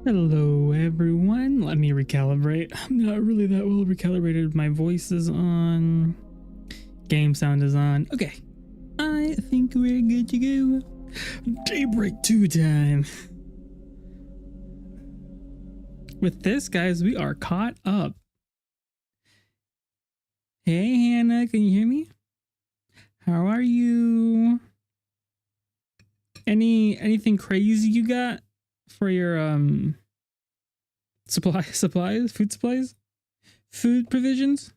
Hello everyone, let me recalibrate. I'm not really that well recalibrated. My voice is on, game sound is on. Okay, I think we're good to go. Daybreak II time. With this, guys, we are caught up. Hey Hannah, can you hear me? How are you? Anything crazy you got for your food supplies, food provisions?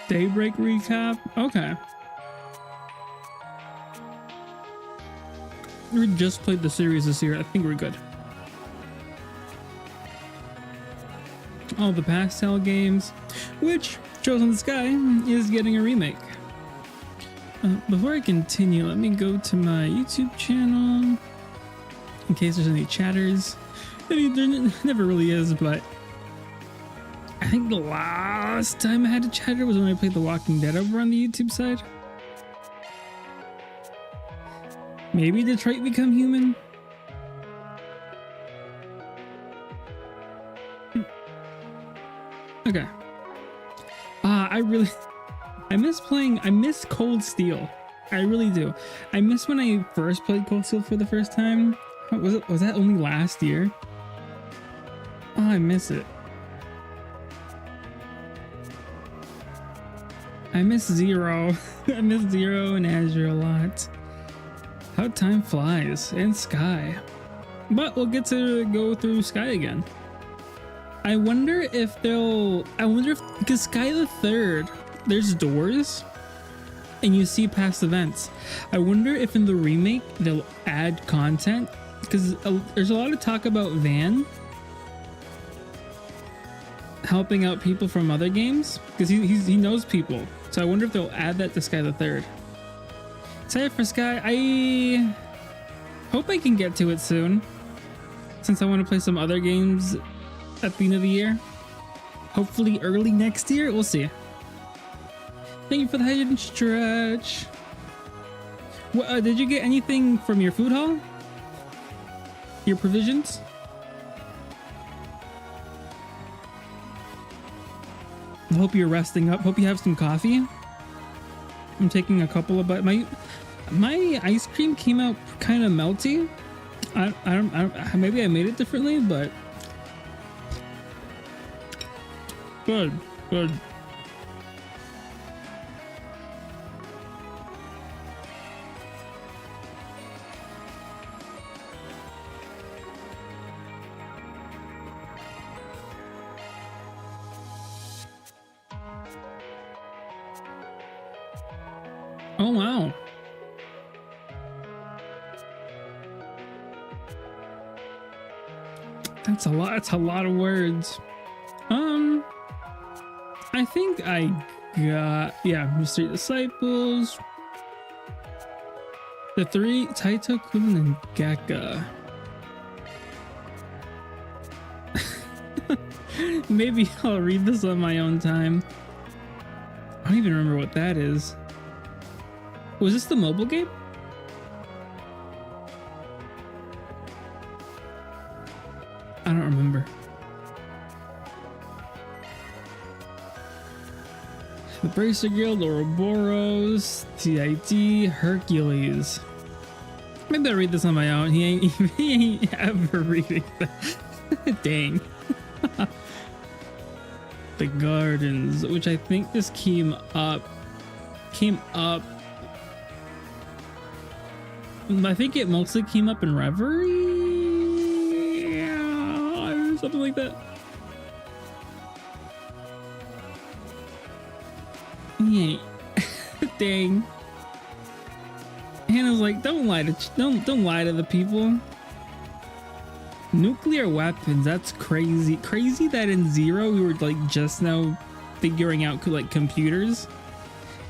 Daybreak recap. Okay. We just played the series this year. I think we're good. All the pastel games, which Chosen the Sky is getting a remake. Before I continue, let me go to my YouTube channel in case there's any chatters. There never really is, but I think the last time I had a chatter was when I played The Walking Dead over on the YouTube side. Maybe Detroit Become Human? Okay. I miss Cold Steel. I really do. I miss when I first played Cold Steel for the first time. Was that only last year? Oh, I miss it. I miss Zero. I miss Zero and Azure a lot. How time flies, and Sky. But we'll get to go through Sky again. I wonder if because Sky the Third, there's doors and you see past events. I wonder if in the remake they'll add content, because there's a lot of talk about Van helping out people from other games, because he knows people. So I wonder if they'll add that to Sky the Third. Excited for Sky. I hope I can get to it soon, since I want to play some other games at the end of the year. Hopefully early next year. We'll see. Thank you for the hydrated stretch. What, did you get anything from your food haul? Your provisions? I hope you're resting up. Hope you have some coffee. I'm taking a couple of bites. My ice cream came out kind of melty. I don't maybe I made it differently, but good. Oh wow. That's a lot. It's a lot of words. I think I got, yeah, Mystery Disciples, the three, Taito, Kun, and Gakka. Maybe I'll read this on my own time. I don't even remember what that is. Was this the mobile game? I don't remember. The Bracer Guild, Ouroboros, TIT, Hercules. Maybe I'll read this on my own. He ain't ever reading that. Dang. The Gardens, which I think this came up. I think it mostly came up in Reverie, or something like that. Yeah. Dang. Hannah's like, don't lie to the people. Nuclear weapons, that's crazy. Crazy that in Zero we were like just now figuring out like computers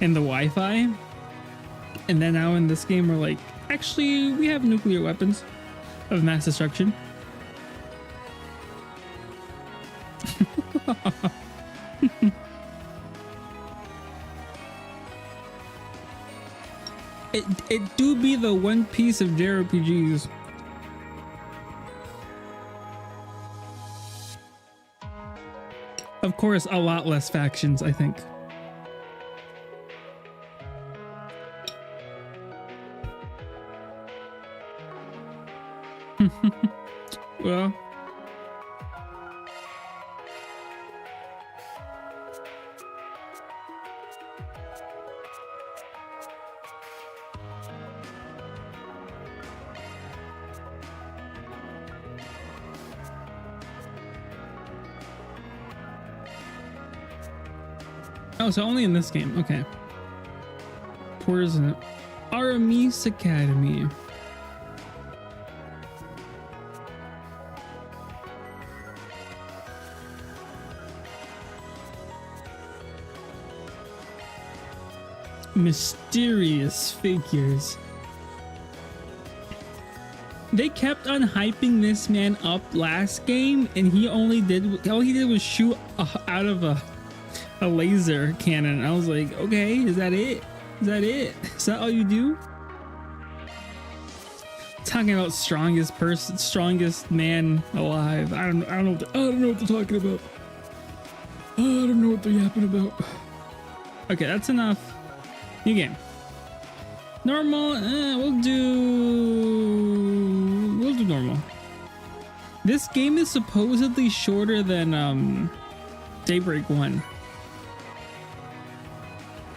and the Wi-Fi, and then now in this game we're like Actually, we have nuclear weapons of mass destruction. It do be the one piece of JRPGs. Of course, a lot less factions, I think. Well, oh, so only in this game. Okay. Poison Aramis Academy. Mysterious figures. They kept on hyping this man up last game, and all he did was shoot out of a laser cannon. I was like, okay, is that it? Is that it? Is that all you do? Talking about strongest man alive. I don't know what they're talking about. I don't know what they're yapping about. Okay, that's enough. New game. Normal. We'll do normal. This game is supposedly shorter than Daybreak 1.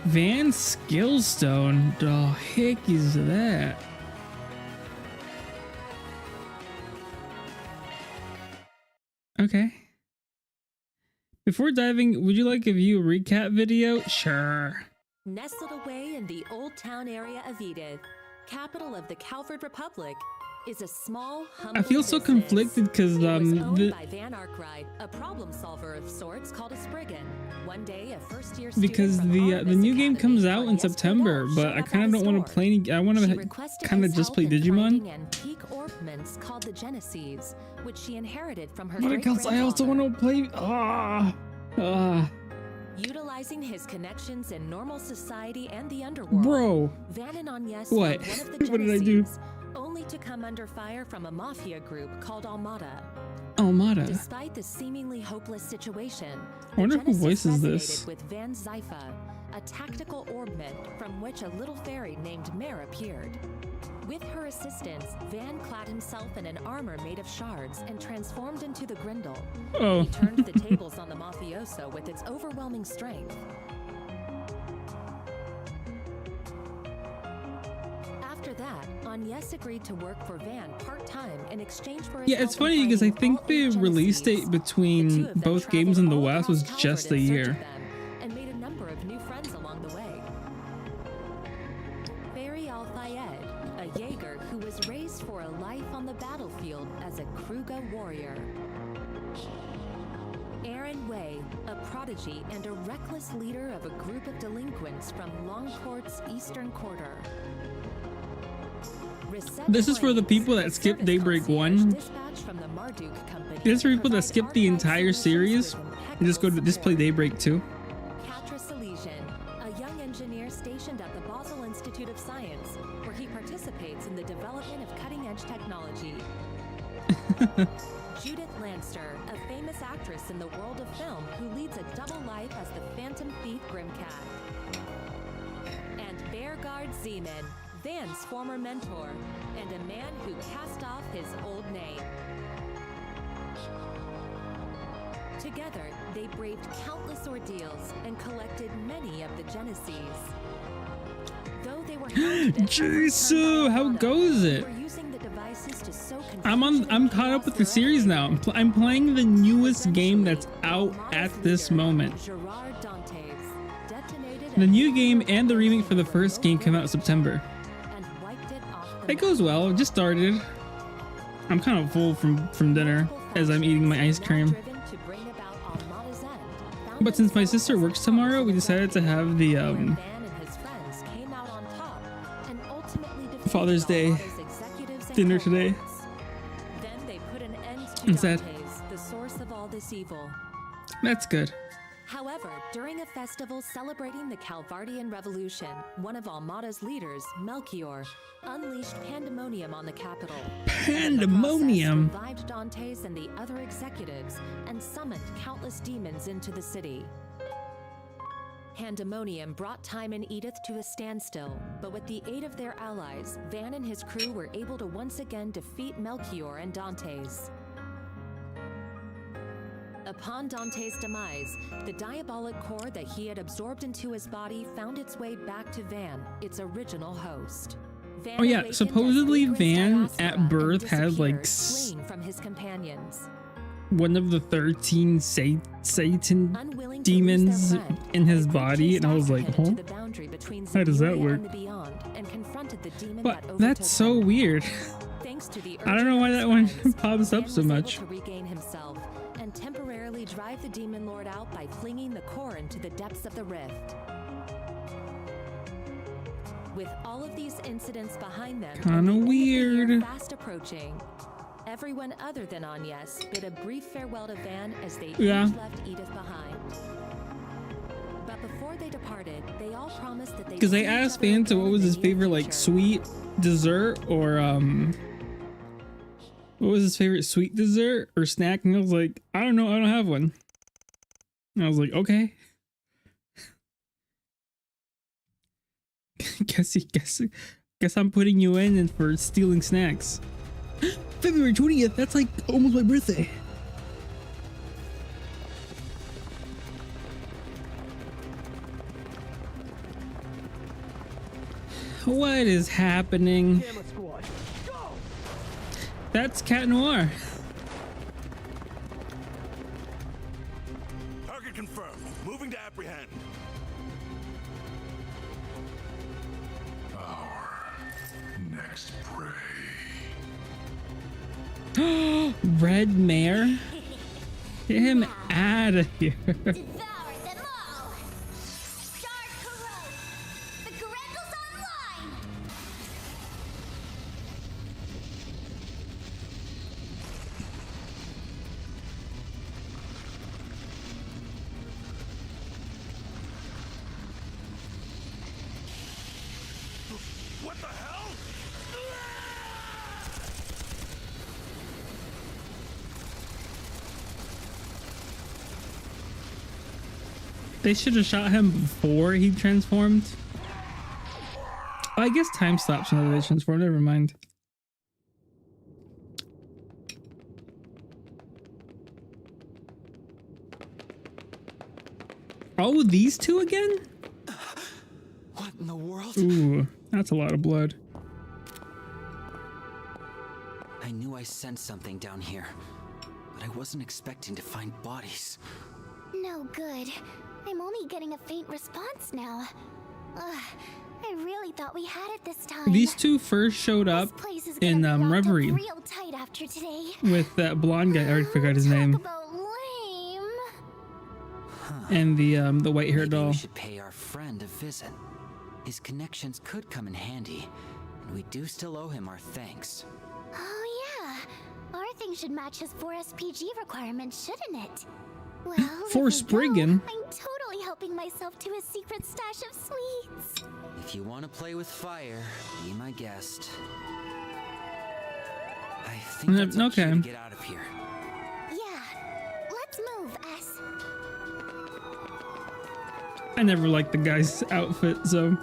Van Skillstone. The heck is that? Okay. Before diving, would you like a view recap video? Sure. Nestled away in the old town area of Edith, capital of the Calvard Republic, is a small, humble I feel so business. conflicted because It was owned by Van Arkride, a problem solver of sorts called a Spriggan. One day, a first-year student because from the Armata's new game academy, comes out in Agnès September, Claudel, but showed I up kind at of the don't want to store. play. I want She to requested kind of his just help play in Digimon. finding antique ornaments called the Genesees, which she inherited from her I also want to play. Utilizing his connections in normal society and the underworld, Bro. Van and Agnès What? found one of the What did I do? Genesees, only to come under fire from a mafia group called Almata. Almata. Despite the seemingly hopeless situation, I wonder who Genesis voices resonated this. with Van Zypha, a tactical orbment from which a little fairy named Mare appeared. With her assistance, Van clad himself in an armor made of shards and transformed into the Grindel. Oh. He turned the tables on the mafioso with its overwhelming strength. After that, Agnès agreed to work for Van part-time in exchange for his Yeah, it's help in funny because I finding think all the 8 release Genesees. date The between two of them both games in the traveled all West was across just a Calvard in search year. of them and made a number of new friends along the way. Barry Al-Fayed, a Jaeger who was raised for a life on the battlefield as a Kruga warrior. Aaron Way, a prodigy and a reckless leader of a group of delinquents from Longcourt's Eastern Quarter. This is for the people that skipped Daybreak 1. This is for people that skipped the entire series and just play Daybreak 2. A young engineer stationed at the Basel Institute of Science, where he participates in the development of cutting-edge technology. Judith Lanster, a famous actress in the world of film who leads a double life as the Phantom Thief Grimcat. And Bearguard Zeman, Van's former mentor, and a man who cast off his old name. Together, they braved countless ordeals and collected many of the Genesees. Though they were Jisoo, how goes it? I'm caught up with the series now. I'm playing the newest game that's out at this moment. The new game and the remake for the first game come out in September. It goes well. It just started. I'm kind of full from dinner as I'm eating my ice cream. But since my sister works tomorrow, we decided to have the Father's Day Almata's executives and dinner today. culprits. Then they put an end to Instead. Dante's, the source of all this evil. That's good. However, during a festival celebrating the Calvardian Revolution, one of Almata's leaders, Melchior, unleashed pandemonium on the capital. Pandemonium. The process revived Dante's and the other executives and summoned countless demons into the city. Pandemonium brought Time and Edith to a standstill, but with the aid of their allies, Van and his crew were able to once again defeat Melchior and Dante's. Upon Dante's demise, the diabolic core that he had absorbed into his body found its way back to Van, its original host. Van Oh yeah, awakened supposedly as Igris Van diaspora at and birth had like disappeared, fleeing from his companions. one of the 13 Satan Unwilling to demons lose their friend, in his they body, chased and I was after like, him huh? to the boundary between How does that Siberia work? and the beyond, and confronted the demon But that that's overtook so him. weird. Thanks to the I don't know urging why of that his one friends, pops up Van so was much. able to regain himself and temporarily drive the demon lord out by flinging the core into the depths of the rift. With all of these incidents behind them, and Kinda the end of the year weird. fast approaching, everyone other than Agnès bid a brief farewell to Van as they Yeah. each left Edith behind. But before they departed, they all promised that they Because they would see each asked other Van to again what in was the his near favorite like future. sweet dessert or what was his favorite sweet dessert or snack, and I was like, I don't know, I don't have one. And I was like, okay. guess I'm putting you in and for stealing snacks. February 20th, that's like almost my birthday. What is happening? Camera squad, go! That's Cat Noir. Target confirmed. Moving to apprehend. Our next prey. Red Mare? Get him out of here. Devour them all! Start corrode! The Correctals online! What the hell? They should have shot him before he transformed. Oh, I guess time stops whenever they transform. Never mind. Oh, these two again? What in the world? Ooh, that's a lot of blood. I knew I sensed something down here, but I wasn't expecting to find bodies. No good. I'm only getting a faint response now. Ugh, I really thought we had it this time. These two first showed up This place is gonna in be locked up Reverie real tight after today. with that blonde guy. I already forgot his Talk name. about lame. And the white-haired Maybe doll. we should pay our friend a visit. His connections could come in handy, and we do still owe him our thanks. Oh yeah, our thing should match his 4 SPG requirements, shouldn't it? Well, For if we Spriggan. go, I'm totally helping myself to a secret stash of sweets. If you want to play with fire, be my guest. I think that's our cue okay. to get out of here. Yeah, let's move, S. I never liked the guy's outfit, so.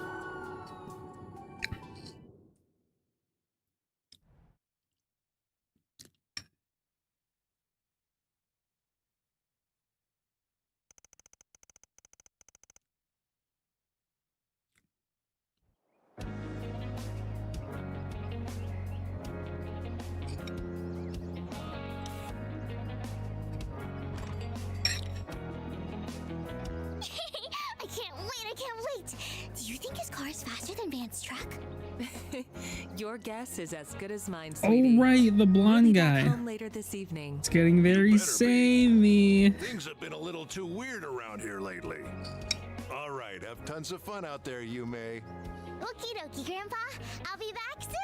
I can't wait. Do you think his car is faster than Van's truck? Your guess is as good as mine, Oh, sweetie. right, the We'll blonde be back guy. home later this evening. It's getting very better be. samey. Things have been a little too weird around here lately. All right, have tons of fun out there, Yume. Okie dokie, Grandpa. I'll be back soon!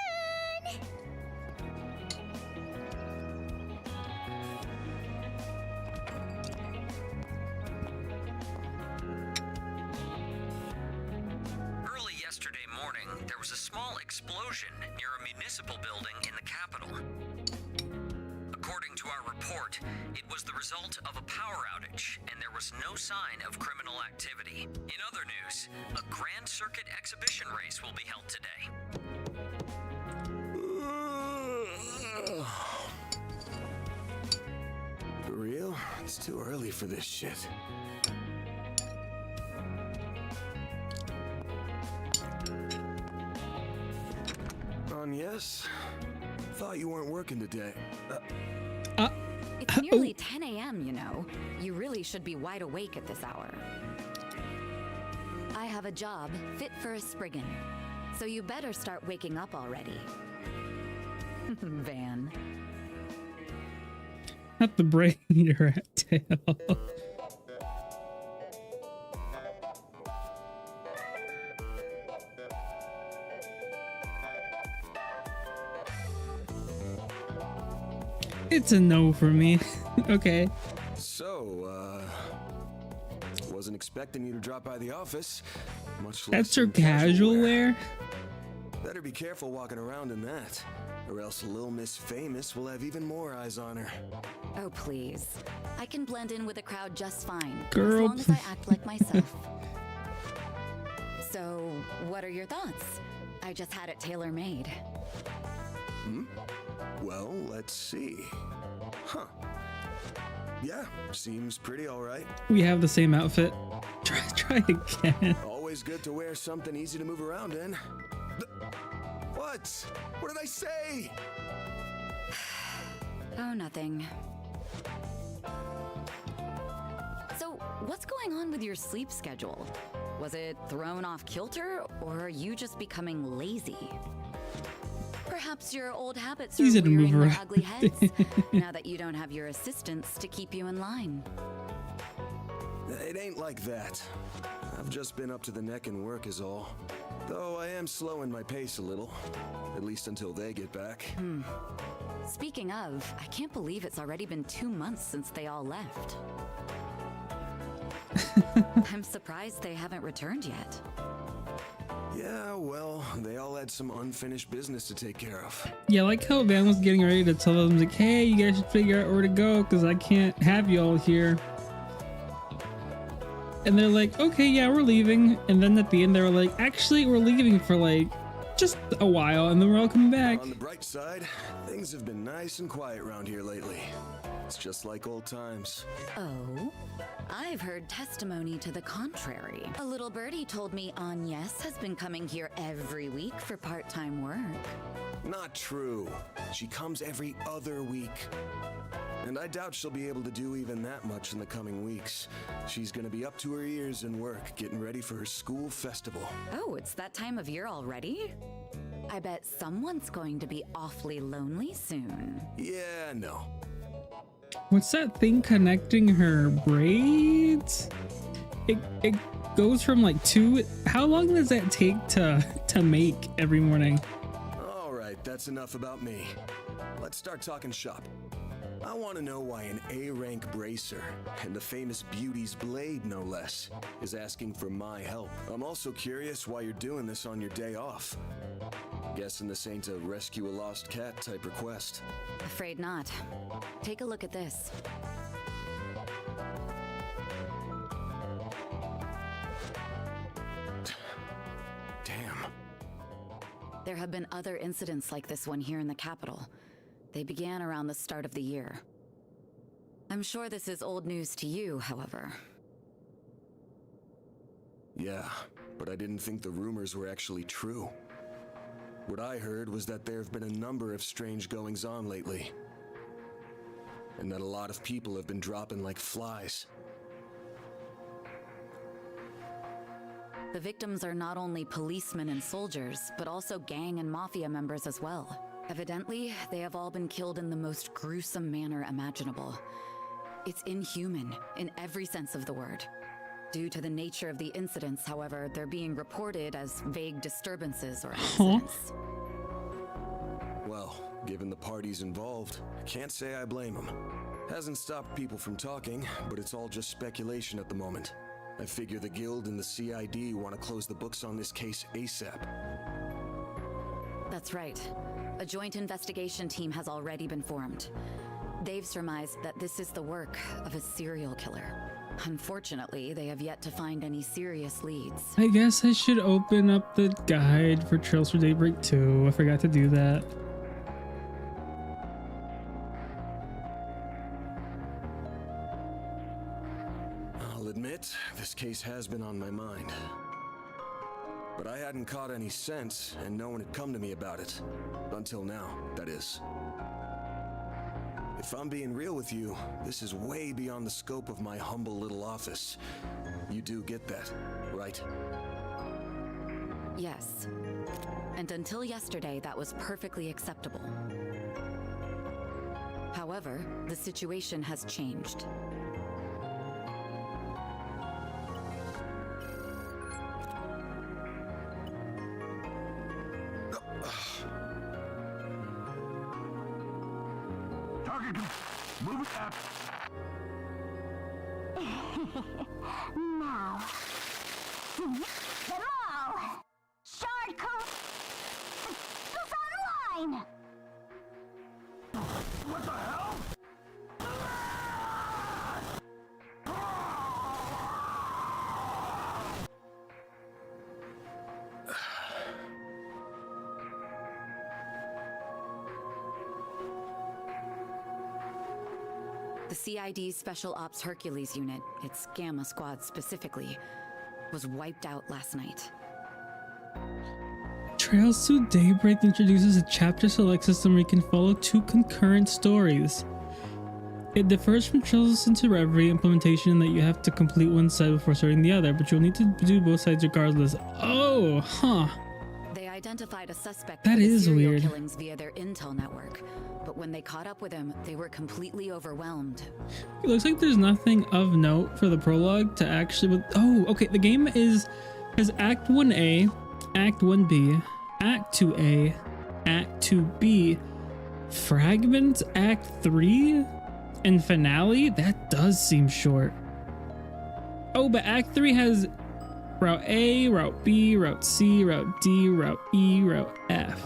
Early yesterday morning, there was a small explosion near a municipal building in the capital. According to our report, it was the result of a power outage, and there was no sign of criminal activity. In other news, a Grand Circuit exhibition race will be held today. For real? It's too early for this shit. Yes? Thought you weren't working today. It's nearly 10 a.m., you know. You really should be wide awake at this hour. I have a job fit for a Spriggan, so you better start waking up already. Van. Not the brain eater at tail. It's a no for me. Okay. So, wasn't expecting you to drop by the office. Much less That's her in casual wear? Better be careful walking around in that, or else Lil Miss Famous will have even more eyes on her. Oh, please. I can blend in with the crowd just fine, Girl, as long as I act like myself. So, what are your thoughts? I just had it tailor-made. Well, let's see. Huh. Yeah, seems pretty alright. We have the same outfit. Try again. Always good to wear something easy to move around in. What? What did I say? Oh, nothing. So, what's going on with your sleep schedule? Was it thrown off kilter, or are you just becoming lazy? Perhaps your old habits are Easy to move rearing their around. ugly heads, now that you don't have your assistants to keep you in line. It ain't like that. I've just been up to the neck in work is all. Though I am slowing my pace a little. At least until they get back. Speaking of, I can't believe it's already been 2 months since they all left. I'm surprised they haven't returned yet. Yeah, well, they all had some unfinished business to take care of. Yeah, like how Van was getting ready to tell them, like, hey, you guys should figure out where to go because I can't have you all here. And they're like, okay, yeah, we're leaving. And then at the end, they were like, actually, we're leaving for like just a while, and then we're all coming back. On the bright side, things have been nice and quiet around here lately. It's just like old times. Oh? I've heard testimony to the contrary. A little birdie told me Agnès has been coming here every week for part-time work. Not true. She comes every other week. And I doubt she'll be able to do even that much in the coming weeks. She's gonna be up to her ears in work, getting ready for her school festival. Oh, it's that time of year already? I bet someone's going to be awfully lonely soon. Yeah, no. What's that thing connecting her braids? It goes from like 2. How long does that take to make every morning? All right, that's enough about me. Let's start talking shop. I want to know why an A-rank bracer, and the famous Beauty's Blade no less, is asking for my help. I'm also curious why you're doing this on your day off. Guessing this ain't a rescue a lost cat type request. Afraid not. Take a look at this. Damn. There have been other incidents like this one here in the capital. They began around the start of the year. I'm sure this is old news to you, however. Yeah, but I didn't think the rumors were actually true. What I heard was that there have been a number of strange goings-on lately. And that a lot of people have been dropping like flies. The victims are not only policemen and soldiers, but also gang and mafia members as well. Evidently, they have all been killed in the most gruesome manner imaginable. It's inhuman, in every sense of the word. Due to the nature of the incidents, however, they're being reported as vague disturbances or accidents. Well, given the parties involved, I can't say I blame them. Hasn't stopped people from talking, but it's all just speculation at the moment. I figure the Guild and the CID want to close the books on this case ASAP. That's right. A joint investigation team has already been formed. They've surmised that this is the work of a serial killer. Unfortunately, they have yet to find any serious leads. I guess I should open up the guide for Trails for Daybreak 2. I forgot to do that. I'll admit, this case has been on my mind. But I hadn't caught any sense, and no one had come to me about it. Until now, that is. If I'm being real with you, this is way beyond the scope of my humble little office. You do get that, right? Yes. And until yesterday, that was perfectly acceptable. However, the situation has changed. Move it up. Now, them all. Shard code is online. What the hell? The CID's Special Ops Hercules unit, its Gamma Squad specifically, was wiped out last night. Trails to Daybreak introduces a chapter select system where you can follow 2 concurrent stories. It differs from Trails into Reverie implementation in that you have to complete one side before starting the other, but you'll need to do both sides regardless. Oh, huh. They identified a suspect That for the is serial weird. killings via their intel network, but when they caught up with him, they were completely overwhelmed. It looks like there's nothing of note for the prologue to actually... Oh, okay. The game has Act 1A, Act 1B, Act 2A, Act 2B, Fragments, Act 3, and Finale? That does seem short. Oh, but Act 3 has Route A, Route B, Route C, Route D, Route E, Route F.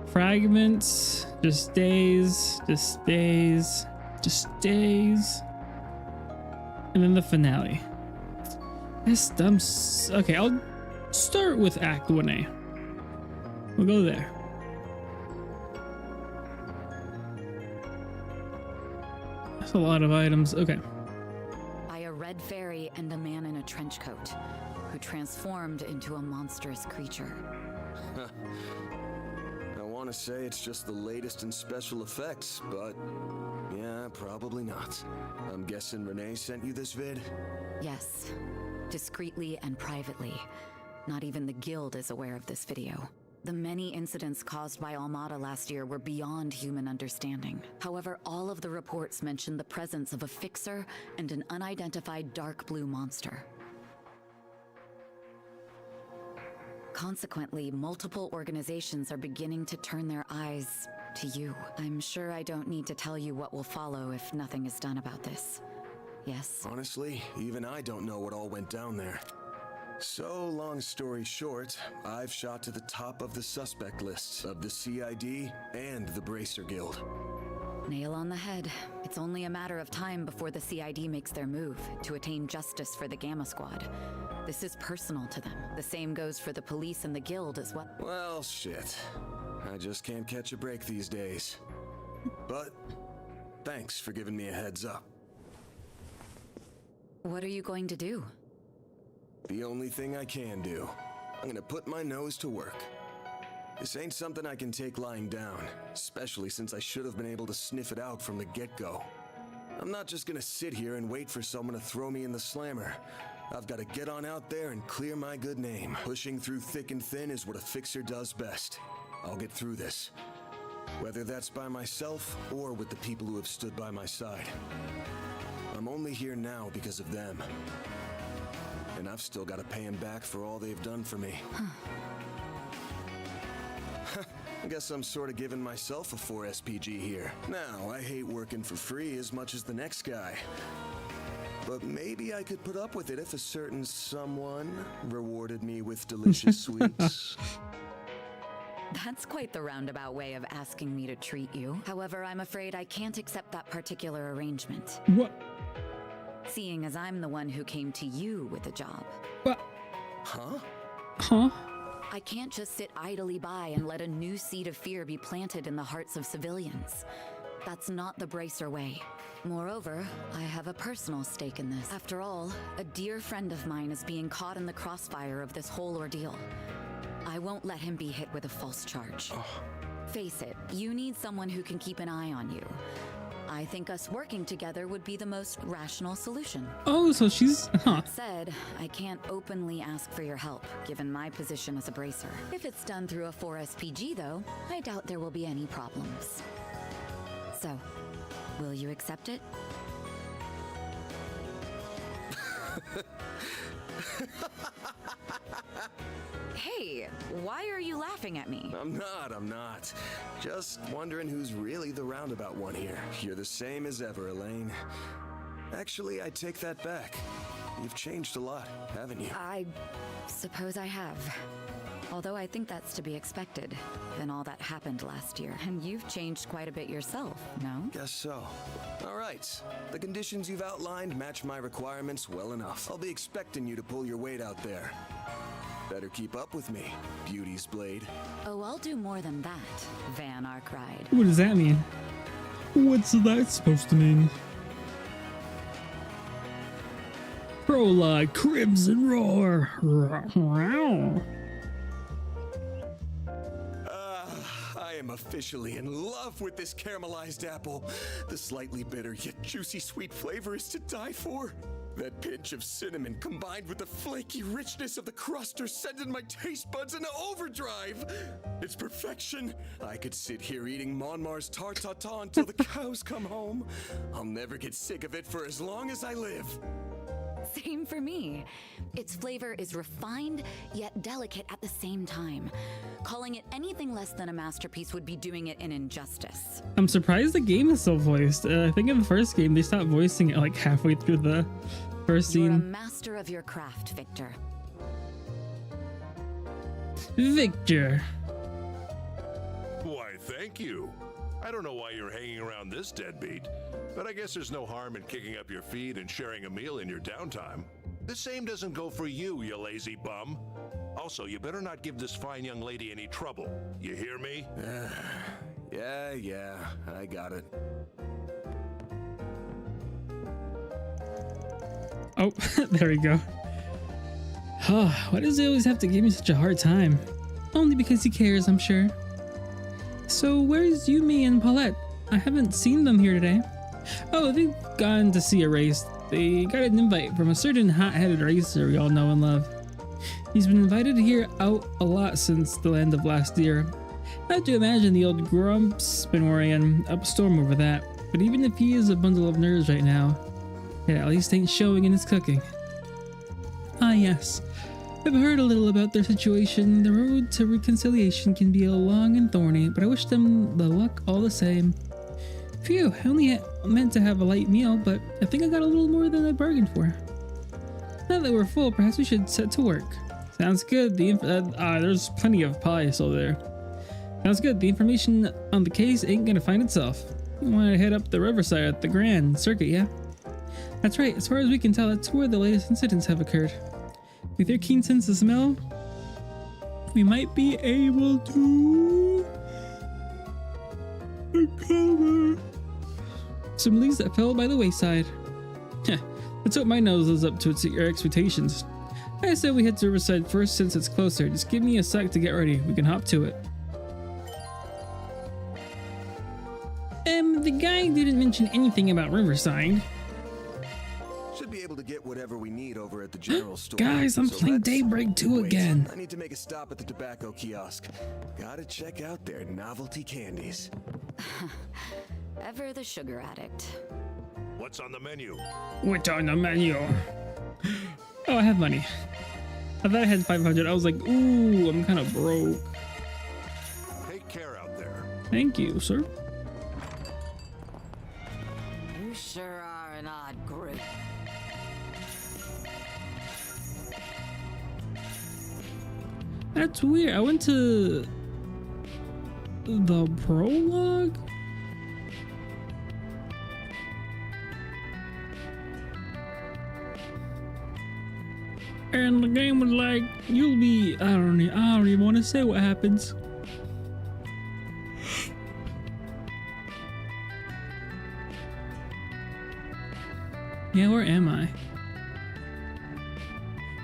Fragments, just days, just days, just days. And then the finale. This dumb. Okay, I'll start with Act 1A. We'll go there. That's a lot of items. Okay. By a red fairy and a man in a trench coat, who transformed into a monstrous creature. I want to say it's just the latest in special effects, but yeah, probably not. I'm guessing Renee sent you this vid? Yes, discreetly and privately. Not even the Guild is aware of this video. The many incidents caused by Almata last year were beyond human understanding. However, all of the reports mention the presence of a fixer and an unidentified dark blue monster. Consequently, multiple organizations are beginning to turn their eyes to you. I'm sure I don't need to tell you what will follow if nothing is done about this. Yes? Honestly, even I don't know what all went down there. So, long story short, I've shot to the top of the suspect lists of the CID and the Bracer Guild. Nail on the head. It's only a matter of time before the CID makes their move to attain justice for the Gamma Squad. This is personal to them. The same goes for the police and the Guild as well. Well, shit. I just can't catch a break these days. But, thanks for giving me a heads up. What are you going to do? The only thing I can do. I'm gonna put my nose to work. This ain't something I can take lying down, especially since I should have been able to sniff it out from the get-go. I'm not just gonna sit here and wait for someone to throw me in the slammer. I've gotta get on out there and clear my good name. Pushing through thick and thin is what a fixer does best. I'll get through this. Whether that's by myself or with the people who have stood by my side. I'm only here now because of them. And I've still got to pay them back for all they've done for me. I guess I'm sort of giving myself a 4 SPG here. Now, I hate working for free as much as the next guy. But maybe I could put up with it if a certain someone rewarded me with delicious sweets. That's quite the roundabout way of asking me to treat you. However, I'm afraid I can't accept that particular arrangement. What? Seeing as I'm the one who came to you with a job. What? Huh? Huh? I can't just sit idly by and let a new seed of fear be planted in the hearts of civilians. That's not the Bracer way. Moreover, I have a personal stake in this. After all, a dear friend of mine is being caught in the crossfire of this whole ordeal. I won't let him be hit with a false charge. Face it, you need someone who can keep an eye on you. I think us working together would be the most rational solution. Oh, so she's... Huh. That said, I can't openly ask for your help, given my position as a Bracer. If it's done through a 4 SPG, though, I doubt there will be any problems. So, will you accept it? Hey, why are you laughing at me? I'm not. Just wondering who's really the roundabout one here. You're the same as ever, Elaine. Actually, I take that back. You've changed a lot, haven't you? I suppose I have. Although I think that's to be expected, given all that happened last year. And you've changed quite a bit yourself, no? Guess so. All right. The conditions you've outlined match my requirements well enough. I'll be expecting you to pull your weight out there. Better keep up with me, Beauty's Blade. Oh, I'll do more than that, Van Arkride. What does that mean? What's that supposed to mean? Prologue, Crimson Roar. I am officially in love with this caramelized apple. The slightly bitter yet juicy sweet flavor is to die for. That pinch of cinnamon combined with the flaky richness of the crust are sending my taste buds into overdrive. It's perfection. I could sit here eating Monmar's tart tatin until the cows come home. I'll never get sick of it for as long as I live. Same for me. Its flavor is refined, yet delicate at the same time. Calling it anything less than a masterpiece would be doing it an injustice. I'm surprised the game is still voiced. I think in the first game, they stopped voicing it like halfway through the first scene. You're a master of your craft, Victor. Victor. Why, thank you. I don't know why you're hanging around this deadbeat, but I guess there's no harm in kicking up your feet and sharing a meal in your downtime. The same doesn't go for you, you lazy bum. Also, you better not give this fine young lady any trouble. You hear me? Yeah, I got it. Oh, there we go. Why does he always have to give me such a hard time? Only because he cares, I'm sure. So where's Yumi and Paulette? I haven't seen them here today. Oh, they've gone to see a race. They got an invite from a certain hot-headed racer we all know and love. He's been invited here out a lot since the end of last year. I have to imagine the old grump's been worrying up a storm over that. But even if he is a bundle of nerves right now, it at least ain't showing in his cooking. Ah yes, I've heard a little about their situation. The road to reconciliation can be long and thorny, but I wish them the luck all the same. Phew, I only meant to have a light meal, but I think I got a little more than I bargained for. Now that we're full, perhaps we should set to work. Sounds good. There's plenty of pie still there. Sounds good. The information on the case ain't gonna find itself. You want to head up the riverside at the Grand Circuit, yeah? That's right. As far as we can tell, that's where the latest incidents have occurred. With your keen sense of smell, we might be able to recover some leaves that fell by the wayside. Let's hope my nose lives up to your expectations. I said we head to Riverside first since it's closer. Just give me a sec to get ready. We can hop to it. The guy didn't mention anything about Riverside. Should be able to get whatever we need over at the general store. Guys, I'm playing Daybreak II again. I need to make a stop at the tobacco kiosk. Gotta check out their novelty candies. Ever the sugar addict. What's on the menu? What's on the menu? Oh, I have money. I thought I had 500. I was like, ooh, I'm kind of broke. Take care out there. Thank you, sir. You sure are an odd group. That's weird. I went to the prologue. And the game was like, you'll be, I don't even want to say what happens. Yeah, where am I?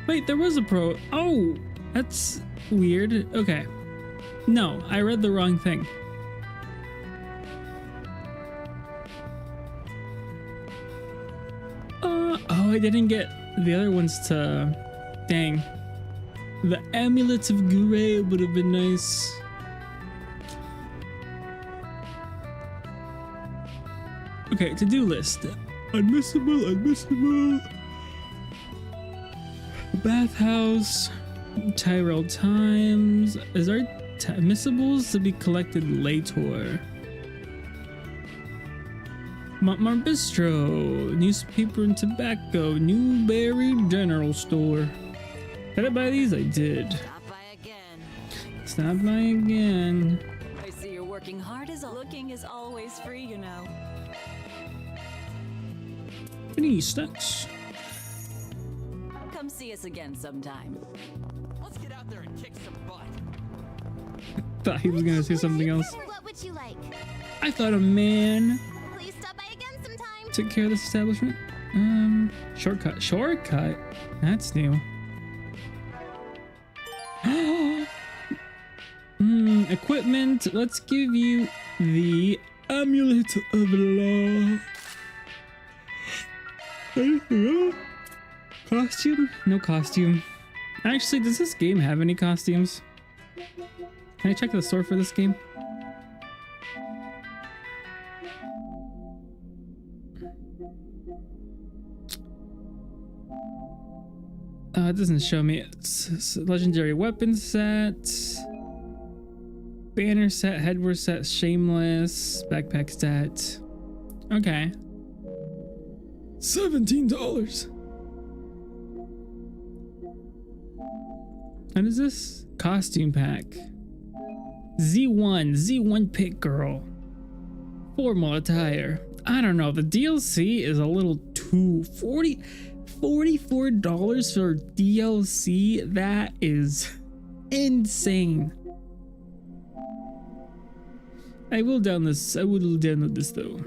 Wait, there was a pro. Oh, that's weird. Okay. No, I read the wrong thing. Oh, I didn't get the other ones to... Dang. The amulets of Gray would have been nice. Okay, to-do list. Unmissable. Bathhouse. Tyrell Times. Is there missables to be collected later? Montmar Bistro. Newspaper and tobacco. Newberry General Store. Did I buy these? I did. Stop by again. Stop by again. I see you're working hard as looking is always free, you know. Any stocks? Come see us again sometime. Let's get out there and kick some butt. Thought he was gonna say something else. What would you like? I thought a man Please stop by again sometime. took care of this establishment. Shortcut. That's new. Equipment. Let's give you the amulet of law. Costume? No costume. Actually, does this game have any costumes? Can I check the store for this game? It doesn't show me. It's legendary weapon set, banner set, headwear set, shameless, backpack set. Okay. $17. What is this? Costume pack. Z1 Pit Girl. Formal attire. I don't know. The DLC is a little too $44 for DLC. That is insane. I will download this though.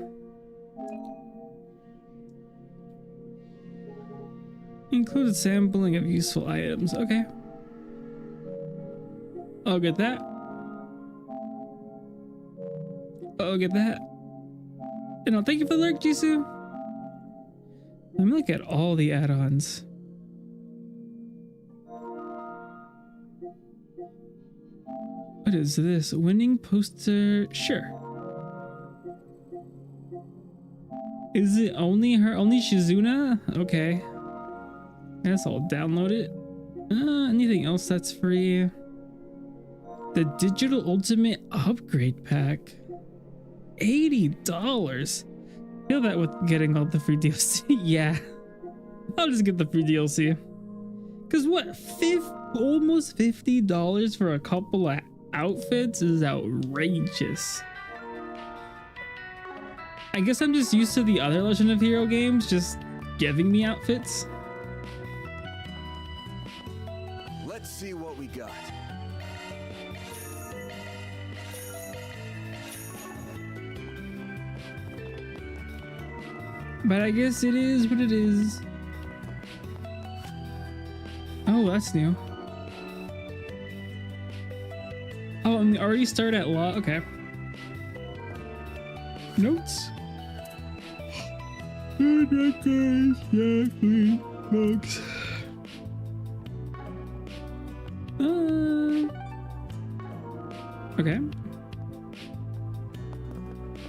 Include sampling of useful items. Okay. I'll get that. I'll get that. And I'll thank you for the lurk, Jisoo. Let me look at all the add-ons. What is this? Winning poster? Sure. Is it only her? Only Shizuna? Okay. I guess I'll download it. Anything else that's free? The Digital Ultimate Upgrade Pack. $80. Feel that with getting all the free DLC. Yeah. I'll just get the free DLC. Cause what? Almost $50 for a couple of outfits is outrageous. I guess I'm just used to the other Legend of Hero games just giving me outfits. Let's see what we got. But I guess it is what it is. Oh, that's new. Oh, and we already start at law. Okay. Notes. Exactly, folks. Okay.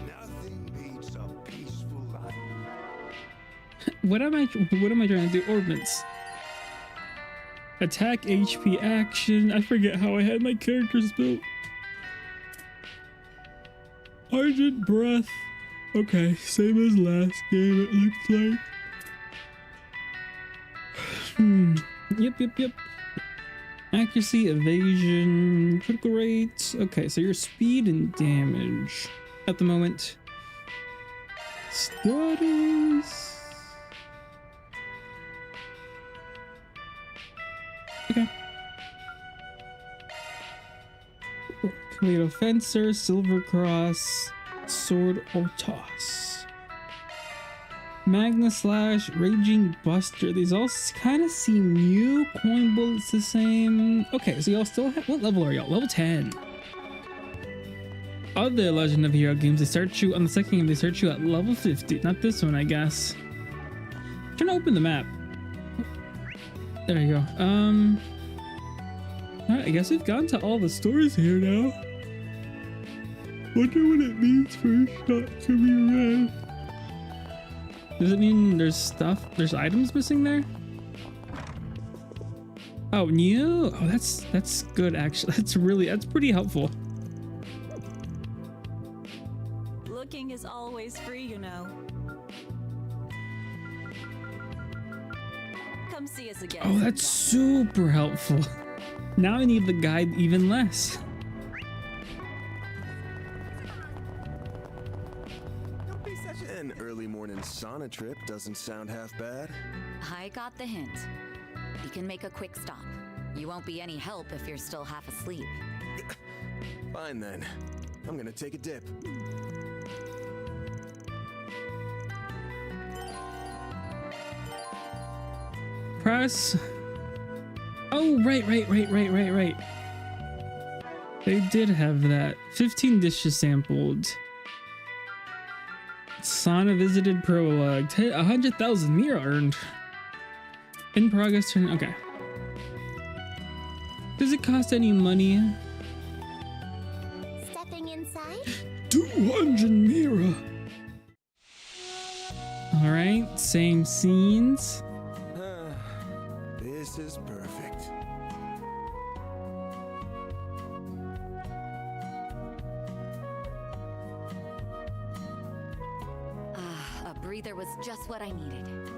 Nothing beats a peaceful life. What am I trying to do? Ordnance. Attack, HP, action. I forget how I had my characters built. Argent breath. Okay, same as last game it looks like. Yep. Accuracy, evasion, critical rates. Okay, so your speed and damage at the moment. Studies. Okay. Tomato Fencer, Silver Cross, Sword or Toss. Magna Slash, Raging Buster. These all kind of seem new. Coin Bullets the same. Okay, so y'all still have... What level are y'all? Level 10. Other Legend of Hero games, they start you... On the second game, they start you at level 50. Not this one, I guess. I'm trying to open the map. There you go. Alright, I guess we've gotten to all the stores here now. Wonder what it means for a shot to be red. Does it mean there's items missing there? Oh, new? Oh, that's good actually. That's pretty helpful. Looking is always free, you know. Come see us again. Oh, that's super helpful. Now I need the guide even less. An early morning sauna trip doesn't sound half bad. I got the hint. You can make a quick stop. You won't be any help if you're still half asleep. Fine then. I'm gonna take a dip. Press. Oh, right. They did have that. 15 dishes sampled. Sauna visited prologue. 100,000 Mira earned. In progress turn. Okay. Does it cost any money? Stepping inside? 200 Mira. All right. Same scenes. This is perfect. A breather was just what I needed.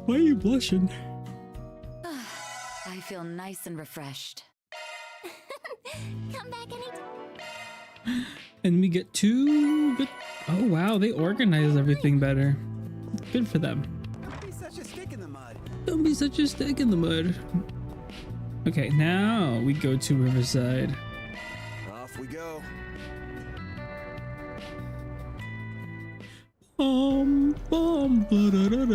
Why are you blushing? I feel nice and refreshed. Come back anytime. And we get 2 good. Oh wow, they organize everything better. Good for them. Don't be such a stick in the mud. Don't be such a stick in the mud. Okay, now we go to Riverside. Off we go. Ba-da-da-dum.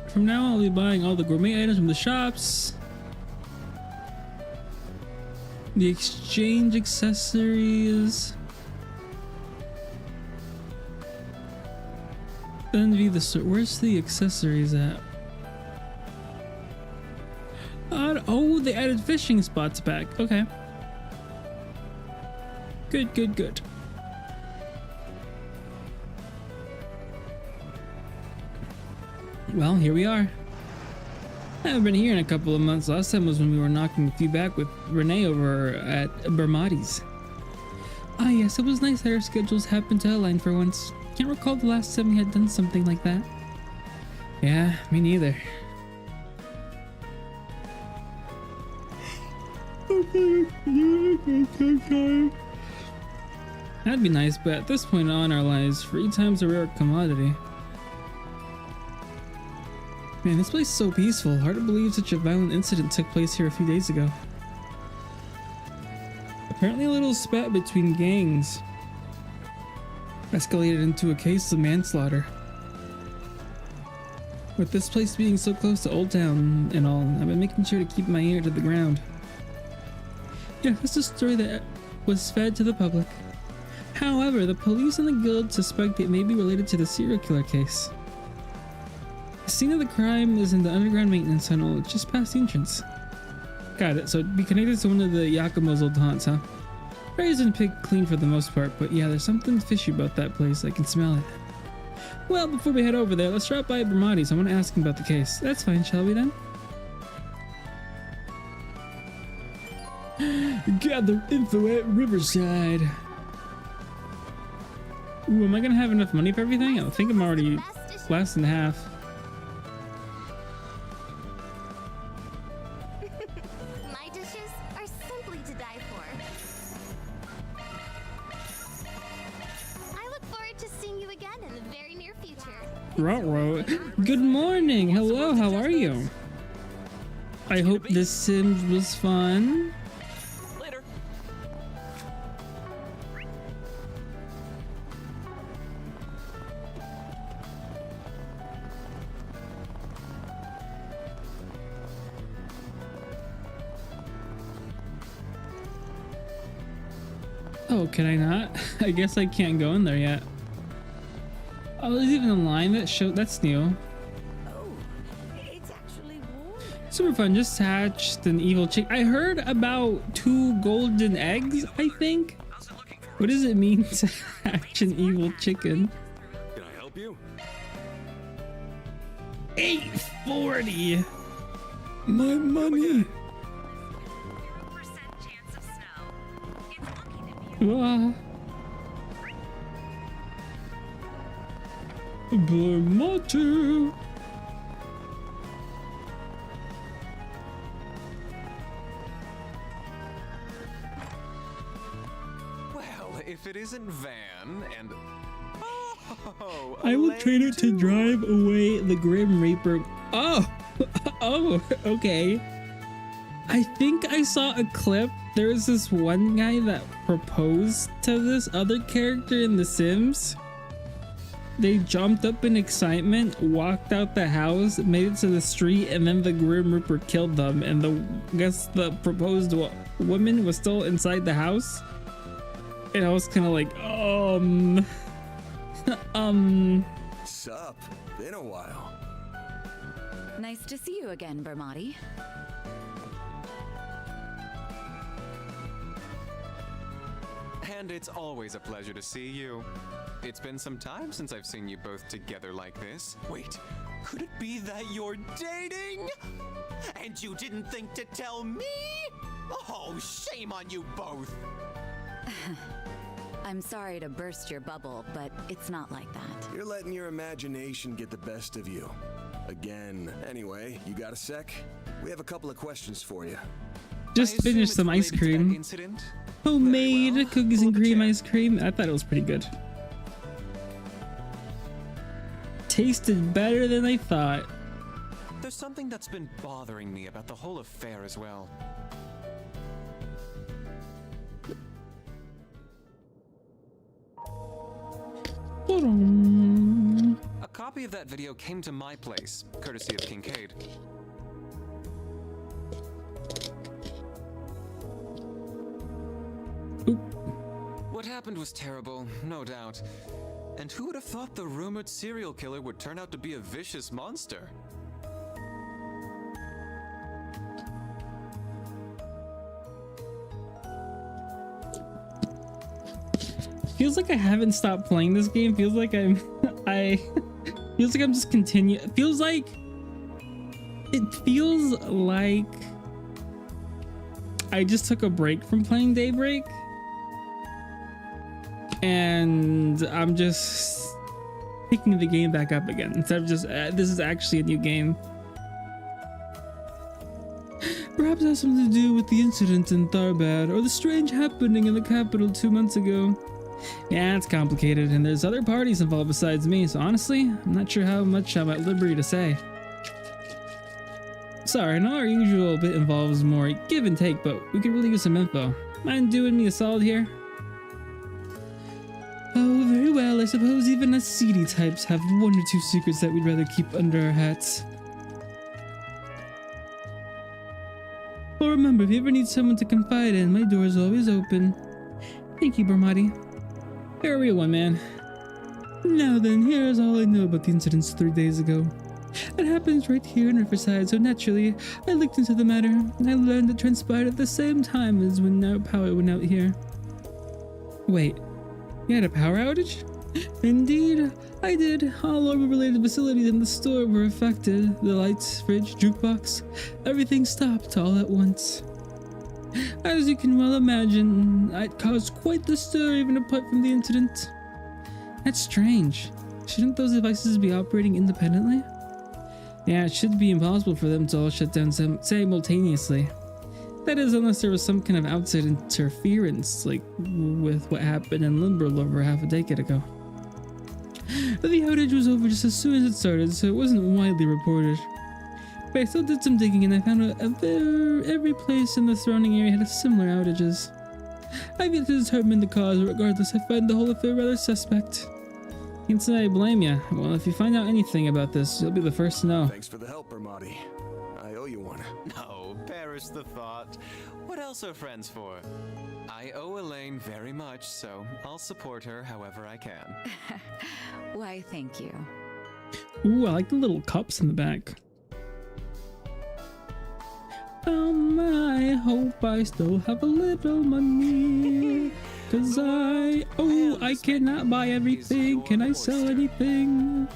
From now on, I'll be buying all the gourmet items from the shops. The exchange accessories. Then be the where's the accessories at? Oh, they added fishing spots back. Okay. Good. Well, here we are. I haven't been here in a couple of months. Last time was when we were knocking a few back with Renee over at Bermati's. Ah yes, it was nice that our schedules happened to align for once. Can't recall the last time we had done something like that. Yeah, me neither. That'd be nice, but at this point in our lives, free time's a rare commodity. Man, this place is so peaceful. Hard to believe such a violent incident took place here a few days ago. Apparently a little spat between gangs escalated into a case of manslaughter. With this place being so close to Old Town and all, I've been making sure to keep my ear to the ground. Yeah, that's a story that was fed to the public. However, the police and the guild suspect it may be related to the serial killer case. The scene of the crime is in the underground maintenance tunnel just past the entrance. Got it, so it'd be connected to one of the Yakumo's old haunts, huh? Raised and picked clean for the most part, but yeah, there's something fishy about that place. I can smell it. Well, before we head over there, let's drop by Bramati's. I want to ask him about the case. That's fine, shall we then? Gather info at Riverside. Ooh, am I gonna have enough money for everything? I think I'm already less than half. My dishes are simply to die for. I look forward to seeing you again in the very near future. Ruh-roh. Good morning. Hello, how are you? I hope this Sims was fun. Later. Oh, can I not? I guess I can't go in there yet. Oh, there's even a line that showed. That's new. It's actually warm. Super fun. Just hatched an evil chick. I heard about 2 golden eggs, I think. What does it mean to hatch an evil chicken? Can I help you? 840. My money. Chance of snow. It's looking to be Wow. Bermotu. Well, if it isn't Van and... Oh, I will train it to drive away the Grim Reaper. Oh, oh, okay. I think I saw a clip. There's this one guy that proposed to this other character in The Sims. They jumped up in excitement, walked out the house, made it to the street, and then the Grim Reaper killed them. And I guess the proposed woman was still inside the house. And I was kind of like, Sup? Been a while. Nice to see you again, Bermati. And it's always a pleasure to see you. It's been some time since I've seen you both together like this. Wait, could it be that you're dating? And you didn't think to tell me? Oh, shame on you both. I'm sorry to burst your bubble, but it's not like that. You're letting your imagination get the best of you. Again. Anyway, you got a sec? We have a couple of questions for you. just finished some ice cream. Homemade cookies and cream ice cream. I thought it was pretty good. Tasted better than I thought. There's something that's been bothering me about the whole affair as well. A copy of that video came to my place, courtesy of Kincaid. What happened was terrible, no doubt. And who would have thought the rumored serial killer would turn out to be a vicious monster? Feels like I haven't stopped playing this game. Feels like feels like I'm just continuing. It feels like I just took a break from playing Daybreak, and I'm just picking the game back up again instead of just this is actually a new game. Perhaps it has something to do with the incident in Tharbad or the strange happening in the capital 2 months ago. Yeah, it's complicated, and there's other parties involved besides me, so honestly, I'm not sure how much I'm at liberty to say. Sorry, I know our usual bit involves more give and take, but we could really use some info. Mind doing me a solid here? Oh, very well. I suppose even us seedy types have 1 or 2 secrets that we'd rather keep under our hats. Well, remember, if you ever need someone to confide in, my door is always open. Thank you, Bermati. You're a real one, man. Now then, here's all I know about the incidents 3 days ago. It happens right here in Riverside, so naturally, I looked into the matter, and I learned it transpired at the same time as when our power went out here. Wait, you had a power outage? Indeed, I did. All orb-related facilities in the store were affected. The lights, fridge, jukebox, everything stopped all at once. As you can well imagine, it caused quite the stir even apart from the incident. That's strange. Shouldn't those devices be operating independently? Yeah, it should be impossible for them to all shut down simultaneously. That is, unless there was some kind of outside interference, like with what happened in Limburg over half a decade ago. The outage was over just as soon as it started, so it wasn't widely reported. But I still did some digging and I found out every place in the surrounding area had similar outages. I've yet to determine the cause, but regardless, I find the whole affair rather suspect. Can't say I blame you. Well, if you find out anything about this, you'll be the first to know. Thanks for the help, Bermati. I owe you one. No, perish the thought. What else are friends for? I owe Elaine very much, so I'll support her however I can. Why, thank you. Ooh, I like the little cups in the back. I hope I still have a little money. Cause I cannot buy everything. Can I sell anything?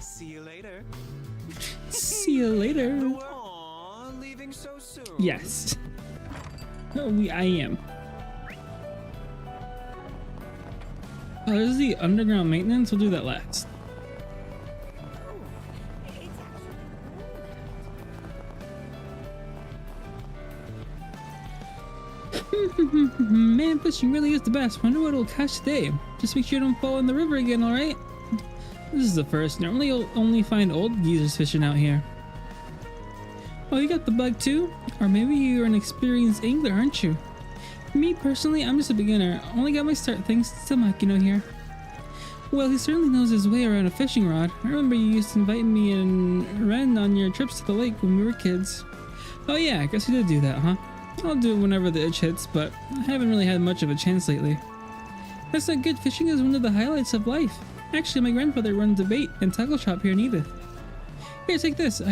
See you later. See you later. Aww, leaving so soon. Yes. I am. Oh, there's the underground maintenance. We'll do that last. Man, fishing really is the best. Wonder what it'll catch today. Just make sure you don't fall in the river again, alright? This is the first. Normally you'll only find old geezers fishing out here. Oh, you got the bug too? Or maybe you're an experienced angler, aren't you? Me personally, I'm just a beginner. Only got my start thanks to Makino here. Well, he certainly knows his way around a fishing rod. I remember you used to invite me and Ren on your trips to the lake when we were kids. Oh yeah, I guess you did do that, huh? I'll do it whenever the itch hits, but I haven't really had much of a chance lately. That's not good. Fishing is one of the highlights of life. Actually, my grandfather runs a bait and tackle shop here in Edith. Here, take this.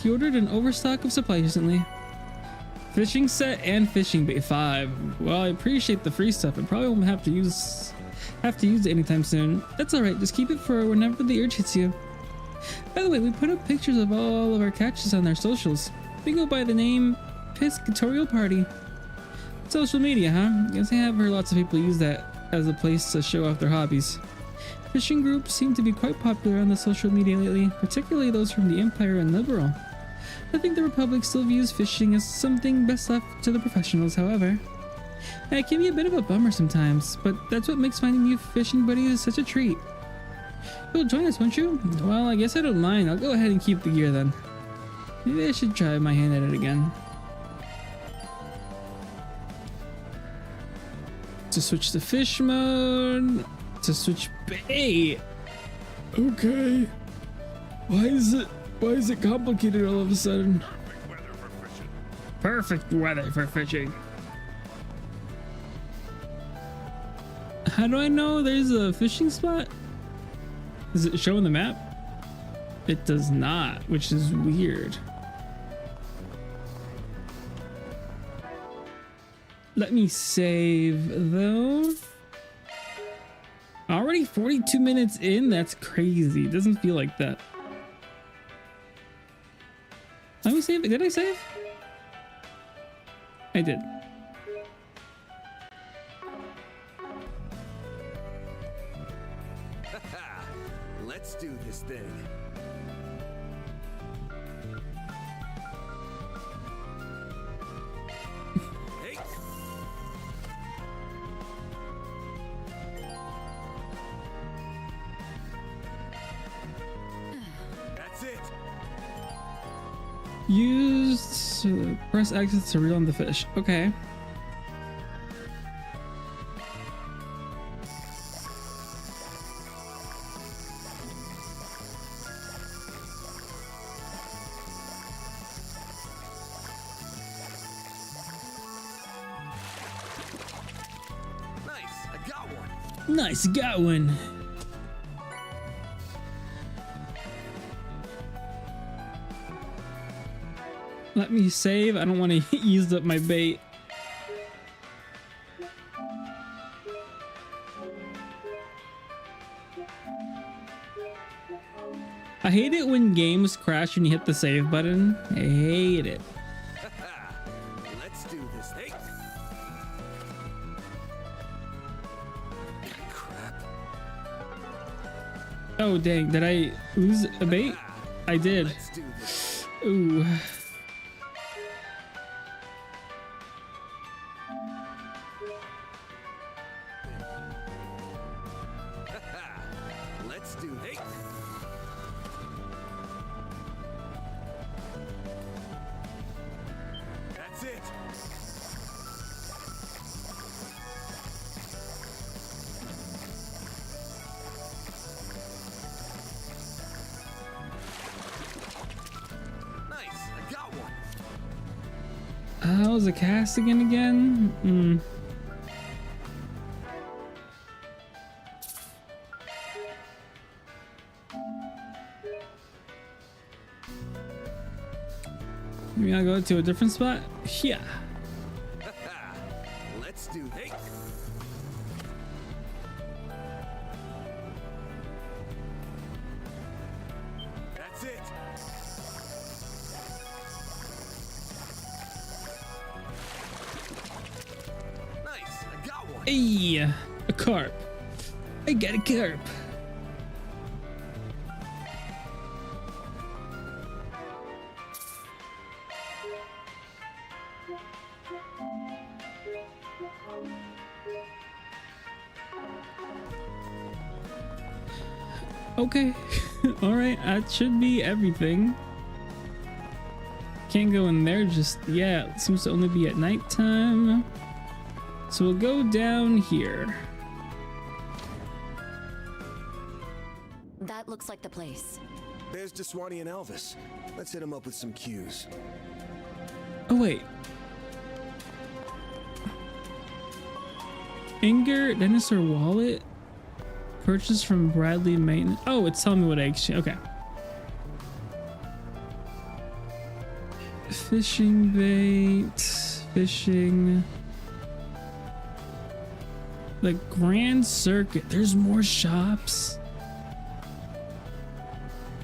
He ordered an overstock of supplies recently. Fishing set and fishing bait 5. Well, I appreciate the free stuff. I probably won't have to use it anytime soon. That's alright, just keep it for whenever the urge hits you. By the way, we put up pictures of all of our catches on our socials. We go by the name Piscatorial Party. Social media, huh? Guess I have heard lots of people use that as a place to show off their hobbies. Fishing groups seem to be quite popular on the social media lately, particularly those from the Empire and Liberal. I think the Republic still views fishing as something best left to the professionals, however. It can be a bit of a bummer sometimes, but that's what makes finding new fishing buddies such a treat. You'll join us, won't you? Well, I guess I don't mind. I'll go ahead and keep the gear then. Maybe I should try my hand at it again. To switch to fish mode. To switch bait. Okay. Why is it complicated all of a sudden? Perfect weather for fishing. How do I know there's a fishing spot? Does it show on the map? It does not, which is weird. Let me save though. Already 42 minutes in? That's crazy. It doesn't feel like that. Let me save it. Did I save? I did. Let's do this thing. Hey. That's it. Use press X to reel on the fish. Okay. Nice, got one. Let me save. I don't want to use up my bait. I hate it when games crash when you hit the save button. I hate it. Let's do this. Hey. Crap. Oh dang, did I lose a bait? I did. Let's do this. Ooh. Let's do this. That's it. Nice, I got one. How's the casting again? Maybe I'll go to a different spot? Yeah. Let's do this. That's it. Nice, I got one. Hey, a carp. I got a carp. Okay. All right, that should be everything. Can't go in there just yet. It seems to only be at nighttime. So we'll go down here. That looks like the place. There's Deswani and Elvis. Let's hit him up with some cues. Oh wait. Inger dinosaur wallet purchased from Bradley Maintenance. Oh, it's telling me what I exchange. Okay. Fishing bait, fishing. The Grand Circuit. There's more shops.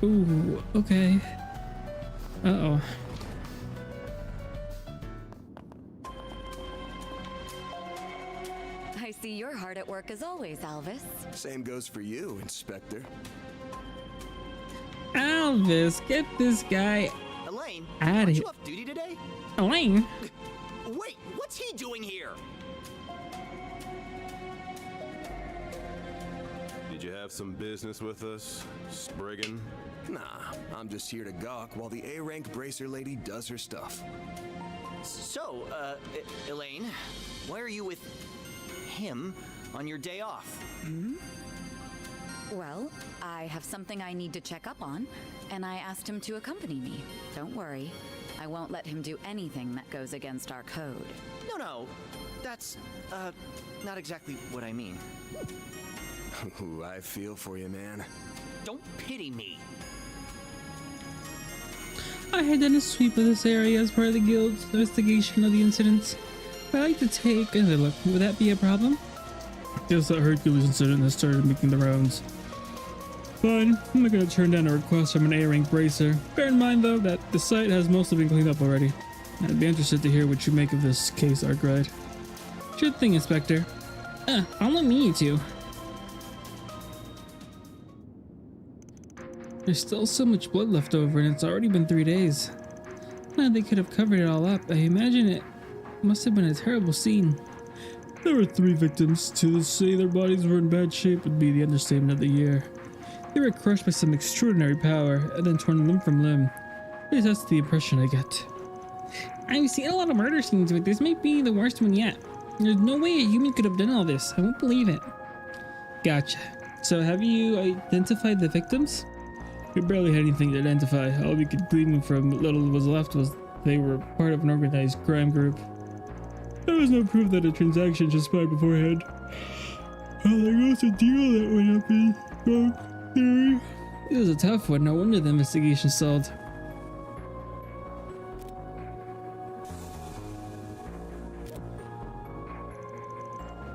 Ooh, okay. Uh-oh. I see you're hard at work as always, Elvis. Same goes for you, Inspector. Elvis, get this guy Elaine, out aren't of you here. off duty today? Elaine? Wait, what's he doing here? Did you have some business with us, Spriggan? Nah, I'm just here to gawk while the A-rank bracer lady does her stuff. So, Elaine, why are you with him on your day off? Hmm? Well, I have something I need to check up on, and I asked him to accompany me. Don't worry, I won't let him do anything that goes against our code. No, that's, not exactly what I mean. Ooh, I feel for you, man. Don't pity me. I had done a sweep of this area as part of the guild's investigation of the incidents. I'd like to take another look. Would that be a problem? Yes, that Hercules incident has started making the rounds. Fine, I'm not gonna turn down a request from an A-rank bracer. Bear in mind, though, that the site has mostly been cleaned up already. I'd be interested to hear what you make of this case, Arkride. Sure thing, Inspector. I'll let me, you two. There's still so much blood left over, and it's already been 3 days. They could have covered it all up. I imagine it must have been a terrible scene. There were 3 victims. To say their bodies were in bad shape would be the understatement of the year. They were crushed by some extraordinary power, and then torn limb from limb. At least that's the impression I get. I've seen a lot of murder scenes, but this might be the worst one yet. There's no way a human could have done all this. I won't believe it. Gotcha. So have you identified the victims? We barely had anything to identify. All we could glean from what little was left was they were part of an organized crime group. There was no proof that a transaction transpired beforehand. Oh, there goes a deal that went up in smoke theory. It was a tough one. No wonder the investigation stalled.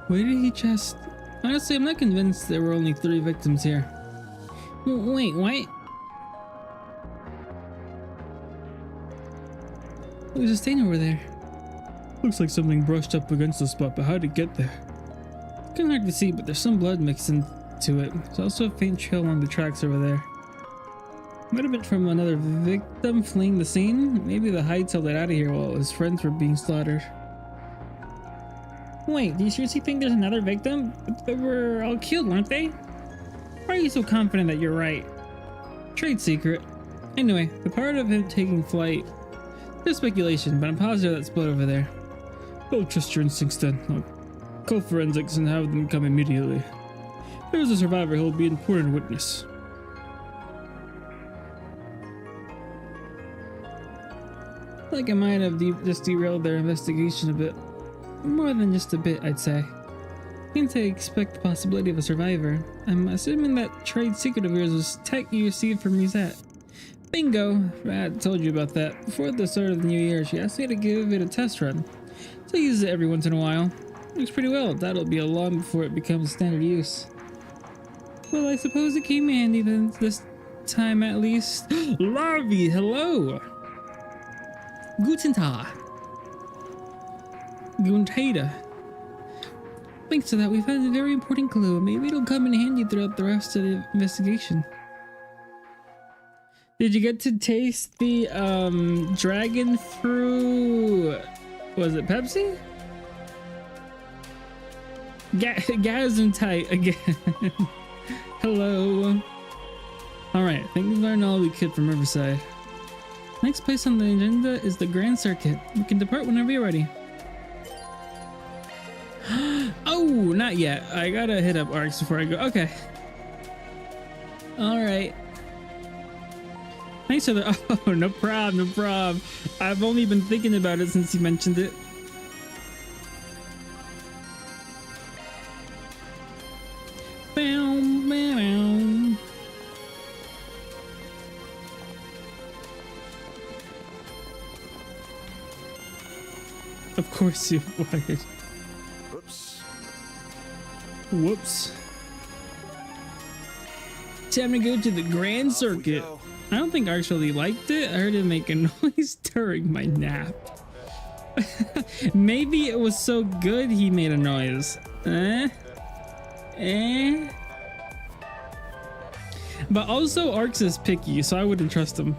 Why did he just... Honestly, I'm not convinced there were only 3 victims here. Wait, what? There's a stain over there. Looks like something brushed up against the spot, but how'd it get there? Kinda hard to see, but there's some blood mixed into it. There's also a faint trail along the tracks over there. Might have been from another victim fleeing the scene. Maybe the hightailed it out of here while his friends were being slaughtered. Wait, do you seriously think there's another victim? They were all killed, weren't they? Why are you so confident that you're right? Trade secret. Anyway, the part of him taking flight. There's speculation, but I'm positive that's blood over there. Don't trust your instincts then. I'll call forensics and have them come immediately. If there's a survivor, he'll be an important witness. I think I might have just derailed their investigation a bit. More than just a bit, I'd say. Can't I expect the possibility of a survivor? I'm assuming that trade secret of yours was tech you received from Musette. Bingo! Brad told you about that. Before the start of the new year, she asked me to give it a test run. So I use it every once in a while. Works pretty well. That'll be a long before it becomes standard use. Well, I suppose it came handy then this time at least. Larvae, hello! Guten Tag. Guntata. Thanks to that, we've had a very important clue. Maybe it'll come in handy throughout the rest of the investigation. Did you get to taste the dragon fruit? Was it Pepsi? Gesundheit again. Hello. Alright, I think we've learned all we could from Riverside. Next place on the agenda is the Grand Circuit. We can depart whenever you're ready. Oh, not yet. I gotta hit up Arks before I go. Okay. Alright. Thanks for the... Oh, no problem, no problem. I've only been thinking about it since you mentioned it. Boom, boom. Of course you would. Whoops. Whoops. Time to go to the Grand Circuit. I don't think Arks really liked it. I heard him make a noise during my nap. Maybe it was so good he made a noise. But also Arks is picky, so I wouldn't trust him.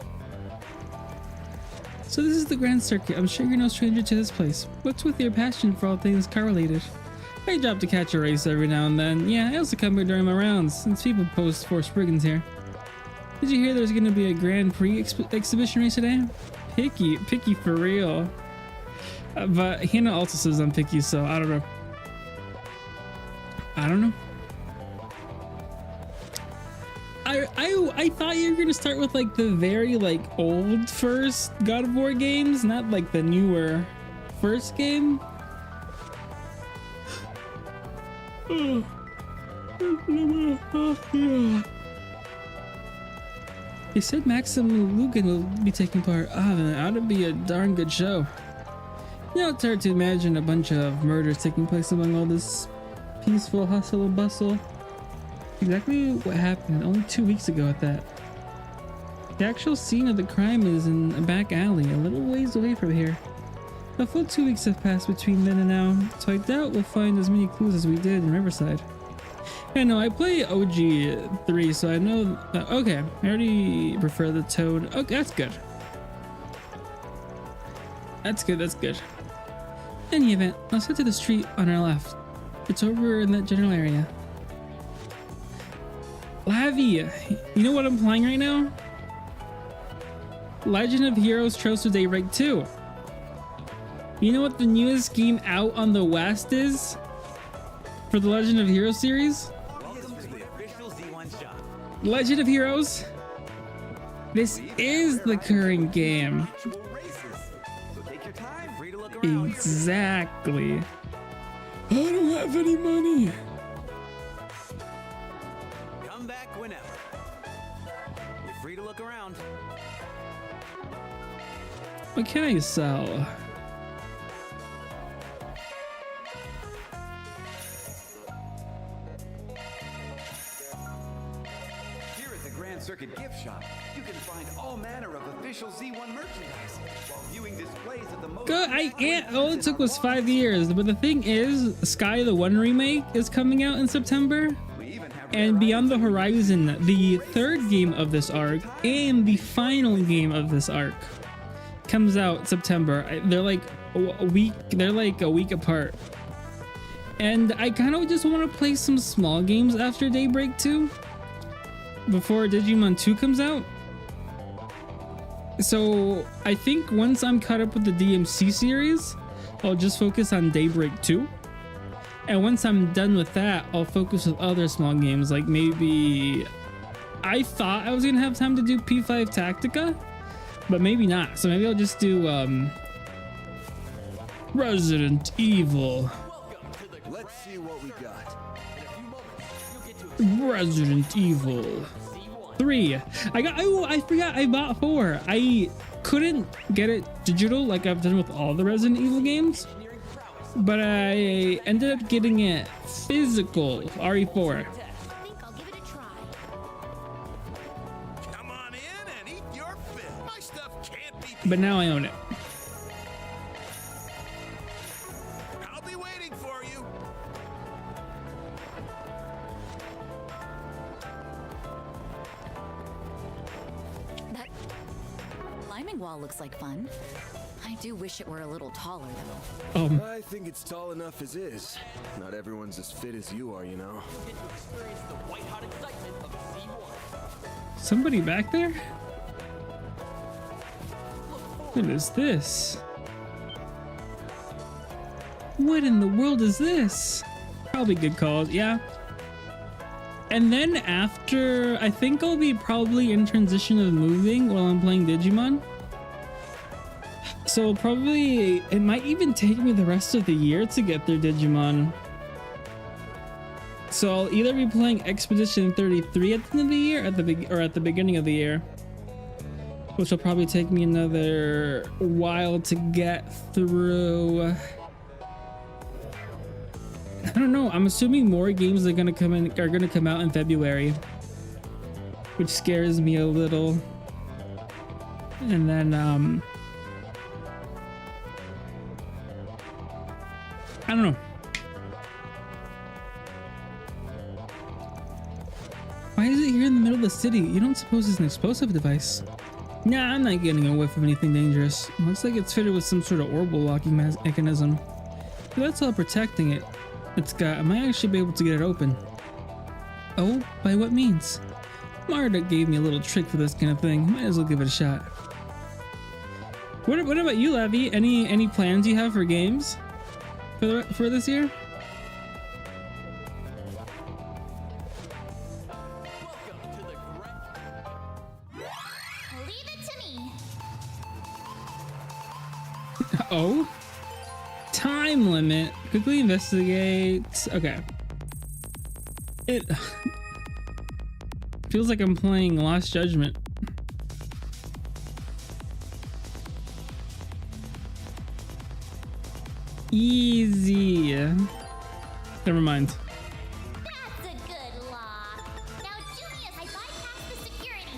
So this is the Grand Circuit. I'm sure you're no stranger to this place. What's with your passion for all things car related? I drop to catch a race every now and then. Yeah, I also come here during my rounds, since people post for Spriggans here. Did you hear there's gonna be a Grand Prix exhibition race today? Picky for real. But Hannah also says I'm picky, so I don't know. I thought you were gonna start with like the very like old first God of War games, not like the newer first game. They said Maxim Lugan will be taking part. That ought to be a darn good show. You know, it's hard to imagine a bunch of murders taking place among all this peaceful hustle and bustle. Exactly what happened only 2 weeks ago at that. The actual scene of the crime is in a back alley, a little ways away from here. A full 2 weeks have passed between then and now, so I doubt we'll find as many clues as we did in Riverside. I know, I play OG 3, so I know... okay, I already prefer the Toad. Okay, that's good. That's good. In any event, let's head to the street on our left. It's over in that general area. Lavi, you know what I'm playing right now? Legend of Heroes Trails to Daybreak II. You know what the newest game out on the West is? For the Legend of Heroes series? Legend of Heroes? This is the current game. Exactly. I don't have any money. free to look around. What can I sell? Here at the Grand Circuit Gift Shop, you can find all manner of official Z1 merchandise while viewing displays of the most. Good. All it took was 5 years, but the thing is, Sky the One remake is coming out in September, and Beyond the Horizon, the third game of this arc and the final game of this arc, comes out September. They're like a week. They're like a week apart, and I kind of just want to play some small games after Daybreak 2 before Digimon 2 comes out. So I think once I'm caught up with the DMC series, I'll just focus on Daybreak 2. And once I'm done with that, I'll focus with other small games. Like maybe I thought I was gonna have time to do P5 Tactica, but maybe not. So maybe I'll just do Resident Evil. Let's see what we got. Resident Evil 3. I forgot I bought 4. I couldn't get it digital like I've done with all the Resident Evil games, but I ended up getting it physical, RE4. Come on in and eat your fill. My stuff can't be. But now I own it. I'll be waiting for you. That climbing wall looks like fun. I do wish it were a little taller, though. I think it's tall enough as is. Not everyone's as fit as you are, you know. Somebody back there? What is this? What in the world is this? Probably good calls, yeah. And then after, I think I'll be probably in transition of moving while I'm playing Digimon. So probably, it might even take me the rest of the year to get through Digimon. So I'll either be playing Expedition 33 at the end of the year, or at the beginning of the year, which will probably take me another while to get through. I don't know. I'm assuming more games are gonna come out in February, which scares me a little. And then I don't know. Why is it here in the middle of the city? You don't suppose it's an explosive device? Nah, I'm not getting a whiff of anything dangerous. It looks like it's fitted with some sort of orbital locking mechanism. But that's all protecting it. I might actually be able to get it open. Oh, by what means? Marduk gave me a little trick for this kind of thing. Might as well give it a shot. What about you, Levy? Any plans you have for games for this year? Leave it to me. Oh, time limit. Quickly investigate. Okay. It feels like I'm playing Lost Judgment. Easy. Never mind. That's a good lock. Now do me as I bypass the security.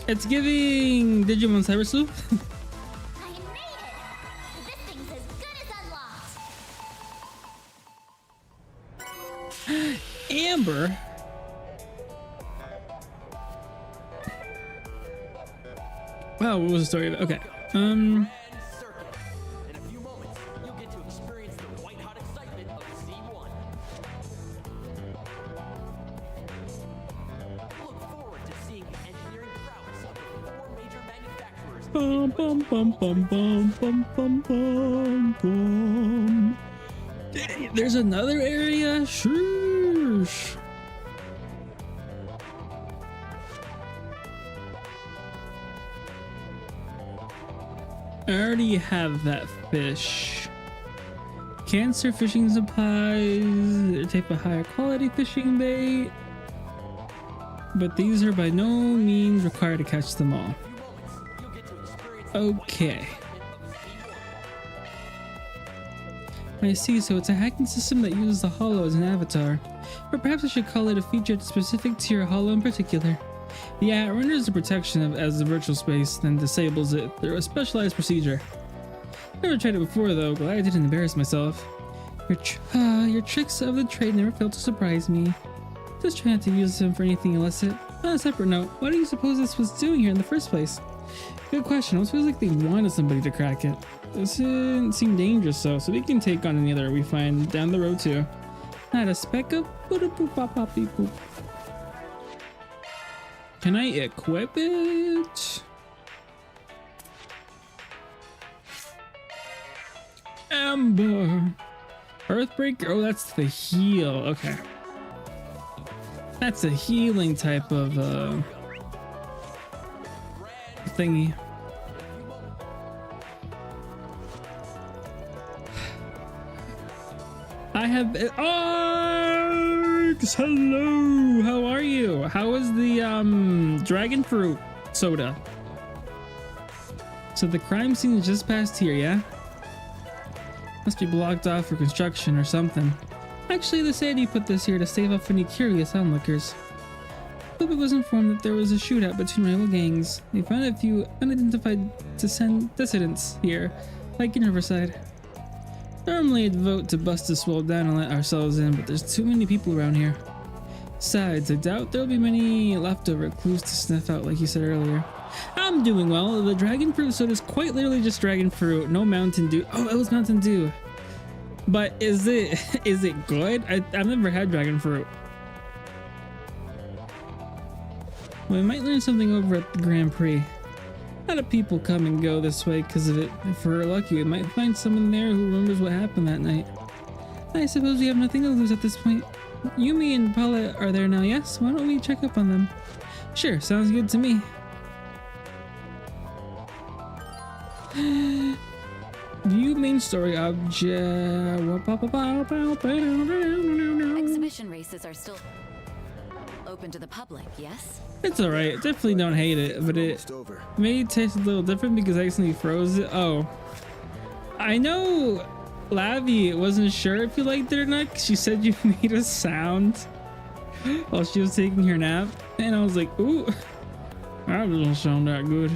It's giving Digimon Cyber Sleuth. I made it. This thing's as good as unlocked. Amber. Wow, what was the story of it? Okay. Bum, bum, bum, bum, bum, bum, bum, bum, bum. There's another area? Shush. I already have that fish. Cancer fishing supplies, type of higher quality fishing bait. but these are by no means required to catch them all. Okay. I see, so it's a hacking system that uses the Hollow as an avatar. Or perhaps I should call it a feature specific to your Hollow in particular. Yeah, it renders the protection as a virtual space, then disables it through a specialized procedure. Never tried it before though, glad I didn't embarrass myself. Your tricks of the trade never fail to surprise me. Just try not to use them for anything illicit. On a separate note, what do you suppose this was doing here in the first place? Good question. It almost feels like they wanted somebody to crack it. This didn't seem dangerous though, so we can take on any other we find down the road too. Not a speck of boop. Can I equip it? Amber. Earthbreaker. Oh, that's the heal. Okay. That's a healing type of thingy. I have Arks. Hello, how are you? How is the dragon fruit soda? So the crime scene is just past here, yeah? Must be blocked off for construction or something. Actually, the Sadie put this here to stave off any curious onlookers. Public was informed that there was a shootout between rival gangs. They found a few unidentified dissidents here, like in Riverside. Normally I'd vote to bust this wall down and let ourselves in, but there's too many people around here. Besides, I doubt there'll be many leftover clues to sniff out like you said earlier. I'm doing well. The dragon fruit soda is quite literally just dragon fruit, no Mountain Dew. Oh, it was Mountain Dew. But is it good? I've never had dragon fruit. We might learn something over at the Grand Prix. A lot of people come and go this way because of it. If we're lucky, we might find someone there who remembers what happened that night. I suppose we have nothing to lose at this point. Yumi and Paula are there now, yes? Why don't we check up on them? Sure, sounds good to me. View main story object. Exhibition races are still open to the public, yes? It's alright, definitely don't hate it, but it may taste a little different because I accidentally froze it. Oh, I know Lavi wasn't sure if you liked it or not because she said you made a sound while she was taking her nap, and I was like, ooh, that doesn't sound that good.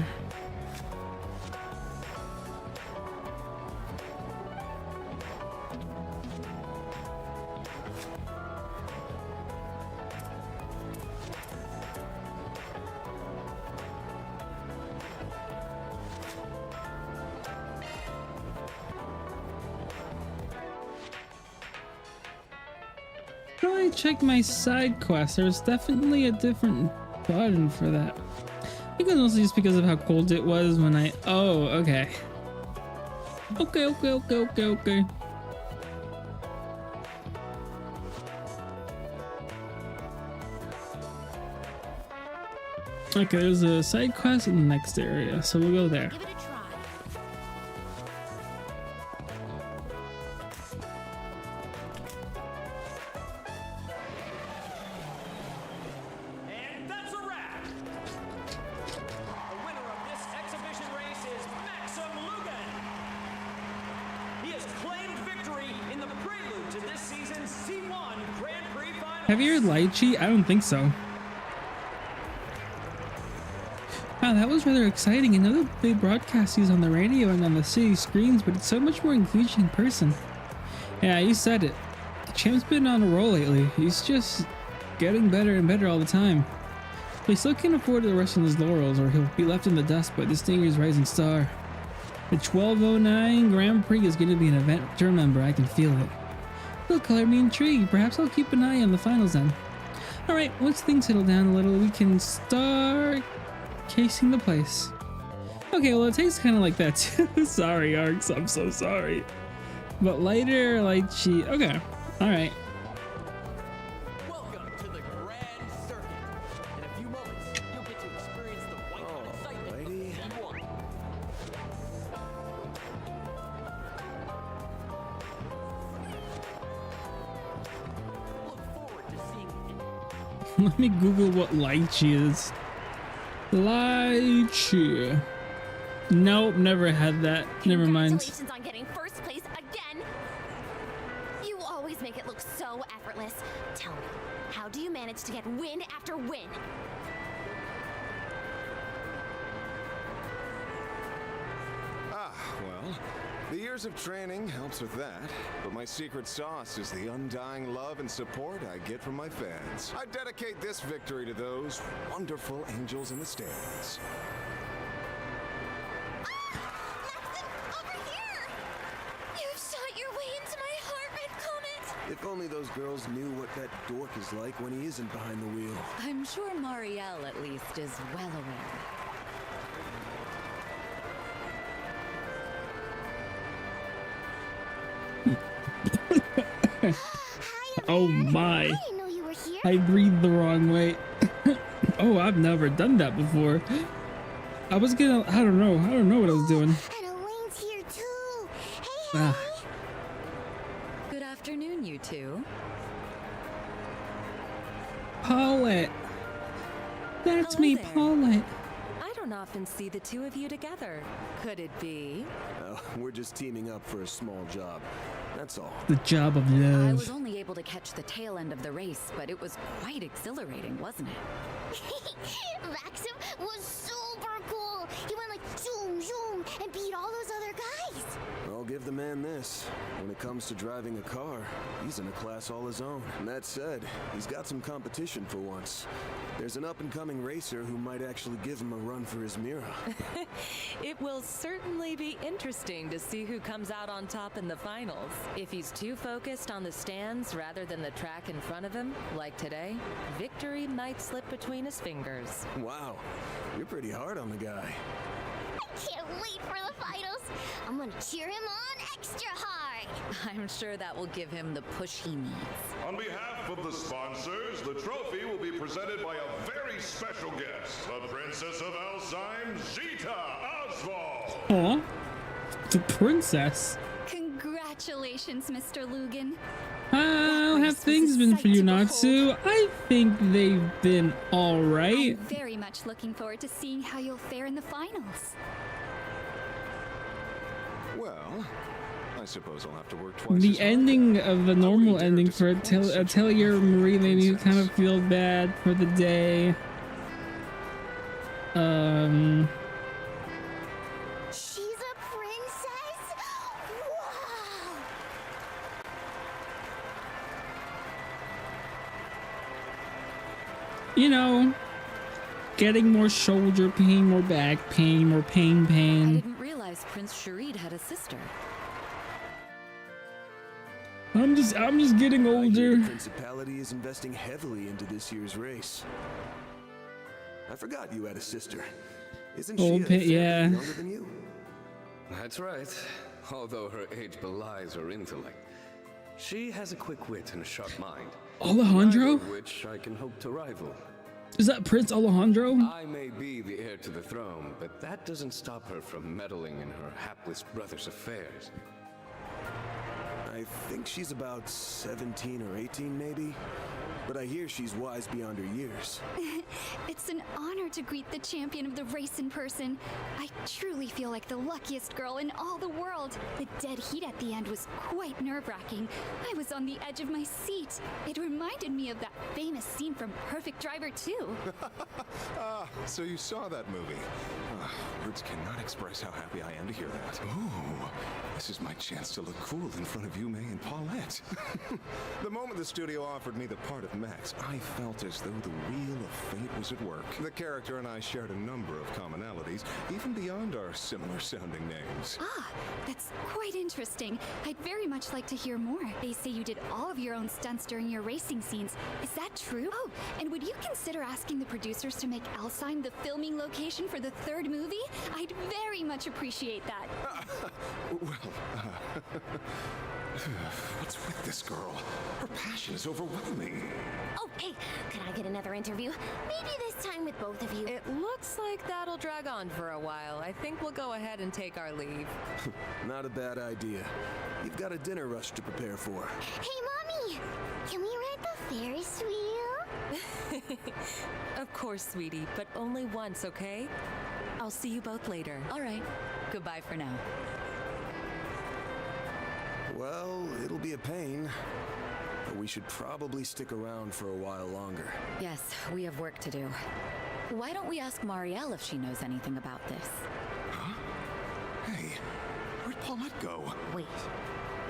Check my side quest. There's definitely a different button for that. I think it was mostly just because of how cold it was when I... Oh, okay. Okay. Okay, there's a side quest in the next area, so we'll go there. Have you heard Lychee? I don't think so. Wow, that was rather exciting. I know that they broadcast these on the radio and on the city screens, but it's so much more engaging in person. Yeah, you said it. The champ's been on a roll lately. He's just getting better and better all the time. But he still can't afford to rest on his laurels or he'll be left in the dust by this year's rising star. The 1209 Grand Prix is going to be an event to remember. I can feel it. It'll color me intrigued. Perhaps I'll keep an eye on the finals then. Alright, once things settle down a little, we can start casing the place. Okay, well it tastes kind of like that too. Sorry, Arks, I'm so sorry. But lighter, Lychee. Okay, alright. Welcome to the Grand Circuit. In a few moments, you'll get to experience the white-hot excitement of Z1. Let me Google what lychee is. Lychee. Nope, never had that. Never mind. Congratulations on getting first place again. You always make it look so effortless. Tell me, how do you manage to get win after win? Well, the years of training helps with that, but my secret sauce is the undying love and support I get from my fans. I dedicate this victory to those wonderful angels in the stands. You've shot your way into my heart, Red Comet! If only those girls knew what that dork is like when he isn't behind the wheel. I'm sure Marielle, at least, is well aware. Oh my. I didn't know you were here. I breathed the wrong way. Oh, I've never done that before. I was gonna, I don't know what I was doing. And Elaine's here too. Hey, Good afternoon, you two. Paulette. That's Hello me, there. Paulette. I don't often see the two of you together. Could it be? Oh, we're just teaming up for a small job. That's all. The job of I love. was only able to catch the tail end of the race, but it was quite exhilarating, wasn't it? Maxim was super cool. He went like zoom, zoom, and beat all those other guys. I'll give the man this. When it comes to driving a car, he's in a class all his own. And that said, he's got some competition for once. There's an up-and-coming racer who might actually give him a run for his Mira. It will certainly be interesting to see who comes out on top in the finals. If he's too focused on the stands rather than the track in front of him, like today, victory might slip between his fingers. Wow, you're pretty hard on the guy. I can't wait for the finals. I'm gonna cheer him on extra hard. I'm sure that will give him the push he needs. On behalf of the sponsors, the trophy will be presented by a very special guest, the Princess of Alzheim, Zita Oswald. Aw, the princess. Congratulations, Mr. Lugan. How have things been for you, Natsu? I think they've been alright. I'm very much looking forward to seeing how you'll fare in the finals. Well, I suppose I'll have to work twice. The ending of the normal ending for Atelier Marie made me kind of feel bad for the day. She's a princess? Wow! You know, getting more shoulder pain, more back pain, more I pain. didn't realize Prince Sharid had a sister. I'm just getting I hear older. the Principality is investing heavily into this year's race. I forgot you had a sister. Isn't Old she pit, yeah. younger than you? That's right. Although her age belies her intellect, she has a quick wit and a sharp mind. Alejandro? neither of which I can hope to rival. Is that Prince Alejandro? I may be the heir to the throne, but that doesn't stop her from meddling in her hapless brother's affairs. I think she's about 17 or 18 maybe. But I hear she's wise beyond her years. It's an honor to greet the champion of the race in person. I truly feel like the luckiest girl in all the world. The dead heat at the end was quite nerve-wracking. I was on the edge of my seat. It reminded me of that famous scene from Perfect Driver 2. So you saw that movie. Words cannot express how happy I am to hear that. Ooh, this is my chance to look cool in front of you, May and Paulette. The moment the studio offered me the part of Max, I felt as though the wheel of fate was at work. The character and I shared a number of commonalities, even beyond our similar-sounding names. Ah, that's quite interesting. I'd very much like to hear more. They say you did all of your own stunts during your racing scenes. Is that true? Oh, and would you consider asking the producers to make Alzheim the filming location for the third movie? I'd very much appreciate that. What's with this girl? Her passion is overwhelming. Oh, hey, could I get another interview? Maybe this time with both of you. It looks like that'll drag on for a while. I think we'll go ahead and take our leave. Not a bad idea. You've got a dinner rush to prepare for. Hey, Mommy! Can we ride the Ferris wheel? Of course, sweetie, but only once, okay? I'll see you both later. All right. Goodbye for now. Well, it'll be a pain. But we should probably stick around for a while longer. Yes, we have work to do. Why don't we ask Marielle if she knows anything about this? Huh? Hey, where'd Paulette go? Wait,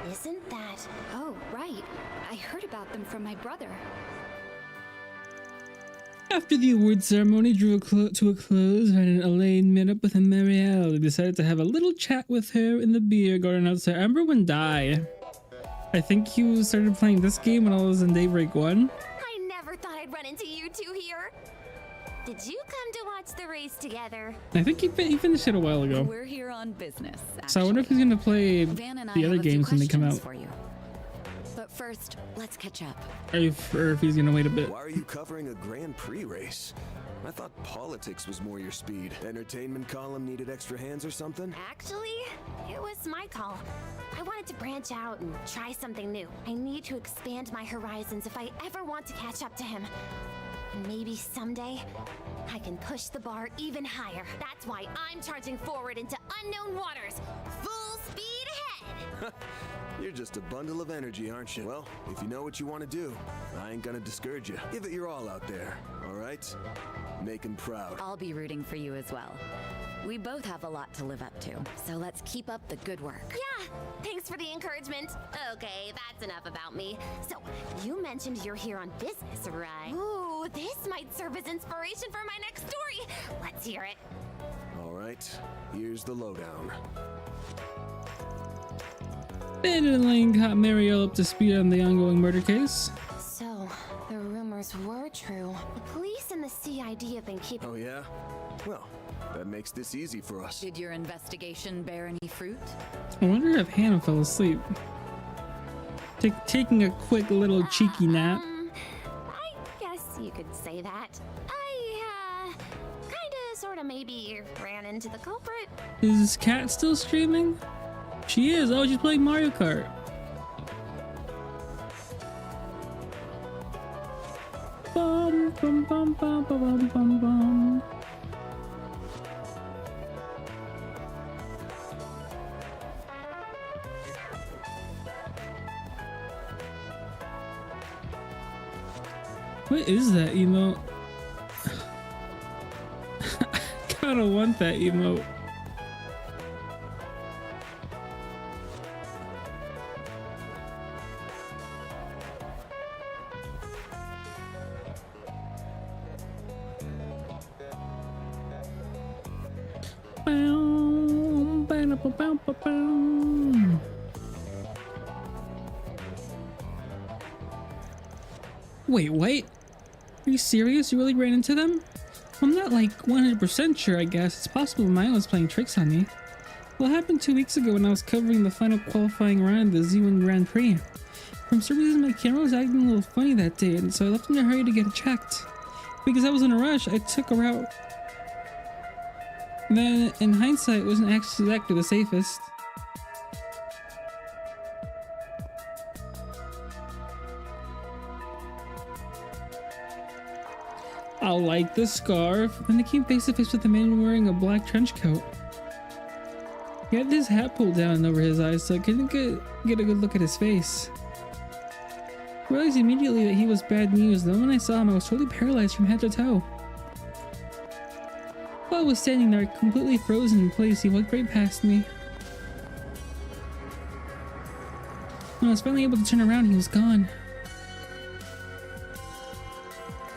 isn't that... Oh, right. I heard about them from my brother. After the award ceremony drew to a close, and Elaine met up with Marielle, they decided to have a little chat with her in the beer garden outside. I remember when I think you started playing this game when I was in Daybreak I. I never thought I'd run into you two here. Did you come to watch the race together? I think he finished it a while ago. We're here on business, actually. So I wonder if he's gonna play the other games when they come out. For you. But first, let's catch up. Or if he's gonna wait a bit. Why are you covering a Grand Prix race? I thought politics was more your speed. Entertainment column needed extra hands or something? Actually, it was my call. I wanted to branch out and try something new. I need to expand my horizons if I ever want to catch up to him. And maybe someday, I can push the bar even higher. That's why I'm charging forward into unknown waters. Full speed ahead! You're just a bundle of energy, aren't you? Well, if you know what you want to do, I ain't gonna discourage you. Give it your all out there, all right? Make him proud. I'll be rooting for you as well. We both have a lot to live up to, so let's keep up the good work. Yeah, thanks for the encouragement. Okay, that's enough about me. So, you mentioned you're here on business, right? Ooh, this might serve as inspiration for my next story. Let's hear it. All right, here's the lowdown. Ben and Elaine got Marielle up to speed on the ongoing murder case. So, the rumors were true. The police and the CID have been keeping... Oh yeah? Well, that makes this easy for us. Did your investigation bear any fruit? I wonder if Hannah fell asleep. Taking a quick little cheeky nap. I guess you could say that. I, kinda, sorta, maybe ran into the culprit. Is Kat still streaming? She is. Oh, she's playing Mario Kart. Bum, bum, bum, bum, bum, bum, bum. What is that emote? I kinda want that emote. Wait, what? Are you serious? You really ran into them? I'm not like 100% sure, I guess. It's possible mine was playing tricks on me. Well, it happened 2 weeks ago when I was covering the final qualifying round of the Z1 Grand Prix. For some reason, my camera was acting a little funny that day, and so I left in a hurry to get it checked. Because I was in a rush, I took a route. Then, in hindsight, it wasn't actually exactly the safest. I like the scarf. Then I came face to face with a man wearing a black trench coat. He had his hat pulled down over his eyes, so I couldn't get a good look at his face. I realized immediately that he was bad news. The moment I saw him, I was totally paralyzed from head to toe. While I was standing there, completely frozen in place, he walked right past me. When I was finally able to turn around, he was gone.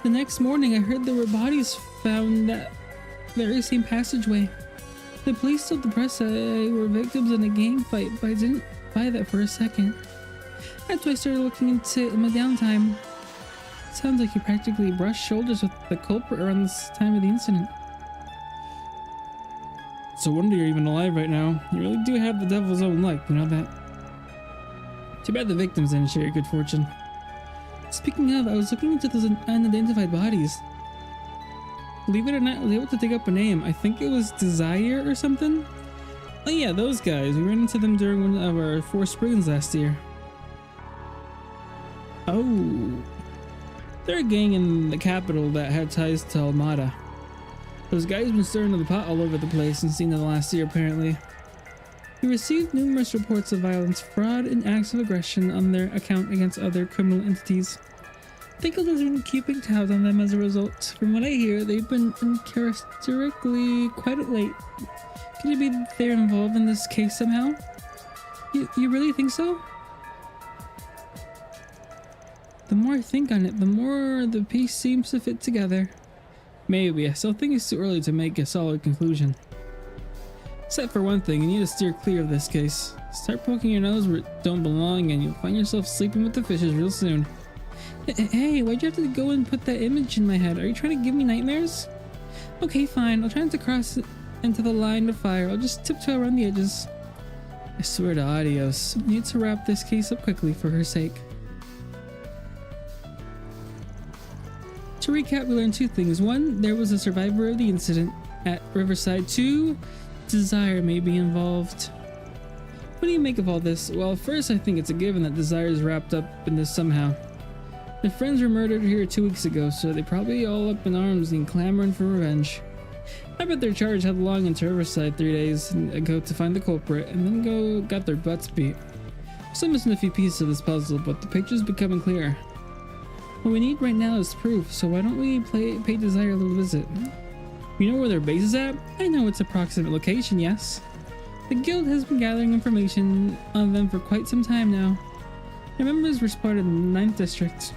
The next morning, I heard there were bodies found in that very same passageway. The police told the press that they were victims in a gang fight, but I didn't buy that for a second. That's why I started looking into it in my downtime. It sounds like you practically brushed shoulders with the culprit around this time of the incident. It's a wonder you're even alive right now. You really do have the devil's own luck, you know that? Too bad the victims didn't share your good fortune. Speaking of, I was looking into those unidentified bodies. Believe it or not, I was able to dig up a name. I think it was Desire or something? Oh yeah, those guys. We ran into them during one of our 4 Spriggans last year. Oh. They're a gang in the capital that had ties to Almata. Those guys been stirring the pot all over the place since the end of the last year, apparently. We received numerous reports of violence, fraud, and acts of aggression on their account against other criminal entities. The guild has been keeping tabs on them as a result. From what I hear, they've been uncharacteristically quite late. Could it be that they're involved in this case somehow? You really think so? The more I think on it, the more the piece seems to fit together. Maybe. I still think it's too early to make a solid conclusion. Except for one thing, you need to steer clear of this case. Start poking your nose where it don't belong and you'll find yourself sleeping with the fishes real soon. Hey, why'd you have to go and put that image in my head? Are you trying to give me nightmares? Okay, fine. I'll try not to cross into the line of fire. I'll just tiptoe around the edges. I swear to adios. I need to wrap this case up quickly for her sake. To recap, we learned two things. One, there was a survivor of the incident at Riverside. Two, Desire may be involved. What do you make of all this? Well, first, I think it's a given that Desire is wrapped up in this somehow. Their friends were murdered here 2 weeks ago, so they're probably all up in arms and clamoring for revenge. I bet their charge headlong into Riverside 3 days ago to find the culprit, and then got their butts beat. Still missing a few pieces of this puzzle, but the picture's becoming clearer. What we need right now is proof, so why don't we pay Desire a little visit? You know where their base is at? I know its approximate location, yes. The guild has been gathering information on them for quite some time now. Their members were spotted in the 9th district.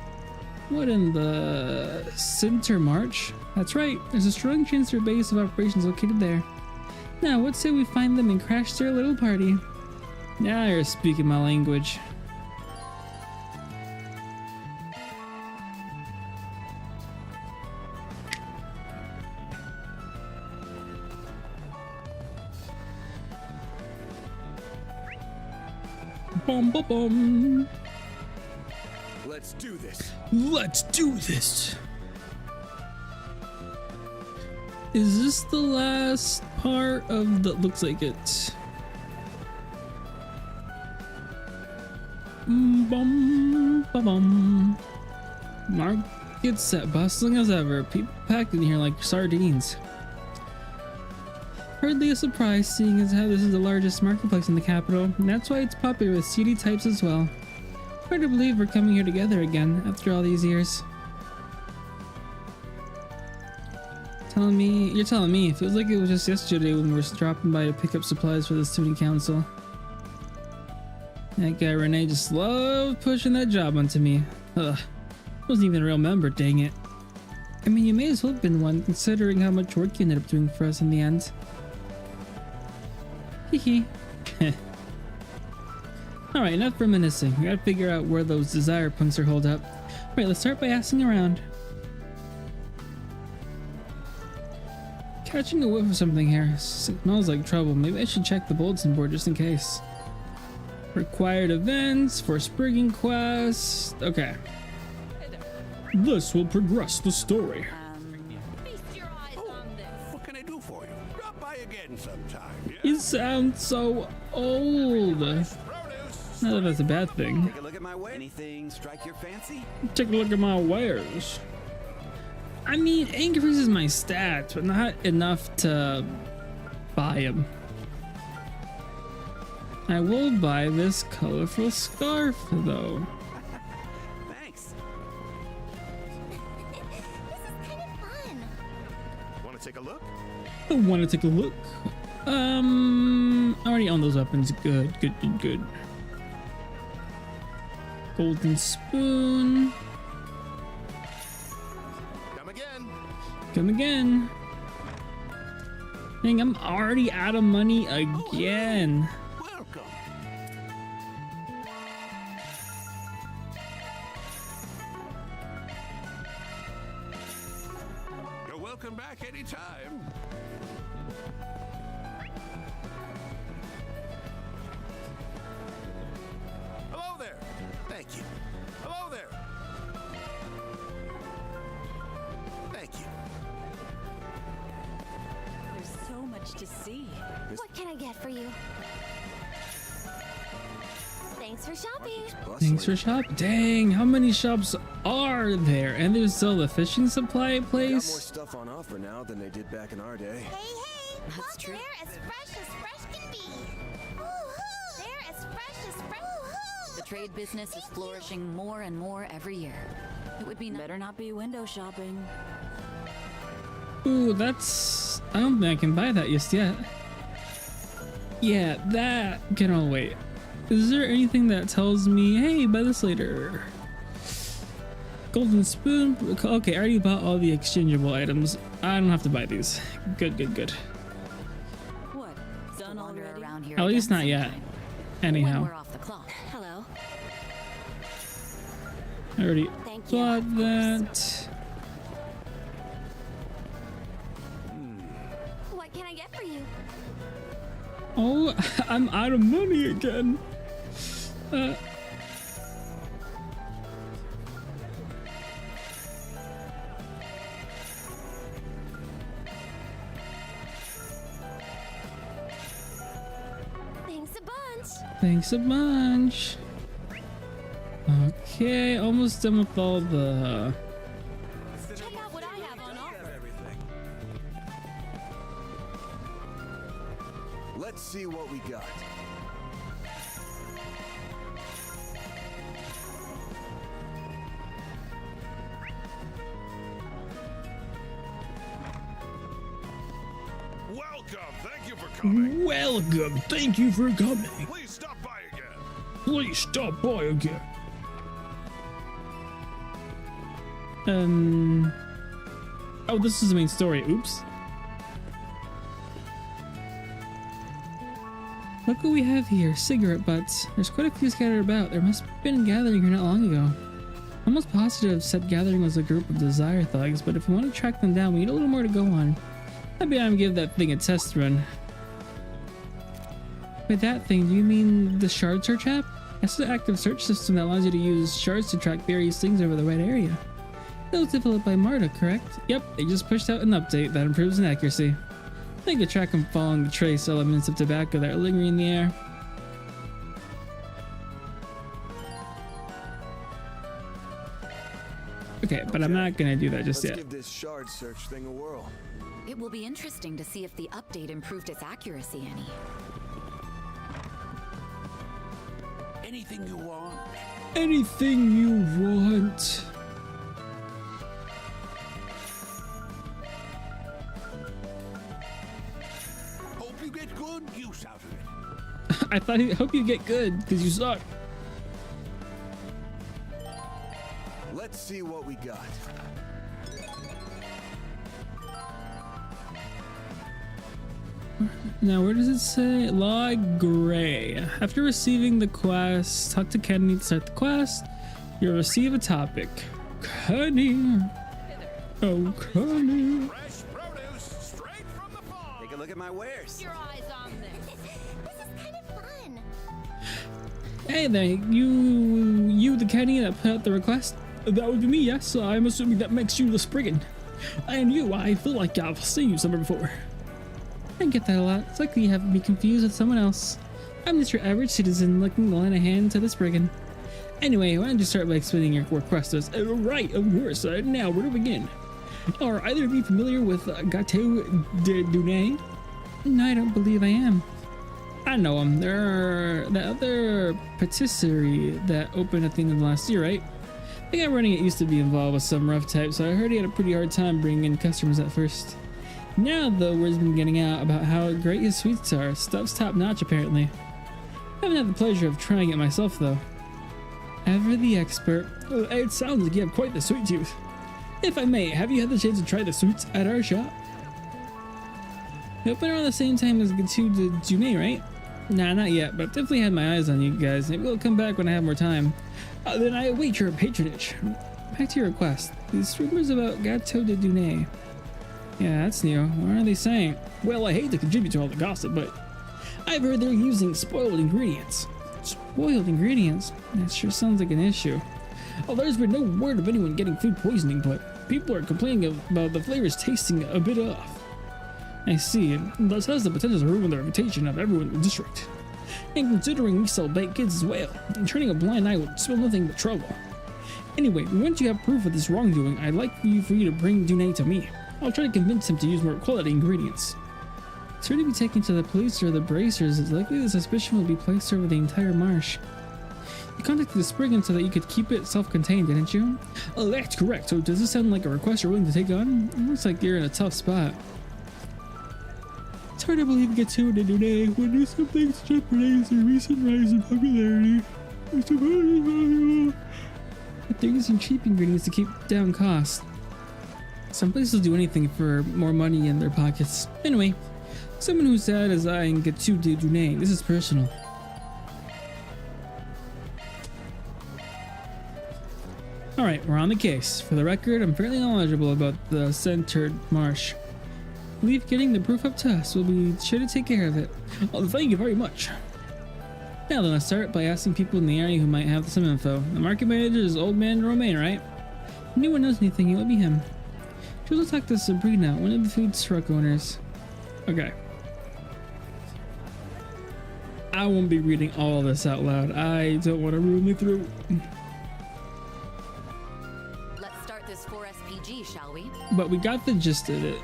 What, in the Center March? That's right, there's a strong chance their base of operations located there. Now, what say we find them and crash their little party? Now you're speaking my language. Bum, bum, bum. Let's do this. Let's do this. Is this the last part of the... Looks like it. Bum, ba bum. Market's set, bustling as ever. People packed in here like sardines. Hardly a surprise, seeing as how this is the largest marketplace in the capital, and that's why it's popular with seedy types as well. Hard to believe we're coming here together again after all these years. You're telling me. It feels like it was just yesterday when we were dropping by to pick up supplies for the student council. That guy Renee just loved pushing that job onto me. Ugh, wasn't even a real member, dang it. I mean, you may as well have been one, considering how much work you ended up doing for us in the end. Hehe. Alright, enough reminiscing. We gotta figure out where those Desire punks are holed up. Right, let's start by asking around. Catching a whiff of something here. Smells like trouble. Maybe I should check the bulletin board just in case. Required events for Spriggan quest. Okay. This will progress the story. What can I do for you? Drop by again sometime. Yeah? You sound so old. Not that that's a bad thing. Take a look at my wares. Anything strike your fancy? Take a look at my wares. I mean, it increases my stats, but not enough to buy them. I will buy this colorful scarf, though. Thanks. This is kind of fun. Want to take a look? I want to take a look. I already own those weapons. Good. Golden spoon. Come again. Dang, I'm already out of money again. Welcome. You're welcome back anytime. Hello there. Thank you. Hello there. Thank you. There's so much to see. What can I get for you? Thanks for shopping. Thanks for shopping. Dang, how many shops are there? And there's still the fishing supply Got more place. stuff on offer now than they did back in our day. Hey, That's true. they're as fresh can be. Woohoo! They're as fresh The trade business is flourishing more and more every year. It would be better not be window shopping. Ooh, that's... I don't think I can buy that just yet. Yeah, that can all wait. Is there anything that tells me, hey, buy this later? Golden spoon. Okay, I already bought all the exchangeable items. I don't have to buy these. Good, good, good. What? Done already? Around here At least again not yet. sometime. Anyhow. When we're off the clock. Hello. I already Thank you. bought that. What can I get for you? Oh, I'm out of money again. Thanks a bunch. Thanks a bunch. Okay, almost done with all the... Check out what I have on offer. Let's see what we got. Welcome. Thank you for coming. Welcome. Thank you for coming. Please stop by again. Please stop by again. Oh, this is the main story. Oops. Look what we have here. Cigarette butts. There's quite a few scattered about. There must have been a gathering here not long ago. I'm almost positive said gathering was a group of desire thugs, but if we want to track them down, we need a little more to go on. Maybe I'm gonna give that thing a test run. By that thing, do you mean the shard search app? It's an active search system that allows you to use shards to track various things over the red area. It was developed by Marta, correct? Yep, they just pushed out an update that improves in accuracy. They could track them following the trace elements of tobacco that are lingering in the air. Okay, but I'm not gonna do that just Let's yet. give this shard search thing a whirl. It will be interesting to see if the update improved its accuracy any. Anything you want? Anything you want. Hope you get good use out of it. I thought hope you get good because you suck. Let's see what we got. Now, where does it say? La Gray. After receiving the quest, talk to Kenny to start the quest. You'll receive a topic. Kenny. Oh, Kenny. Fresh produce straight from the farm. Take a look at my wares. Your eyes on this. This is kind of fun. Hey there, you the Kenny that put out the request? That would be me, yes. I'm assuming that makes you the Spriggan. And you, I feel like I've seen you somewhere before. I get that a lot. It's likely you have me confused with someone else. I'm just your average citizen looking to lend a hand to the Spriggan. Anyway, why don't you start by explaining your request to us? Right, of course. Now, where to begin? Are either of you familiar with Gateau de Dunay? No, I don't believe I am. I know him. They're the other patisserie that opened at the end of last year, right? The guy running it used to be involved with some rough type, so I heard he had a pretty hard time bringing in customers at first. Now, though, word's been getting out about how great his sweets are. Stuff's top notch, apparently. I haven't had the pleasure of trying it myself, though. Ever the expert. It sounds like you have quite the sweet tooth. If I may, have you had the chance to try the sweets at our shop? They open around the same time as Gateau de Dunay, right? Nah, not yet, but I've definitely had my eyes on you guys. Maybe we'll come back when I have more time. Then I await your patronage. Back to your request. These rumors about Gateau de Dunay. Yeah, that's new. What are they saying? Well, I hate to contribute to all the gossip, but I've heard they're using spoiled ingredients. Spoiled ingredients? That sure sounds like an issue. Oh, there's been no word of anyone getting food poisoning, but people are complaining about the flavors tasting a bit off. I see. This has the potential to ruin the reputation of everyone in the district. And considering we sell baked goods as well, and turning a blind eye would spell nothing but trouble. Anyway, once you have proof of this wrongdoing, I'd like for you to bring Dunay to me. I'll try to convince him to use more quality ingredients. If you're to be taken to the police or the bracers, it's likely the suspicion will be placed over the entire marsh. You contacted the Spriggan so that you could keep it self-contained, didn't you? Oh, that's correct. So does this sound like a request you're willing to take on? It looks like you're in a tough spot. It's hard to believe it gets tuned into today when do something to jeopardize the recent rise in popularity. I suppose it's valuable. But they're using cheap ingredients to keep down costs. Some places do anything for more money in their pockets. Anyway, someone who's sad as I and get to Dunay. This is personal. Alright, we're on the case. For the record, I'm fairly knowledgeable about the centered marsh. Leave getting the proof up to us. We'll be sure to take care of it. Oh, thank you very much. Now then, let's start by asking people in the area who might have some info. The market manager is Old Man Romaine, right? If anyone knows anything, it would be him. She'll also talk to Sabrina, one of the food truck owners. Okay. I won't be reading all of this out loud. I don't want to ruin me through. Let's start this 4SPG, shall we? But we got the gist of it.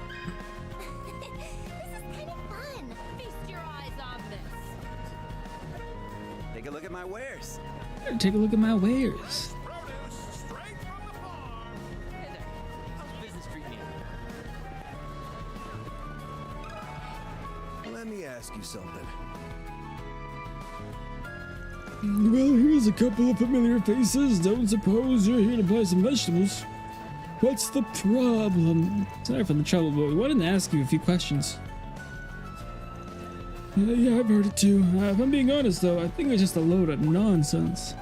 Take a look at my wares. Take a look at my wares. Let me ask you something. Well, here's a couple of familiar faces. Don't suppose you're here to buy some vegetables. What's the problem? Sorry for the trouble, but we wanted to ask you a few questions. Yeah, I've heard it too. If I'm being honest though, I think it's just a load of nonsense.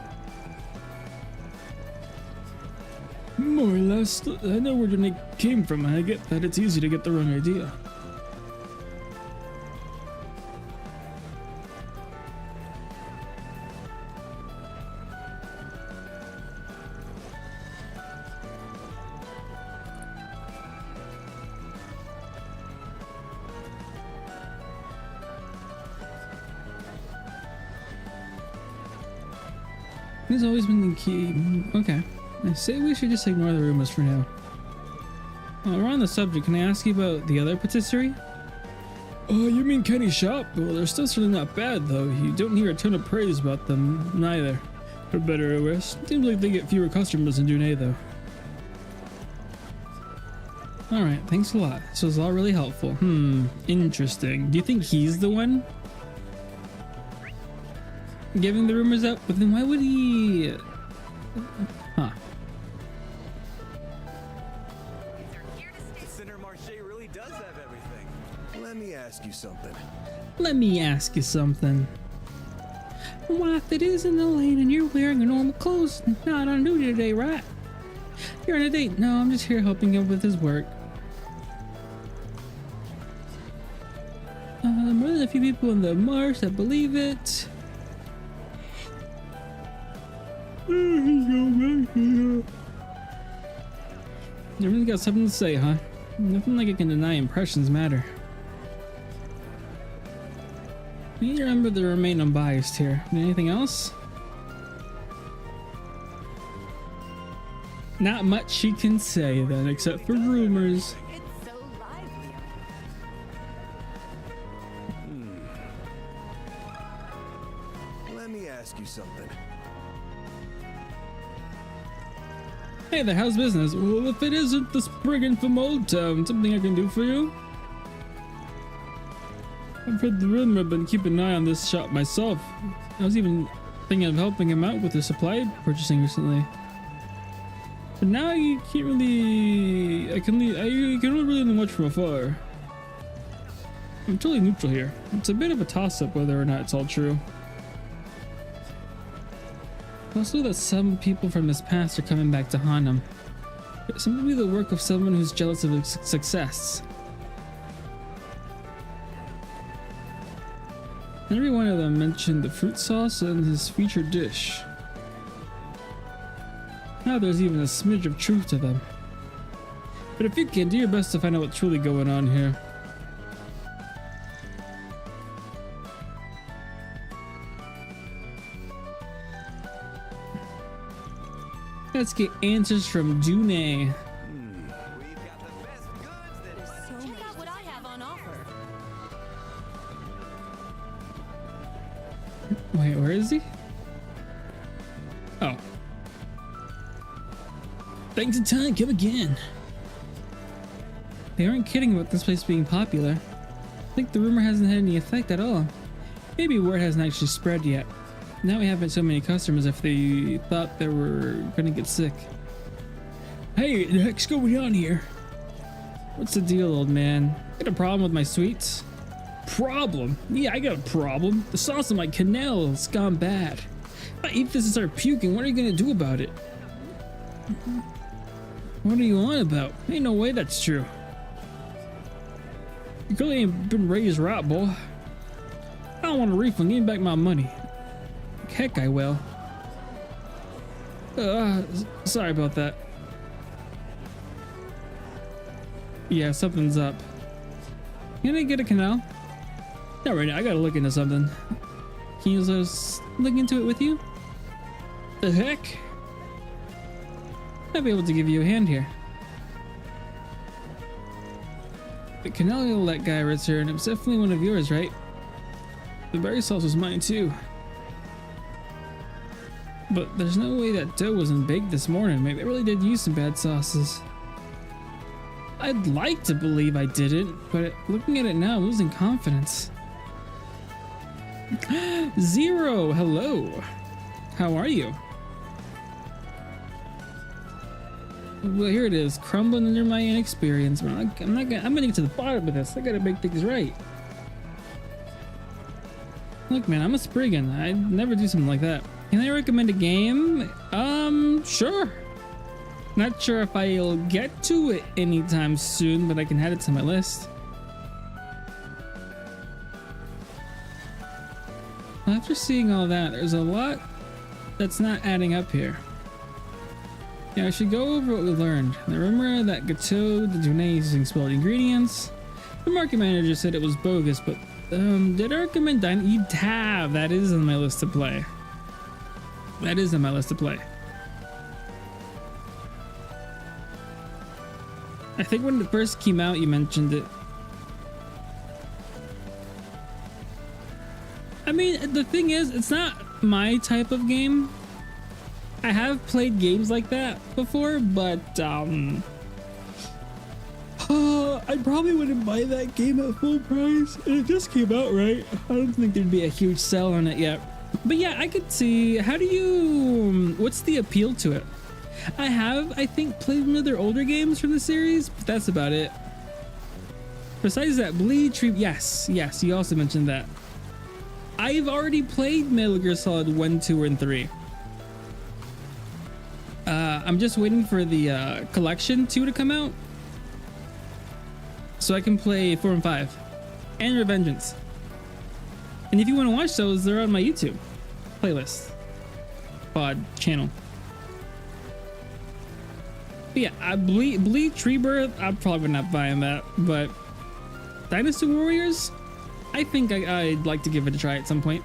More or less. I know where Dunay came from, and I get that it's easy to get the wrong idea. It's always been the key. Okay. I say we should just ignore the rumors for now. While we're on the subject, can I ask you about the other patisserie? Oh, you mean Kenny's shop? Well, they're still certainly not bad, though. You don't hear a ton of praise about them, neither. For better or worse. Seems like they get fewer customers than Dunay, though. Alright, thanks a lot. This was all really helpful. Interesting. Do you think he's the one giving the rumors out? But then why would he... Huh. Really does have everything. Let me ask you something. Let me ask you something. Well, if it is in the lane and you're wearing your normal clothes, not on duty today, right? You're on a date. No, I'm just here helping him with his work. More than a few people in the marsh that believe it. Everyone's got something to say, huh? Nothing like I can deny impressions matter. I need to remember to remain unbiased here. Anything else? Not much she can say then, except for rumors. Let me ask you something. Hey there, how's business? Well, if it isn't the Spriggan from Old Town, something I can do for you? I've heard the rumor, I've been keeping an eye on this shop myself. I was even thinking of helping him out with the supply purchasing recently. But now you can't really... I can only really know much from afar. I'm totally neutral here. It's a bit of a toss-up whether or not it's all true. Also that some people from his past are coming back to haunt him. It seems to be the work of someone who's jealous of his success. Every one of them mentioned the fruit sauce and his featured dish. Now there's even a smidge of truth to them. But if you can, do your best to find out what's truly going on here. Let's get answers from Dune. Check out what I have on offer. Wait, where is he? Oh. Thanks a ton, come again. They aren't kidding about this place being popular. I think the rumor hasn't had any effect at all. Maybe word hasn't actually spread yet. Now we haven't so many customers if they thought they were gonna get sick. Hey, the heck's going on here? What's the deal, old man? Got a problem with my sweets? Problem? Yeah, I got a problem. The sauce in my canal's gone bad. If I eat this and start puking, what are you gonna do about it? What are you on about? Ain't no way that's true. You clearly ain't been raised right, boy. I don't want a refund. Give me back my money. Heck, I will. Sorry about that. Yeah, something's up. Can I get a canal? Not right now. I gotta look into something. Can you just look into it with you? The heck? I'd be able to give you a hand here. The canal that guy returned. It was definitely one of yours, right? The berry sauce was mine too. But there's no way that dough wasn't baked this morning. Maybe I really did use some bad sauces. I'd like to believe I didn't, but looking at it now, I'm losing confidence. Zero, hello. How are you? Well, here it is, crumbling under my inexperience. I'm gonna get to the bottom of this. I gotta make things right. Look, man, I'm a Spriggan. I'd never do something like that. Can I recommend a game? Sure. Not sure if I'll get to it anytime soon, but I can add it to my list. After seeing all that, there's a lot that's not adding up here. Yeah, I should go over what we learned. Now remember that Gateau de Dunay using spoiled ingredients? The market manager said it was bogus, but did I recommend You'd have. That is on my list to play. That is on my list to play. I think when it first came out, you mentioned it. I mean, the thing is, it's not my type of game. I have played games like that before, but I probably wouldn't buy that game at full price. It just came out, right? I don't think there'd be a huge sell on it yet. But yeah, I could see, what's the appeal to it? I have, I think, played one of their older games from the series, but that's about it. Besides that, Bleed Tree, yes, you also mentioned that. I've already played Metal Gear Solid 1, 2, and 3. I'm just waiting for the Collection 2 to come out, so I can play 4 and 5, and Revengeance. And if you want to watch those, they're on my YouTube playlist, pod channel. But yeah, Bleed Tree Birth, I'm probably not buying that, but Dynasty Warriors, I think I'd like to give it a try at some point.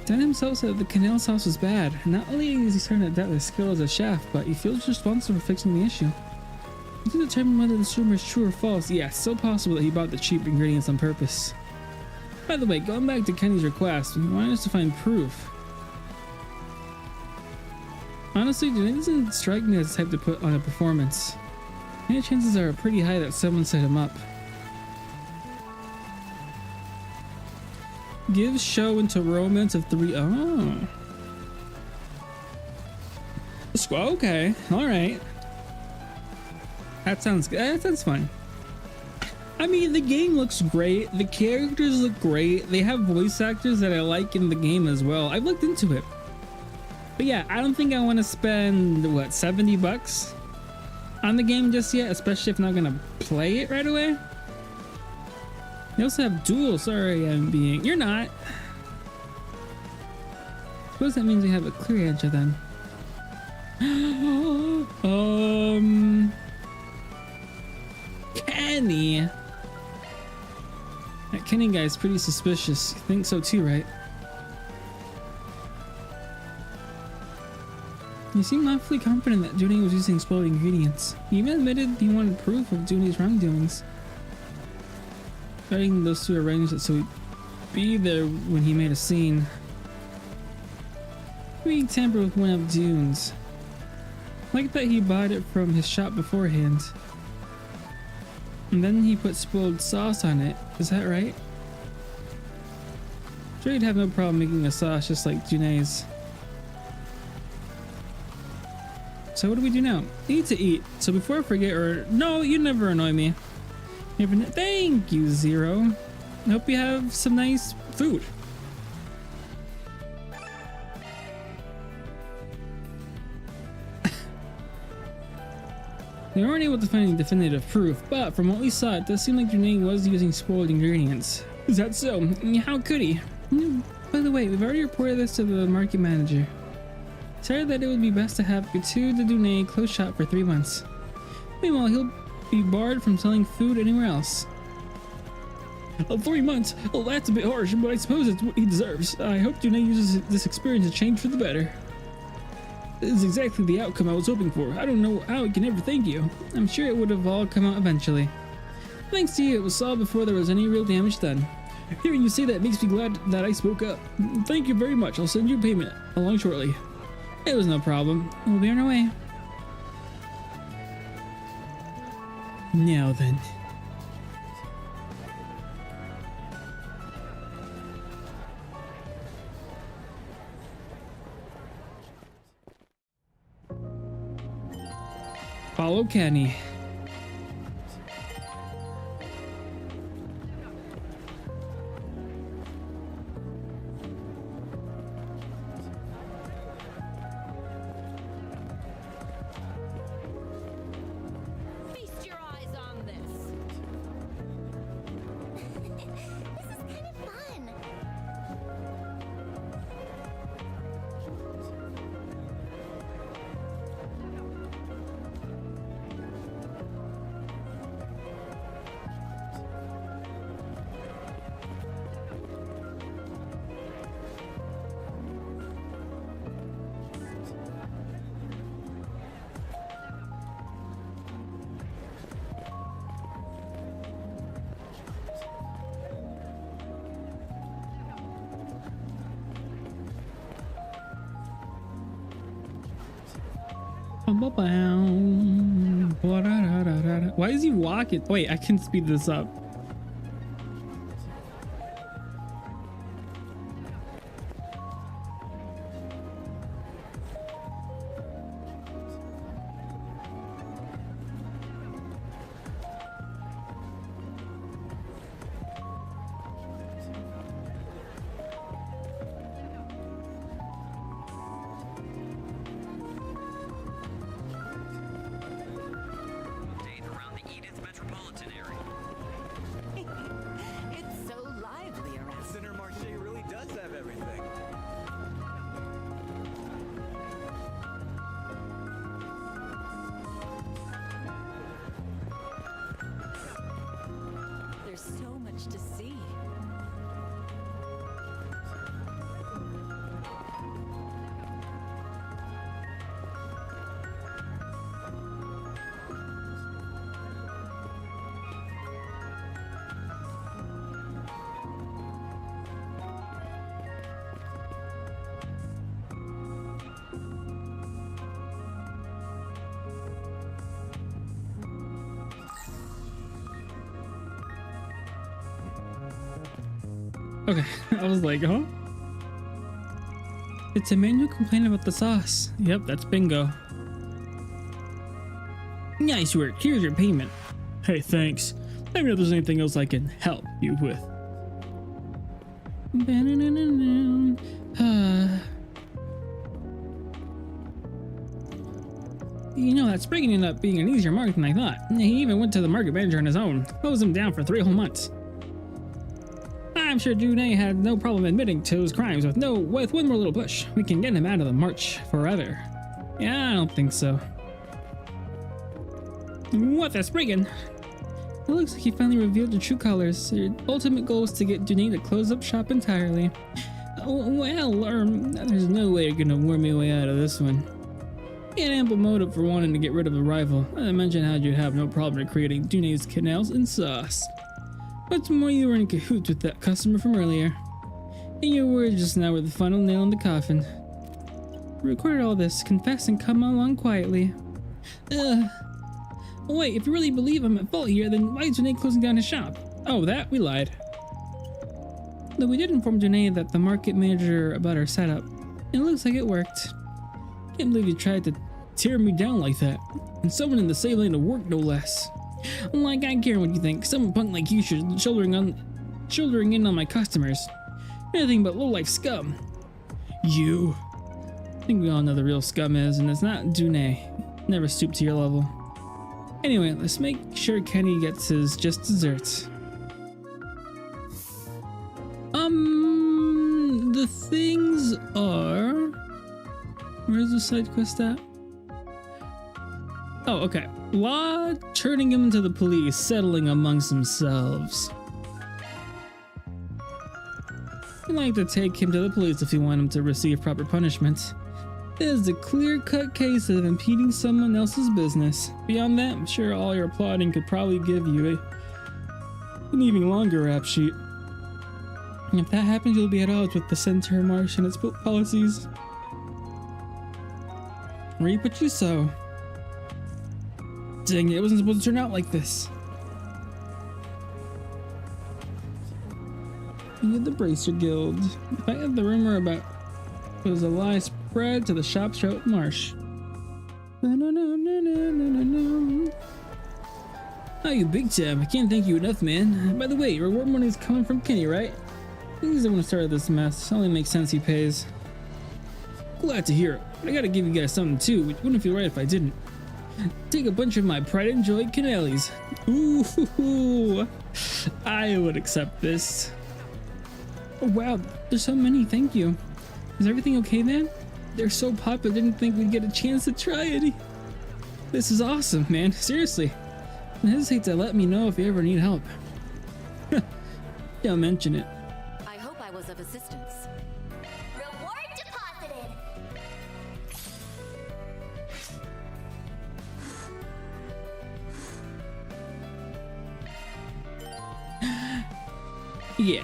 Dan himself said the canal sauce was bad. Not only is he starting to doubt his skill as a chef, but he feels responsible for fixing the issue. He can determine whether this rumor is true or false. Yeah, it's so possible that he bought the cheap ingredients on purpose. By the way, going back to Kenny's request, he wanted us to find proof. Honestly, dude, it doesn't strike me as the type to put on a performance. Any chances are pretty high that someone set him up. Give show into romance of 3. Oh. Okay. All right. That sounds good. That sounds fun. I mean, the game looks great. The characters look great. They have voice actors that I like in the game as well. I've looked into it. But yeah, I don't think I want to spend, what, $70 on the game just yet, especially if I'm not going to play it right away. They also have dual. Sorry, I'm being. You're not. Suppose that means we have a clear answer then. Kenny. That Kenny guy is pretty suspicious. You think so too, right? He seemed awfully confident that Junie was using exploding ingredients. He even admitted he wanted proof of Junie's wrongdoings. Betting those two arranged it so he'd be there when he made a scene. Maybe he tampered with one of June's. Like that he bought it from his shop beforehand. And then he put spoiled sauce on it. Is that right? Sure, he'd have no problem making a sauce just like Junie's. So what do we do now? Need to eat. So before I forget, or no, you never annoy me. Thank you, Zero. I hope you have some nice food. They weren't able to find any definitive proof, but from what we saw, it does seem like Junie was using spoiled ingredients. Is that so? How could he? By the way, we've already reported this to the market manager. Decided that it would be best to have Couture de Dunay close shop for 3 months. Meanwhile, he'll be barred from selling food anywhere else. 3 months? Well, that's a bit harsh, but I suppose it's what he deserves. I hope Dunay uses this experience to change for the better. This is exactly the outcome I was hoping for. I don't know how I can ever thank you. I'm sure it would have all come out eventually. Thanks to you, it was solved before there was any real damage done. Hearing you say that makes me glad that I spoke up. Thank you very much. I'll send you payment along shortly. It was no problem. We'll be on our way. Now then. Follow Kenny. Feast your eyes on this. This is kind of fun. Why is he walking? Wait, I can speed this up. Update around the Edith metropolitan area. It's so lively around. Center Marché really does have everything. There's so much to see. Okay, I was like, huh? It's a man who complained about the sauce. Yep, that's bingo. Nice work. Here's your payment. Hey, thanks. Let me know if there's anything else I can help you with. You know, that Spriggan ended up being an easier mark than I thought. He even went to the market manager on his own. Closed him down for 3 whole months. I'm sure Junie had no problem admitting to his crimes with one more little push. We can get him out of the march forever. Yeah, I don't think so. What the Spriggan? It looks like he finally revealed your true colors. Your ultimate goal is to get Junie to close up shop entirely. Well, there's no way you're gonna worm your way out of this one. An ample motive for wanting to get rid of a rival. I mentioned how you'd have no problem recreating Dune's canals and sauce. What's more, you were in cahoots with that customer from earlier. And your words just now were the final nail in the coffin. Record all this, confess, and come along quietly. Wait, if you really believe I'm at fault here, then why is Dune closing down his shop? Oh, that? We lied. Though we did inform Dune that the market manager about our setup. And it looks like it worked. Can't believe you tried to tear me down like that. And someone in the same lane of work, no less. Like, I care what you think. Some punk like you should shouldering in on my customers. Anything but low-life scum. You. I think we all know the real scum is, and it's not Dune. Never stoop to your level. Anyway, let's make sure Kenny gets his just desserts. The things are... Where's the side quest at? Oh, okay. Law turning him into the police, settling amongst themselves. I'd like to take him to the police if you want him to receive proper punishment. It is a clear-cut case of impeding someone else's business. Beyond that, I'm sure all your applauding could probably give you an even longer rap sheet. And if that happens, you'll be at odds with the Center Marsh and its policies. Reap what you sow. Dang it wasn't supposed to turn out like this. You the Bracer Guild. If I had the rumor about it was a lie spread to the shop throughout Marsh. Oh, you big time. I can't thank you enough, man. By the way, your reward money is coming from Kenny, right? He's the one who started this mess. It only makes sense he pays. Glad to hear it. But I gotta give you guys something too. It wouldn't feel right if I didn't. Take a bunch of my pride and joy canales. Ooh, I would accept this. Oh wow, there's so many, thank you. Is everything okay, man? They're so popular, didn't think we'd get a chance to try any. This is awesome, man, seriously. Don't hesitate to let me know if you ever need help. Don't mention it. I hope I was of assistance. Reward deposited. Yeah.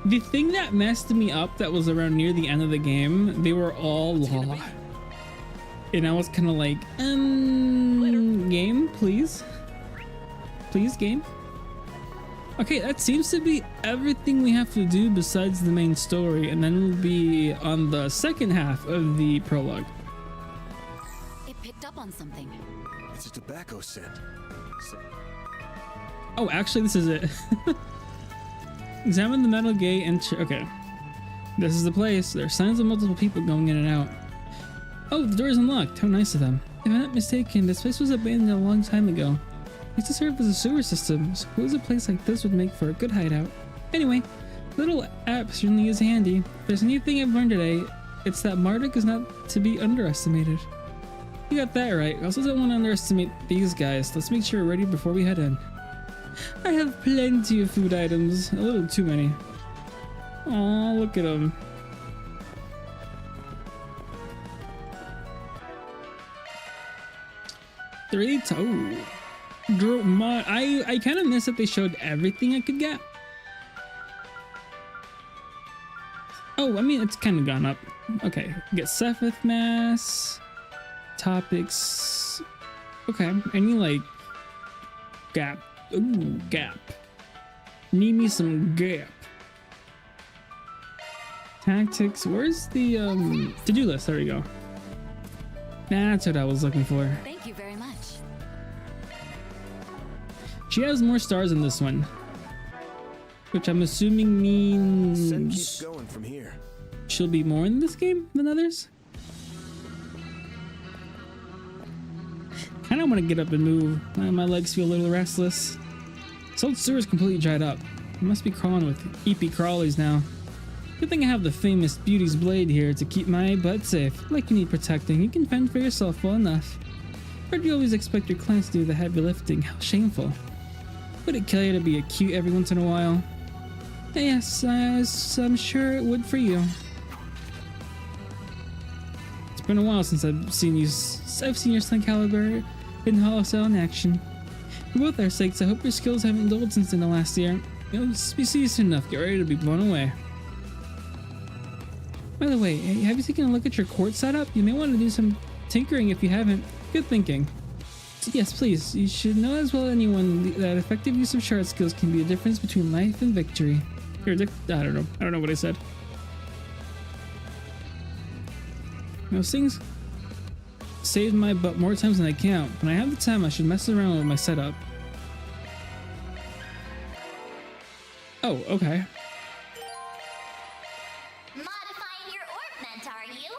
The thing that messed me up that was around near the end of the game, they were all law. And I was kind of like, game, please? Please, game? Okay, that seems to be everything we have to do besides the main story, and then we'll be on the second half of the prologue. It picked up on something. It's a tobacco scent. Oh, actually, this is it. Examine the metal gate and okay. This is the place. There are signs of multiple people going in and out. Oh, the door is unlocked. How nice of them. If I'm not mistaken, this place was abandoned a long time ago. It used to serve as a sewer system, so a place like this would make for a good hideout. Anyway, little app certainly is handy. If there's anything I've learned today, it's that Marduk is not to be underestimated. You got that right. I also don't want to underestimate these guys. Let's make sure we're ready before we head in. I have plenty of food items. A little too many. Aw, look at them. I kind of miss that they showed everything I could get. Oh, I mean, it's kind of gone up. Okay, get Sephiroth Mass. Topics. Okay, any like gap. Ooh, gap. Need me some gap. Tactics. Where's the to-do list? There we go. That's what I was looking for. Thank you very much. She has more stars in this one, which I'm assuming means keeps going from here. She'll be more in this game than others. Kind of want to get up and move. My legs feel a little restless. Salt sewer is completely dried up. I must be crawling with eepy crawlies now. Good thing I have the famous Beauty's Blade here to keep my butt safe. Like you need protecting, you can fend for yourself well enough. Or do you always expect your clients to do the heavy lifting? How shameful. Would it kill you to be cute every once in a while? Yes, I'm sure it would for you. It's been a while since I've seen your son Calvard in Hollow Cell in action. For both our sakes, I hope your skills haven't dulled since the last year. You'll be see you soon enough. Get ready to be blown away. By the way, have you taken a look at your court setup? You may want to do some tinkering if you haven't. Good thinking. So yes, please. You should know as well as anyone that effective use of shard skills can be a difference between life and victory. Or I don't know. I don't know what I said. Those things saved my butt more times than I count. When I have the time, I should mess around with my setup. Oh, okay. Modifying your orbment, are you?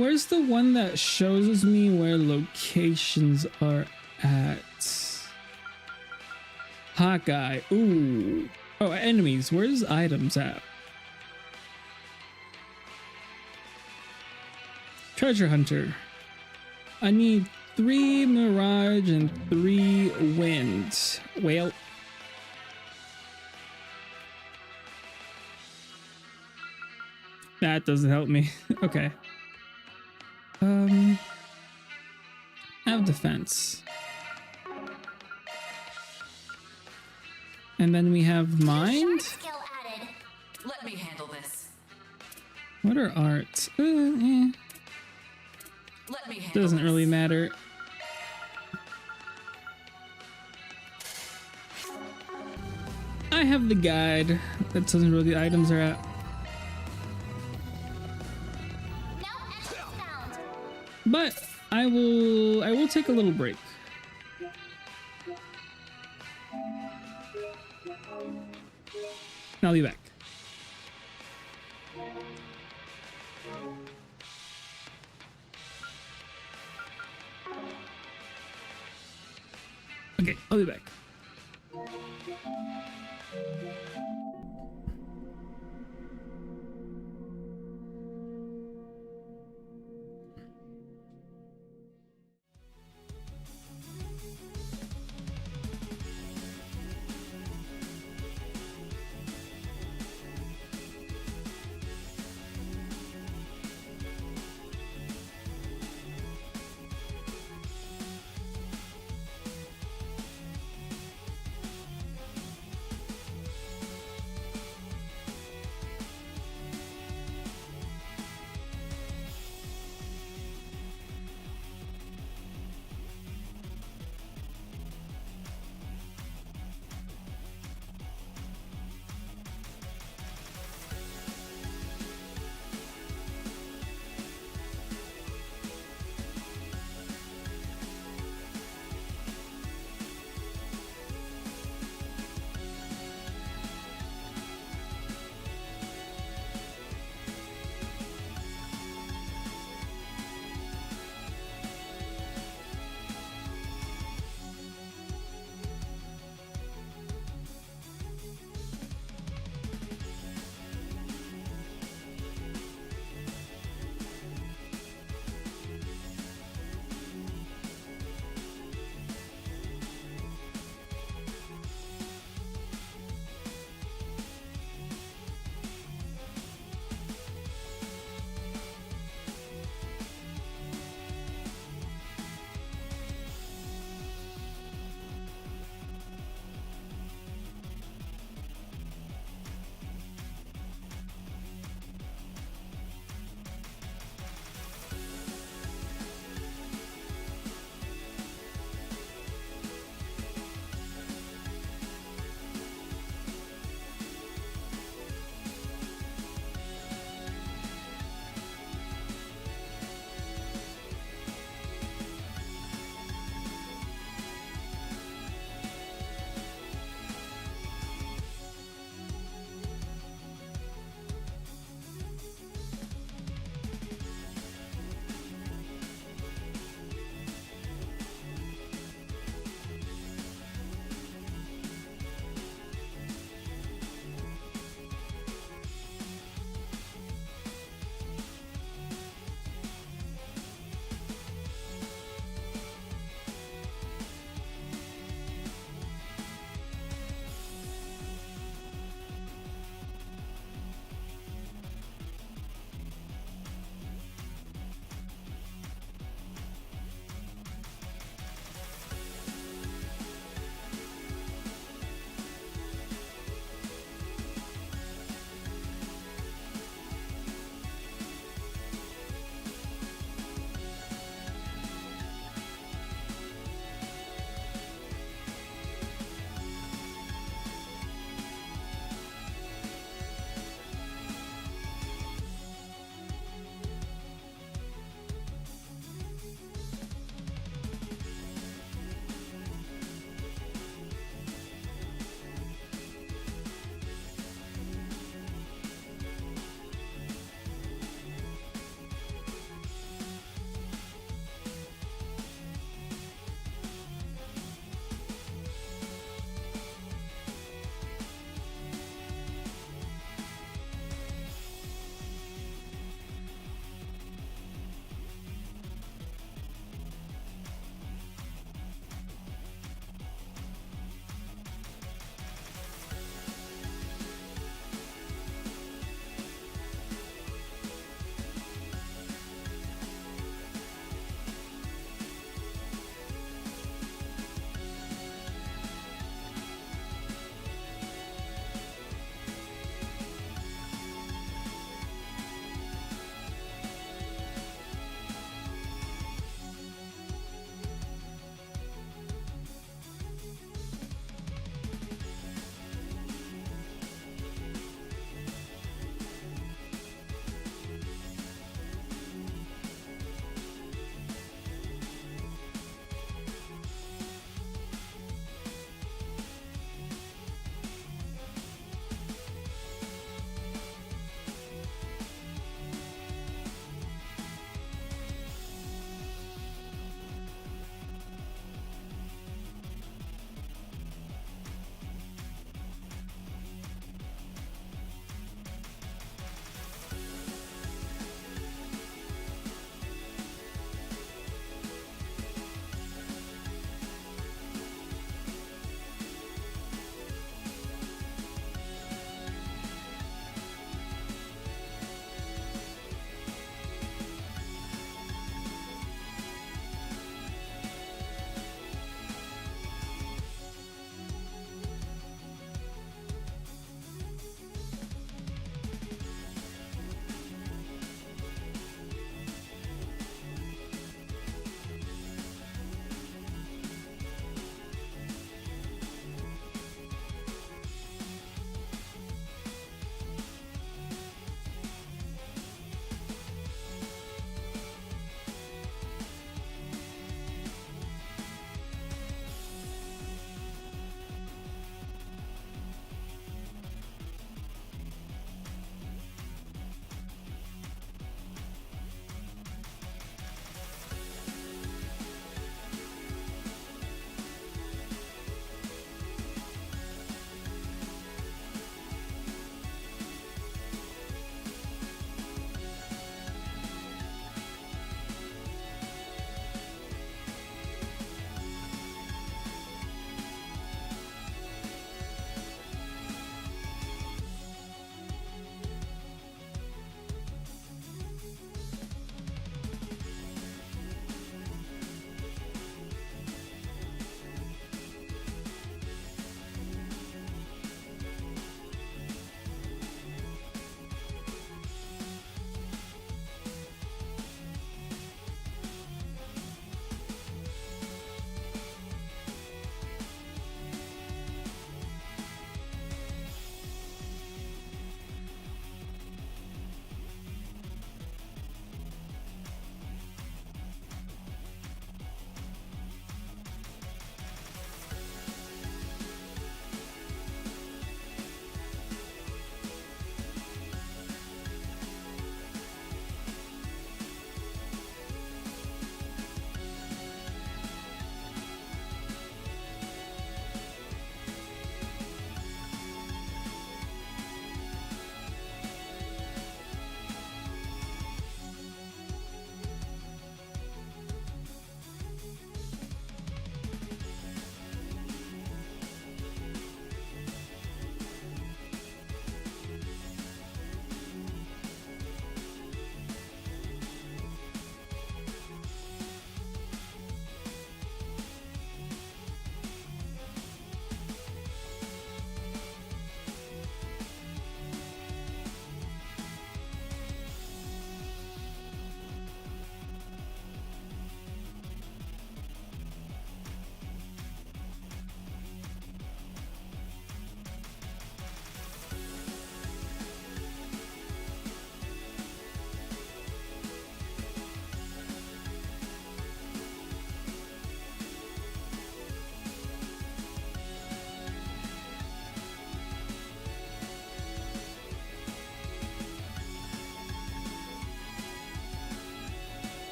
Where's the one that shows me where locations are at? Hawkeye. Ooh. Oh, enemies. Where's items at? Treasure hunter. I need 3 mirage and 3 wind. Well. That doesn't help me. Okay. Have defense. And then we have mind. Let me handle this. What are arts? Let me handle Doesn't really matter. I have the guide. That tells me where the items are at. But I will take a little break. I'll be back. Okay, I'll be back.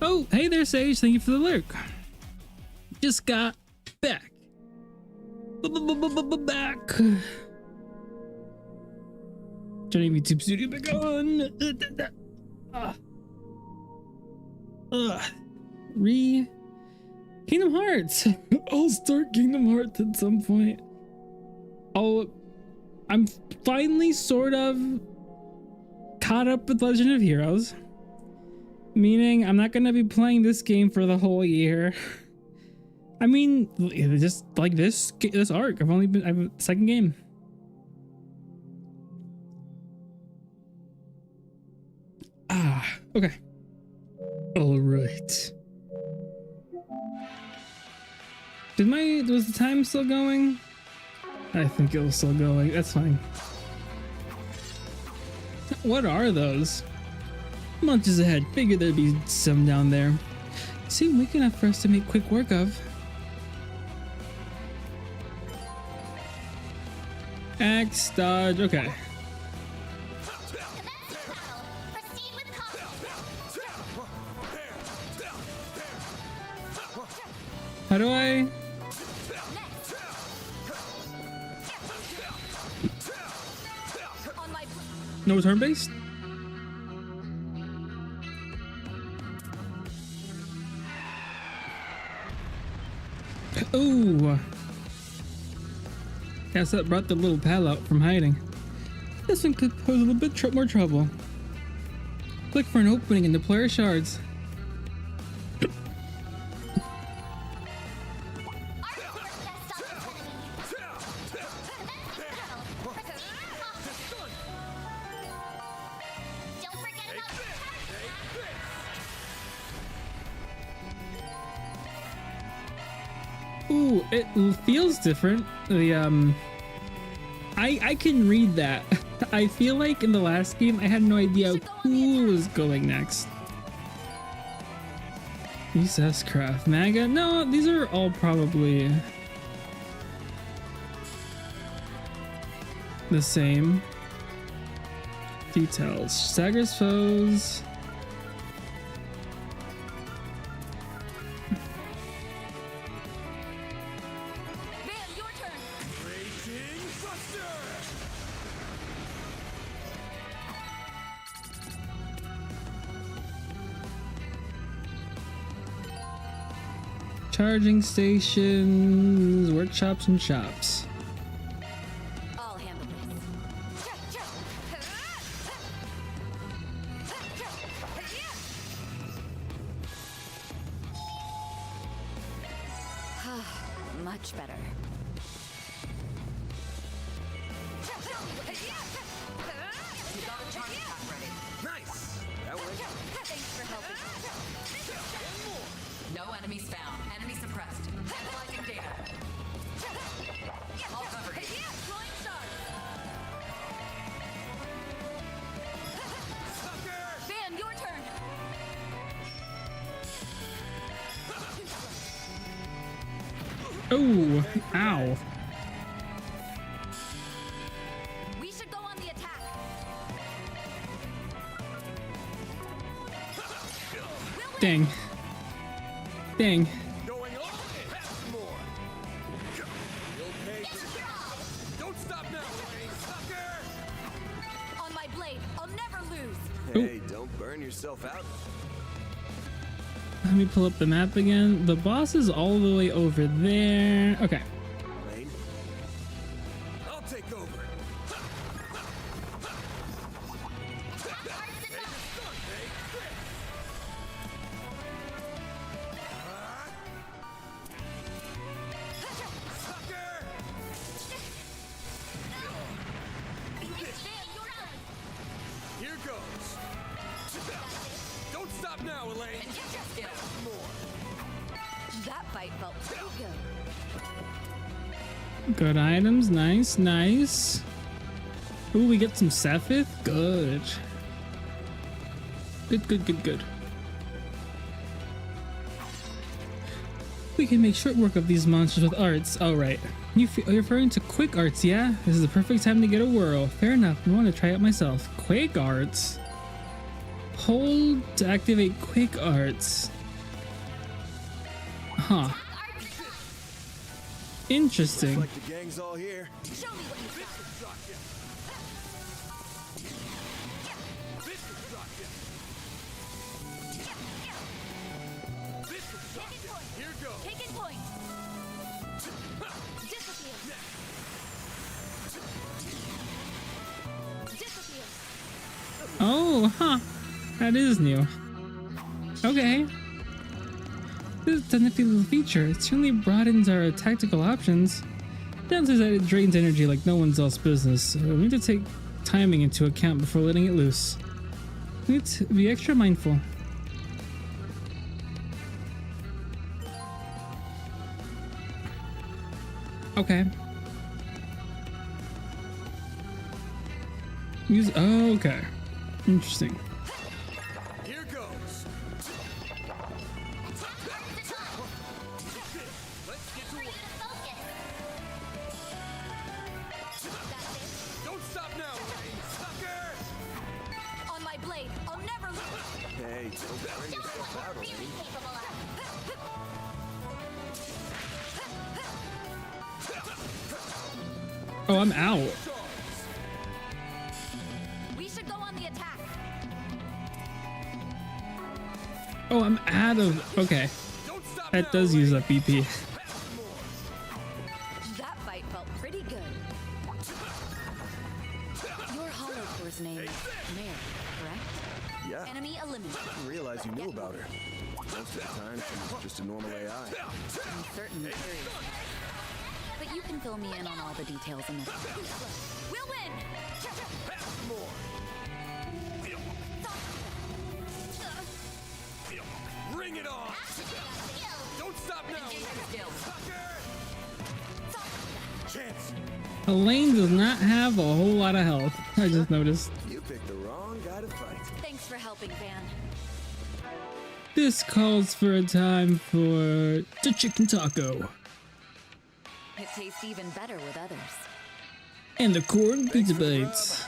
Oh, hey there, Sage. Thank you for the lurk. Just got back. Back. Joining YouTube studio back on. Kingdom Hearts. I'll start Kingdom Hearts at some point. I'm finally sort of caught up with Legend of Heroes. Meaning I'm not gonna be playing this game for the whole year. I mean, just like this arc. I've a second game. Okay. All right. Was the time still going? I think it was still going. That's fine. What are those? Munches ahead. Figured there'd be some down there. Seem weak enough for us to make quick work of. Axe, dodge, okay. How do I? No turn-based? Ooh. Guess that brought the little pal out from hiding. This one could pose a little bit more trouble. Click for an opening in the player shards. Ooh, it feels different. The I can read that. I feel like in the last game I had no idea who was going next. Jesus Craft Maga? No, these are all probably the same. Details. Staggers foes. Charging stations, workshops, and shops. I'll handle this. Much better. You got a charging pack ready. Nice. That way. Thanks for helping. No enemies found. Enemy suppressed. Analyzing data. All covered. Flying stars. Van, your turn. Oh, ow. We should go on the attack. Dang. Dang. Don't stop now, sucker! On my blade, I'll never lose. Hey, don't burn yourself out. Let me pull up the map again. The boss is all the way over there. Okay. Lane, I'll take over. Here goes. Don't stop now, Elaine. That fight felt pretty good. Good items. Nice, nice. Ooh, we get some Sephiroth. Good. Good. We can make short work of these monsters with arts. Oh, right. You're referring to quick arts, yeah? This is the perfect time to get a whirl. Fair enough. I want to try it myself. Quick arts? Hold to activate quick arts. Huh. Interesting. Looks like the gang's all here. Show me what you got. Here goes. Taking point. Disappear. Disappear. Oh, huh. That is new. Okay. This is a nifty little feature. It certainly broadens our tactical options. Downside is that it drains energy like no one's else business. So we need to take timing into account before letting it loose. We need to be extra mindful. Okay. Use. Oh, okay. Interesting. Here goes. Let's get to work. Don't stop now, sucker! On my blade, I'll never lose. Hey, don't burn yourself out, Elaine. Oh, I'm out. We should go on the attack. Oh, I'm out of. Okay. That does use up BP. That fight felt pretty good. Your Hollow Core's name is Mary, correct? Yeah. Enemy eliminated. I didn't realize you knew about her. Most of the time, she's just a normal AI. I'm certainly curious. But you can fill me in on all the details in this. We'll win. Bring it on! Don't stop now! Chance! Elaine does not have a whole lot of health. I just noticed. You picked the wrong guy to fight. Thanks for helping, Van. This calls for a time for the chicken taco. It tastes even better with others. And the corn pizza bites.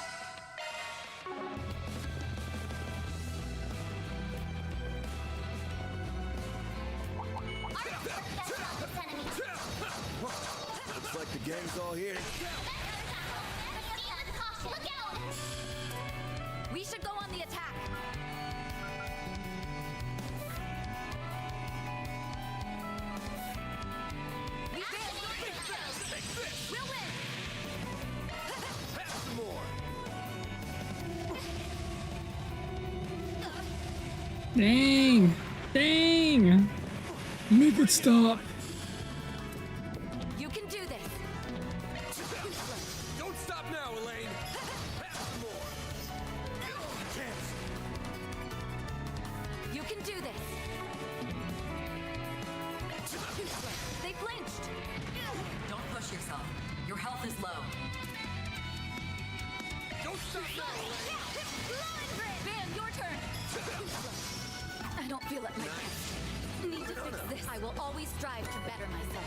Looks like the gang's all here. We should go on the attack. We'll win. Dang! Dang! Make it stop! You can do this. Don't stop now, Elaine! Chance! You can do this. They flinched. Don't push yourself. Your health is low. Don't stop now, Elaine! Van, your turn. I don't feel it. Need to fix this. I will always strive to better myself.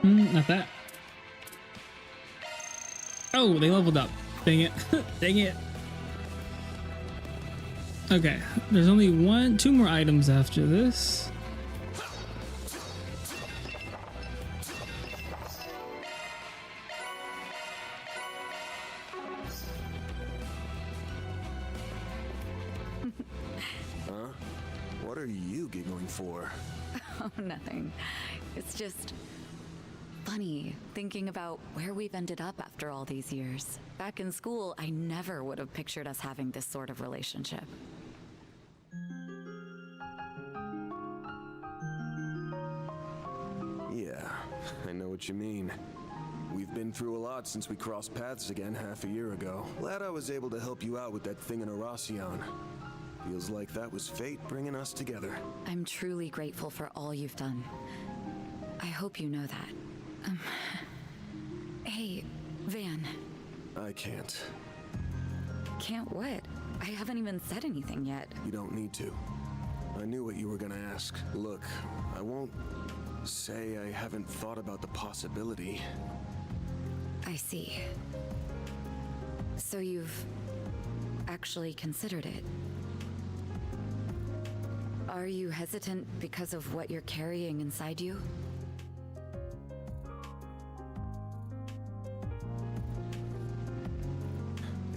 Not that. Oh, they leveled up. Dang it. Dang it. Okay, there's only two more items after this. Huh? What are you giggling for? Oh, nothing. It's just funny thinking about where we've ended up after all these years. Back in school, I never would have pictured us having this sort of relationship. Yeah, I know what you mean. We've been through a lot since we crossed paths again half a year ago. Glad I was able to help you out with that thing in Aracion. Feels like that was fate bringing us together. I'm truly grateful for all you've done. I hope you know that. Hey, Van. I can't. Can't what? I haven't even said anything yet. You don't need to. I knew what you were gonna ask. Look, I won't say I haven't thought about the possibility. I see. So you've actually considered it. Are you hesitant because of what you're carrying inside you?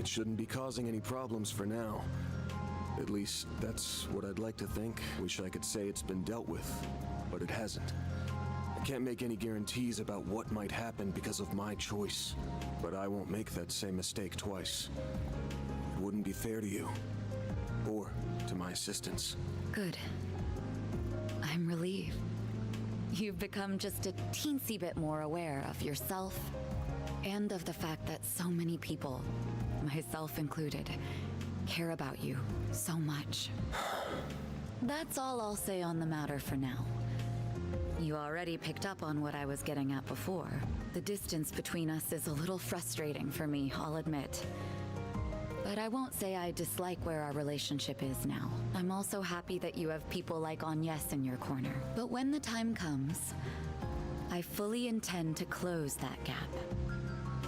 It shouldn't be causing any problems for now. At least, that's what I'd like to think. Wish I could say it's been dealt with, but it hasn't. I can't make any guarantees about what might happen because of my choice, but I won't make that same mistake twice. It wouldn't be fair to you, or to my assistants. Good. I'm relieved. You've become just a teensy bit more aware of yourself and of the fact that so many people, myself included, care about you so much. That's all I'll say on the matter for now. You already picked up on what I was getting at before. The distance between us is a little frustrating for me, I'll admit. But I won't say I dislike where our relationship is now. I'm also happy that you have people like Agnès in your corner. But when the time comes, I fully intend to close that gap.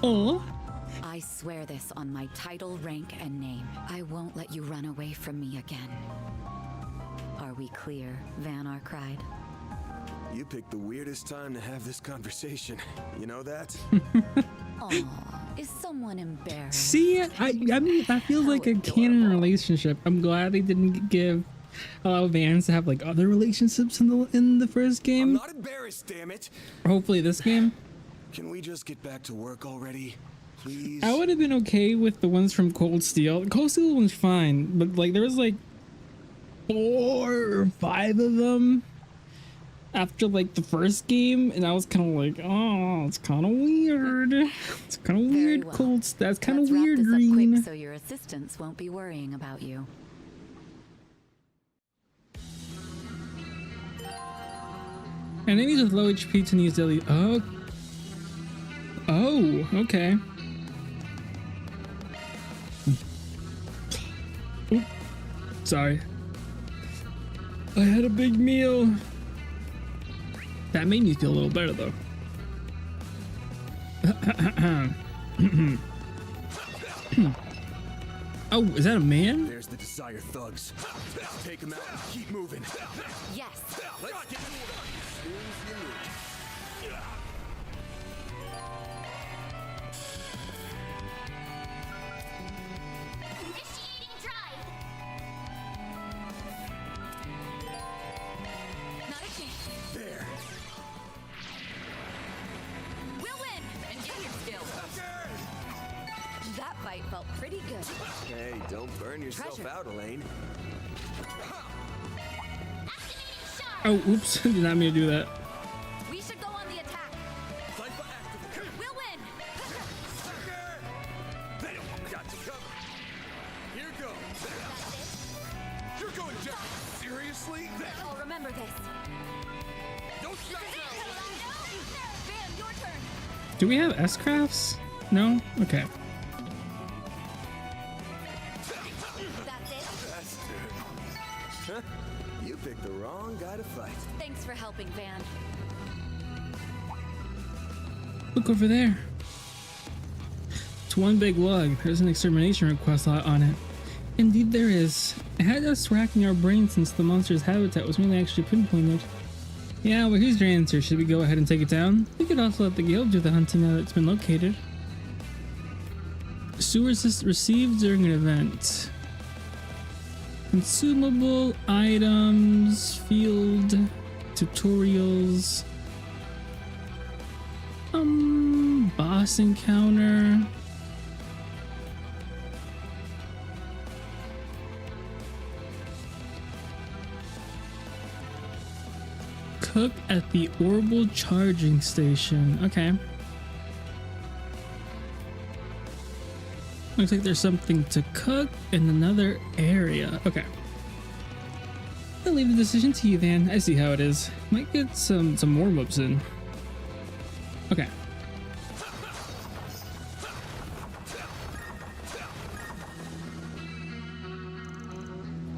Oh. I swear this on my title, rank, and name. I won't let you run away from me again. Are we clear, Van Arkride? You picked the weirdest time to have this conversation. You know that? Aw, is someone embarrassed? See, I mean, that feels like a canon relationship. I'm glad they didn't allow Vans to have like other relationships in the first game. I'm not embarrassed, damn it. Hopefully this game. Can we just get back to work already? Please? I would have been okay with the ones from Cold Steel. The Cold Steel one's fine, but like there was like 4 or 5 of them after like the first game, and I was kind of like, oh, it's kind of weird. It's kind of weird. Well. Cold. That's kind of weird. Let's wrap this up Green. quick so your assistants won't be worrying about you. Enemies with low HP to use daily. Oh, okay. Oop. Sorry. I had a big meal. That made me feel a little better though. Oh, is that a man? There's the Desire thugs. Take them out and keep moving. Yes. Let's get Initiating drive. Not a chance. there. We'll win! And get your skills. That fight felt pretty good. Hey, don't burn yourself Pressure. out, Elaine. Oh, oops. Did not mean to do that. We should go on the attack. We'll win! They don't got to cover. Here goes. You're going down. Seriously? I'll remember this. Don't stop now. Van, your turn. Do we have S-crafts? No? Okay. That's it. You picked the wrong guy to fight. Thanks for helping, Van. Look over there. It's one big lug. There's an extermination request on it. Indeed there is. It had us racking our brains since the monster's habitat was really actually pinpointed. Yeah, well here's your answer. Should we go ahead and take it down? We could also let the guild do the hunting now that it's been located. Sewer assist received during an event. Consumable items, field, tutorials, boss encounter. Cook at the orbital charging station. Okay. Looks like there's something to cook in another area. Okay. I'll leave the decision to you, Van. I see how it is. Might get some warm-ups in. Okay.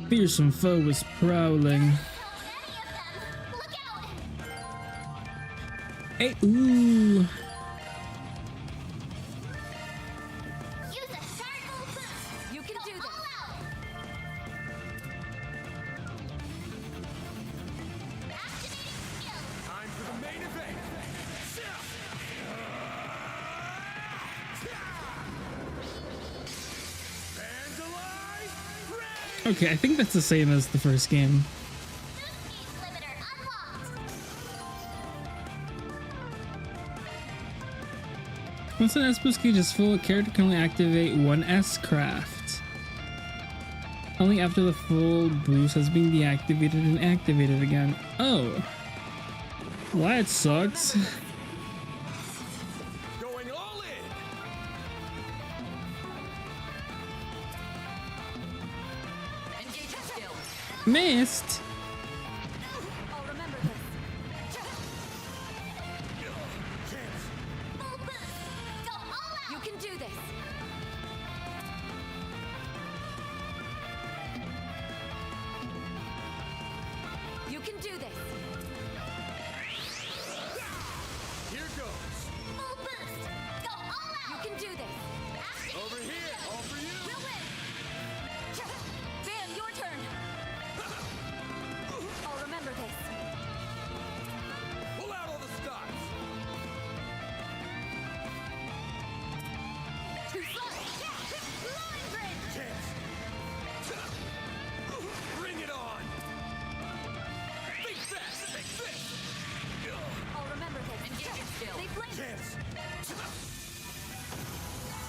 Fearsome foe was prowling. Hey, ooh. Use a sharp Okay, I think that's the same as the first game. Once an S boost gauge is full, a character can only activate one S craft. Only after the full boost has been deactivated and activated again. Oh. Well, that sucks. Going all in. Engaging skill. Missed. I'll remember this. Full boost. Go all out. You can do this. You can do this. Here goes. Full boost. Go all out. You can do this. Over here. All for you. We'll win. Van, your turn. I'll remember this. Pull out all the stops. Too slow. Line bridge. Chance. Bring it on. Think fast. Think this. I'll remember this. Engaging skill. They blame Chance.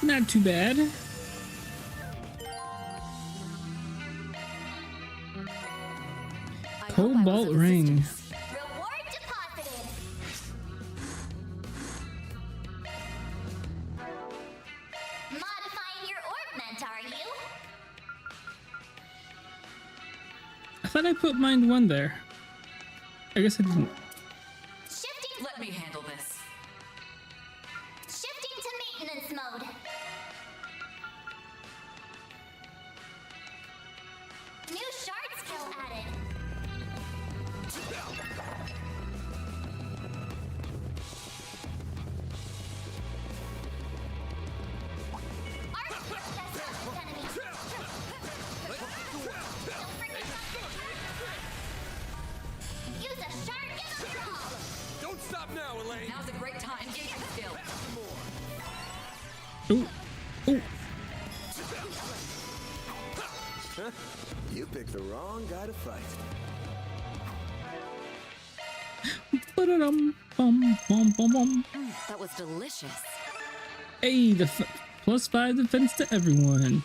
Not too bad. I hope I was Cobalt of ring. assistance. Reward deposited. Modifying your orbment, are you? I thought I put mind one there. I guess I didn't. Shifting. Let me handle this. Shifting to maintenance mode. New shard skill added. Arkride Solutions enemy. Don't forget use a shard withdrawal. Don't stop now, Elaine. Now's a great time. Engaging skill. Ooh. Ooh. You picked the wrong guy to fight. Ba-da-dum, bum, bum, bum, bum. That was delicious. Hey, the +5 defense to everyone.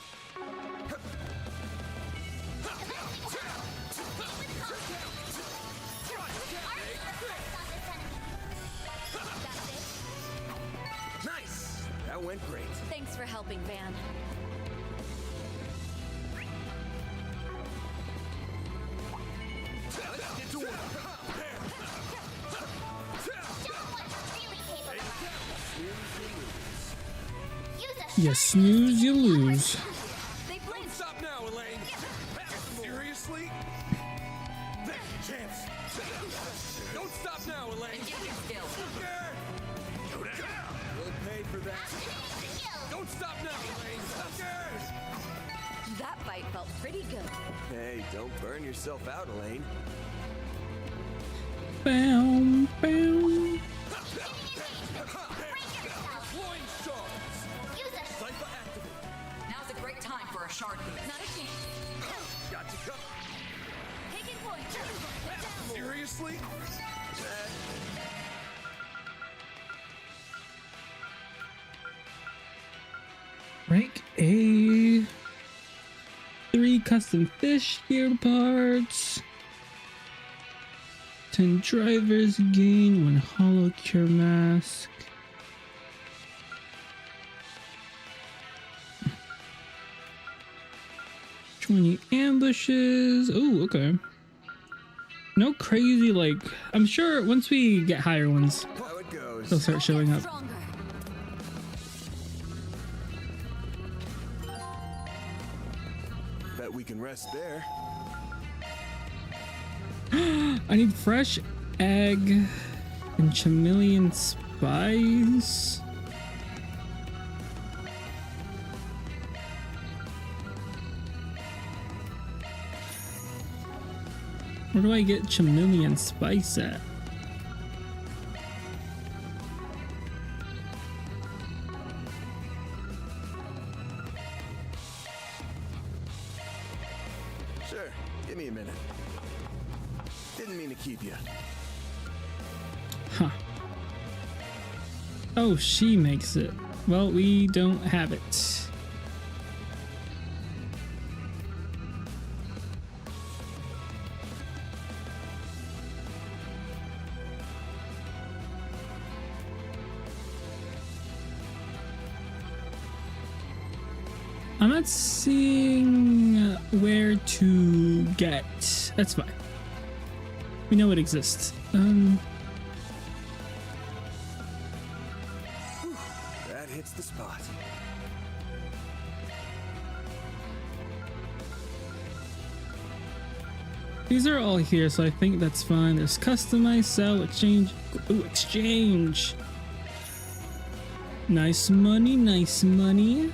Nice. That went great. Thanks for helping, Van. Let's get to work. You snooze, you lose. They blame Don't stop now, Elaine. Seriously? Chance. Don't stop now, Elaine. Engaging skill. We'll pay for that. Don't stop now, Elaine. that fight felt pretty good. Hey, don't burn yourself out, Elaine. Bam, bam. Deploying shards. Cypher activate. Now's a great time for a shard boost. Not a chance. Got you covered. Taking point. Get down. Seriously? Rank A. 3 custom fish gear parts. 10 drivers gain 1 hollow cure mask. $20 ambushes. Oh, okay. No crazy, like, I'm sure once we get higher ones, How it goes. they'll start showing up. Stronger. Bet we can rest there. I need fresh egg and chameleon spice. Where do I get chameleon spice at? Give me a minute. Didn't mean to keep you. Huh. Oh, she makes it. Well, we don't have it. I'm not seeing where to get. That's fine. We know it exists. That hits the spot. These are all here, so I think that's fine. There's customize, sell, exchange. Ooh, exchange. Nice money, nice money.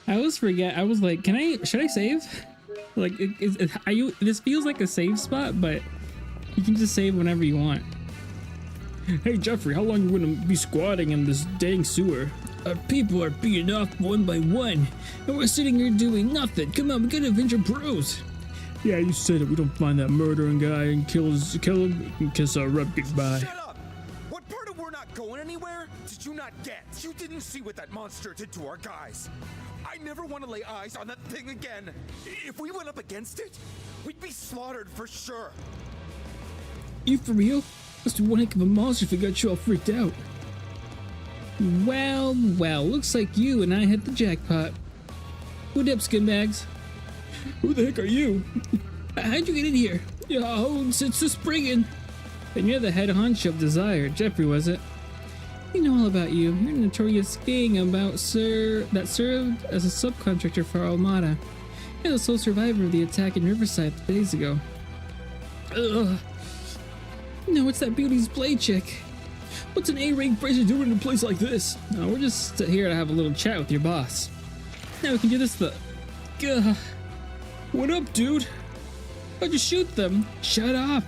I always forget. I was like, should I save? Like, this feels like a save spot, but you can just save whenever you want. Hey, Jeffrey, how long you gonna be squatting in this dang sewer? Our people are beaten off one by one, and we're sitting here doing nothing. Come on, we gotta avenge our bros. Yeah, you said it. We don't find that murdering guy and kill him and kiss our rep goodbye. Shut up! What part of we're not going anywhere did you not get? You didn't see what that monster did to our guys. I never want to lay eyes on that thing again. If we went up against it, we'd be slaughtered for sure. You for real? Must be one heck of a monster if it got you all freaked out. Well, looks like you and I hit the jackpot. What up, skinbags? Who the heck are you? How'd you get in here? Oh, it's the Spriggan. And you're the head honcho of Desire. Jeffrey, was it? We know all about you. You're a notorious gang that served as a subcontractor for Almata. You're the sole survivor of the attack in Riverside 3 days ago. Ugh. No, it's that Beauty's Play chick. What's an A-rank bracer doing in a place like this? No, we're just here to have a little chat with your boss. Now we can do this Gah. What up, dude? Why'd you shoot them? Shut up.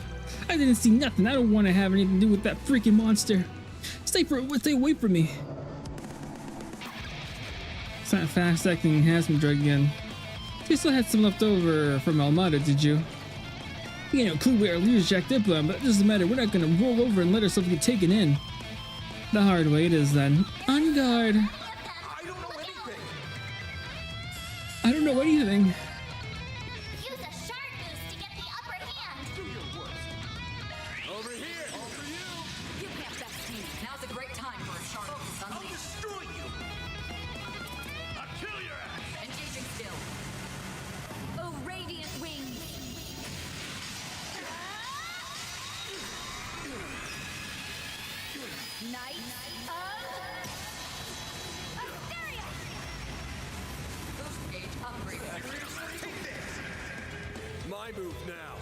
I didn't see nothing. I don't want to have anything to do with that freaking monster. Stay away from me. It's not fast-acting enhancement drug again. You still had some left over from Almata, did you? You ain't no clue where our leaders jacked up on, but it doesn't matter. We're not gonna roll over and let ourselves get taken in. The hard way it is then. On guard. I don't know anything. Use a sharp boost to get the upper hand. Do your worst. Over here. All for you. You can't best me. Now's a great time for a sharp focus on I'll destroy you. I'll kill your ass. Engaging skill. Oh, radiant wings. Knight of Asteria. Boost gauge upgrade. Take this. My move now.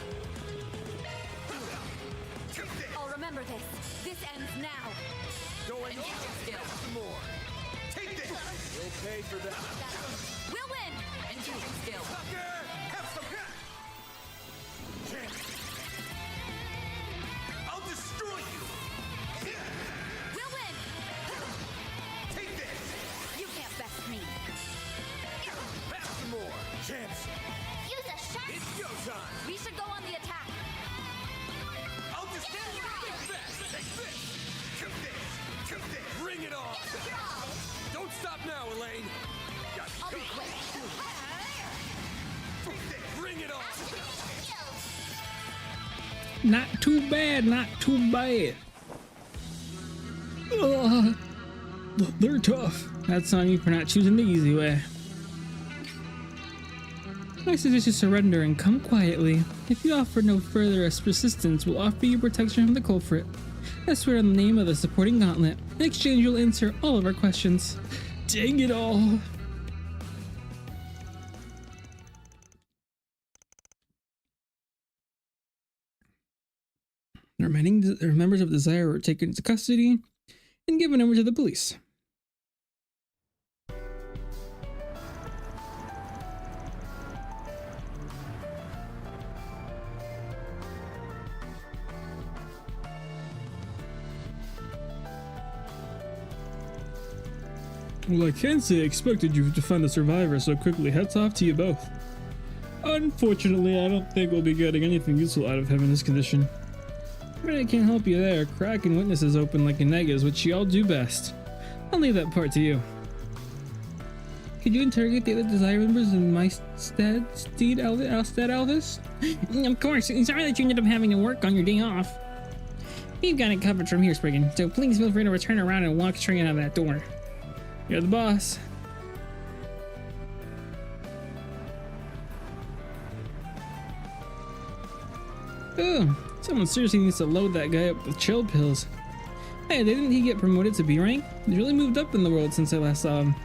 I'll remember this. This ends now. Going Engaging skill. some more. Take this. You'll pay for that. We'll win. Engaging skill. Sucker! Have some chance. I'll destroy you. We'll win. Take this. You can't best me. Have some more. Chance. Use a sharp. It's showtime. We should go on the attack. I'll destroy you. Take this. Take this. Bring it on. Don't stop now, Elaine. I'll be quick. Bring it on. Not too bad, not too bad. Ugh. They're tough. That's on you for not choosing the easy way. I suggest you surrender and come quietly. If you offer no further persistence, we'll offer you protection from the culprit. I swear on the name of the supporting gauntlet. In exchange, you'll answer all of our questions. Dang it all. The remaining members of Desire were taken into custody and given over to the police. Well, I can't say I expected you to find the survivor so quickly. Hats off to you both. Unfortunately, I don't think we'll be getting anything useful out of him in this condition. But I can't help you there. Cracking witnesses open like a neg is what y'all do best. I'll leave that part to you. Could you interrogate the other Desire members in my stead, Elvis? Of course. Sorry that you ended up having to work on your day off. We've got it covered from here, Spriggan, so please feel free to return around and walk straight out of that door. You're the boss. Ooh, someone seriously needs to load that guy up with chill pills. Hey, didn't he get promoted to B rank? He's really moved up in the world since I last saw him.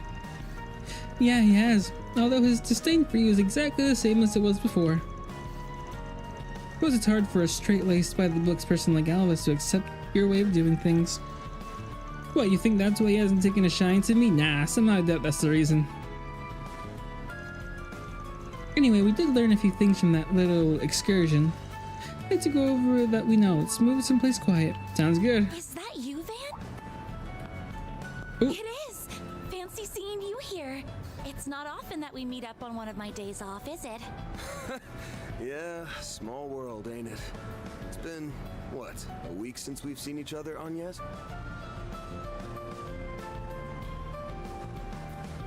Yeah, he has. Although his disdain for you is exactly the same as it was before. I suppose it's hard for a straight-laced, by-the-books person like Elvis to accept your way of doing things. What, you think that's why he hasn't taken a shine to me? Nah, somehow I doubt that's the reason. Anyway, we did learn a few things from that little excursion. I'd like to go over that we know. Let's move someplace quiet. Sounds good. Is that you, Van? Ooh. It is! Fancy seeing you here. It's not often that we meet up on one of my days off, is it? Yeah, small world, ain't it? It's been, what, a week since we've seen each other, Agnès?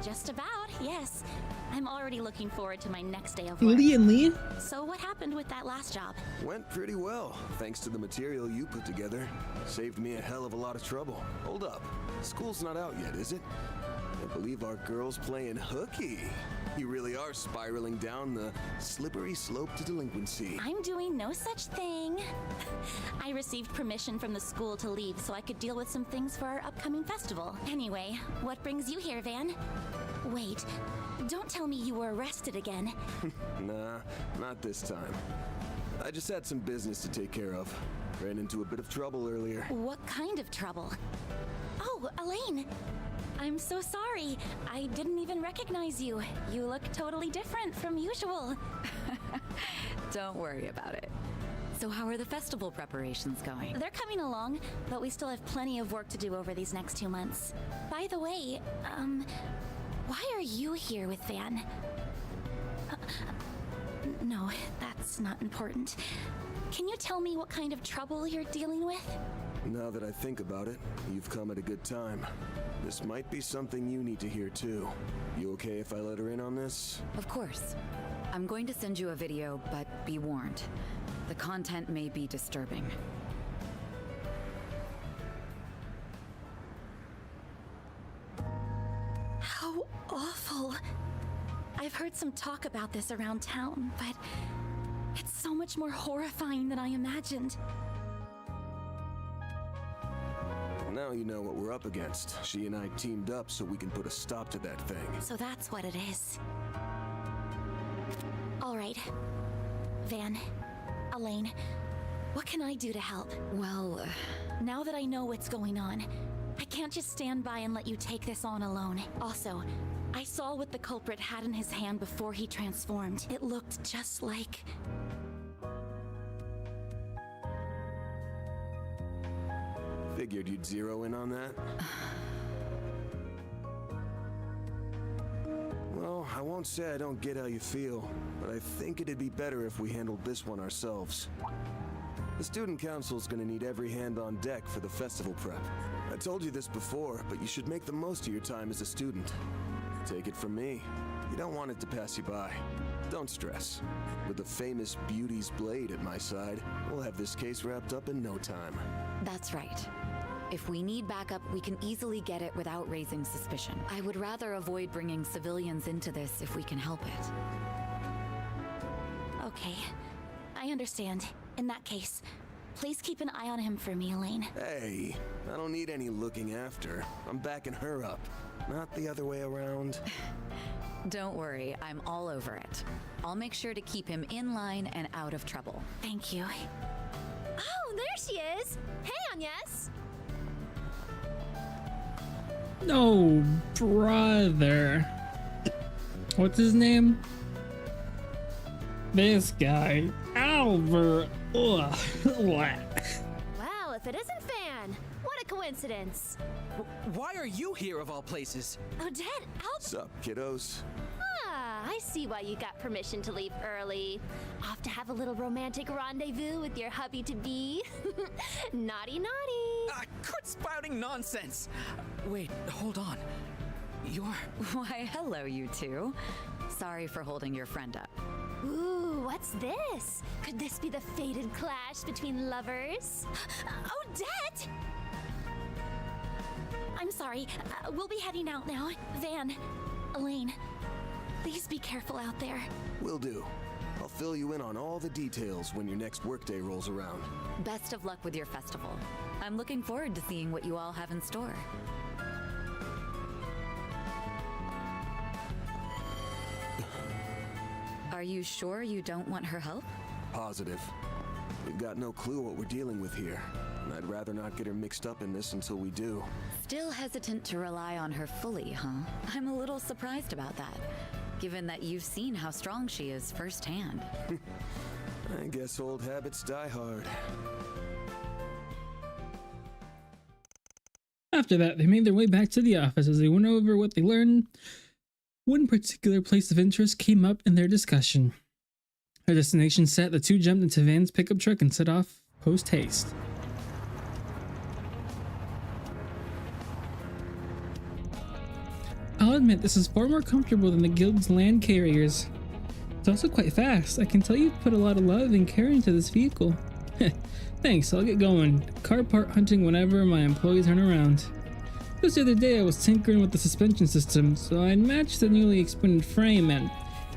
Just about, yes. I'm already looking forward to my next day of work. Lee? So what happened with that last job? Went pretty well, thanks to the material you put together. Saved me a hell of a lot of trouble. Hold up, school's not out yet, is it? I believe our girl's playing hooky. You really are spiraling down the slippery slope to delinquency. I'm doing no such thing. I received permission from the school to leave so I could deal with some things for our upcoming festival. Anyway, what brings you here, Van? Wait, don't tell me you were arrested again. Nah, not this time. I just had some business to take care of. Ran into a bit of trouble earlier. What kind of trouble? Oh, Elaine! I'm so sorry. I didn't even recognize you. You look totally different from usual. Don't worry about it. So how are the festival preparations going? They're coming along, but we still have plenty of work to do over these next 2 months. By the way, why are you here with Van? No, that's not important. Can you tell me what kind of trouble you're dealing with? Now that I think about it, you've come at a good time. This might be something you need to hear too. You okay if I let her in on this? Of course. I'm going to send you a video, but be warned. The content may be disturbing. How awful. I've heard some talk about this around town, but it's so much more horrifying than I imagined. Now you know what we're up against. She and I teamed up so we can put a stop to that thing. So that's what it is. All right. Van, Elaine, what can I do to help? Well, now that I know what's going on, I can't just stand by and let you take this on alone. Also, I saw what the culprit had in his hand before he transformed. It looked just like... Figured you'd zero in on that. Well, I won't say I don't get how you feel, but I think it'd be better if we handled this one ourselves. The student council's gonna need every hand on deck for the festival prep. I told you this before, but you should make the most of your time as a student. Take it from me, you don't want it to pass you by. Don't stress. With the famous Beauty's blade at my side, we'll have this case wrapped up in no time. that's right. If we need backup, we can easily get it without raising suspicion. I would rather avoid bringing civilians into this if we can help it. Okay, I understand. In that case, please keep an eye on him for me, Elaine. Hey, I don't need any looking after. I'm backing her up, not the other way around. Don't worry, I'm all over it. I'll make sure to keep him in line and out of trouble. Thank you. Oh, there she is! Hey, Agnès! No, brother. What's his name? This guy. Albert. Ugh. Well, if it isn't Van, what a coincidence! coincidence. Why are you here of all places? Odette, Sup, kiddos? Ah, I see why you got permission to leave early. Off to have a little romantic rendezvous with your hubby-to-be. Naughty, naughty. Quit spouting nonsense. Wait, hold on. You're... Why, hello, you two. Sorry for holding your friend up. Ooh, what's this? Could this be the fated clash between lovers? Odette! I'm sorry. We'll be heading out now. Van, Elaine, please be careful out there. Will do. I'll fill you in on all the details when your next workday rolls around. Best of luck with your festival. I'm looking forward to seeing what you all have in store. Are you sure you don't want her help? Positive. We've got no clue what we're dealing with here, and I'd rather not get her mixed up in this until we do. Still hesitant to rely on her fully, huh? I'm a little surprised about that, given that you've seen how strong she is firsthand. I guess old habits die hard. After that, they made their way back to the office. As they went over what they learned, one particular place of interest came up in their discussion. Their destination set, the two jumped into Van's pickup truck and set off post-haste. I'll admit this is far more comfortable than the Guild's land carriers. It's also quite fast. I can tell you put a lot of love and care into this vehicle. Thanks, I'll get going. Car part hunting whenever my employees turn around. Just the other day I was tinkering with the suspension system, so I'd matched the newly expanded frame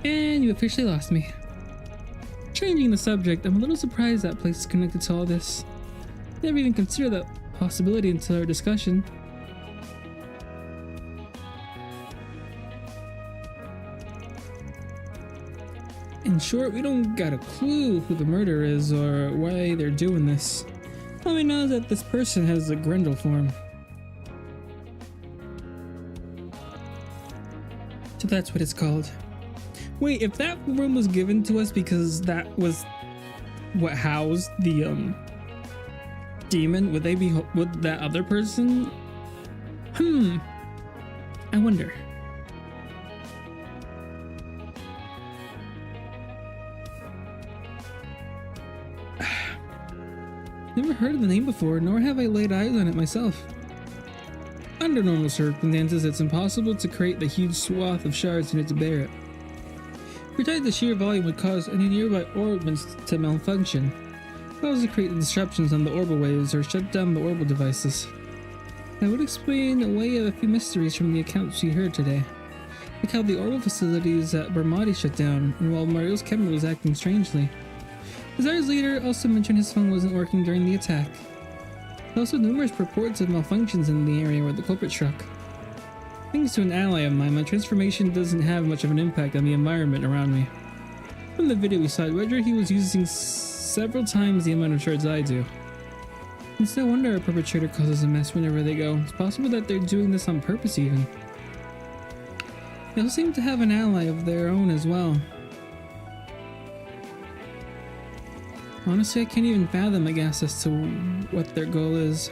and you officially lost me. Changing the subject, I'm a little surprised that place is connected to all this. Never even considered that possibility until our discussion. In short, we don't got a clue who the murderer is or why they're doing this. All we know is that this person has a Grendel form. So that's what it's called. Wait, if that room was given to us because that was what housed the demon, would that other person? I wonder. Never heard of the name before, nor have I laid eyes on it myself. Under normal circumstances, it's impossible to create the huge swath of shards needed to bear it. Besides, the sheer volume would cause any nearby orbits to malfunction. It also create disruptions on the orbital waves or shut down the orbital devices. That would explain away a few mysteries from the accounts we heard today. Like how the orbital facilities at Bermati shut down, and while Mario's camera was acting strangely. Desir's leader also mentioned his phone wasn't working during the attack. There are also numerous reports of malfunctions in the area where the culprit struck. Thanks to an ally of mine, my transformation doesn't have much of an impact on the environment around me. From the video we saw, Wedger he was using several times the amount of shards I do. It's no wonder a perpetrator causes a mess whenever they go. It's possible that they're doing this on purpose even. They all seem to have an ally of their own as well. Honestly, I can't even fathom a guess as to what their goal is.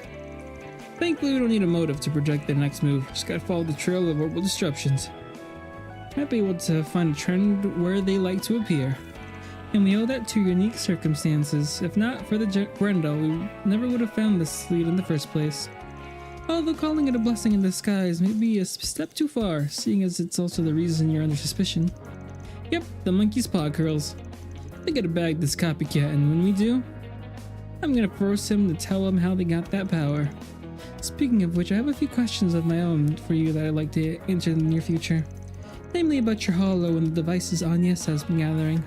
Thankfully, we don't need a motive to project their next move. Just gotta follow the trail of orbital disruptions. Might be able to find a trend where they like to appear. And we owe that to unique circumstances. If not for the Grendel, we never would have found this lead in the first place. Although calling it a blessing in disguise may be a step too far, seeing as it's also the reason you're under suspicion. Yep, the monkey's paw curls. They gotta bag this copycat, and when we do, I'm gonna force him to tell them how they got that power. Speaking of which, I have a few questions of my own for you that I'd like to answer in the near future. Namely about your holo and the devices Agnès has been gathering.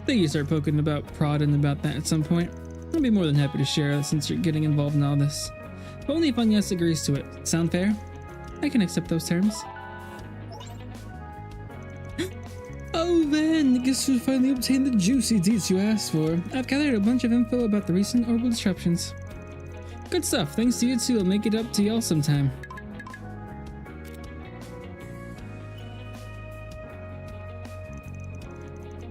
Think you start poking about prodding about that at some point. I'll be more than happy to share since you're getting involved in all this. But only if Agnès agrees to it. Sound fair? I can accept those terms. Oh Van, guess you finally obtained the juicy deets you asked for. I've gathered a bunch of info about the recent orbital disruptions. Good stuff, thanks to you two, I'll make it up to y'all sometime.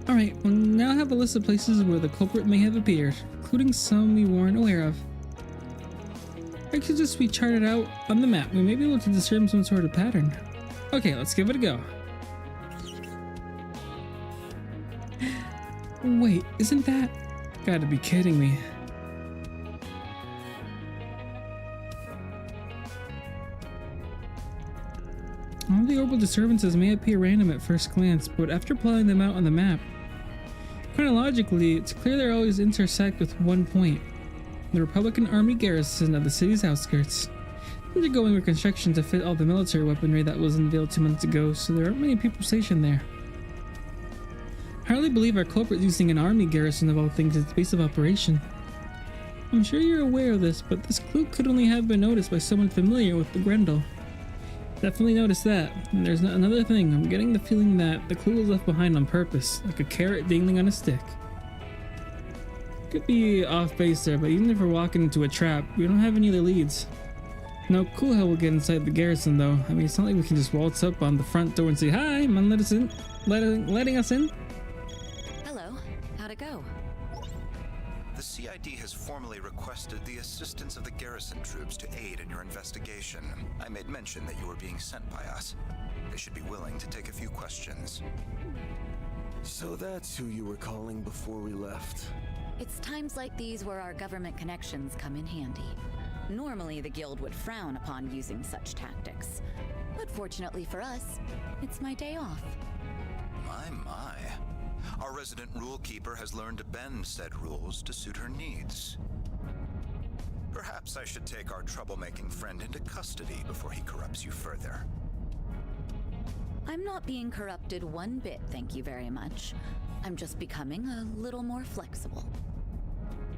Alright, we'll now have a list of places where the culprit may have appeared, including some we weren't aware of. It could just be charted out on the map. We may be able to discern some sort of pattern. Okay, let's give it a go. Wait, isn't that? Gotta be kidding me. All the orbital disturbances may appear random at first glance, but after plotting them out on the map, chronologically, it's clear they always intersect with one point. The Republican Army garrison of the city's outskirts. Undergoing reconstruction to fit all the military weaponry that was unveiled 2 months ago, so there aren't many people stationed there. I hardly believe our culprit using an army garrison of all things as its base of operation. I'm sure you're aware of this, but this clue could only have been noticed by someone familiar with the Grendel. Definitely noticed that. And there's another thing. I'm getting the feeling that the clue was left behind on purpose, like a carrot dangling on a stick. Could be off base there, but even if we're walking into a trap, we don't have any other leads. No clue how we'll get inside the garrison, though. I mean, it's not like we can just waltz up on the front door and say, "Hi, man, let us in," letting us in. Hello. How'd it go? The CID has formally requested the assistance of the garrison troops to aid in your investigation. I made mention that you were being sent by us. They should be willing to take a few questions. So that's who you were calling before we left. It's times like these where our government connections come in handy. Normally, the Guild would frown upon using such tactics. But fortunately for us, it's my day off. My. Our resident rule keeper has learned to bend said rules to suit her needs. Perhaps I should take our troublemaking friend into custody before he corrupts you further. I'm not being corrupted one bit, thank you very much. I'm just becoming a little more flexible.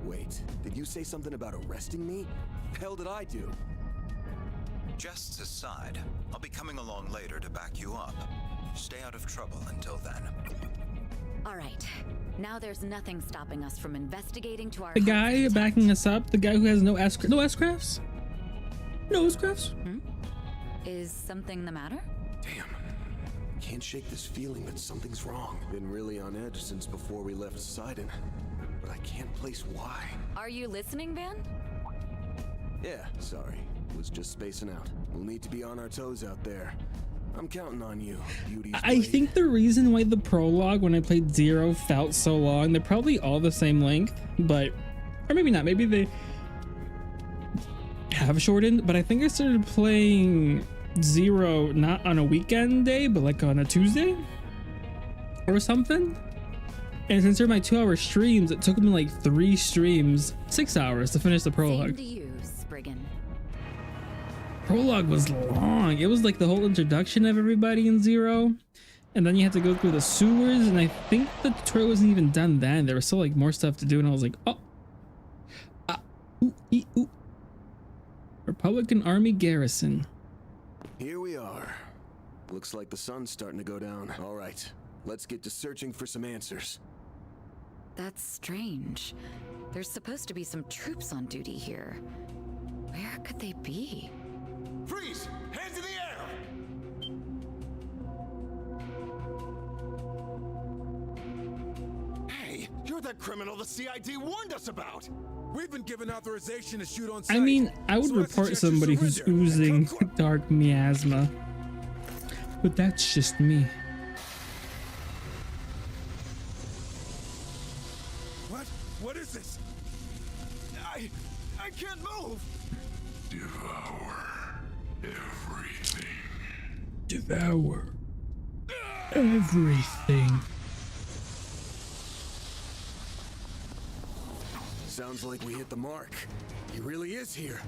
Wait, did you say something about arresting me? The hell did I do? Jests aside, I'll be coming along later to back you up. Stay out of trouble until then. All right, now there's nothing stopping us from investigating to our... The guy backing us up, the guy who has no S-crafts? No S-crafts? Is something the matter? Damn. Can't shake this feeling that something's wrong. Been really on edge since before we left Sidon, but I can't place why. Are you listening, Van? Yeah, sorry. Was just spacing out. We'll need to be on our toes out there. I'm counting on you, Beauty's I Blade. think the reason why the prologue when I played 0 felt so long, they're probably all the same length, but, or maybe not, maybe they have shortened, but I think I started playing 0 not on a weekend day, but like on a Tuesday or something. And since they're my 2-hour streams, it took me like 3 streams, 6 hours to finish the prologue. Same to you, Spriggan. Prologue was long. It was like the whole introduction of everybody in 0, and then you had to go through the sewers, and I think the tutorial wasn't even done then. There was still like more stuff to do, and I was like, ooh. Republican Army Garrison. Here we are. Looks like the sun's starting to go down. All right, let's get to searching for some answers. That's strange. There's supposed to be some troops on duty here. Where could they be? Freeze! Hands in the air! Hey, you're that criminal the CID warned us about! We've been given authorization to shoot on sight. I mean, I would report somebody who's oozing dark miasma, but that's just me. What is this? I can't move! Devour everything. Devour everything. Sounds like we hit the mark. He really is here.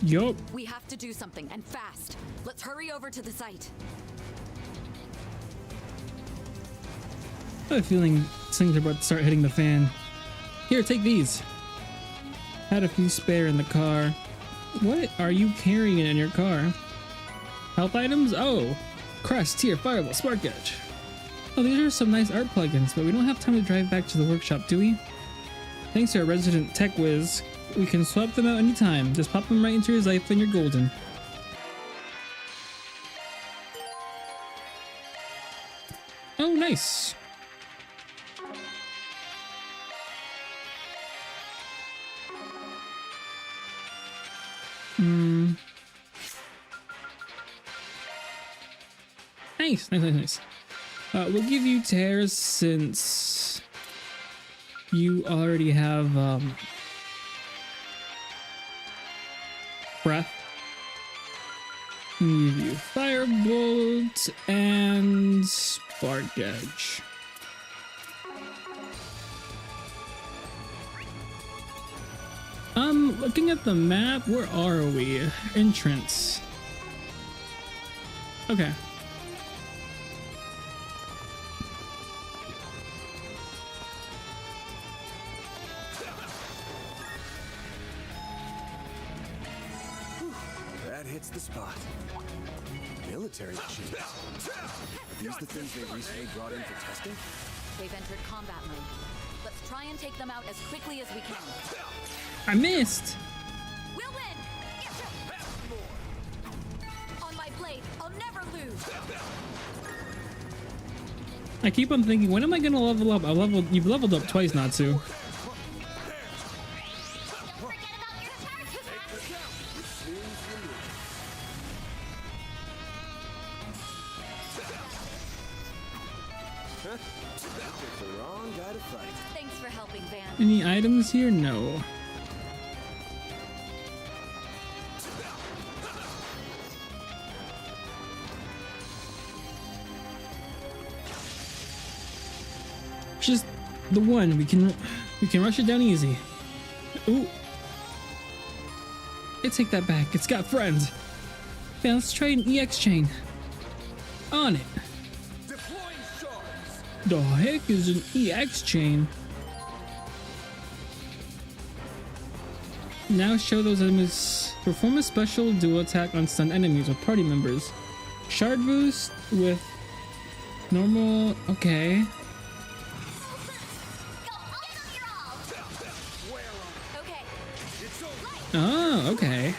Yup. We have to do something, and fast. Let's hurry over to the site. I have a feeling things are about to start hitting the fan. Here, take these. Had a few spare in the car. What are you carrying in your car? Health items? Oh, crust, tier, fireball, spark edge. Oh, these are some nice art plugins, but we don't have time to drive back to the workshop, do we? Thanks to our resident tech whiz, we can swap them out anytime. Just pop them right into your Zyph and you're golden. Oh, nice. Nice. We'll give you tears since you already have breath. We'll give you firebolt and spark edge. Looking at the map, where are we? Entrance. Okay. That hits the spot. Military machines. Are these the things they recently brought in for testing? They've entered combat mode. Let's try and take them out as quickly as we can. I missed. We'll win. On my blade, I'll never lose. I keep on thinking, when am I gonna level up? You've leveled up twice, Natsu. Thanks for helping, Van. Any items here? No. Just the one. We can rush it down easy. Ooh. Let's take that back. It's got friends. Yeah, let's try an EX chain. On it. The heck is an EX chain? Now show those enemies. Perform a special dual attack on stunned enemies with party members. Shard boost with normal. Okay. Oh, okay.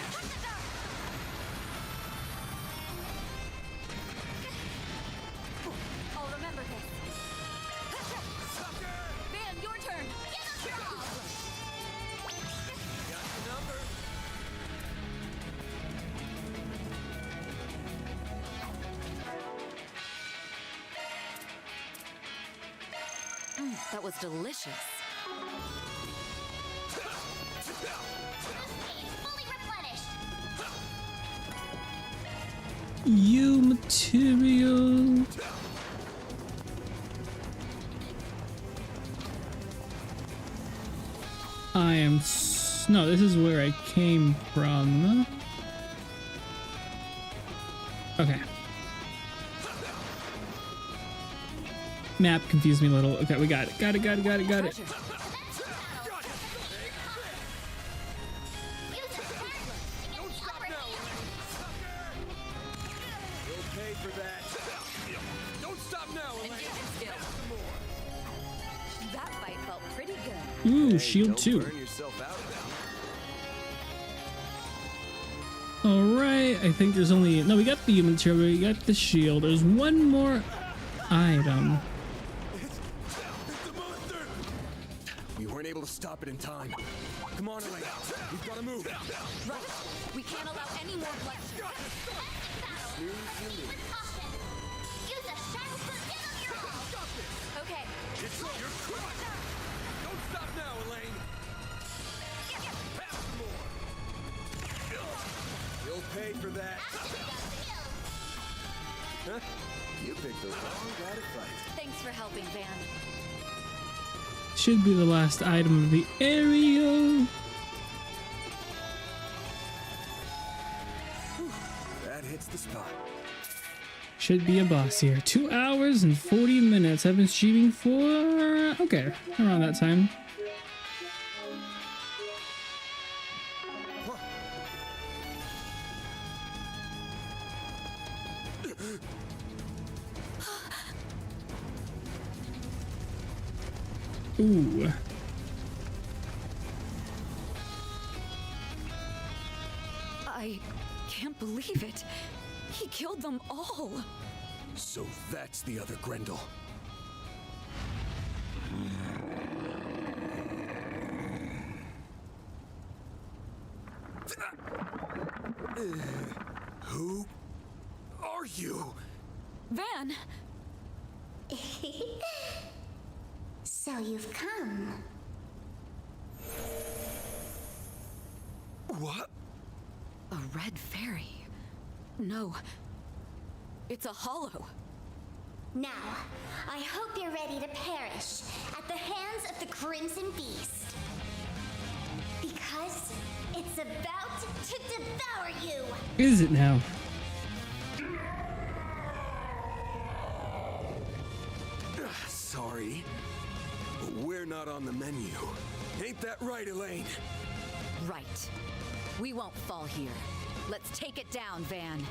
I'll remember this. Van, your turn. That was delicious. You material. I am. No, this is where I came from. Okay. Map confused me a little. Okay, we got it. Got it. Ooh, shield 2. Alright, I think there's only... No, we got the human material, we got the shield. There's one more item. We weren't able to stop it in time. Come on, Elaine. We've got to move. Right. We can't allow any more bloodshed. Okay. Don't stop now, Elaine. You'll pay for that. Huh? You picked the wrong guy to fight. Thanks for helping, Van. Should be the last item of the area. That hits the spot. Should be a boss here. 2 hours and 40 minutes. I've been streaming for... Okay, around that time. Ooh. I can't believe it. He killed them all. So that's the other Grendel. Who are you? Van! So you've come. What? A red fairy? No. It's a hollow. Now, I hope you're ready to perish at the hands of the Crimson Beast. Because it's about to devour you! Is it now? Sorry. But we're not on the menu. Ain't that right, Elaine? Right. We won't fall here. Let's take it down, Van.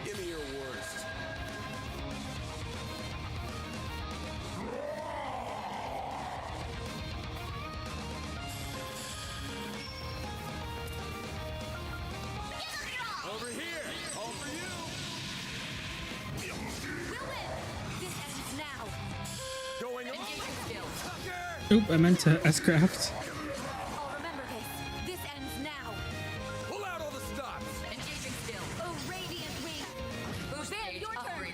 Give me your worst. Over here! All for you! We'll win! This ends now! Going on! Oop, I meant to S-craft. Oh, remember this. This ends now! Pull out all the stops! Engaging still. Oh, radiant wing! Boost Van, your turn!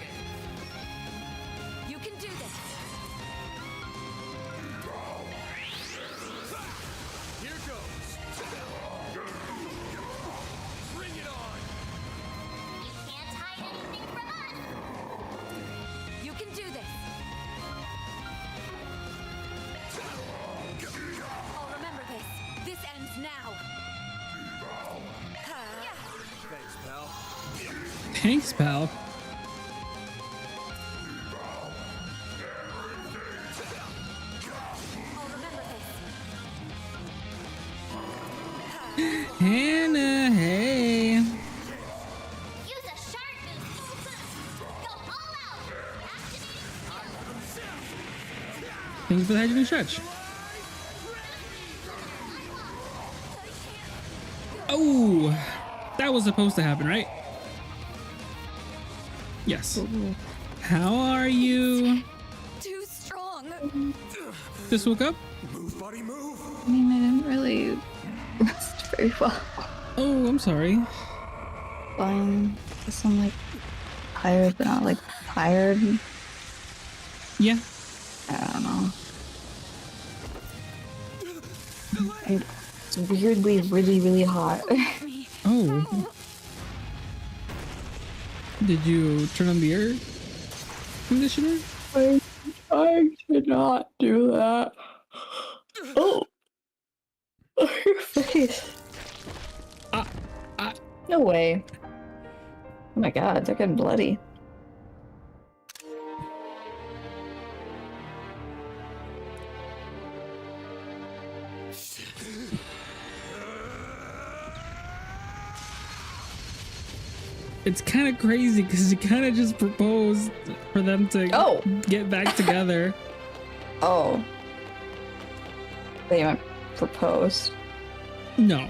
You can do this! Here goes! Bring it on! You can't hide anything from us! You can do this! Oh, remember this. This ends now! Thanks, pal. Thanks, pal. Oh, remember this. Hannah, hey. Use a sharp move! Go all out! Thank you for the hydrogen stretch. Oh, that was supposed to happen, right? Yes. How are you? Too strong! Just woke up? Move, buddy, move! I mean, I didn't really rest very well. Oh, I'm sorry. Fine. Guess I'm like tired, but not like tired. Yeah. I don't know. It's weirdly really, really hot. Oh. Did you turn on the air conditioner? I did not do that. Oh! Your face. No way. Oh my god, they're getting bloody. It's kind of crazy because you kind of just proposed for them to get back together. Oh. They might propose. No.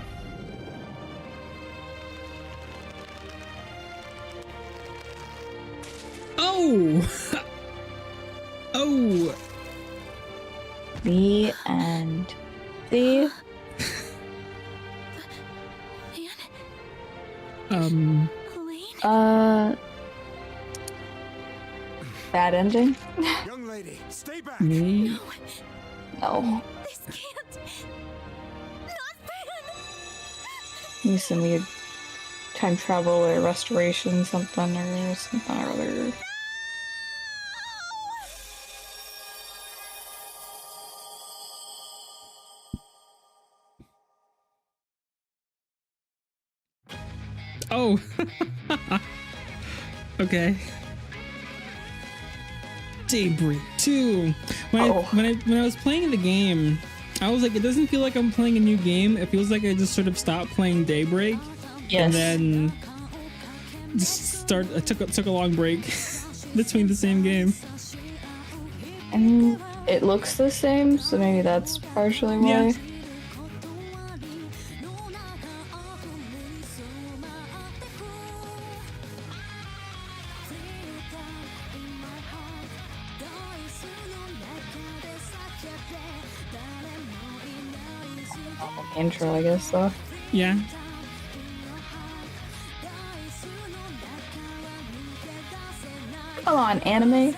Oh! Oh! The end. See? Bad ending? Young lady, stay back! Me? No. This can't... Not Van! Maybe some weird time travel or restoration something or other. Oh. Okay. Daybreak II. When I was playing the game, I was like, it doesn't feel like I'm playing a new game. It feels like I just sort of stopped playing Daybreak. Yes. And then just I took a long break between the same game. I mean, it looks the same, so maybe that's partially why. Yeah. Intro, I guess, though. Yeah. Come on, anime.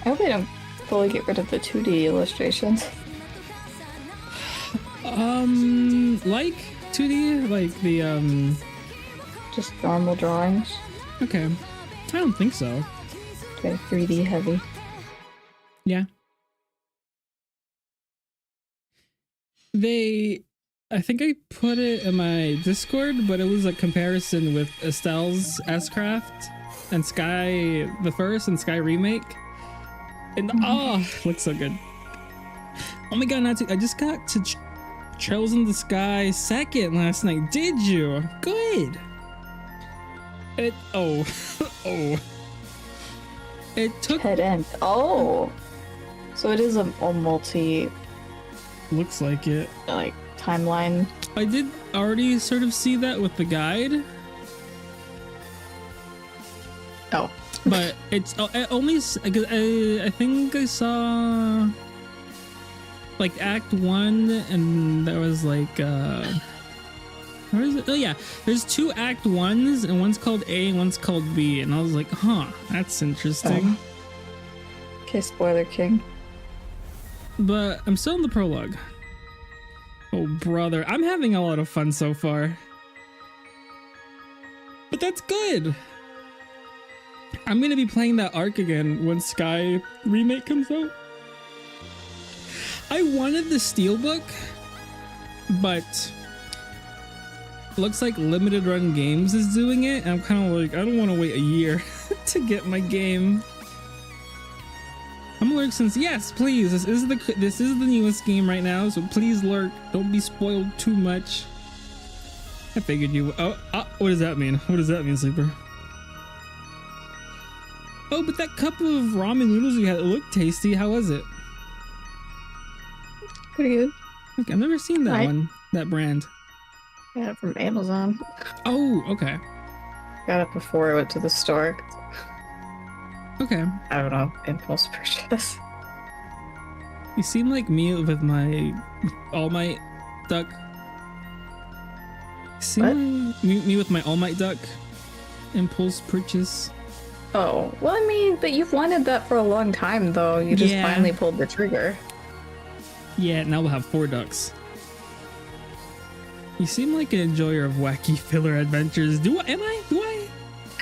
I hope they don't fully get rid of the 2D illustrations. Like 2D, like the just normal drawings. Okay, I don't think so. Okay, 3D heavy. Yeah. I think I put it in my Discord, but it was a comparison with Estelle's S-Craft and Sky the First and Sky Remake. And oh, looks so good. Oh my god, I just got to Trails in the Sky second last night. Did you? Good. Oh. It took head end. Oh. So it is a multi. Looks like it. Like timeline. I did already sort of see that with the guide. Oh. But it's only because I think I saw like Act 1 and there was like where is it? Oh yeah, there's 2 Act 1s and one's called A and one's called B, and I was like, huh, that's interesting. Okay, spoiler king. But I'm still in the prologue. Oh brother, I'm having a lot of fun so far. But that's good. I'm gonna be playing that arc again when Sky Remake comes out. I wanted the Steelbook, but looks like Limited Run Games is doing it, and I'm kind of like, I don't want to wait a year to get my game. I'm lurk since yes, please. This is the newest game right now, so please lurk. Don't be spoiled too much. I figured you. Oh, what does that mean? What does that mean, Sleeper? Oh, but that cup of ramen noodles you had, it looked tasty. How was it? Pretty good. Okay, I've never seen that one, that brand. Got it from Amazon. Oh, okay. Got it before I went to the store. Okay. I don't know, impulse purchase. You seem like me with my All Might duck. You seem like me with my All Might duck impulse purchase. Oh, well, I mean, but you've wanted that for a long time, though. You just finally pulled the trigger. Yeah, now we'll have 4 ducks. You seem like an enjoyer of wacky filler adventures. Do I?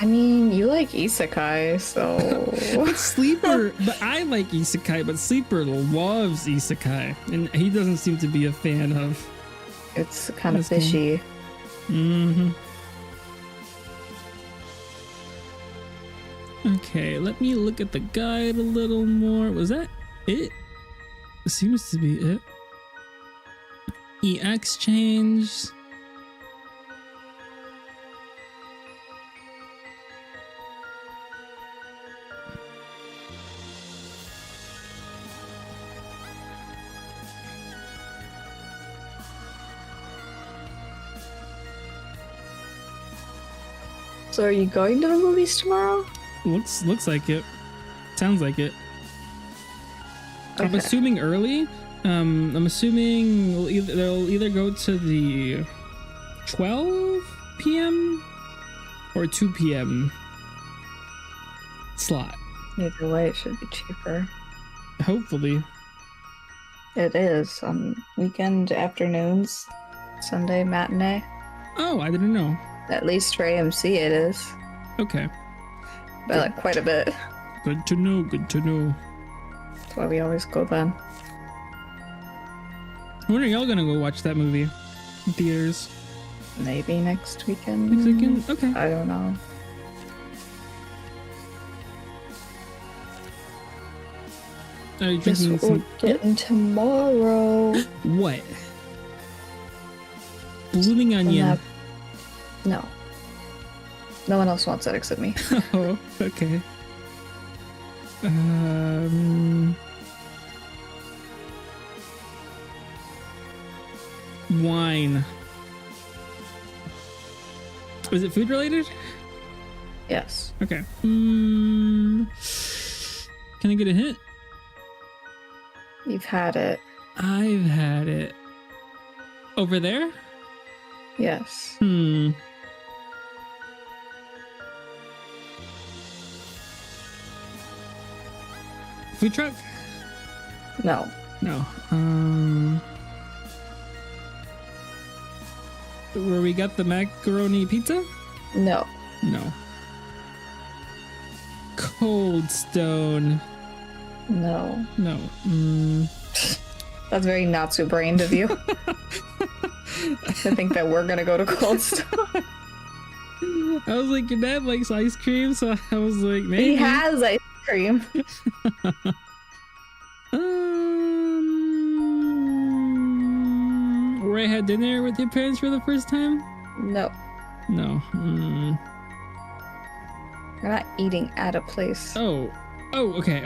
I mean, you like isekai, so... But Sleeper... but I like isekai, but Sleeper loves isekai. And he doesn't seem to be a fan of... It's kind of fishy. Mm-hmm. Okay, let me look at the guide a little more. Was that it? It seems to be it. EX change. So are you going to the movies tomorrow? Looks like it. Sounds like it. Okay. I'm assuming early. I'm assuming they'll either go to the 12 p.m. or 2 p.m. slot. Either way, it should be cheaper. Hopefully. It is on weekend afternoons, Sunday matinee. Oh, I didn't know. At least for AMC it is. Okay. By like quite a bit. Good to know, good to know. That's why we always go then. When are y'all gonna go watch that movie? In theaters? Maybe next weekend. Next weekend? Okay. I don't know. Are you Guess drinking we're some... getting tomorrow. What? Blooming onion. No. No one else wants it except me. Oh, okay. Wine. Was it food related? Yes. Okay. Can I get a hint? You've had it. I've had it. Over there? Yes. Food truck? No. No. Where we got the macaroni pizza? No. No. Cold Stone. No. No. That's very Natsu-brained of you. To think that we're gonna go to Cold Stone. I was like, your dad likes ice cream, so I was like, maybe. He has ice cream. Where I had dinner with your parents for the first time? No. No. We're not eating at a place. Oh, okay.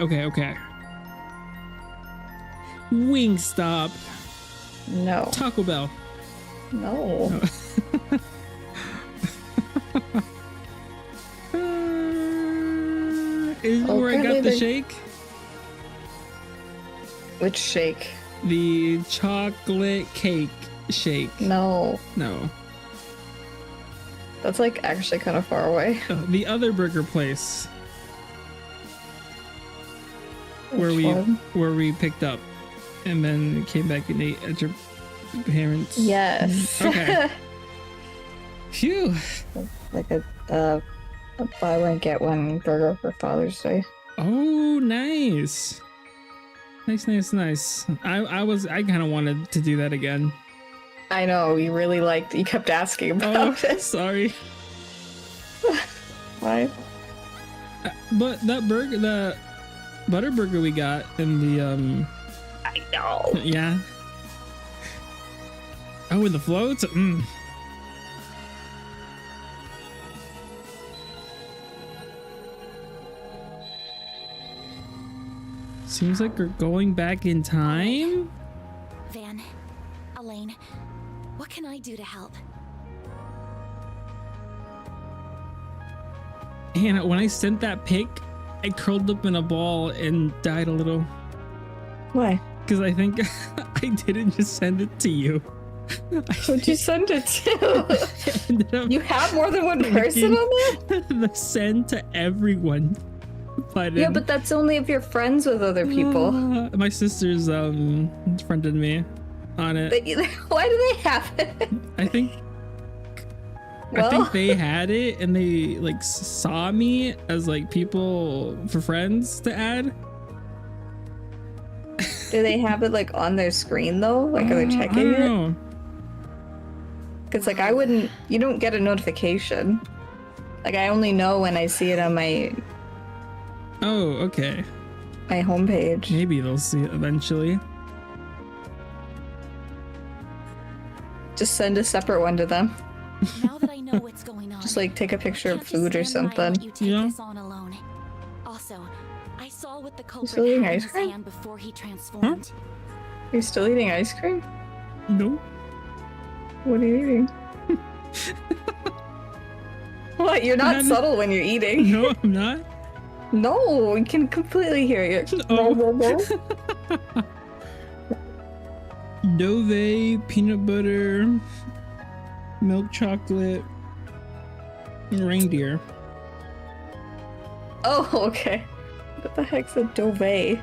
Wingstop. No. Taco Bell. No. Is where I got the shake? Which shake? The chocolate cake shake. No. No. That's like actually kind of far away. Oh, the other burger place. Where we picked up and then came back and ate at your parents. Yes. Okay. Phew. Like a buy one get one burger for Father's Day. Oh, nice. Nice. I kind of wanted to do that again. I know, you really liked it. You kept asking about it. Sorry. Why? But that burger, the butter burger we got in the I know. Yeah. Oh, with the floats? Seems like we're going back in time. Van, Elaine, what can I do to help? Hannah, when I sent that pic, I curled up in a ball and died a little. Why? Because I think I didn't just send it to you. Who'd you send it to? You have more than one person on there? The send to everyone button. Yeah, but that's only if you're friends with other people. My sisters friended me on it. Why do they have it? I think they had it and they like saw me as like people for friends to add. Do they have it like on their screen though? Like are they checking it? Know. Cause like you don't get a notification. Like I only know when I see it on my okay. My homepage. Maybe they'll see it eventually. Just send a separate one to them. Now that I know what's going on, just like take a picture of food or something. You this on alone. Also, I saw what the culprit still eating had in ice his cream? hand before he transformed. You're still eating ice cream? No. What are you eating? What? You're not subtle when you're eating. No, I'm not. No, we can completely hear you. Dove, peanut butter, milk chocolate, reindeer. Oh, okay. What the heck's a Dove?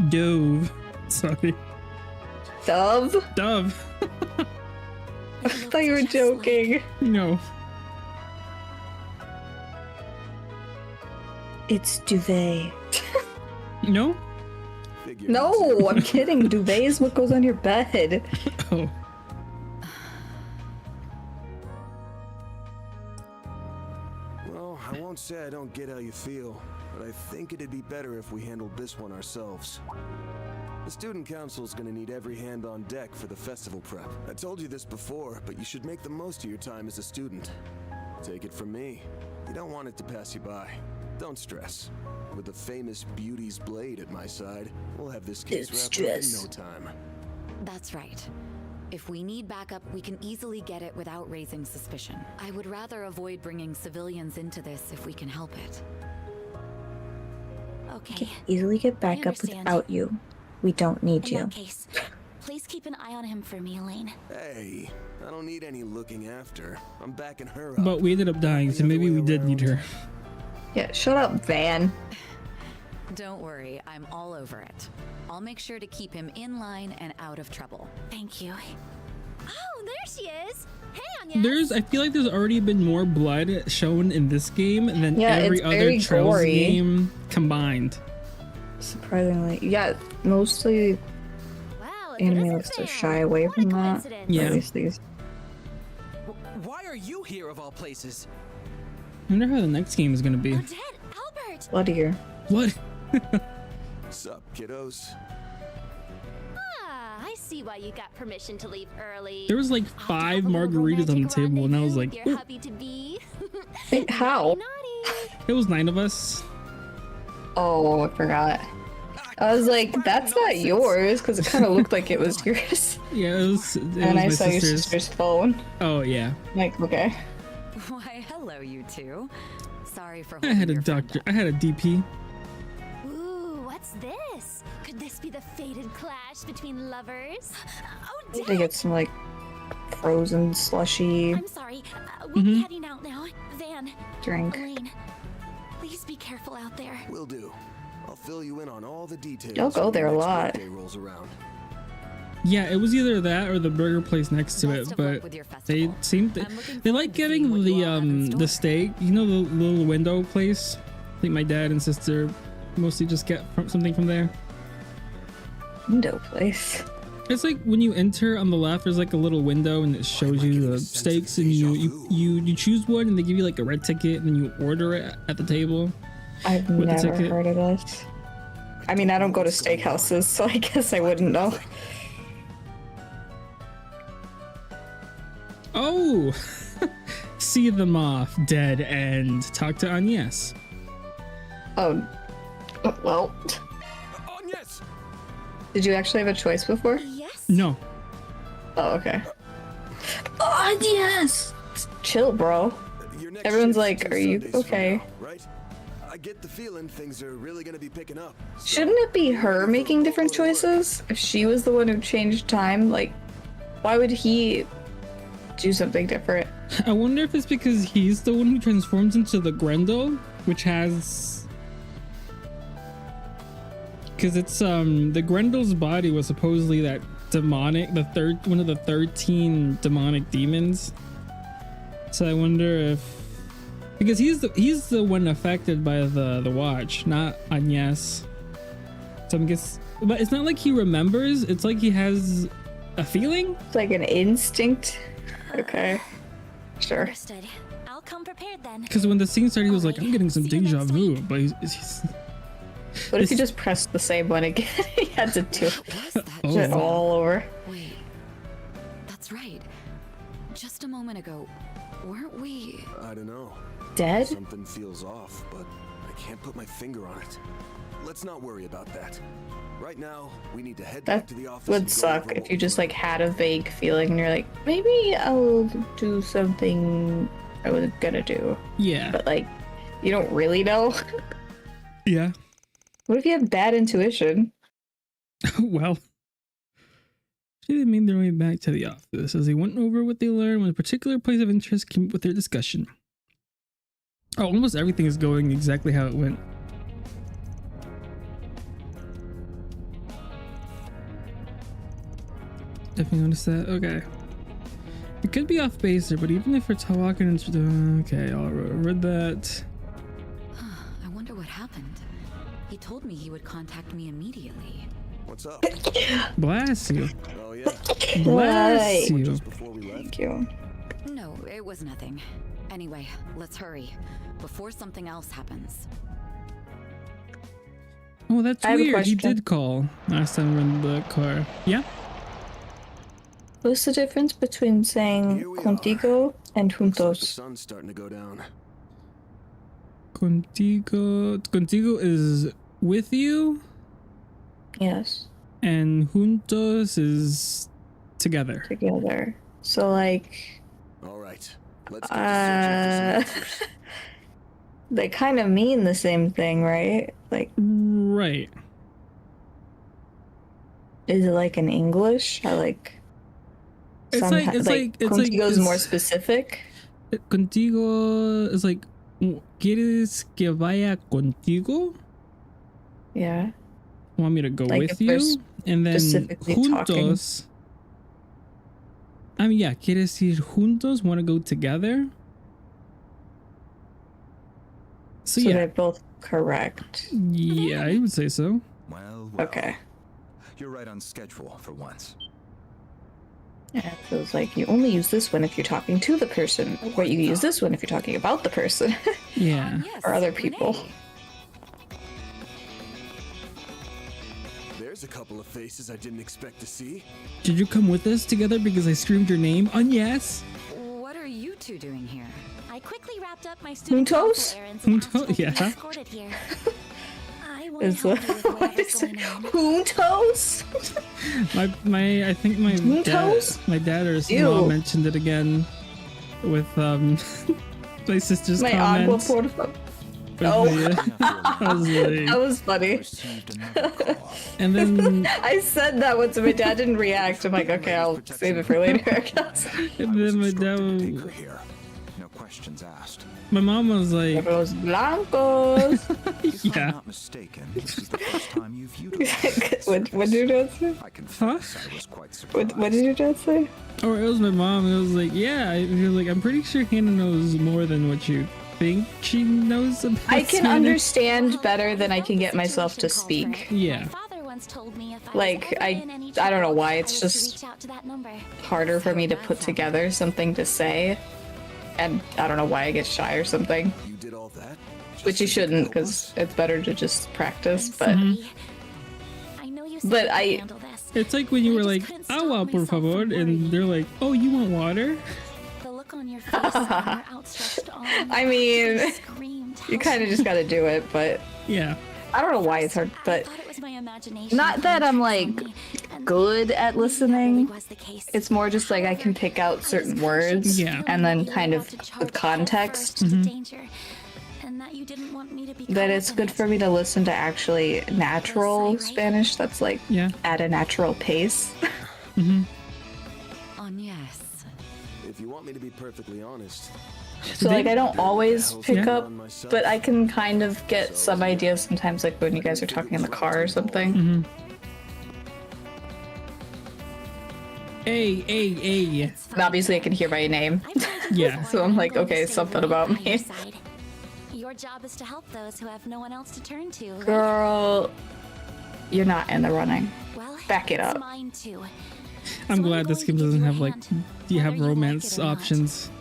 Dove. Sorry. Dove? Dove. I thought you were joking. No. It's duvet. No? No, I'm kidding. Duvet is what goes on your bed. Oh. Well, I won't say I don't get how you feel, but I think it'd be better if we handled this one ourselves. The student council's gonna need every hand on deck for the festival prep. I told you this before, but you should make the most of your time as a student. Take it from me. You don't want it to pass you by. Don't stress. With the famous Beauty's blade at my side, we'll have this case wrapped up in no time. That's right. If we need backup, we can easily get it without raising suspicion. I would rather avoid bringing civilians into this if we can help it. Okay. Can easily get backup without you. We don't need In you. that case, please keep an eye on him for me, Elaine. Hey, I don't need any looking after. I'm backing her up. But we ended up dying, so maybe we did need her. Yeah, shut up, Van. Don't worry, I'm all over it. I'll make sure to keep him in line and out of trouble. Thank you. Oh, there she is. Hey, Agnès. I feel like there's already been more blood shown in this game than Yeah, every it's other very Trails gory. game combined. Surprisingly. Yeah, mostly anime likes to shy away from that. Yeah. At least these. Why are you here of all places? I wonder how the next game is gonna be. Albert! Bloodier. Blood. What's up, kiddos? Ah, I see why you got permission to leave early. There was like 5 margaritas on the table, and I was like, Your "Ooh." hubby to be. Wait, how? It was 9 of us. Oh, I forgot. I was like, that's not yours, because it kind of looked like it was yours. Yeah, it was. And I saw your sister's phone. Oh yeah. Like, okay. Why, hello, you two. Sorry for I holding had a your friend doctor. I had a DP. Ooh, what's this? Could this be the fated clash between lovers? Oh, They get some like frozen slushy I'm sorry. We'll be heading out now. Van. drink. Elaine. Please be careful out there. Will do. I'll fill you in on all the details. Y'all go when the there a next lot. birthday rolls around. Yeah, it was either that or the burger place next to it, but they seemed they like getting the steak. You know, the little window place. I think my dad and sister mostly just get something from there. Window place. It's like when you enter on the left, there's like a little window and it shows you the steaks, and you choose one, and they give you like a red ticket, and then you order it at the table. I've with the never ticket. heard of this. I mean, I don't go to steakhouses, so I guess I wouldn't know. Oh, see them off, dead end. Talk to Agnès. Oh, well. Did you actually have a choice before? Yes. No. Oh, okay. Oh, yes! Chill, bro. Everyone's like, are you okay? Right? I get the feeling things are really gonna be picking up. Shouldn't it be her making different choices? If she was the one who changed time, like, why would he do something different? I wonder if it's because he's the one who transforms into the Grendel, which has... Because it's, the Grendel's body was supposedly that demonic, one of the 13 demonic demons. So I wonder if... Because he's the one affected by the watch, not Agnès. So I guess... But it's not like he remembers, it's like he has a feeling? It's like an instinct. Okay. Sure. Understood. I'll come prepared then. Because when the scene started, he was like, I'm getting some deja vu, but he's What if he just pressed the same one again? He had to do it Oh. all over. Wait, that's right. Just a moment ago, weren't we? I don't know. Dead? Something feels off, but I can't put my finger on it. Let's not worry about that. Right now, we need to head back That to the office. would and go suck over if you just like had a vague feeling and you're like, maybe I'll do something I was gonna do. Yeah. But like, you don't really know. Yeah. What if you have bad intuition? Well, they made their way back to the office as they went over what they learned when a particular place of interest came up with their discussion. Oh, almost everything is going exactly how it went. Definitely noticed that. Okay. It could be off base there, but even if we're talking into... Okay, I'll read that. I wonder what happened. He told me he would contact me immediately. What's up? Bless you. Oh yeah. Bless you. Just before we left. Thank you. No, it was nothing. Anyway, let's hurry before something else happens. Oh, that's I have a weird. He question. did call last time we were in the car. Yeah? What's the difference between saying contigo and Looks like the juntos? sun's starting to go down. Contigo is with you, Yes. and juntos is together. Together. So like All right. Let's get to searching for some answers. they kind of mean the same thing, right? Like Right. is it like in English? I like It's like contigo's more specific. Contigo is like, ¿quieres que vaya contigo? Yeah. Want me to go Like with if they're you? And then specifically juntos. I mean, yeah, ¿quieres ir juntos? Want to go together? So yeah, they're both correct. Yeah, I would say so. Well, Okay. you're right on schedule for once. Yeah, it feels like you only use this one if you're talking to the person, or you use this one if you're talking about the person. Yeah. Or other people. There's a couple of faces I didn't expect to see. Did you come with us together because I screamed your name? Agnès? What are you two doing here? I quickly wrapped up my student Juntos? errands and asked if I could be Yeah. escorted here. I want Is to help you with what whatever's is it? going on. Juntos? I think my Juntos? dad or Ew. mom mentioned it again with my sister's My agua comments. por favor. With Oh. I was like, That was funny. and then I said that once and my dad didn't react. I'm like, okay, I'll save it for later, I guess. and then my dad, Here, no questions asked. my mom was like, Los blancos. If I'm yeah, not mistaken, this is the first time you've utilized what did your dad say? I confess I was quite surprised. What did your dad say? or it was my mom. It was like, yeah, he was like, I'm pretty sure Hannah knows more than what you think she knows about I can Sweden. understand better than I can get myself to speak. Yeah. Father once told me if I was Like, ever in any I don't know trouble, why, I it's was to just reach out to that number. harder for me to put together something to say. And I don't know why I get shy or something. You did all that? Which you shouldn't, because it's better to just practice, but... I know you said But you could I- handle this. It's like when you were like, agua por favor, and they're like, oh, you want water? The look on your face and your outstretched arm. I mean, Scream you tells kind me of just gotta do it, but... Yeah. I don't know why it's hard, but... it was my imagination Not that I'm, like, good at listening. was the case. It's more just like I can pick out certain words, Yeah. and then kind of with context. Danger, and that you didn't want me to be That it's good for me to listen to actually natural Spanish that's like Yeah. at a natural pace. Agnès. If you want me to be perfectly honest, So like I don't always pick Yeah. up, but I can kind of get some ideas sometimes, like when you guys are talking in the car or something. Hey. And obviously I can hear my name. Yeah. So I'm like, okay, something about me. Your job is to help those who have no one else to turn to. right? Girl, you're not in the running. Well, Back it it's up. mine too. I'm So glad I'm this going game to give doesn't you a have like, hand, do you have whether you like romance it or not. options?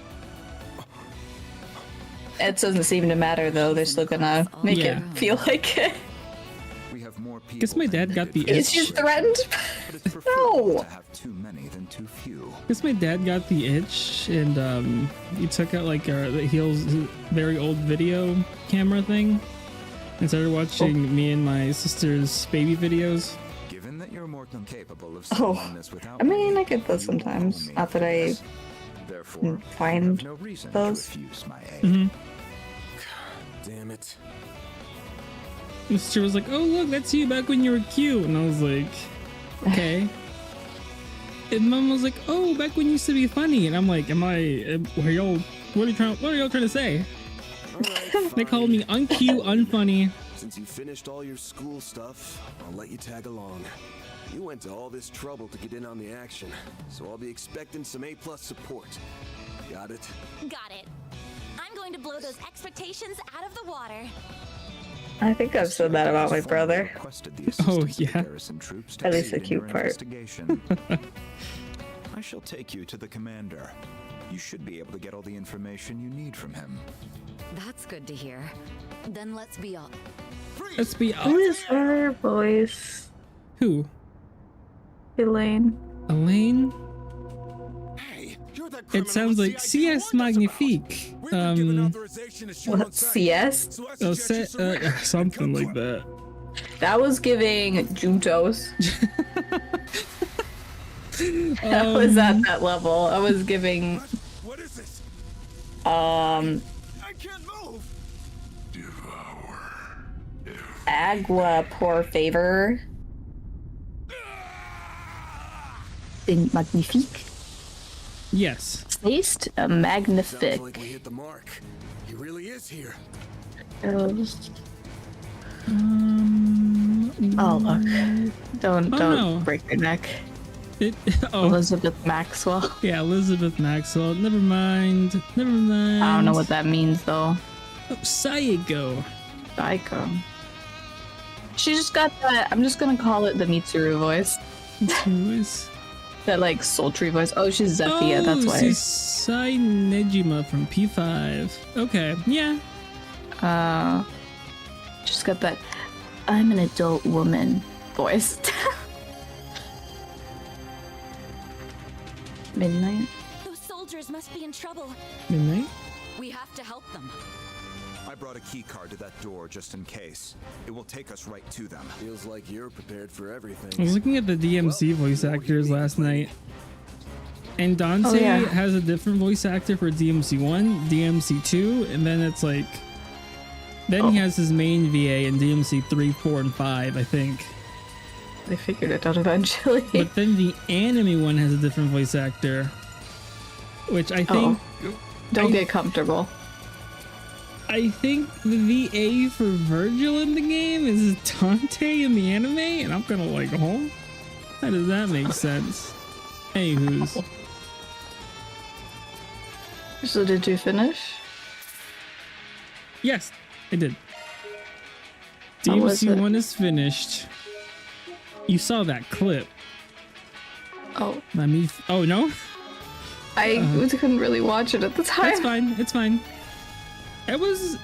It doesn't seem to matter though. They're still gonna make Yeah. it feel like it. We have more people. Guess my dad got the Is she itch. threatened? But it's preferable No. to have too many than too few. Guess my dad got the itch, and he took out like his very old video camera thing, and started watching me and my sister's baby videos. Given that you're more than capable of Oh, solving this without I mean, I get those sometimes. Not that I Therefore, find no reason those. to refuse my aid. Mm-hmm. damn it. My sister was like, "Oh look, that's you back when you were cute," and I was like, "Okay." And Mom was like, "Oh, back when you used to be funny," and I'm like, "Am I? What are y'all trying to say?" They called me uncute, unfunny. Since you finished all your school stuff, I'll let you tag along. You went to all this trouble to get in on the action, so I'll be expecting some A+ support. Got it? Got it. I'm going to blow those expectations out of the water. I think I've said that about my brother. Requested the Oh assistance of yeah. garrison troops to At least aid the in cute your part. investigation. I shall take you to the commander. You should be able to get all the information you need from him. That's good to hear. Then let's be up. Let's be Who is her voice? Who? Elaine. Elaine? It sounds like CS Magnifique. What, CS? Something like that. That was giving Juntos. That was at that level. I was giving Agua por favor. In Magnifique. Yes. Taste magnifique. Sounds like we hit the mark. He really is here. Oh look! Don't break your neck. Elizabeth Maxwell. Yeah, Elizabeth Maxwell. Never mind. Never mind. I don't know what that means though. Oh, Psycho. Psycho. She just got that. I'm just gonna call it the Mitsuru voice. Mitsuru voice. That like sultry voice. Oh, she's Zephyr. That's why. She's Sai Nejima from P5. Okay, yeah. Just got that. I'm an adult woman voice. Midnight. Those soldiers must be in trouble. Midnight. We have to help them. I brought a key card to that door just in case. It will take us right to them. Feels like you're prepared for everything. I was looking at the DMC voice actors last night, and Dante has a different voice actor for DMC 1, DMC 2, and then it's like, then he has his main VA in DMC 3, 4, and 5, I think. They figured it out eventually. But then the anime one has a different voice actor, which I think... Don't get comfortable. I think the VA for Virgil in the game is Dante in the anime, and I'm kind of like, oh, how does that make sense? Anywho's. So did you finish? Yes, I did. How was DMC it? 1 is finished. You saw that clip. Oh. Let me... Oh, no? I couldn't really watch it at the time. That's fine. It's fine. It was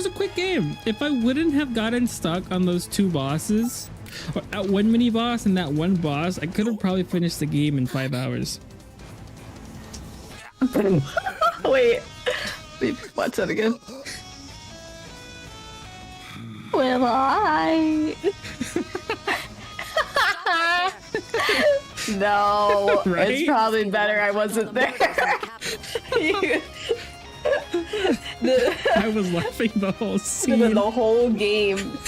a quick game. If I wouldn't have gotten stuck on those two bosses, or at one mini boss and that one boss, I could have probably finished the game in 5 hours. Wait, watch that again. Will I? No, Right? It's probably better I wasn't there. I was laughing the whole scene. The whole game.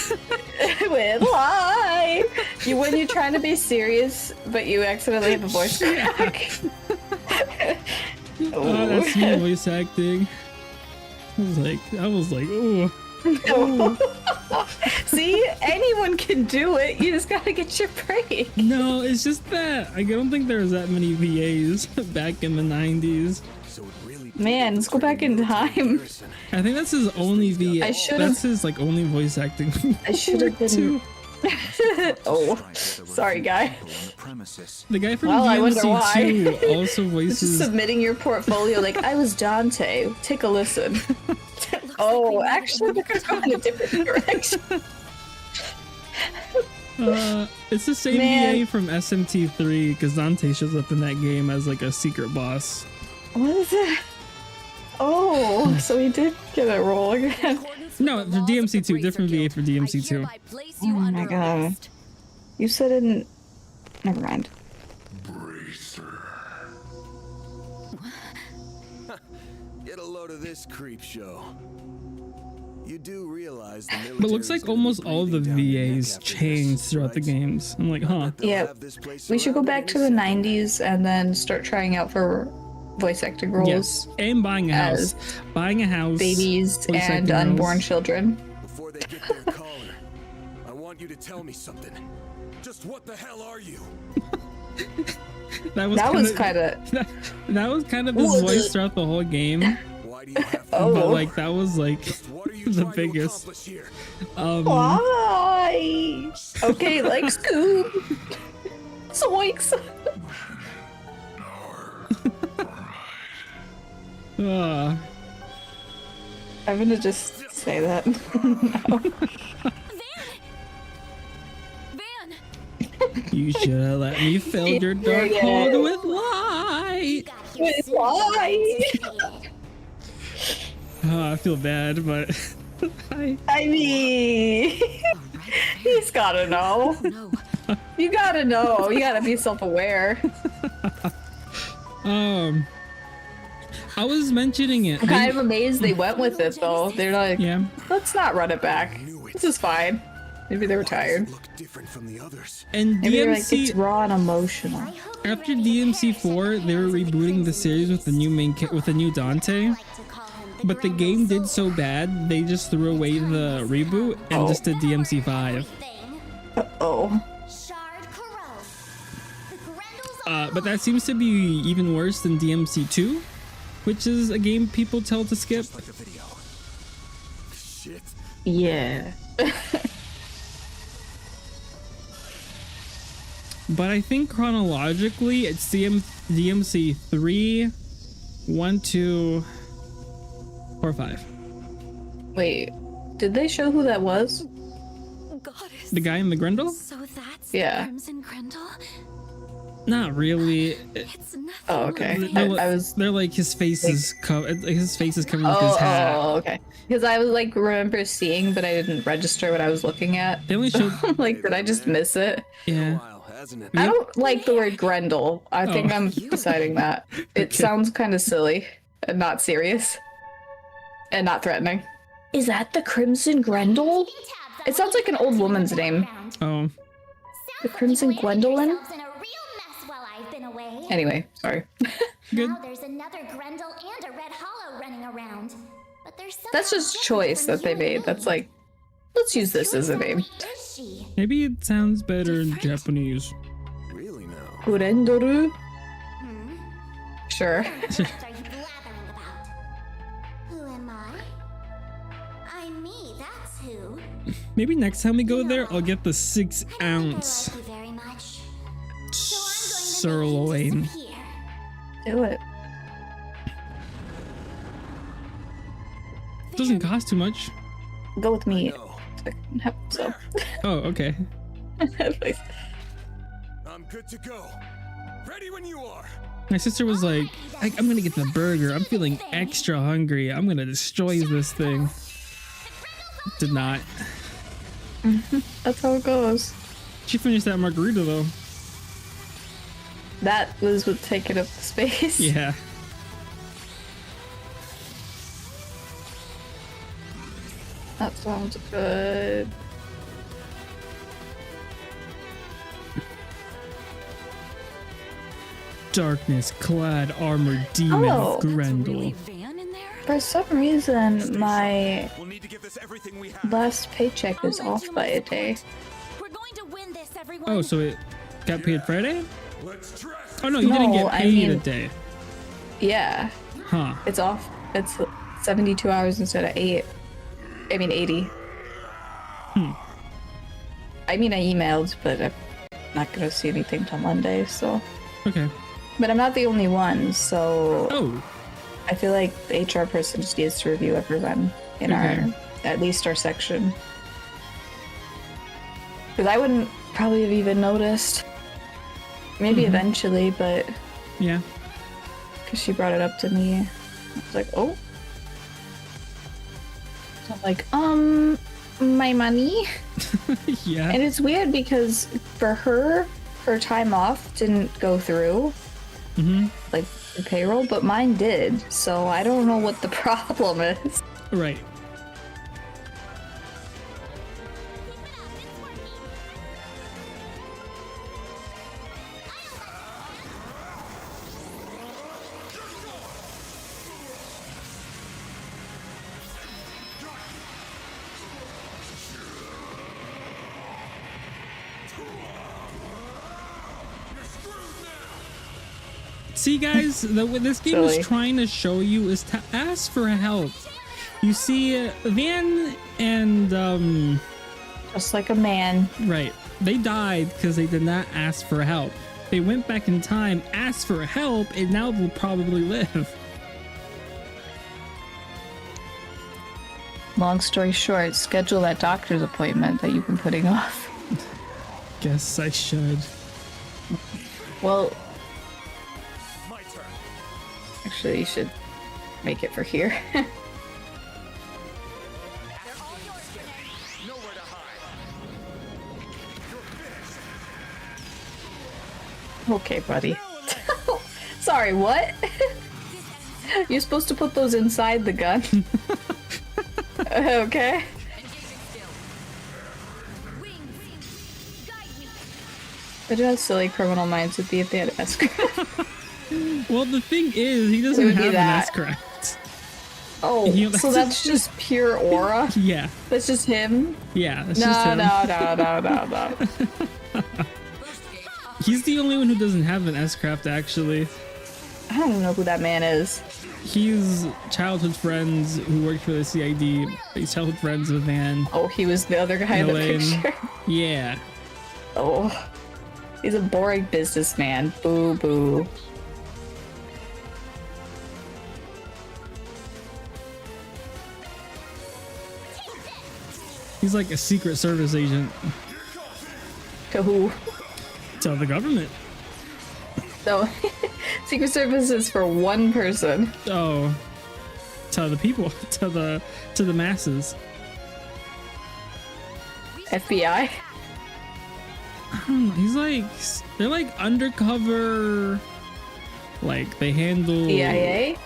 Will I? When you're trying to be serious, but you accidentally have a voice crack. Oh, that's me voice acting. I was like, ooh. See, anyone can do it. You just gotta get your break. No, it's just that I don't think there was that many VAs back in the 90s. Man, let's go back in time. I think that's his only VA. That's his like only voice acting. I should have been. Oh, sorry, guy. The guy from I wonder DMC2 why. also voices. Submitting your portfolio like I was Dante. Take a listen. Oh, actually, we could go in a different direction. It's the same VA from SMT3 because Dante shows up in that game as like a secret boss. What is it? Oh, so he did get a role again. No, for DMC2, different VA for DMC2. Oh my god. You said it. Never mind. Get a load of this creep show. You do realize the But it looks like almost all of the VAs changed throughout the games. I'm like, huh. Yeah, we should go back to the 90s and then start trying out for voice acting roles. Yes, and buying a house. Buying a house. Babies voice and acting unborn roles. children. Before they get their caller, I want you to tell me something. Just what the hell are you? That was kind of that was kind of his voice throughout the whole game. Oh. But like that was like the biggest. Why? Okay, like Scoob. Zoinks. I'm gonna just say that. No. You should have let me fill your dark hole with light. Why? Oh, I feel bad, but I mean, he's gotta know. You gotta know. You gotta be self-aware. I was mentioning it. I'm kind of amazed they went with it though. They're like, yeah, let's not run it back. This is fine. Maybe they were tired. Different from the others. And Maybe they're like, DMC it's raw and emotional. after DMC4, they were rebooting the series with the new with the new Dante. But the game did so bad, they just threw away the reboot and just did DMC5. Oh. But that seems to be even worse than DMC2, which is a game people tell to skip. Shit. Yeah. But I think chronologically, it's DMC 3, 1, 2, 4, 5. Wait, did they show who that was? Goddess. The guy in the Grendel? So that's Yeah. Crimson Grendel? Not really. Oh, okay. They're like his face is covered. His face is covered with his hat. Oh, okay. Because I was like remember seeing, but I didn't register what I was looking at. They only showed. Like, did I just miss it? Yeah. I don't like the word Grendel. I think I'm deciding that. It sounds kind of silly and not serious and not threatening. Is that the Crimson Grendel? It sounds like an old woman's name. Oh. The Crimson Gwendolyn? Anyway, sorry. Good. Now there's another Grendel and a Red Hollow running around. But there's That's just choice that they made. That's like, let's use this as a name. Maybe it sounds better in Japanese. Really now? Grendoru? Sure. Who am I? I'm me, that's who. Maybe next time we go there, I'll get the 6-ounce Thank you very much. sirloin. Do it. Doesn't cost too much. Go with me. So. Oh, okay. I'm good to go. Ready when you are. My sister was like, I'm gonna get the burger. I'm feeling extra hungry. I'm gonna destroy this thing. Did not. That's how it goes. She finished that margarita though. That was with taking up the space. Yeah. That sounds good. Darkness clad armored demon Oh. Grendel. For some reason, my last paycheck was off by a day. Oh, so it got paid Friday? Oh no, you didn't get paid a day. Yeah. Huh. It's off. It's 72 hours instead of 8. I mean 80. I mean, I emailed, but I'm not gonna see anything till Monday, so. Okay. But I'm not the only one, so. Oh. I feel like the HR person just needs to review everyone in our, at least our section. Because I wouldn't probably have even noticed. Maybe eventually, but. Yeah. Because she brought it up to me. I was like, oh. So I'm like, my money? Yeah. And it's weird because for her time off didn't go through. Like the payroll, but mine did. So I don't know what the problem is. Right. See, guys, what this game is trying to show you is to ask for help. You see, Van and just like a man, right? They died because they did not ask for help. They went back in time, asked for help, and now they'll probably live. Long story short, schedule that doctor's appointment that you've been putting off. Guess I should. Well, Actually, you should make it for here. Okay, buddy. Sorry, what? You're supposed to put those inside the gun. Okay. I do have silly criminal minds would be if they had S-craft. Well, the thing is, he doesn't have an S-craft. Oh, so that's just pure aura? Yeah. That's just him? Yeah, that's just him. No. He's the only one who doesn't have an S-craft, actually. I don't know who that man is. He's childhood friends who worked for the CID. He's childhood friends with Van. Oh, he was the other guy in the picture? Yeah. Oh. He's a boring businessman. Boo boo. He's like a Secret Service agent. To who? To the government. So, Secret Service is for one person. Oh. To the people. To the masses. FBI? I don't know. He's like, they're like undercover. Like they handle CIA.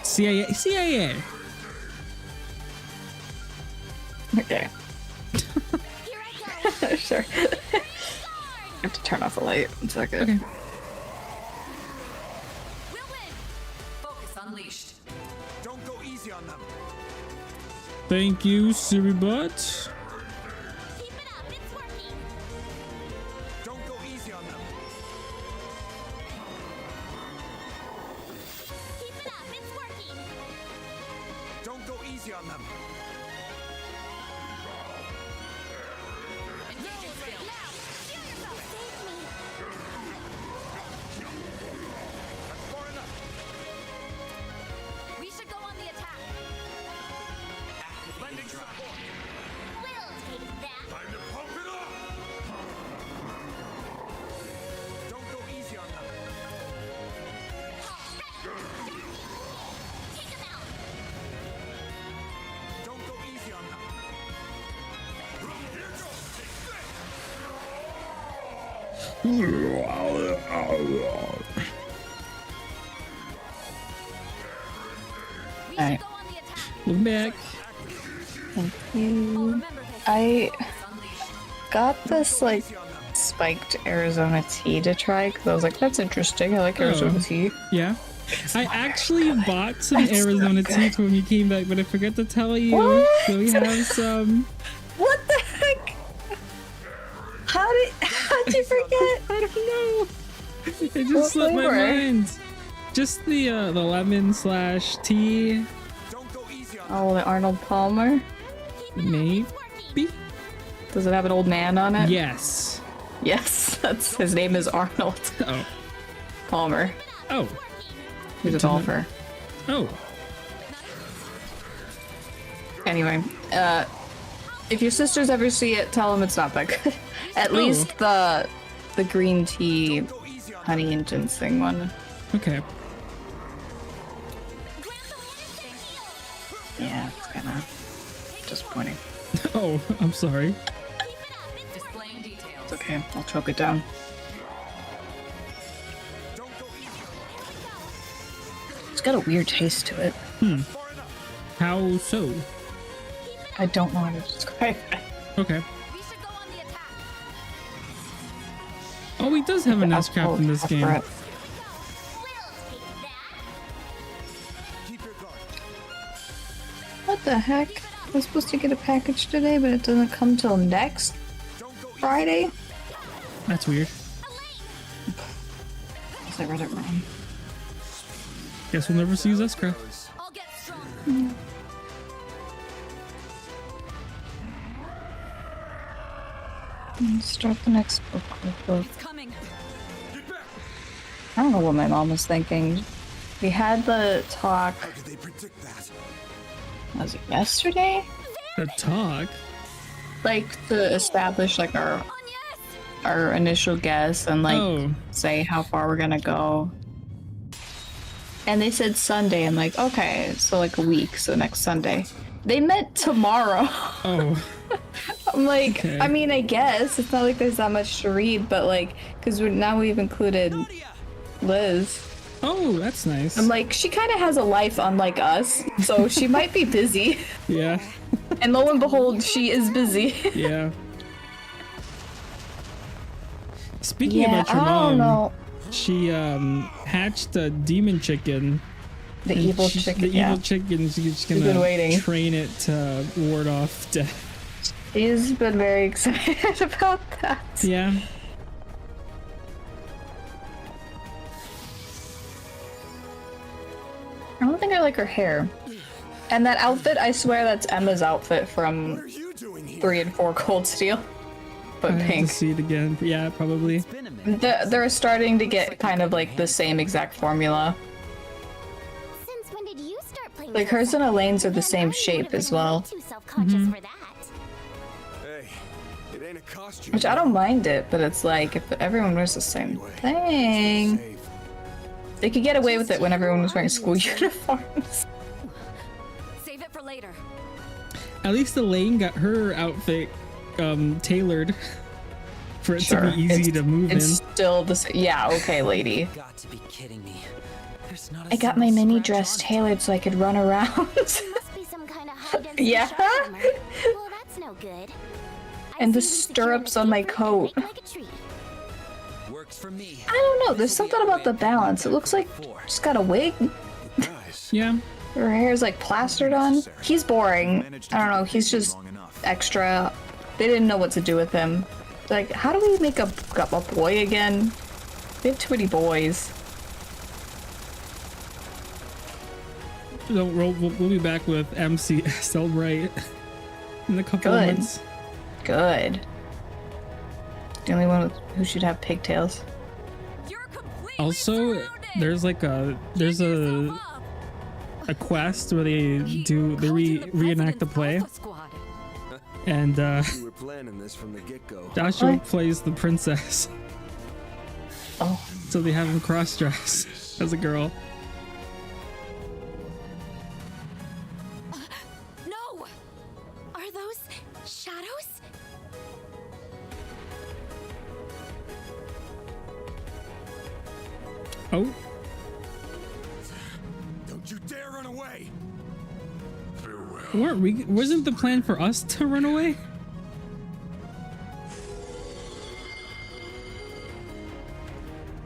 Okay. Sure. I have to turn off the light. 1 second. Okay. Focus unleashed. Don't go easy on them. Thank you, Siribot. Don't go easy on them. Keep it up, it's working. Don't go easy on them. We should go on the attack. Lending support. We'll take that. Time to pump it up. Don't go easy on them. Take him out. Don't go easy on them. Alright. Look back. Thank you. I got this like spiked Arizona tea to try because I was like, that's interesting. I like Arizona tea. Yeah. I actually bought some Arizona tea for when you came back, but I forgot to tell you. What? So we have some. What the heck? How'd you forget? I don't know. It just slipped my mind. Just the lemon / tea. Oh, the Arnold Palmer? Maybe? Does it have an old man on it? Yes. Yes, that's his name is Arnold. Oh. Palmer. Oh. He's a golfer. Oh. Anyway, if your sisters ever see it, tell them it's not that good. At least the green tea, honey and ginseng one. Okay. Yeah, it's kind of disappointing. Oh, I'm sorry. It's okay, I'll choke it down. It's got a weird taste to it. How so? I don't know how to describe it. Okay. Oh, he does have an S-craft in this game. What the heck? I was supposed to get a package today, but it doesn't come till next Friday? That's weird. I read it wrong. Guess we'll never see his S-craft. Start the next book. I don't know what my mom was thinking. We had the talk. How did they predict that? Was it yesterday? The talk? Like to establish like our initial guess and like say how far we're gonna go. And they said Sunday. I'm like, okay, so like a week, so next Sunday. They meant tomorrow. Oh. I'm like, Okay. I mean, I guess it's not like there's that much to read, but like, because now we've included Liz. Oh, that's nice. I'm like, she kind of has a life unlike us, so she might be busy. Yeah. And lo and behold, she is busy. Yeah. Speaking Yeah, about your I mom, don't know. she hatched a demon chicken. The and evil she- chicken, The yeah. evil chicken. She's We've been gonna waiting. train it to ward off death. She's been very excited about that. Yeah. I don't think I like her hair. And that outfit, I swear that's Emma's outfit from 3 and 4 Cold Steel. But I have pink. to see it again. Yeah, probably. They're starting to get kind of like the same exact formula. Since when did you start playing? Like hers and Elaine's are the same shape as well. Too self-conscious for that. Hey, it ain't a costume. Which I don't mind it, but it's like if everyone wears the same thing. They could get away with it when everyone was wearing school uniforms. Save it for later. At least Elaine got her outfit tailored for it to be easy to move in. It's still the same. Yeah, okay, lady. Got to be kidding me. There's not I got my mini dress tailored so I could run around. Must be some kind of high-density Yeah. shot armor. Well, that's no good. And the stirrups on my coat. Like a tree. Works for me. I don't know, there's something about the balance. It looks like she's got a wig. Yeah. Her hair's like plastered on. He's boring. I don't know, he's just extra. They didn't know what to do with him. Like, how do we make a boy again? We have too many boys. We'll be back with MC Celebrate in a couple of Good. months. Good. The only one who should have pigtails. Also, there's like a quest where they reenact the play, and We were planning this from the get-go. Joshua plays the princess. Oh. So they have him cross-dress as a girl. No! Are those shadows? Oh. Don't you dare run away! Wasn't the plan for us to run away?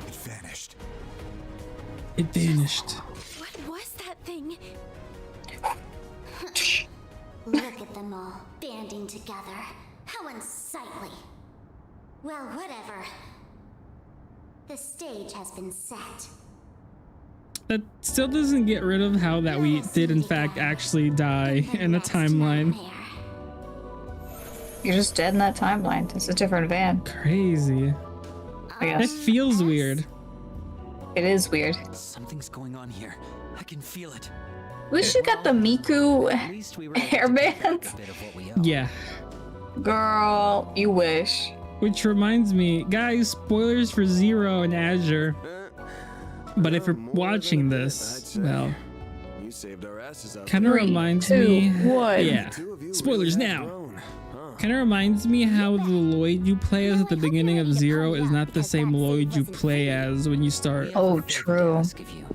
It vanished. It vanished. What was that thing? Look at them all banding together. How unsightly. Well, whatever. The stage has been set. That still doesn't get rid of how that we did in fact actually die in the timeline. You're just dead in that timeline. It's a different van. Crazy. I It guess. feels weird. It is weird. Something's going on here. I can feel it. Wish you got the Miku hairband. Yeah. Girl, you wish. Which reminds me, guys, spoilers for Zero and Azure. But if you're watching this, well, You saved our asses out kind of there. reminds 2, me. 1. Yeah. Spoilers now. Kind of reminds me how the Lloyd you play as at the beginning of Zero is not the same Lloyd you play as when you start. Oh, true.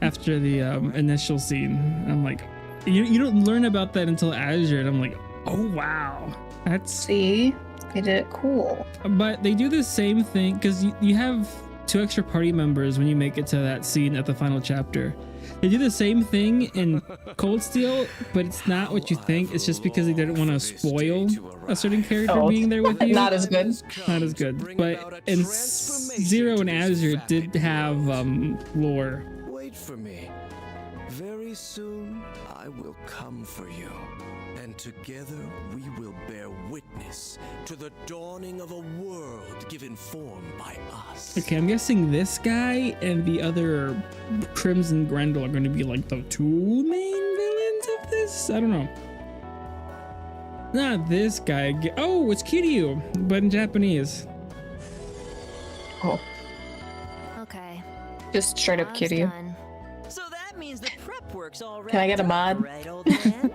After the initial scene, I'm like, you don't learn about that until Azure, and I'm like, oh wow, that's. See, they did it cool. But they do the same thing because you have 2 extra party members when you make it to that scene at the final chapter. They do the same thing in Cold Steel, but it's not what you think. It's just because they didn't want to spoil a certain character being there with you. Not as good. Not as good. But in Zero and Azure it did have lore. Wait for me. Very soon, I will come for you. And together, we will bear witness to the dawning of a world given form by us. Okay, I'm guessing this guy and the other Crimson Grendel are going to be like the 2 main villains of this? I don't know. Not this guy. Oh, it's Kiryu, but in Japanese. Oh. Okay. Just straight up Job's Kiryu. done. So that means the prep work's already Can I get a mod? right, old man?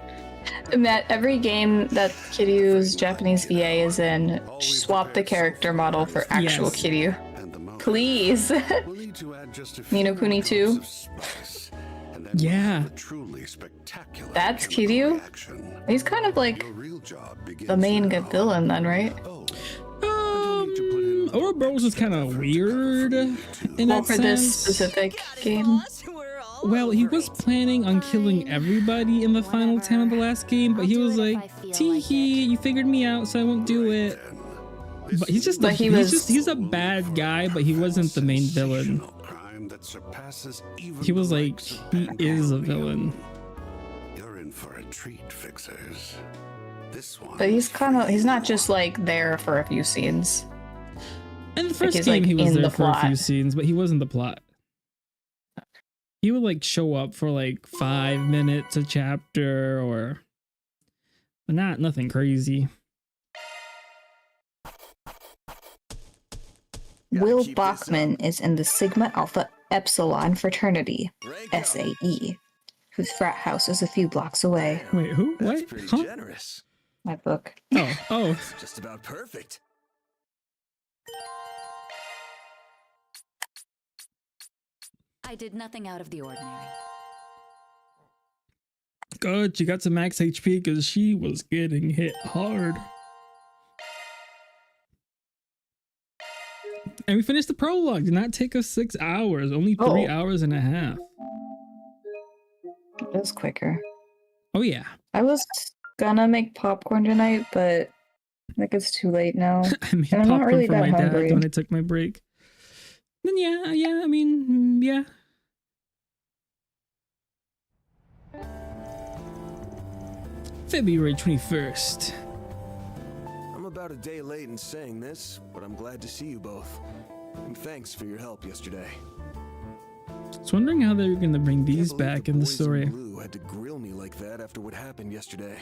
Matt, every game that Kiryu's Japanese VA is in, swap the character model for actual Kiryu. Please. Ni no Kuni 2. Yeah. That's Kiryu? He's kind of like the main good villain then, right? Ouroboros is kind of weird in that for sense. this specific game. Well, he was planning on killing everybody in the final 10 of the last game, but he was like, tee-hee, you figured me out, so I won't do it. But he's just he's a bad guy, but he wasn't the main villain. He was like, he is a villain. You're in for a treat, fixers. This one. But he's not just like there for a few scenes. In the first he's, game, like, he was in there the for a few plot. scenes, but he wasn't the plot. He would like show up for like 5 minutes a chapter, or but nothing crazy. Will Bachman is in the Sigma Alpha Epsilon fraternity, SAE, whose frat house is a few blocks away. Wait, who? That's What? pretty Huh? generous. My book. Oh. Just about perfect. I did nothing out of the ordinary. Good, she got some max HP because she was getting hit hard. And we finished the prologue. Did not take us 6 hours, only 3 hours and a half. It was quicker. Oh yeah. I was gonna make popcorn tonight, but I think it's too late now. I made and I'm not popcorn really for that my hungry. dad when I took my break. Then yeah, I mean, yeah. February 21st. I'm about a day late in saying this, but I'm glad to see you both. And thanks for your help yesterday. I was wondering how they were going to bring these back in the story. Blue had to grill me like that after what happened yesterday.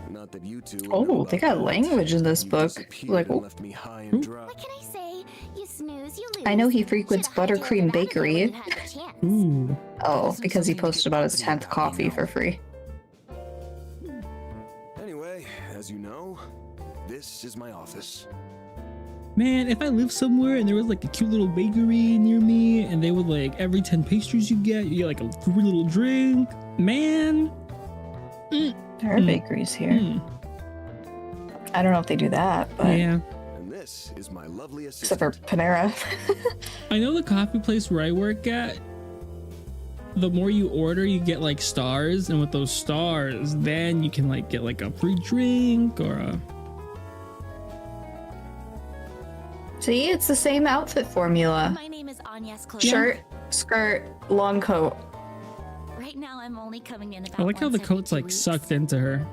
Not that you two. Oh, they got language in this book. Like, left me high and dry. What can I say? You snooze, you lose. I know he frequents Buttercream Bakery. Ooh. Oh, because he posted about his 10th coffee for free. Anyway, as you know, this is my office. Man, if I lived somewhere and there was like a cute little bakery near me and they would like every 10 pastries you get like a free little drink, man. There are bakeries here. I don't know if they do that, but yeah. And this is my lovely except for Panera. I know the coffee place where I work at, the more you order, you get like stars, and with those stars, then you can like get like a free drink or a... See, it's the same outfit formula. My name is Agnès Claudel. Shirt, skirt, long coat. Right now, I'm only coming in about I like how the once every coat's 2 like weeks. sucked into her.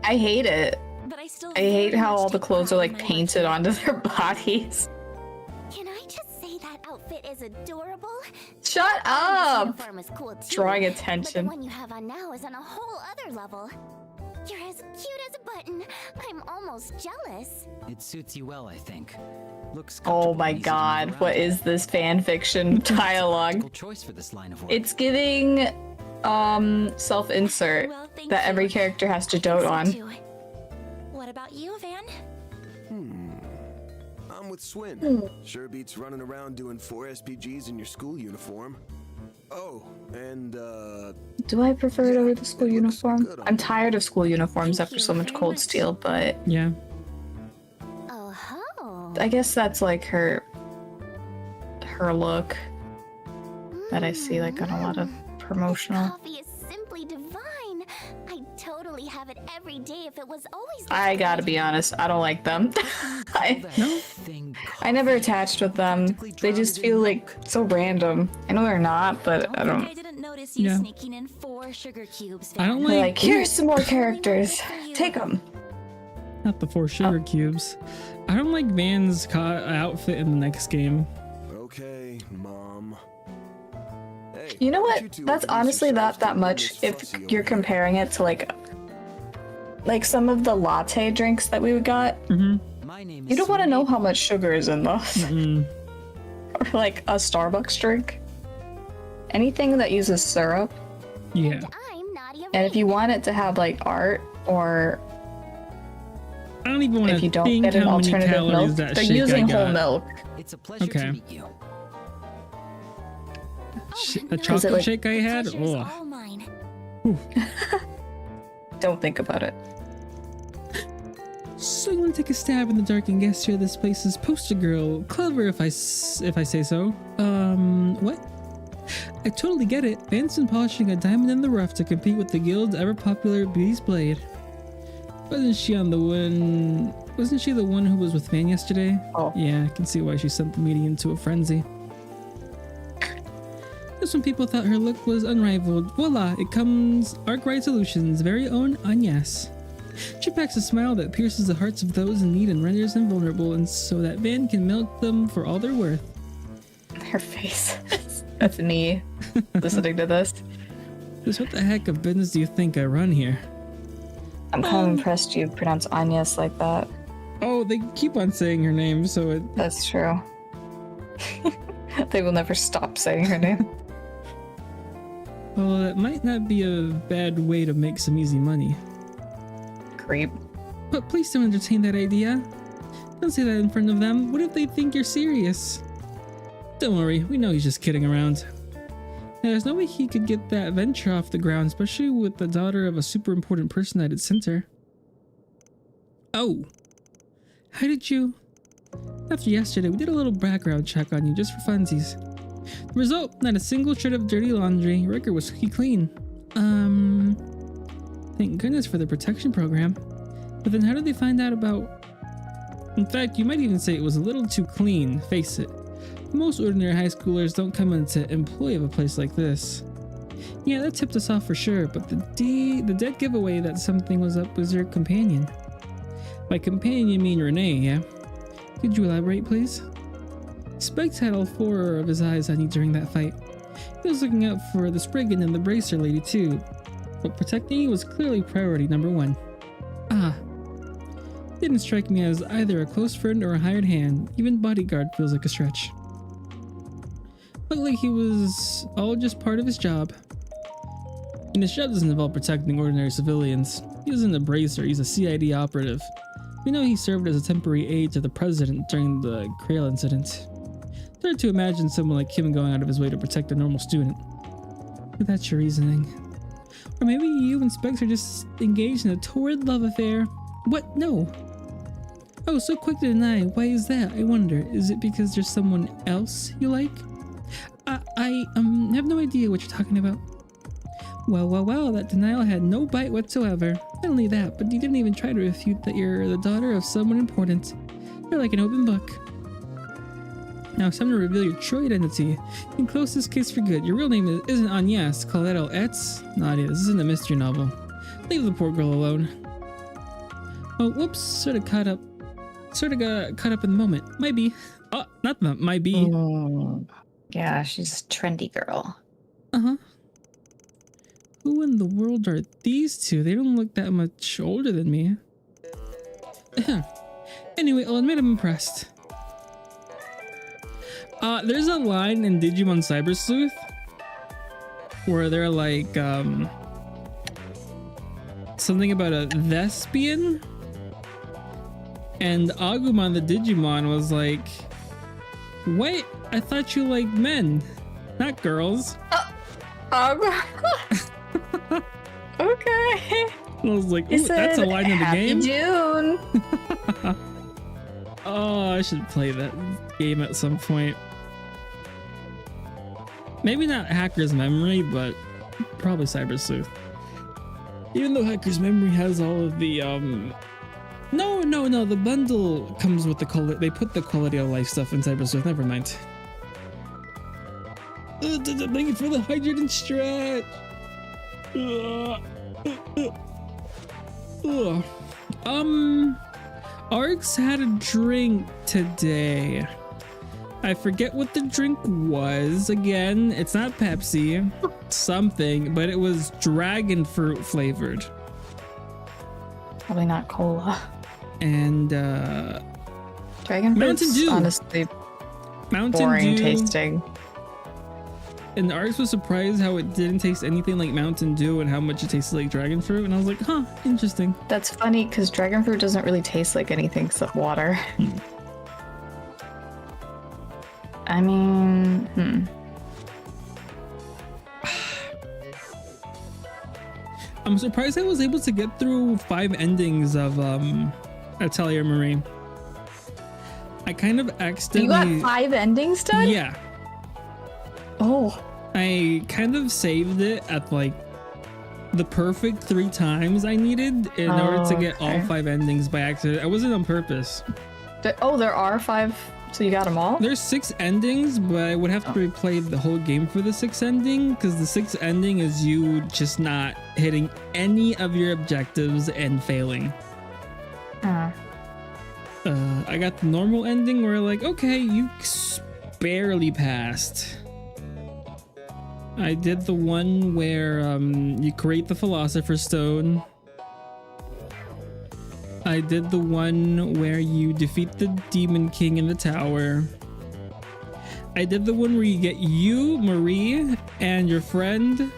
I hate it. But I still I hate very how much all the take clothes are pride in like my painted work. onto their bodies. Can I just say that outfit is adorable? Shut This up! uniform is cool too, Drawing But attention. the one you have on now is on a whole other level. You're as cute as a button. I'm almost jealous. It suits you well, I think. Looks Oh my god, what is this fan fiction dialogue? choice for this line of work. It's giving self-insert thank that every character has to dote on. What about you, Van? I'm with Swin. Sure beats running around doing 4 SPGs in your school uniform. Oh, and Do I prefer it over the school uniform? I'm tired of school uniforms after so much Cold Steel, but yeah. I guess that's like her look that I see like on a lot of promotional. Coffee is simply divine. I'd totally have it every day if it was always. I gotta be honest, I don't like them. I never attached with them. They just feel like so random. I know they're not, but I don't. I didn't notice you Yeah. sneaking in 4 sugar cubes. I don't They're like... like, here's some more characters. Take them. Not the 4 sugar cubes. I don't like Van's outfit in the next game. okay, Mom. Hey, You know why what? don't you two That's introduce honestly yourselves not that to much Miss if Fussy you're over comparing it to like some of the latte drinks that we got. My name You is don't want to know how much sugar is in those. Mm-mm. Or like a Starbucks drink. anything that uses syrup. Yeah. And if you want it to have like art, or I don't even want if you to don't think get an how many alternative calories milk, that they're shake using I got. whole milk. It's a pleasure Okay. to meet you. A chocolate shake I had? Oh. Don't think about it. So I'm gonna take a stab in the dark and guess here this place's poster girl. Clever if I say so. What? I totally get it. Van's been polishing a diamond in the rough to compete with the guild's ever-popular Beauty's Blade. Wasn't she the one who was with Van yesterday? Oh. Yeah, I can see why she sent the meeting into a frenzy. Just when people thought her look was unrivaled, voila, it comes Arkride Solutions' very own Agnès. She packs a smile that pierces the hearts of those in need and renders them vulnerable, and so that Van can milk them for all they're worth. Her face. That's me listening to this. Just what the heck of business do you think I run here? I'm kind of impressed you pronounce Agnès like that. Oh, they keep on saying her name, so it... That's true. They will never stop saying her name. Well, that might not be a bad way to make some easy money. Creep. But please don't entertain that idea. Don't say that in front of them. What if they think you're serious? Don't worry, we know he's just kidding around. There's no way he could get that venture off the ground, especially with the daughter of a super important person at its center. Oh. How did you... After yesterday, we did a little background check on you just for funsies. The result, not a single shred of dirty laundry. Your record was squeaky clean. Thank goodness for the protection program. But then how did they find out about... In fact, you might even say it was a little too clean, face it. Most ordinary high schoolers don't come into employ of a place like this. Yeah, that tipped us off for sure, but the dead giveaway that something was up was your companion. By companion you mean Renee, yeah? Could you elaborate, please? Specs had all four of his eyes on you during that fight. He was looking out for the Spriggan and the Bracer lady too, but protecting you was clearly priority number one. Ah. Didn't strike me as either a close friend or a hired hand. Even bodyguard feels like a stretch. Looked like he was all just part of his job. And his job doesn't involve protecting ordinary civilians. He isn't a Bracer, he's a CID operative. We know he served as a temporary aide to the president during the Crail incident. It's hard to imagine someone like him going out of his way to protect a normal student. But that's your reasoning. Or maybe you and Specs are just engaged in a torrid love affair. What? No. Oh, so quick to deny. Why is that? I wonder. Is it because there's someone else you like? I have no idea what you're talking about. Well, that denial had no bite whatsoever. Not only that, but you didn't even try to refute that you're the daughter of someone important. You're like an open book. Now it's time to reveal your true identity. You can close this case for good. Your real name isn't Agnès Claudel. Nadia, this isn't a mystery novel. Leave the poor girl alone. Oh, whoops, sort of got caught up in the moment. Might be. Oh, not that, might be. Yeah, she's a trendy girl. Uh-huh. Who in the world are these two? They don't look that much older than me. Anyway, I'll admit I'm impressed. There's a line in Digimon Cyber Sleuth where they're like, something about a thespian, and Agumon the Digimon was like, wait, I thought you liked men, not girls. Okay. I was like, ooh, that's a line in the game? June. Oh, I should play that game at some point. Maybe not Hacker's Memory, but probably Cyber Sleuth. Even though Hacker's Memory has all of the, No, the bundle comes with the quality. They put the quality of life stuff in Cyber Sleuth, never mind. Thank you for the hydrated stretch. Arks had a drink today. I forget what the drink was. Again, it's not Pepsi. Something, but it was dragon fruit flavored. Probably not cola. And dragon fruit's honestly Mountain boring Dew. tasting. and Arx was surprised how it didn't taste anything like Mountain Dew and how much it tasted like dragon fruit. And I was like, huh, interesting. That's funny because dragon fruit doesn't really taste like anything except water. I mean, I'm surprised I was able to get through 5 endings of Atelier Marie. I kind of accidentally... You got 5 endings done? Yeah. Oh. I kind of saved it at like the perfect 3 times I needed in order to get all 5 endings by accident. I wasn't on purpose. There are 5, so you got them all? There's 6 endings, but I would have to replay the whole game for the 6th ending, because the 6th ending is you just not hitting any of your objectives and failing. I got the normal ending where like, okay, you barely passed. I did the one where you create the Philosopher's Stone. I did the one where you defeat the Demon King in the tower. I did the one where you get you, Marie, and your friend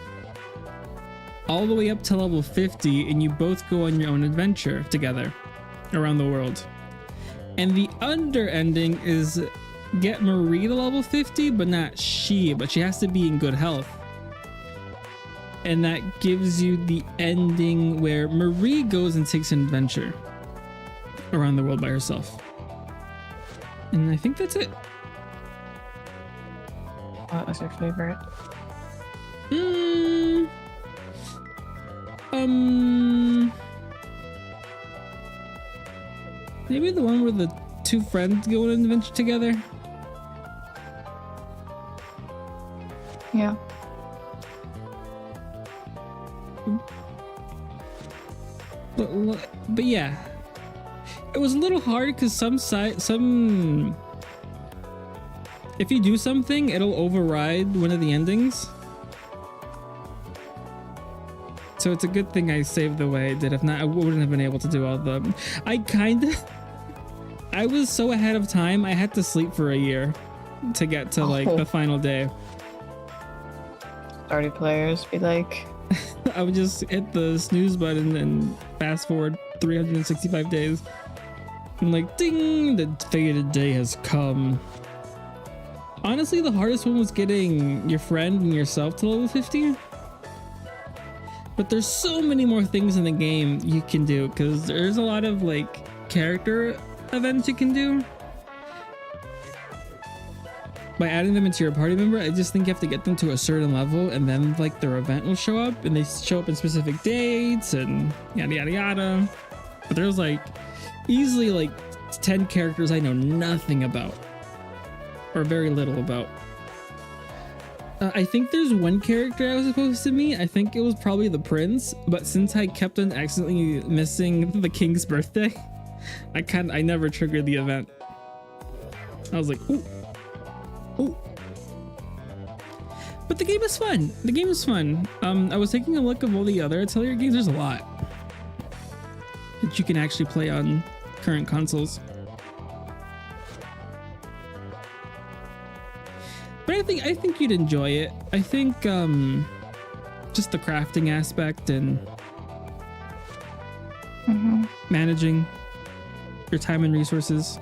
all the way up to level 50, and you both go on your own adventure together around the world. And the under ending is get Marie to level 50, but not she, but she has to be in good health. And that gives you the ending where Marie goes and takes an adventure around the world by herself. And I think that's it. What was your favorite? Maybe the one where the 2 friends go on an adventure together. Yeah. But yeah, it was a little hard because some if you do something, it'll override one of the endings. So it's a good thing I saved the way I did. If not, I wouldn't have been able to do all of them. I was so ahead of time, I had to sleep for a year to get to like the final day. Starting players be like... I would just hit the snooze button and fast forward 365 days. I'm like, ding, the fated day has come. Honestly, the hardest one was getting your friend and yourself to level 50. But there's so many more things in the game you can do, because there's a lot of like character events you can do. By adding them into your party member, I just think you have to get them to a certain level, and then like their event will show up, and they show up in specific dates and yada yada yada. But there's like easily like 10 characters I know nothing about, or very little about. I think there's one character I was supposed to meet. I think it was probably the prince, but since I kept on accidentally missing the king's birthday, I never triggered the event. I was like, ooh. Ooh. But the game is fun. The game is fun. I was taking a look of all the other Atelier games. There's a lot that you can actually play on current consoles. But I think you'd enjoy it. I think just the crafting aspect and managing your time and resources.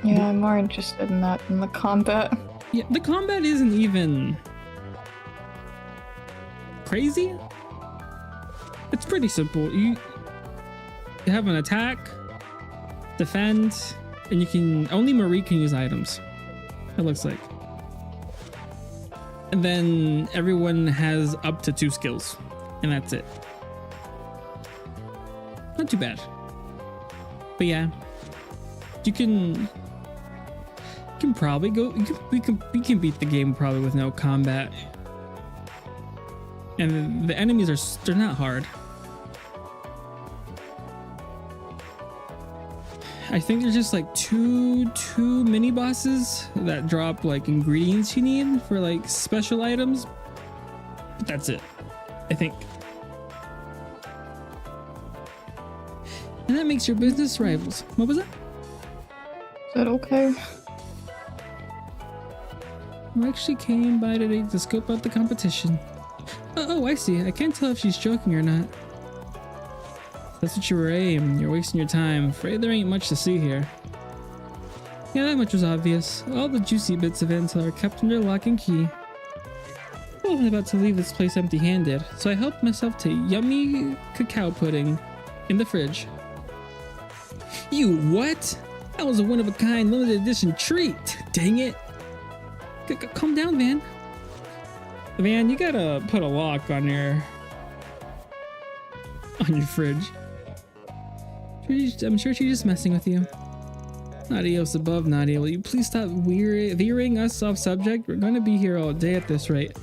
Yeah, I'm more interested in that than the combat. Yeah, the combat isn't even crazy. It's pretty simple. You have an attack, defend, and you can only Marie can use items. It looks like. And then everyone has up to 2 skills, and that's it. Not too bad. But yeah, you can probably go. We can beat the game probably with no combat. And the enemies they're not hard. I think there's just like two mini bosses that drop like ingredients you need for like special items. But that's it, I think. And that makes your business rivals. What was that? Is that okay? who actually came by today to scope out the competition. Oh, I see. I can't tell if she's joking or not. That's what you were aiming. You're wasting your time. Afraid there ain't much to see here. Yeah, that much was obvious. All the juicy bits of intel are kept under lock and key. I wasn't about to leave this place empty-handed, so I helped myself to yummy cacao pudding in the fridge. You what? That was a one-of-a-kind limited edition treat. Dang it. Calm down, Van. Van, you gotta put a lock on your fridge. I'm sure she's just messing with you. Adios above, Nadia. Will you please stop veering us off subject? We're gonna be here all day at this rate.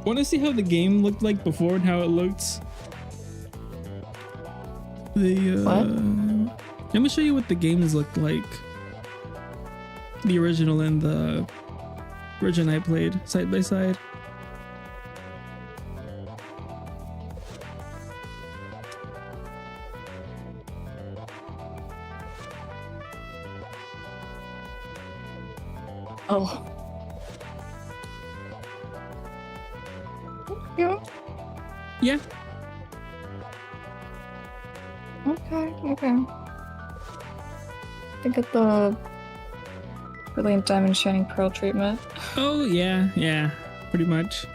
Want to see how the game looked like before and how it looked? What? Let me show you what the games looked like. The original and the version I played side by side. Oh. Yeah. Yeah. Okay. I get the brilliant diamond shining pearl treatment. Oh yeah, pretty much.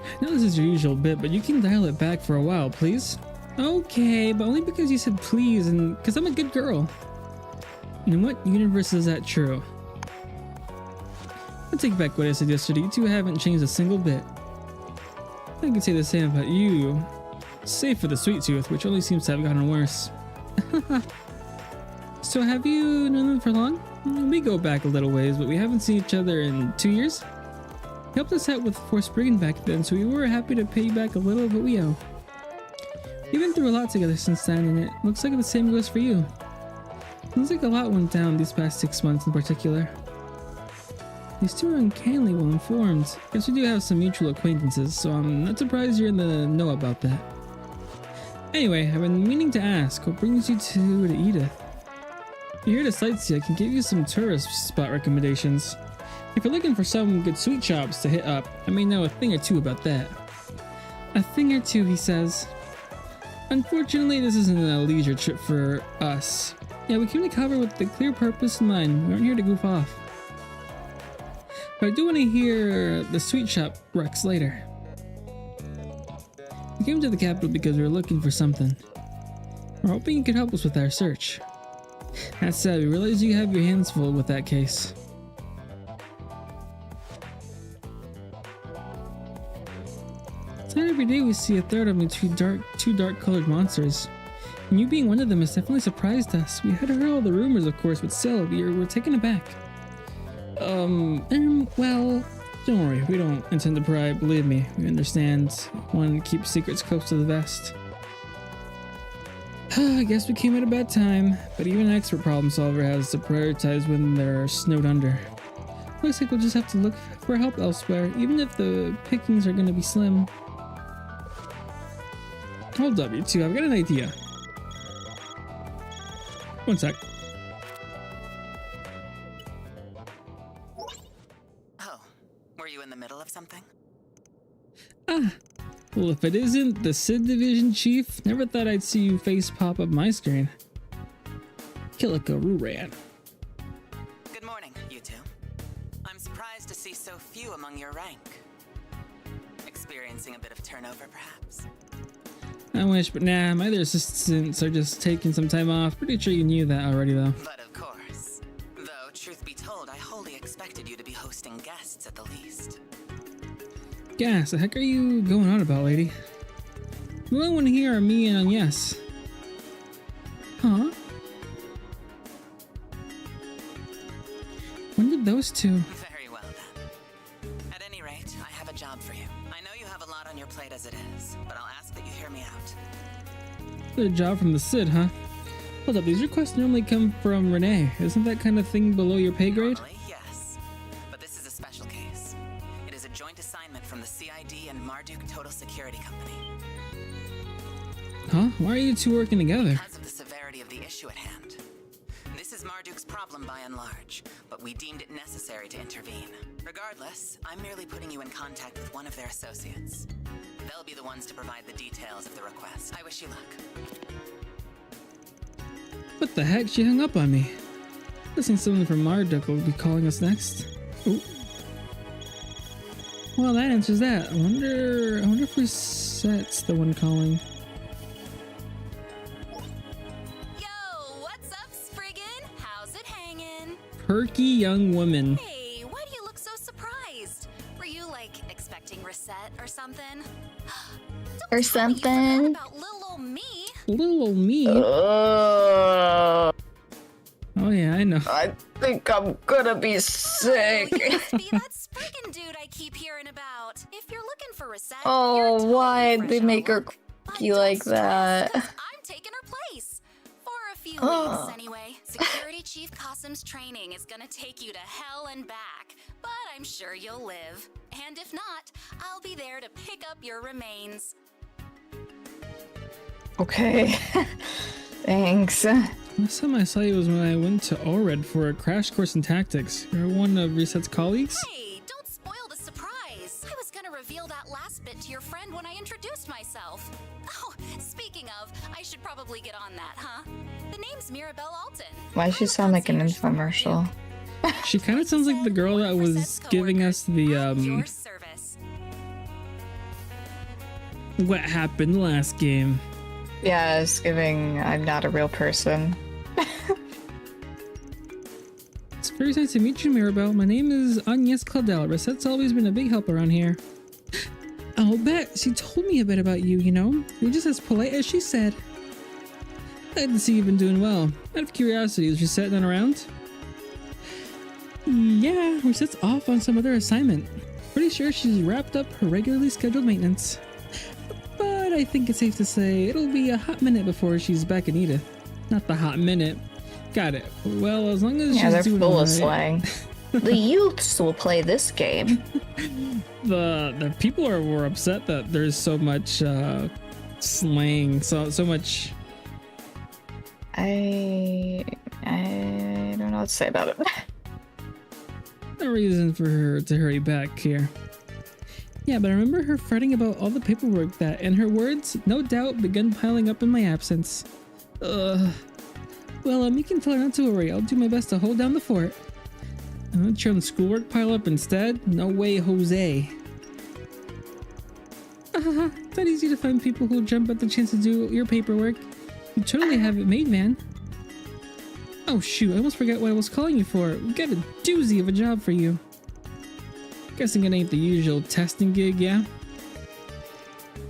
I know this is your usual bit, but you can dial it back for a while, please. Okay, but only because you said please and because I'm a good girl. In what universe is that true? I'll take back what I said yesterday. You two haven't changed a single bit. I can say the same about you. Save for the sweet tooth, which only seems to have gotten worse. So have you known them for long? We go back a little ways, but we haven't seen each other in 2 years. You helped us out with Spriggan back then, so we were happy to pay you back a little of what we owe. We've been through a lot together since then, and it looks like the same goes for you. Seems like a lot went down these past 6 months in particular. These two are uncannily well informed. Guess we do have some mutual acquaintances, so I'm not surprised you're in the know about that. Anyway, I've been meaning to ask, what brings you to Edith? If you're here to sightsee, I can give you some tourist spot recommendations. If you're looking for some good sweet shops to hit up, I may know a thing or two about that. A thing or two, he says. Unfortunately, this isn't a leisure trip for us. Yeah, we came to Calvard with the clear purpose in mind. We aren't here to goof off. But I do want to hear the sweet shop recs later. We came to the capital because we were looking for something. We're hoping you could help us with our search. That said, we realize you have your hands full with that case. It's not every day we see a third of them two dark colored monsters. And you being one of them has definitely surprised us. We had heard all the rumors, of course, but still, we're taken aback. Well, don't worry, we don't intend to pry, believe me. We understand, want to keep secrets close to the vest. I guess we came at a bad time, but even an expert problem solver has to prioritize when they're snowed under. Looks like we'll just have to look for help elsewhere, even if the pickings are going to be slim. Hold up, you two, I've got an idea. One sec. Oh, were you in the middle of something? Ah, well, if it isn't the Sid Division Chief, never thought I'd see you face pop up my screen. Kilika Ruran. Good morning, you two. I'm surprised to see so few among your rank. Experiencing a bit of turnover, perhaps? I wish, but nah, my other assistants are just taking some time off. Pretty sure you knew that already, though. But of course. Though, truth be told, I wholly expected you to be hosting guests at the least. Gas, the heck are you going on about, lady? The only one here are me and Agnès. Huh? When did those two? Very well, then. At any rate, I have a job for you. I know you have a lot on your plate as it is, but I'll ask that you hear me out. A job from the Sid, huh? Hold up, these requests normally come from Renee. Isn't that kind of thing below your pay grade? Normally, yes. But this is a special case. It is a joint assignment from the CID and Marduk Total Security Company. Huh? Why are you two working together? Because of the severity of the issue at hand. This is Marduk's problem by and large, but we deemed it necessary to intervene. Regardless, I'm merely putting you in contact with one of their associates. They'll be the ones to provide the details of the request. I wish you luck. What the heck? She hung up on me. Guessing someone from Marduk will be calling us next. Ooh. Well, that answers that. I wonder if Reset's the one calling. Yo, what's up, Spriggan? How's it hanging? Perky young woman. Hey, why do you look so surprised? Were you, like, expecting Reset or something? Or something. About little old me. Little old me? Oh yeah, I know. I think I'm gonna be sick. Oh, you must be that Spriggan dude I keep hearing about. If you're looking for Reset, Oh, totally why'd they make her fresh cookie like that? I'm taking her place. For a few weeks, anyway. Security Chief Qasim's training is gonna take you to hell and back. But I'm sure you'll live. And if not, I'll be there to pick up your remains. Okay. Thanks. Last time I saw you was when I went to Allred for a crash course in tactics. You're one of Reset's colleagues? Hey, don't spoil the surprise. I was gonna reveal that last bit to your friend when I introduced myself. Oh, speaking of, I should probably get on that, huh? The name's Mirabelle Alton. Why does she sound like an infomercial? She kind of sounds like the girl that was giving us the Your service. what happened last game. Yeah, it's giving I'm not a real person. It's very nice to meet you, Mirabelle. My name is Agnès Claudel. Reset's always been a big help around here. I'll bet she told me a bit about you, you know? You're just as polite as she said. Glad to see you've been doing well. Out of curiosity, is Reset not around? Yeah, Reset's off on some other assignment. Pretty sure she's wrapped up her regularly scheduled maintenance. But I think it's safe to say it'll be a hot minute before she's back in Edith. Not the hot minute. Got it. Well, as long as she's they're doing full all of right. slang. The youths will play this game. The people were upset that there's so much slang, so much. I don't know what to say about it. No reason for her to hurry back here. Yeah, but I remember her fretting about all the paperwork that, in her words, no doubt begun piling up in my absence. Well, you can tell her not to worry. I'll do my best to hold down the fort. I'm gonna turn schoolwork pile up instead? No way, Jose. It's not easy to find people who'll jump at the chance to do your paperwork. You totally have it made, man. Oh shoot, I almost forgot what I was calling you for. We got a doozy of a job for you. Guessing it ain't the usual testing gig, yeah?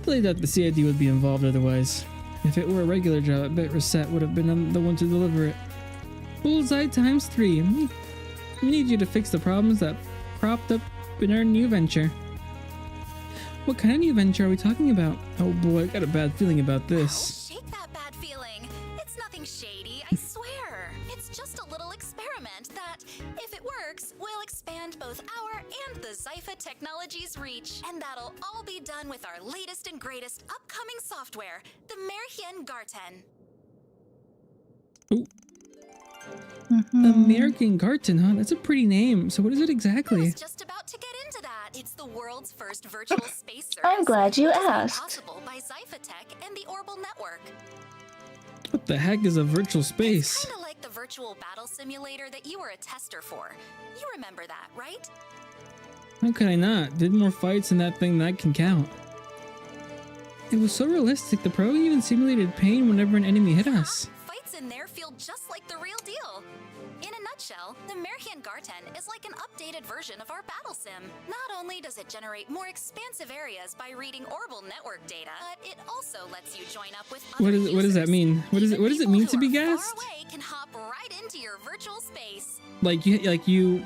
Really doubt the CID would be involved otherwise. If it were a regular job, I bet Reset would have been the one to deliver it. Bullseye times 3. We need you to fix the problems that cropped up in our new venture. What kind of new venture are we talking about? Oh boy, I got a bad feeling about this. Shake that bad feeling. It's nothing shady, I swear. It's just a little experiment that, if it works, will expand both our and the Zypha Technologies' reach. And that'll all be done with our latest and greatest upcoming software, the Merhien Garten. Ooh. American Garten, huh? That's a pretty name. So what is it exactly? I was just about to get into that. It's the world's first virtual space service. I'm glad you It's made asked. possible by Zypha Tech and the Orbital Network. What the heck is a virtual space? Kinda like the virtual battle simulator that you were a tester for. You remember that, right? How could I not? Did more fights in that thing that can count. It was so realistic, the pro even simulated pain whenever an enemy hit us. Fights in there feel just like the real deal. In a nutshell, the Merhien Garten is like an updated version of our battle sim. Not only does it generate more expansive areas by reading Orbital Network data, but it also lets you join up with other What does that mean? What does it mean to be gassed? far away can hop right into your virtual space. Like you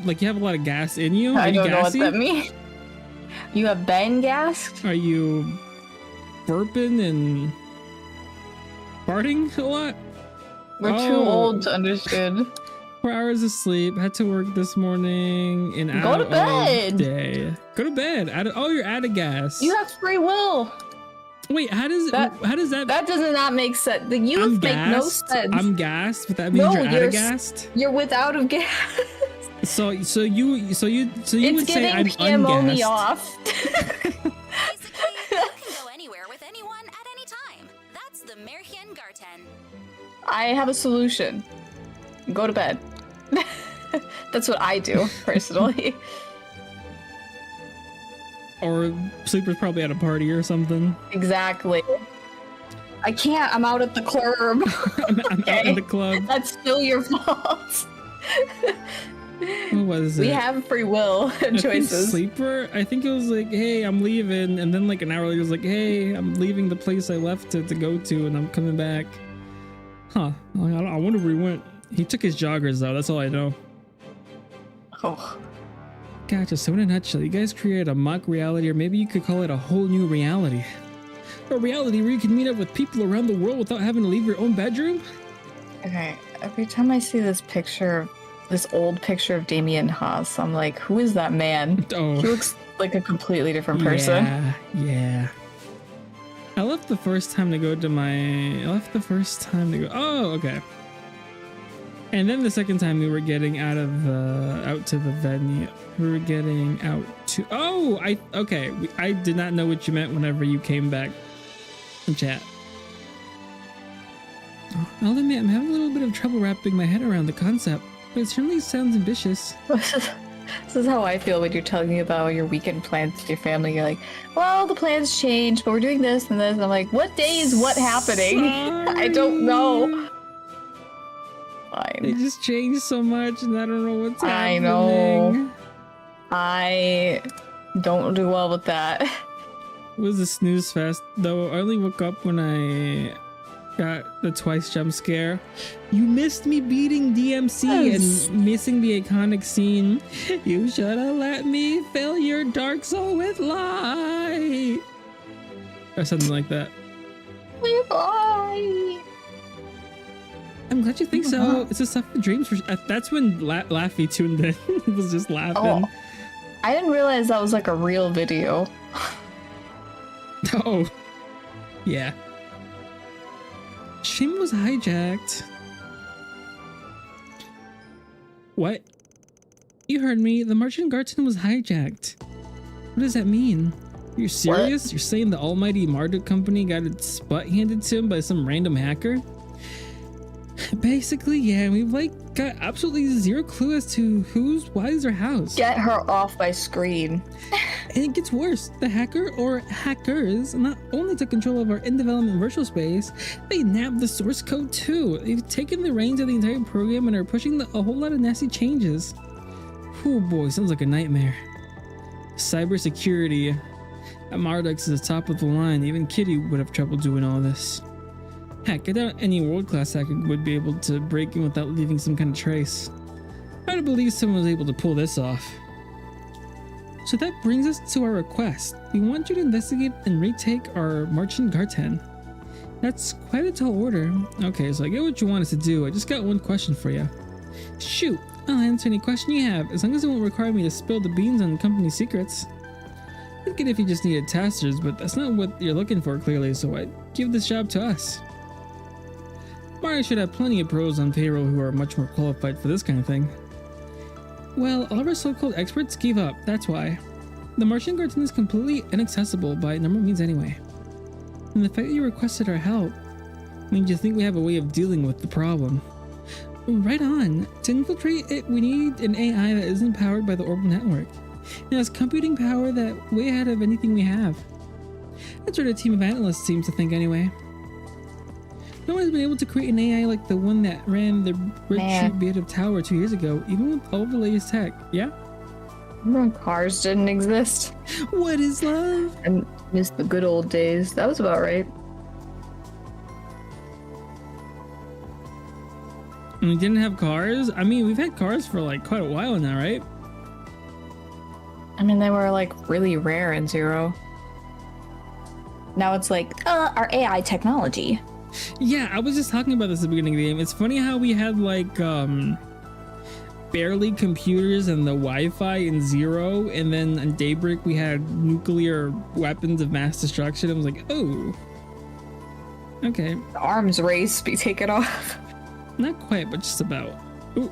have a lot of gas in you? Are I you don't know what gassy? that means. You have been gassed? Are you burping and farting a lot? We're too old to understand. 4 hours of sleep. Had to work this morning. And Go to bed. Day. Go to bed. Oh, you're out of gas. You have free will. Wait, how does that? That does not make sense. The youth make no sense. I'm gassed, but that means you're out of gassed. You're without of gas. So you would say I'm PMO me ungassed. off. Basically, you can go anywhere with anyone at any time. That's the Merhian Garten. I have a solution. Go to bed. That's what I do personally. Or Sleeper's probably at a party or something. Exactly. I can't. I'm out at the club. I'm out in the club. That's still your fault. What was it? We have free will and choices. Sleeper, I think it was like, hey, I'm leaving. And then like an hour later, it was like, hey, I'm leaving the place I left to go to and I'm coming back. Huh. I wonder where he went. He took his joggers though. That's all I know. Oh. Gotcha. So in a nutshell, you guys created a mock reality, or maybe you could call it a whole new reality. A reality where you can meet up with people around the world without having to leave your own bedroom? Okay. Every time I see this old picture of Damien Haas, I'm like, who is that man? Oh. He looks like a completely different person. Yeah. I left the first time to go. Oh, okay. And then the second time we were getting out to the venue. We were getting out to. Oh, I did not know what you meant whenever you came back in chat. I'll admit, I'm having a little bit of trouble wrapping my head around the concept, but it certainly sounds ambitious. This is how I feel when you're telling me about your weekend plans with your family. You're like, well, the plans changed, but we're doing this and this. And I'm like, what day is what happening? I don't know. Fine. They just changed so much and I don't know what's happening. I know. I don't do well with that. It was a snooze fest, though. I only woke up when I got the twice jump scare. You missed me beating DMC and missing the iconic scene. You should have let me fill your dark soul with light. Or something like that. Bye. I'm glad you think so. It's a stuff for dreams. That's when Laffy tuned in. He was just laughing. Oh, I didn't realize that was like a real video. Oh, yeah. Shim was hijacked. What? You heard me. The Merchant Garten was hijacked. What does that mean? You're serious? What? You're saying the almighty Marduk company got its butt handed to him by some random hacker? Basically, yeah. We've got absolutely zero clue as to whose, why's, or how's. Get her off my screen. And it gets worse. The hacker or hackers not only took control of our in-development virtual space, they nabbed the source code too. They've taken the reins of the entire program and are pushing a whole lot of nasty changes. Oh boy, sounds like a nightmare. Cybersecurity at Marduk's is the top of the line. Even Kitty would have trouble doing all this. Heck, I doubt any world-class hacker would be able to break in without leaving some kind of trace. I don't believe someone was able to pull this off. So that brings us to our request. We want you to investigate and retake our Merchant Garten. That's quite a tall order. Okay, so I get what you want us to do. I just got one question for you. Shoot, I'll answer any question you have, as long as it won't require me to spill the beans on company secrets. I'd get if you just needed testers, but that's not what you're looking for clearly, so I'd give this job to us. Mario should have plenty of pros on payroll who are much more qualified for this kind of thing. Well, all of our so-called experts gave up, that's why. The Merchant Garten is completely inaccessible by normal means anyway. And the fact that you requested our help means you think we have a way of dealing with the problem. Right on. To infiltrate it, we need an AI that isn't powered by the orbital network. It has computing power that way ahead of anything we have. That's what a team of analysts seems to think anyway. No one's been able to create an AI like the one that ran the Red Bit of Tower 2 years ago, even with all the latest tech, yeah? Remember cars didn't exist? What is love? I miss the good old days. That was about right. And we didn't have cars? I mean, we've had cars for quite a while now, right? I mean, they were really rare in Zero. Now it's our AI technology. Yeah, I was just talking about this at the beginning of the game. It's funny how we had barely computers and the Wi-Fi in Zero, and then on Daybreak we had nuclear weapons of mass destruction. I was like, oh, okay. The arms race be taken off. Not quite, but just about. Ooh.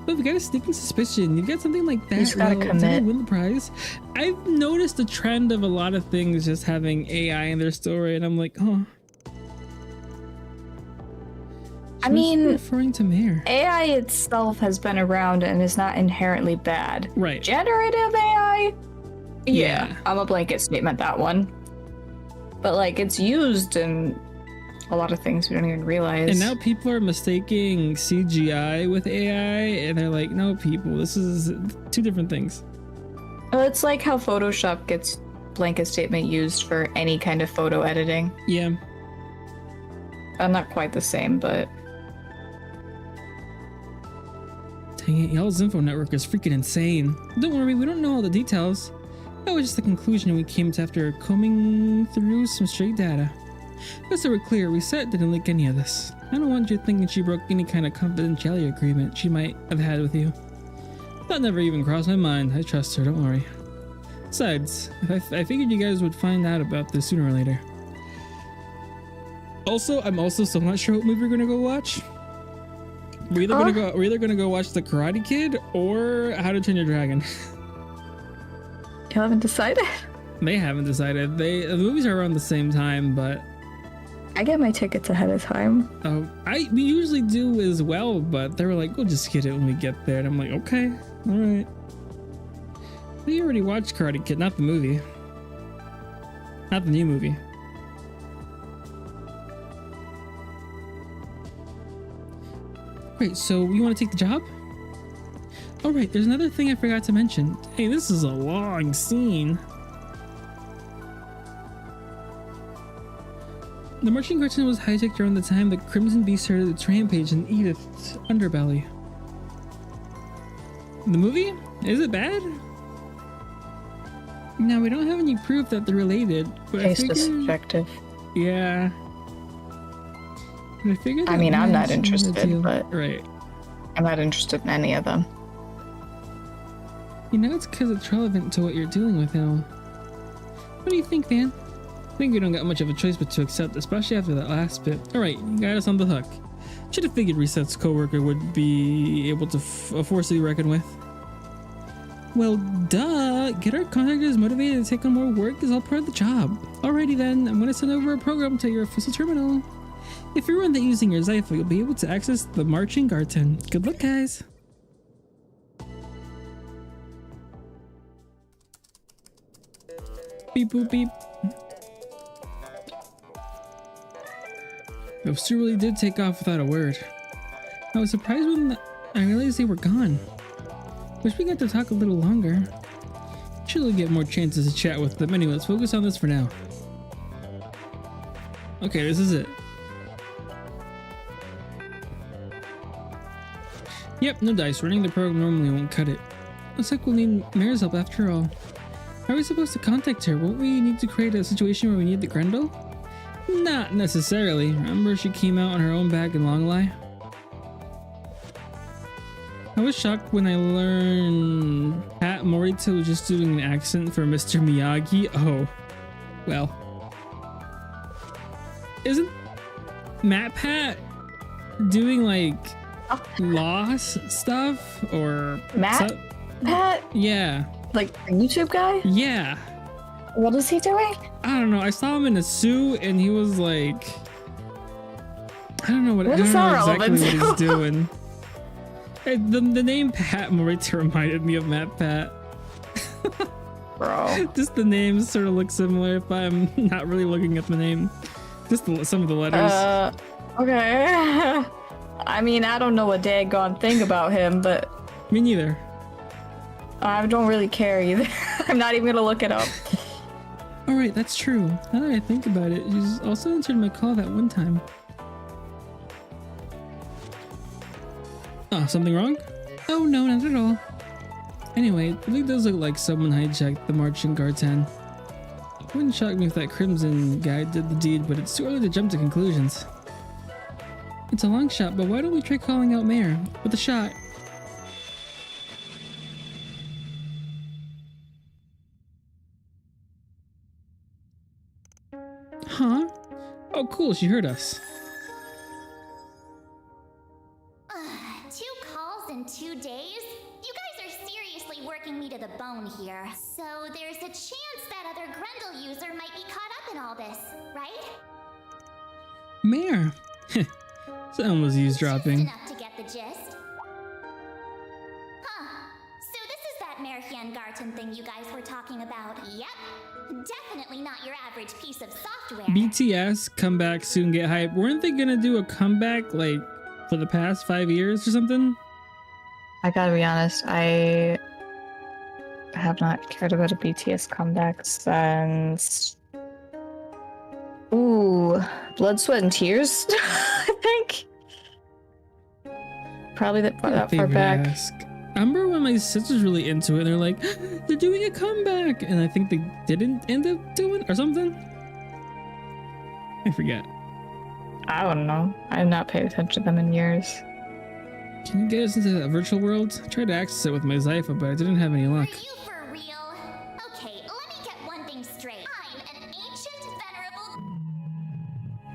But we got a sneaking suspicion. You got something like that. You just gotta commit. Win the prize. I've noticed a trend of a lot of things just having AI in their story, and I'm like, oh. I mean, referring to Mare. AI itself has been around and is not inherently bad. Right. Generative AI? Yeah. I'm a blanket statement, that one. But like, it's used in a lot of things we don't even realize. And now people are mistaking CGI with AI, and they're like, no, people, this is two different things. Well, it's like how Photoshop gets blanket statement used for any kind of photo editing. Yeah. Not quite the same, but... Dang it, y'all's info network is freaking insane. Don't worry, we don't know all the details. That was just the conclusion we came to after combing through some straight data. Just so we're clear, Reset didn't leak any of this. I don't want you thinking she broke any kind of confidentiality agreement she might have had with you. That never even crossed my mind. I trust her, don't worry. Besides, I figured you guys would find out about this sooner or later. Also, I'm also still not sure what movie we're gonna go watch. We're either gonna go watch The Karate Kid or How to Train Your Dragon. You haven't decided? They haven't decided. The movies are around the same time, but I get my tickets ahead of time. We usually do as well, but they were like, we'll just get it when we get there. And I'm like, okay, all right. We already watched Karate Kid, not the movie. Not the new movie. Wait, so you want to take the job? All right, there's another thing I forgot to mention. Hey, this is a long scene. The marching cartoon was hijacked around the time the Crimson Beast started its rampage in Edith's underbelly. The movie? Is it bad? Now, we don't have any proof that they're related, but Taste is subjective. Yeah. But I figured I mean, I'm not interested, but right. I'm not interested in any of them. You know, it's because it's relevant to what you're dealing with now. What do you think, Van? I think we don't got much of a choice but to accept, especially after that last bit. Alright, you got us on the hook. Should have figured Reset's co-worker would be able to force to be reckoned with. Well, duh! Get our contractors motivated to take on more work is all part of the job. Alrighty then, I'm gonna send over a program to your official terminal. If you're on that using your Zypher, you'll be able to access the marching garden. Good luck, guys! Beep boop beep. Those two really did take off without a word. I was surprised when I realized they were gone. Wish we got to talk a little longer. Surely get more chances to chat with them. Anyway, let's focus on this for now. Okay, this is it. Yep, no dice. Running the program normally won't cut it. Looks like we'll need Mare's help after all. How are we supposed to contact her? Won't we need to create a situation where we need the Grendel? Not necessarily. Remember she came out on her own back in Longlai? I was shocked when I learned Pat Morita was just doing an accent for Mr. Miyagi. Oh, well. Isn't Matt Pat doing like loss stuff or Matt? Pat? Yeah. Like a YouTube guy? Yeah. What is he doing? I don't know. I saw him in a suit and he was like, I don't know what is that exactly relevant what he's doing. The name Pat Morita reminded me of Matt Pat. Bro. Just the names sort of look similar if I'm not really looking at the name. Just some of the letters. Okay. I mean, I don't know a daggone thing about him, but... Me neither. I don't really care either. I'm not even gonna look it up. Alright, that's true. Now that I think about it, he's also answered my call that one time. Oh, something wrong? Oh, no, not at all. Anyway, it really does look like someone hijacked the marching garden. It wouldn't shock me if that Crimson guy did the deed, but it's too early to jump to conclusions. It's a long shot, but why don't we try calling out Mayor with a shot? Huh? Oh, cool. She heard us. 2 calls in 2 days? You guys are seriously working me to the bone here. So there's a chance that other Grendel user might be caught up in all this, right? Mayor. Someone was eavesdropping. Enough to get the gist. Huh. So this is that Märchengarten thing you guys were talking about. Yep. Definitely not your average piece of software. BTS, comeback, soon get hype. Weren't they gonna do a comeback like for the past 5 years or something? I gotta be honest, I have not cared about a BTS comeback since... Ooh, Blood, Sweat, and Tears, I think. Probably that far back. I remember when my sister's really into it, they're like, they're doing a comeback! And I think they didn't end up doing or something? I forget. I don't know. I have not paid attention to them in years. Can you get us into that virtual world? I tried to access it with my Zypha, but I didn't have any luck. Are you for real? Okay, let me get one thing straight. I'm an ancient, venerable...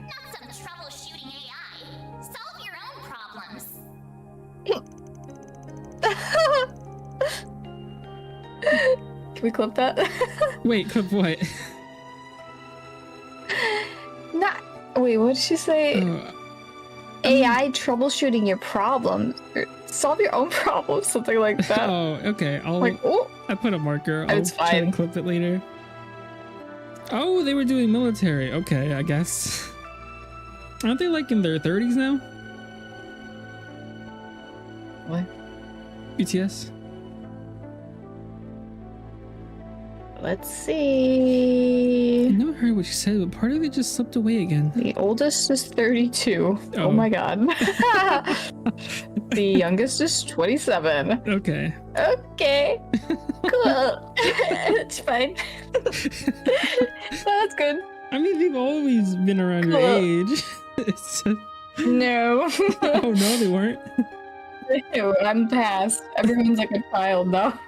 Not some troubleshooting AI. Solve your own problems. Can we clip that? Wait, clip what? Not. Wait, what did she say? AI troubleshooting your problems. Solve your own problems, something like that. Oh, okay. I put a marker. I'll It's try fine. and clip it later. Oh, they were doing military. Okay, I guess. Aren't they like in their 30s now? What? BTS? Let's see. I never heard what she said, but part of it just slipped away again. The oldest is 32. Oh, Oh. my god. The youngest is 27. Okay. Okay. Cool. It's fine. That's good. I mean, they've always been around your Cool. age. It's just... No. Oh, no, they weren't. Ew, I'm past. Everyone's like a child now.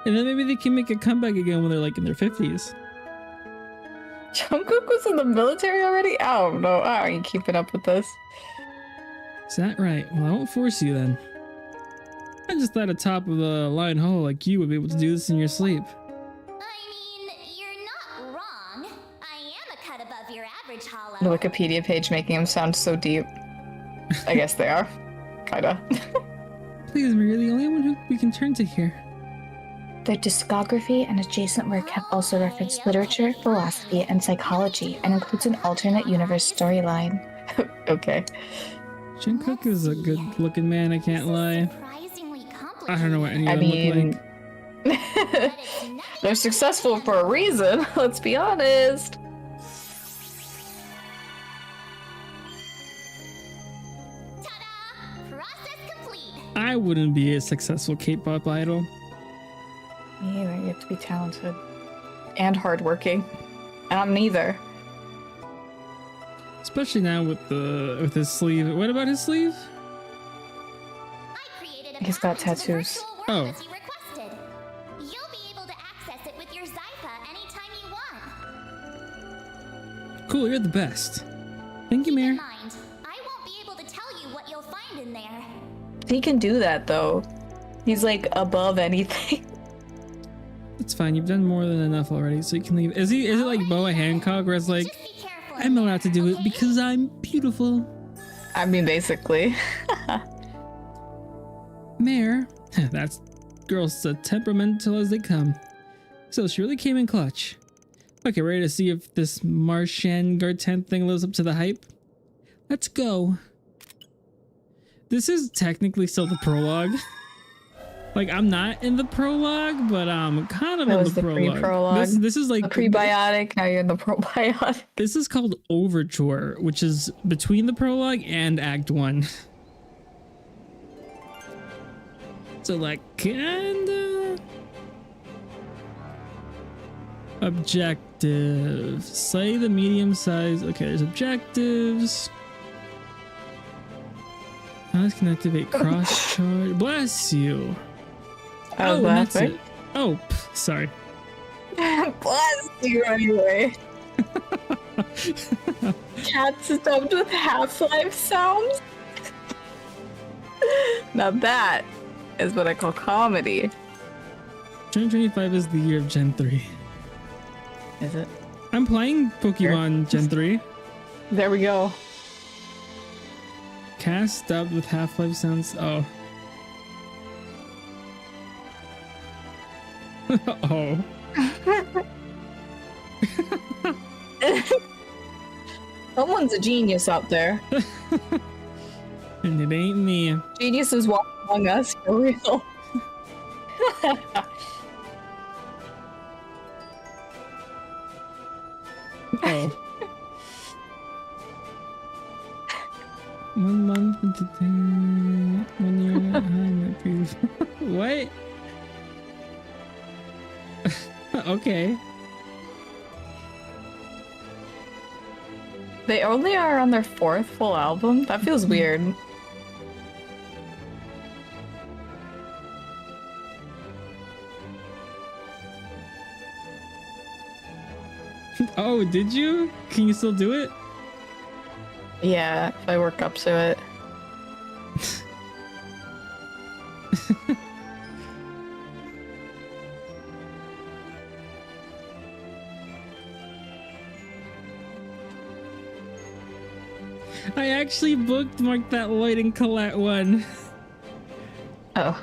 And then maybe they can make a comeback again when they're like in their 50s. Jungkook was in the military already? I don't know. I ain't keeping up with this. Is that right? Well, I won't force you then. I just thought a top of the line hole like you would be able to do this in your sleep. You're not wrong. I am a cut above your average hollow. The Wikipedia page making him sound so deep. I guess they are. Kinda. Please, Maria, the only one who we can turn to here. Their discography and adjacent work have also referenced literature, philosophy, and psychology, and includes an alternate universe storyline. Okay. Jungkook is a good-looking man, I can't lie. I don't know what any of them look like. They're successful for a reason, let's be honest. I wouldn't be a successful K-pop idol. Me either. You have to be talented and hardworking. And I'm neither. Especially now with his sleeve. What about his sleeve? He's got tattoos. Oh. You'll be able to access it with your Zypha anytime you want. Cool, you're the best. Thank you, Mayor. I won't be able to tell you what you'll find in there. He can do that though. He's like above anything. It's fine, you've done more than enough already, so you can leave. Is it like Boa Hancock where it's like, I'm allowed to do it because I'm beautiful? I mean, basically. Mayor, that girl's as temperamental as they come. So she really came in clutch. Okay, ready to see if this Märchengarten thing lives up to the hype? Let's go. This is technically still the prologue. Like, I'm not in the prologue, but I'm kind of in the prologue. Pre-prologue. This is like the prebiotic, now you're in the probiotic. This is called Overture, which is between the prologue and Act 1. So, like, kinda... objective objectives. Slay the medium size. Okay, there's objectives. Now let's can activate cross charge. Bless you. Oh, that's laughing. it. Oh, sorry. Bless you anyway. Cats dubbed with Half-Life sounds. Now that is what I call comedy. 2025 is the year of Gen 3. Is it? I'm playing Pokemon Gen 3. There we go. Cast dubbed with Half-Life sounds. Oh. Oh. Someone's a genius out there. And it ain't me. Genius is walking among us, for real. Oh. 1 month into 1 year. What? Okay. They only are on their 4th full album? That feels weird. Oh, did you? Can you still do it? Yeah, if I work up to it. I actually bookmarked that Lloyd and Colette one. Oh.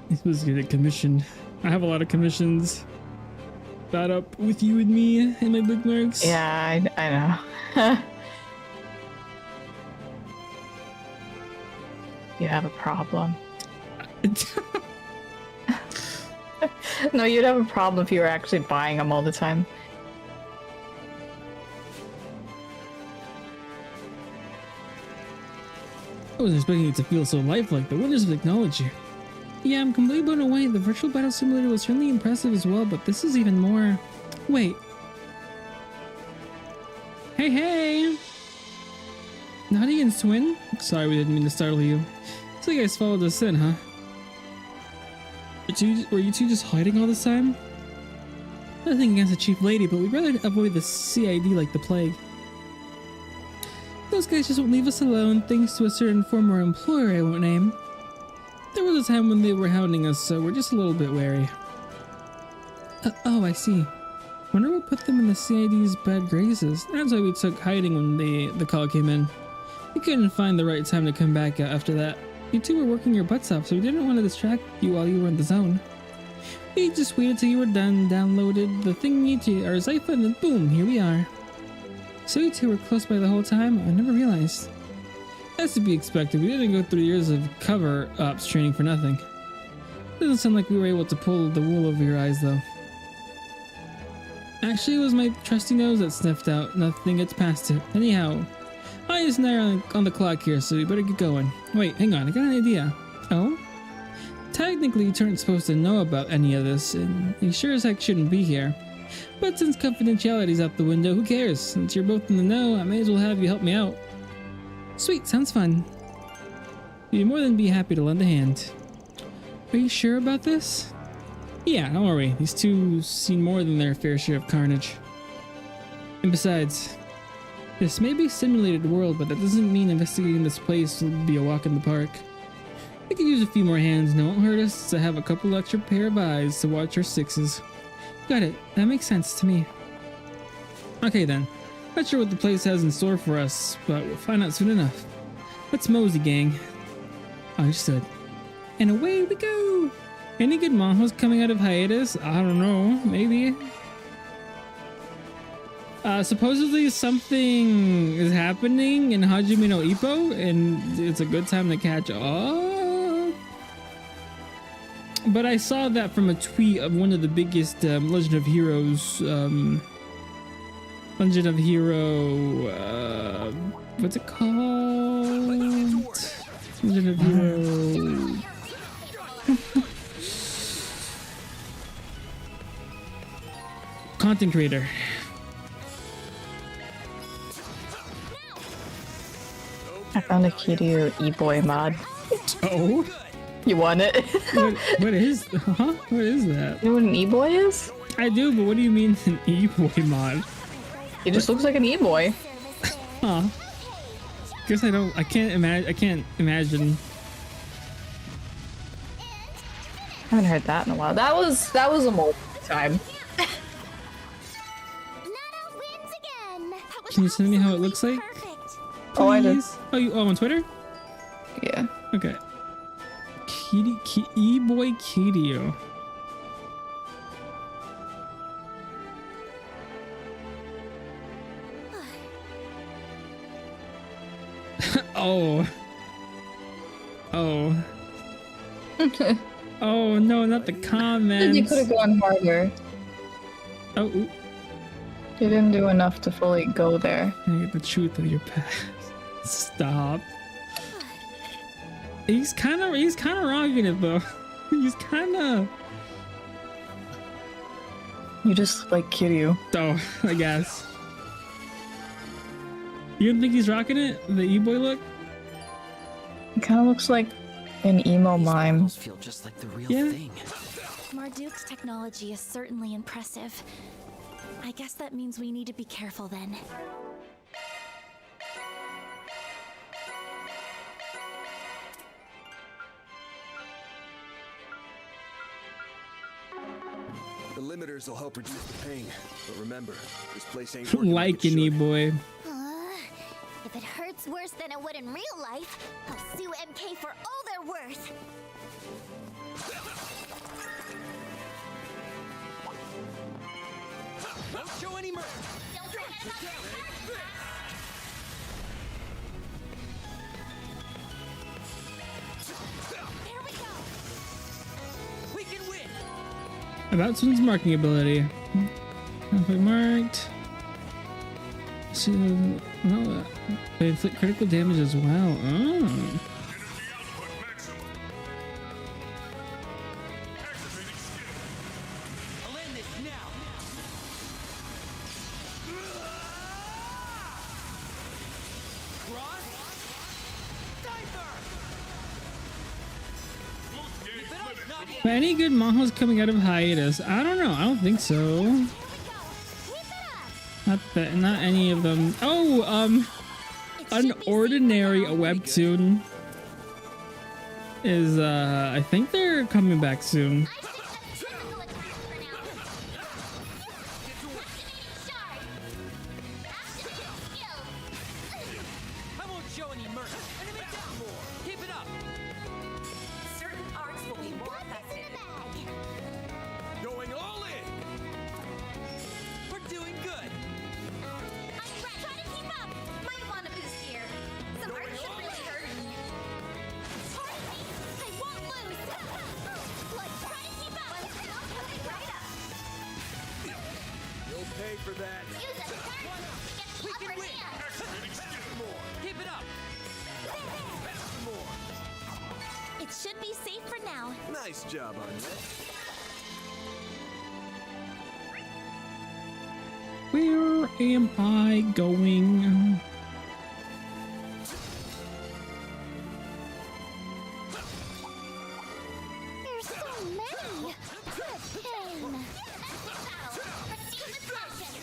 This was good at commission. I have a lot of commissions. That up with you and me and my bookmarks. Yeah, I know. You have a problem. No, you'd have a problem if you were actually buying them all the time. I wasn't expecting it to feel so lifelike. The wonders of technology. Yeah, I'm completely blown away. The virtual battle simulator was certainly impressive as well, but this is even more. Wait. Hey, hey! Naughty and Swin? Sorry, we didn't mean to startle you. So you guys followed us in, huh? Were you two just hiding all this time? Nothing against the chief lady, but we'd rather avoid the CID like the plague. Those guys just won't leave us alone, thanks to a certain former employer I won't name. There was a time when they were hounding us, so we're just a little bit wary. Oh, I see. Wonder what put them in the CID's bad graces. That's why we took hiding when the call came in. We couldn't find the right time to come back after that. You two were working your butts off, so we didn't want to distract you while you were in the zone. We just waited till you were done, downloaded the thingy to our Zypha, and then boom, here we are. So you two were close by the whole time? I never realized. That's to be expected. We didn't go through years of cover-ups training for nothing. Doesn't sound like we were able to pull the wool over your eyes, though. Actually, it was my trusty nose that sniffed out. Nothing gets past it. Anyhow, Agnès and I are on the clock here, so we better get going. Wait, hang on. I got an idea. Oh? Technically, you weren't supposed to know about any of this, and you sure as heck shouldn't be here. But since confidentiality's out the window, who cares? Since you're both in the know, I may as well have you help me out. Sweet, sounds fun. You'd more than be happy to lend a hand. Are you sure about this? Yeah, don't worry. These two seen more than their fair share of carnage. And besides, this may be a simulated world, but that doesn't mean investigating this place will be a walk in the park. We could use a few more hands, and it won't hurt us to have a couple extra pair of eyes to watch our sixes. Got it. That makes sense to me. Okay then. Not sure what the place has in store for us, but we'll find out soon enough. Let's mosey, gang. Understood. And away we go! Any good manhwas coming out of hiatus? I don't know. Maybe. Supposedly something is happening in Hajime no Ippo, and it's a good time to catch up. But I saw that from a tweet of one of the biggest Legend of Heroes, Legend of Hero, what's it called? Legend of Hero. Content creator. I found a Kiryu e-boy mod. Oh? You want it? What is that? You know what an e-boy is? I do, but what do you mean an e-boy mod? It just looks like an e-boy. Huh. Guess I can't imagine. I haven't heard that in a while. That was a moment time. Can you send me how it looks like? Oh, I did. Oh, on Twitter? Yeah. Okay. E-boy Kiryu. Oh. Oh. Oh no, not the comments. You could have gone harder. Oh. Ooh. You didn't do enough to fully go there. I get the truth of your past. Stop. He's kind of wrong in it though. He's kind of. You just like Kiryu. Oh, I guess. You don't think he's rocking it? The e-boy look? It kind of looks like an emo mime. Feel just like the real thing. Marduk's technology is certainly impressive. I guess that means we need to be careful then. The limiters will help reduce the pain, but remember, this place ain't working like an e-boy. If it hurts worse than it would in real life, I'll sue MK for all they're worth. Don't show any mercy. Don't forget about your There we go. We can win. About Sun's marking ability. Halfway marked. So, well, they inflict critical damage as well. Oh. I'll end this now. Cross. Diver. Any good Mahos coming out of hiatus? I don't know. I don't think so. Not any of them. Oh, Unordinary, a webtoon is I think they're coming back soon. I won't show any mercy. Enemy down more. Keep it up. Certain arts will be more festive. Going all in. We're doing good. Try to keep up. Might want to boost here. Some art should really hurt. Pardon me. I won't lose. Like, try to keep up. Coming right up. You'll pay for that. Use a turn to get the upper hand. Keep it up. It should be safe for now. Nice job, Agnès. Where am I going? There's so many. Good pain. Pursue the passion.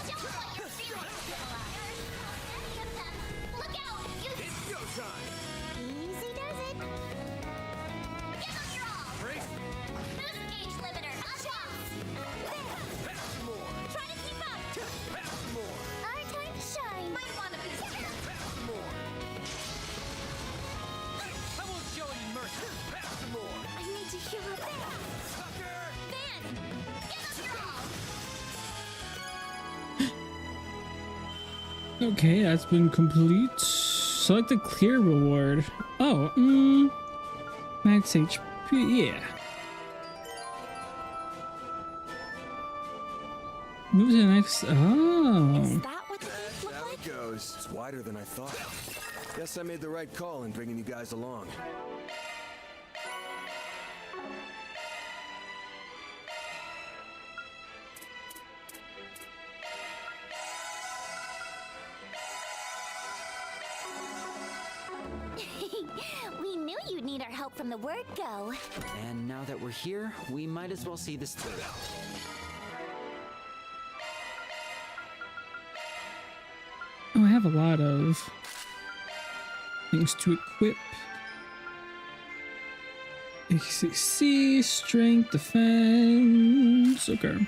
Just what you're feeling. Many of them. Look out! It's go time. Easy does it. Give them your all. Brace. Boost gauge limiter. Advance. Pass more. Try to keep up. Pass more. Our time to shine. Might want to boost here. Pass more. I won't show any mercy. Pass more. I need to heal up. Sucker. Van, give us your all. Okay, that's been complete. Select a clear reward. Oh, max HP. Yeah. Move to the next. Oh. Is that what the beast look How like? it goes. It's wider than I thought. Guess I made the right call in bringing you guys along. We knew you'd need our help from the word go. And now that we're here, we might as well see this through. Oh, I have a lot of things to equip. ACC, strength, defense. Okay.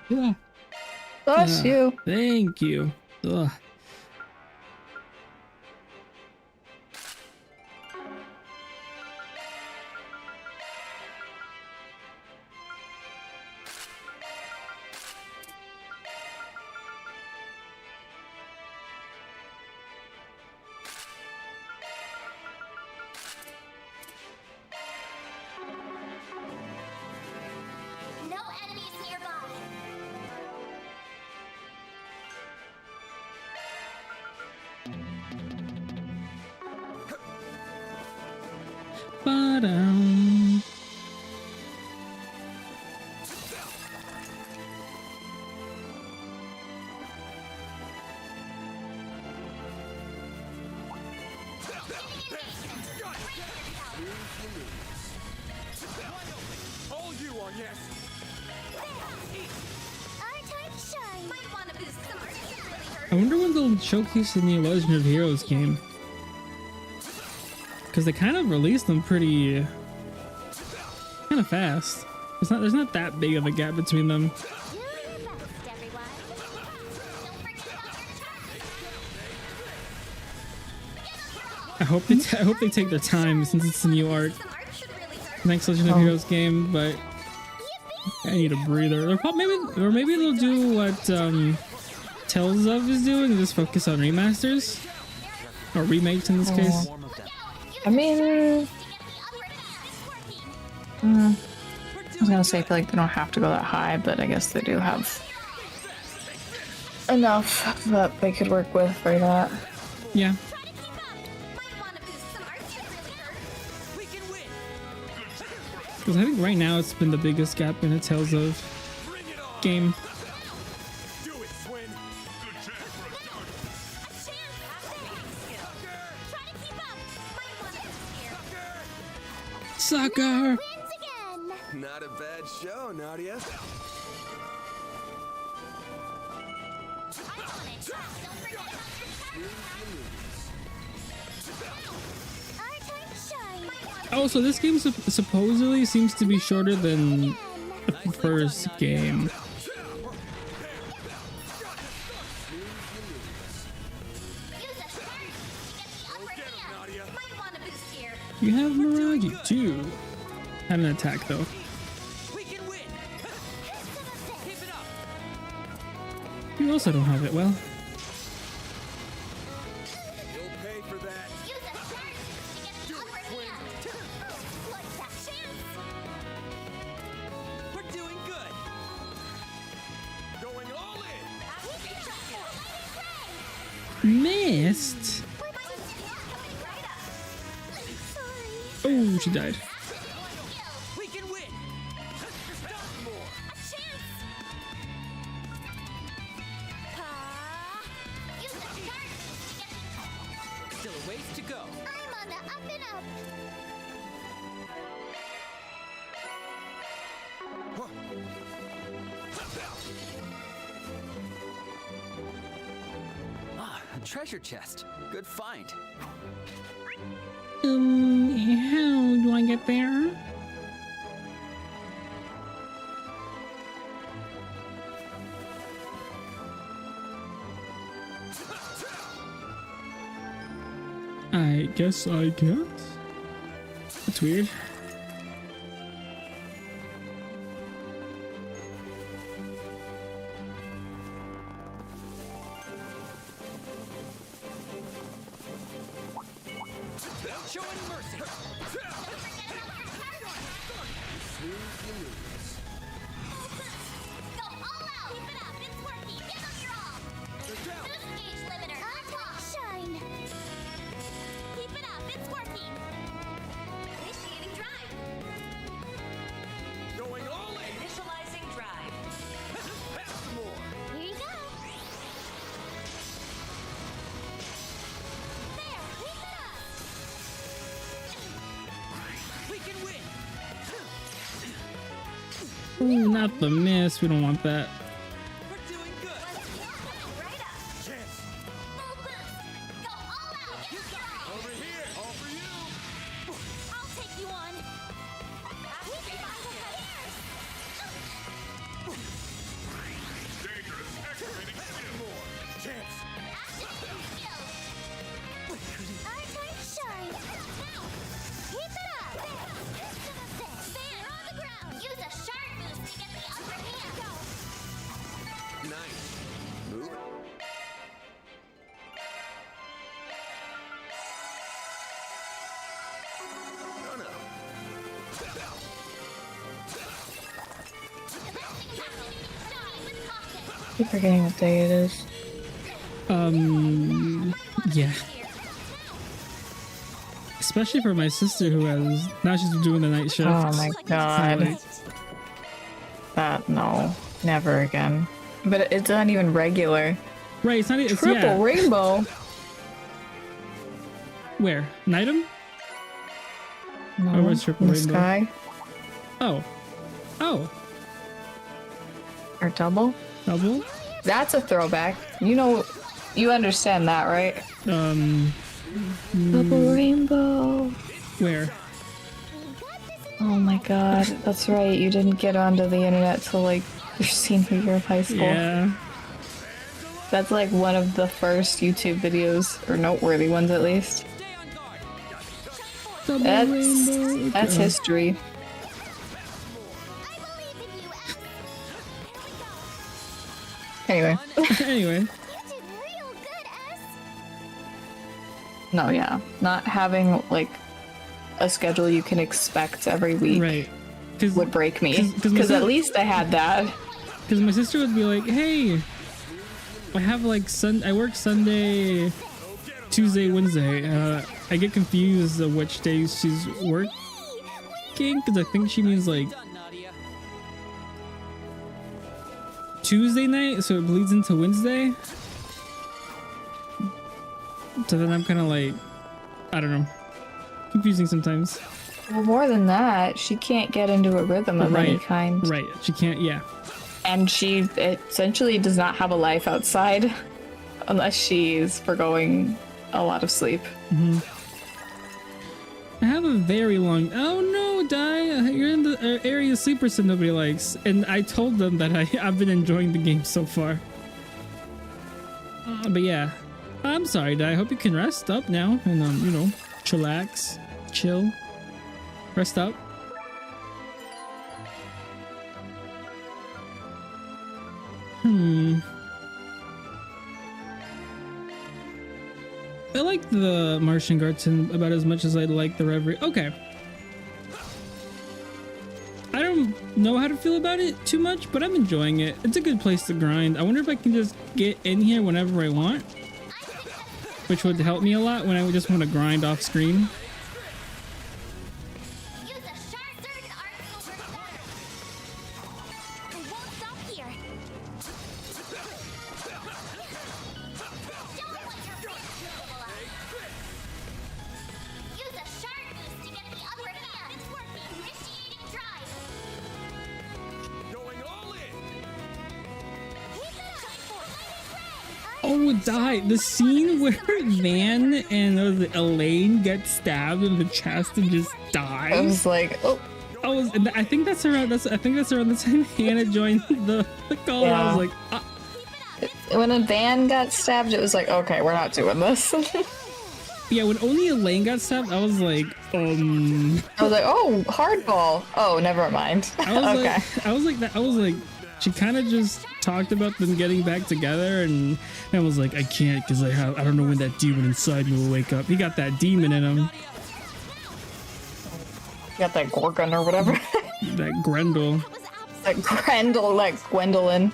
Yeah. Bless you. Thank you. Ugh. No enemies nearby. Ba-dum. All you, Agnès. Our time to shine. Might want to boost some art. I wonder when they'll showcase the new Legend of Heroes game. Because they kind of released them pretty kind of fast. There's not that big of a gap between them. I hope they take their time since it's a new art. Next Legend of Heroes game, but I need a breather. Maybe they'll do what Tales of is doing and just focus on remasters or remakes in this case. I mean, I was gonna say I feel like they don't have to go that high, but I guess they do have enough that they could work with for that. Yeah. Because I think right now it's been the biggest gap in a Tales of game. Sucker! Not a bad show, Nadia. Oh, so this game supposedly seems to be shorter than the first game. You have Miragi too. Had an attack though. You also don't have it well. Missed. Oh, she died. We can win. Still a ways to go. I'm on the up and up. Ah, a treasure chest. Good find. How do I get there? I guess I can't. That's weird. Ooh, not the miss. We don't want that. I keep forgetting what day it is. Yeah. Especially for my sister who has now she's doing the night shift. Oh my god. That no, never again. But it's not even regular. Right, it's not even triple rainbow. Where? Nightum? No, or was triple in the rainbow? sky. Oh. Oh. Or double? Double? That's a throwback. You know, you understand that, right? Double rainbow. Where? Oh my god, that's right. You didn't get onto the internet till like your senior year of high school. Yeah. That's like one of the first YouTube videos, or noteworthy ones at least. That's history. Anyway. Anyway. No, yeah. Not having like a schedule you can expect every week right. would break me. Because at least I had that. Because my sister would be like, hey, I have like I work Sunday, Tuesday, Wednesday. I get confused of which days she's working because I think she means like Tuesday night, so it bleeds into Wednesday. So then I'm kind of like, I don't know, confusing sometimes. Well, more than that, she can't get into a rhythm of any kind. Right, she can't, yeah. And she essentially does not have a life outside unless she's forgoing a lot of sleep. Mm-hmm. I have a very long... Oh no, Di! You're in the area of sleepers that nobody likes. And I told them that I've been enjoying the game so far. But yeah. I'm sorry, Di. I hope you can rest up now and, you know, chillax, chill, rest up. I like the Martian Garden about as much as I like the Reverie. Okay. I don't know how to feel about it too much, but I'm enjoying it. It's a good place to grind. I wonder if I can just get in here whenever I want, which would help me a lot when I would just want to grind off screen. Oh, die! The scene where Van and Elaine get stabbed in the chest and just dies. I was like, oh. I think that's around. I think that's around the time Hannah joined the call. Yeah. I was like, when a Van got stabbed, it was like, okay, we're not doing this. yeah. When only Elaine got stabbed, I was like, I was like, oh, hardball. Oh, never mind. I was okay. I was like, she kind of just talked about them getting back together, and I was like, I can't because I don't know when that demon inside me will wake up. He got that demon in him. Got that Gorgon or whatever. That Grendel. That Grendel, like Gwendolyn.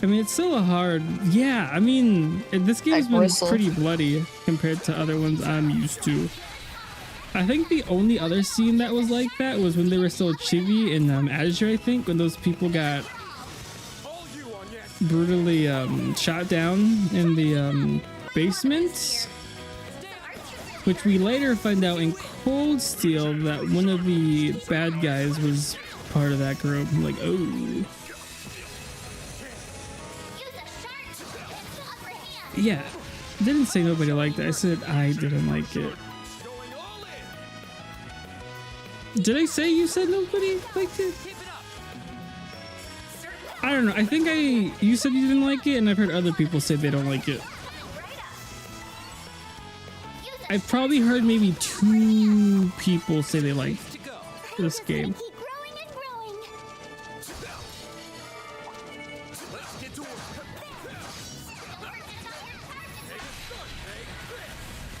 I mean, it's still a hard... Yeah, I mean, this game's been pretty bloody compared to other ones I'm used to. I think the only other scene that was like that was when they were still Chibi in Azure, I think, when those people got brutally shot down in the basement. Which we later find out in Cold Steel that one of the bad guys was part of that group. I'm like, oh. Yeah, didn't say nobody liked it. I said I didn't like it. Did I say you said nobody liked it? I don't know. I think you said you didn't like it, and I've heard other people say they don't like it. I've probably heard maybe 2 people say they like this game.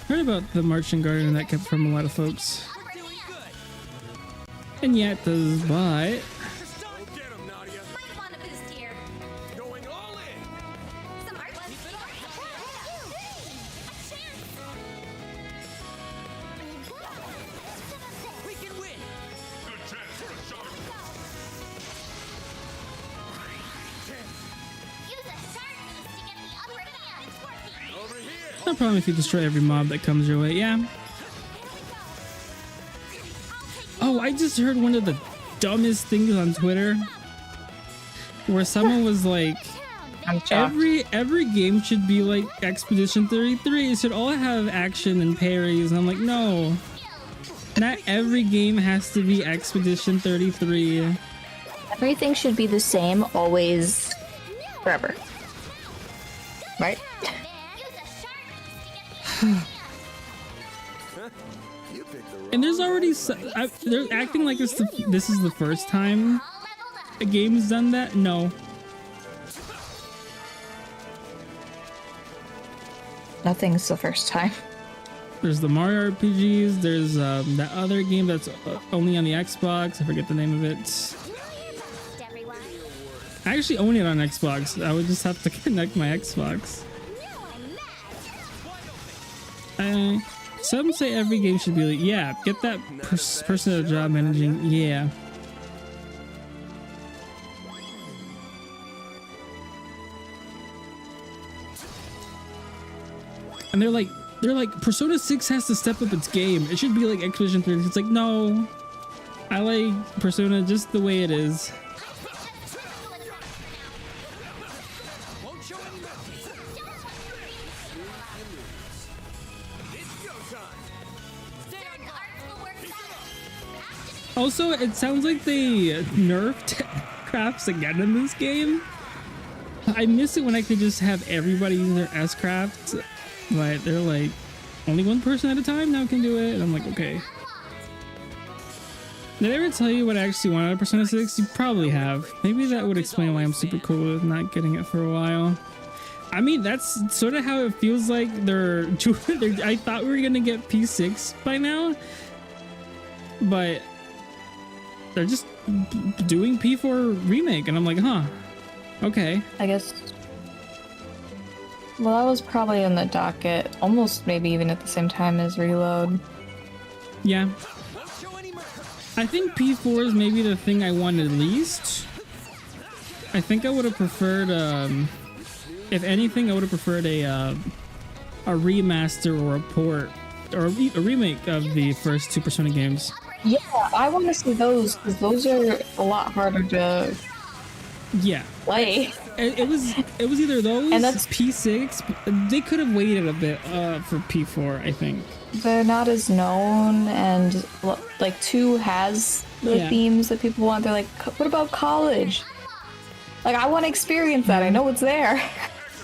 Heard about the Marching Garden, and that kept from a lot of folks. And yeah, it does, but no problem if you destroy every mob that comes your way. Yeah. Oh, I just heard one of the dumbest things on Twitter where someone was like, every game should be like Expedition 33. It should all have action and parries. And I'm like, no, not every game has to be Expedition 33. Everything should be the same, always, forever. Right? And there's already they're acting like this is the first time a game's done that. No, nothing's the first time. There's the Mario RPGs. There's that other game that's only on the Xbox. I forget the name of it. I actually own it on Xbox. I would just have to connect my Xbox. Some say every game should be like, yeah, get that person at a job managing, yeah. And they're like, Persona 6 has to step up its game. It should be like Expedition 3. It's like, no, I like Persona just the way it is. Also, it sounds like they nerfed crafts again in this game. I miss it when I could just have everybody use their S crafts, but they're like, only one person at a time now can do it. And I'm like, okay. Did I ever tell you what I actually want out of Persona 6? You probably have. Maybe that would explain why I'm super cool with not getting it for a while. I mean, that's sort of how it feels like I thought we were gonna get P6 by now, but they're just doing P4 remake, and I'm like, huh, okay. I guess. Well, that was probably in the docket, almost maybe even at the same time as Reload. Yeah. I think P4 is maybe the thing I wanted least. I think I would have preferred, if anything, I would have preferred a remaster or a port or a remake of the first 2 Persona games. Yeah, I want to see those because those are a lot harder to play. It was either those and that's P6. They could have waited a bit for P4. I think they're not as known, and like 2 has the themes that people want. They're like, what about college? Like, I want to experience that. I know it's there.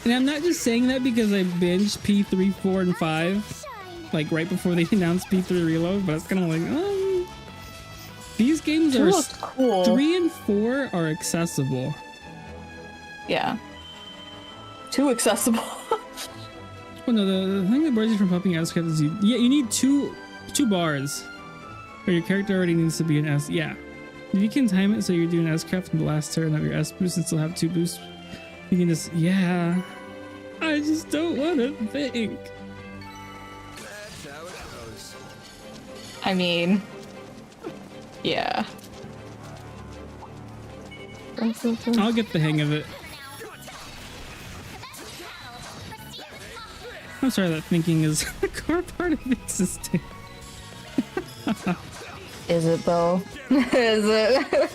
And I'm not just saying that because I binged P3, 4, and 5, like right before they announced P3 Reload. But it's kind of like, these games are cool. 3 and 4 are accessible. Yeah. Too accessible. Well, no, the thing that bars you from popping S-craft is you need two bars, or your character already needs to be an S. Yeah, if you can time it so you're doing S-craft in the last turn of your S boost and still have 2 boosts, you can just I just don't want to think. That's how it goes. I mean, yeah. I'll get the hang of it. I'm sorry that thinking is a core part of existing. Is it though? Is it?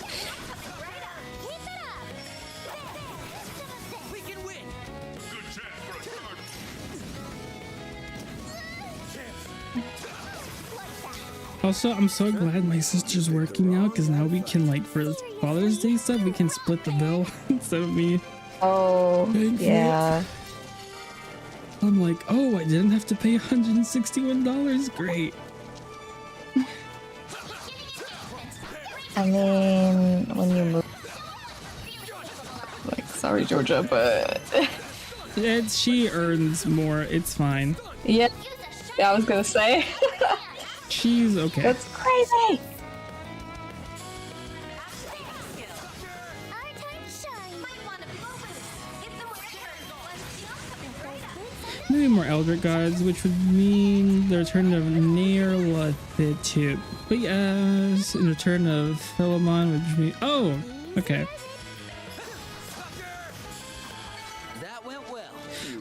Also, I'm so glad my sister's working out because now we can, like, for Father's Day stuff, we can split the bill instead of me. Oh, yeah. I'm like, oh, I didn't have to pay $161. Great. I mean, when you move, like, sorry, Georgia, but She earns more. It's fine. yeah, I was gonna say. She's okay. That's crazy. Maybe more Eldritch Gods, which would mean the return of Nyarlathotep. But yes, in return of Philemon, which means... Oh, okay.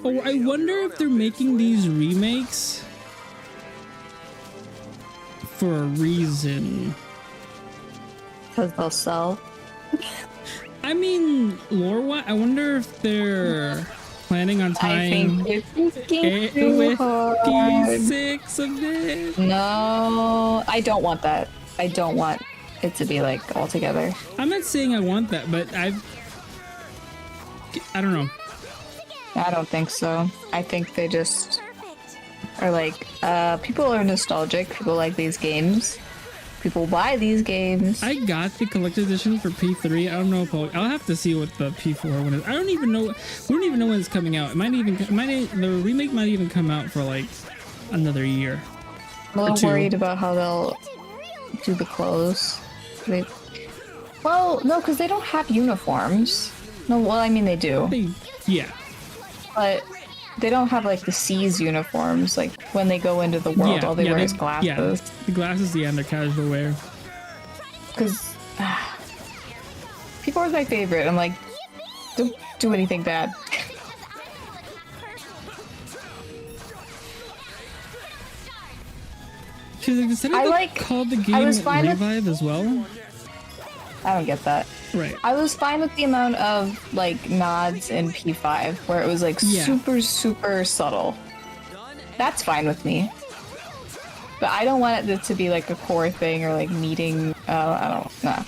Oh, I wonder if they're making these remakes for a reason. Because they'll sell. I mean, lore-wise, I wonder if they're planning on tying I think it with P6 of it. No, I don't want that. I don't want it to be like all together. I'm not saying I want that, but I don't know. I don't think so. I think they just are like, people are nostalgic. People like these games. People buy these games. I got the collector's edition for P3. I don't know if I'll have to see what the P4 one is. I don't even know. We don't even know when it's coming out. It might even, the remake might even come out for like another year. I'm a little worried about how they'll do the clothes. Well, no, because they don't have uniforms. No, well, I mean they do. Yeah. But they don't have like the C's uniforms. Like when they go into the world, all they wear is glasses. Yeah, the glasses, and their casual wear. Because P4 is my favorite. I'm like, don't do anything bad. Because I like called the game Revive as well. I don't get that. Right. I was fine with the amount of like nods in P5 where it was like super subtle. That's fine with me. But I don't want it to be like a core thing or like meeting. I don't. Nah.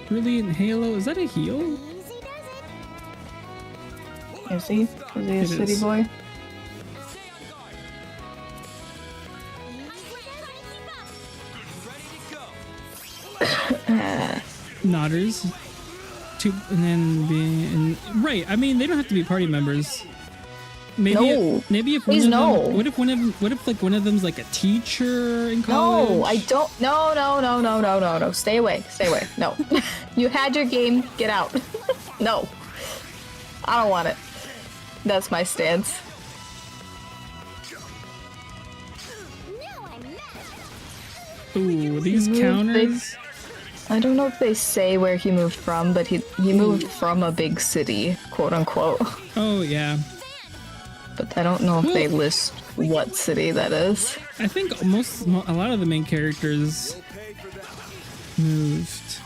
Brilliant Halo. Is that a heal? Is he? Is he a city boy? Nodders. And then being right. I mean, they don't have to be party members. Maybe maybe if what if like one of them's like a teacher in college? No, I don't. No. Stay away. No. You had your game. Get out. No. I don't want it. That's my stance. Ooh, these counters. I don't know if they say where he moved from, but he moved from a big city, quote unquote. Oh yeah. But I don't know if they list what city that is. I think a lot of the main characters moved.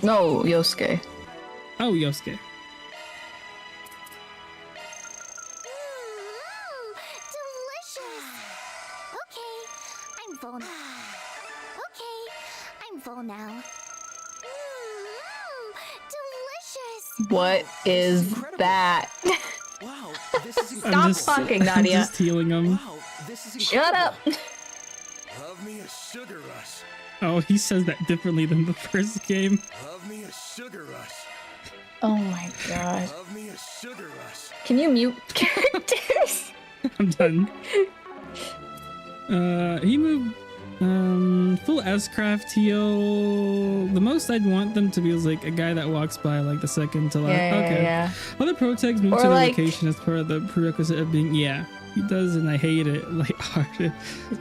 No, Yosuke. Oh, Yosuke. Full now. Delicious. What is that? Wow, Stop fucking, Nadia. I'm just healing him. Wow, shut up. Love me a sugar rush. Oh, he says that differently than the first game. Love me a sugar rush. Oh my god. Love me a sugar rush. Can you mute characters? I'm done. He moved full S-craft heal. The most I'd want them to be is like a guy that walks by like the second to last. Yeah. Other pro tags move to the location as part of the prerequisite of being he does, and I hate it like hard.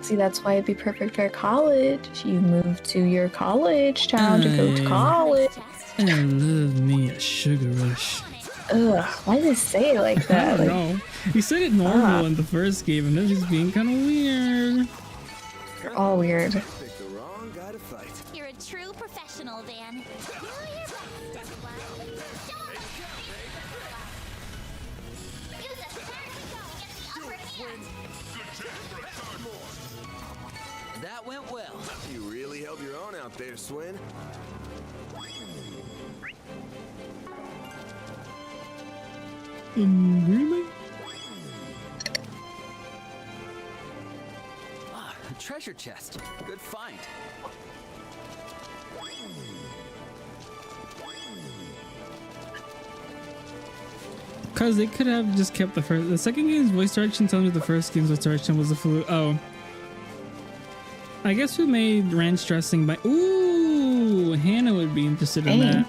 See, that's why it'd be perfect for college. You move to your college town to go to college. I love me a sugar rush. Ugh, why did it say it like that? I don't know. He said it normal in the first game, and then he's being kind of weird. They're all weird. You're a true professional, Van. That went well. You really held your own out there, Swin. Really? Ah, a treasure chest. Good find. Because they could have just kept the second game's voice direction tells me the first game's voice direction was a fluke. Oh. I guess we made ranch dressing by... Ooh! Hannah would be interested in that.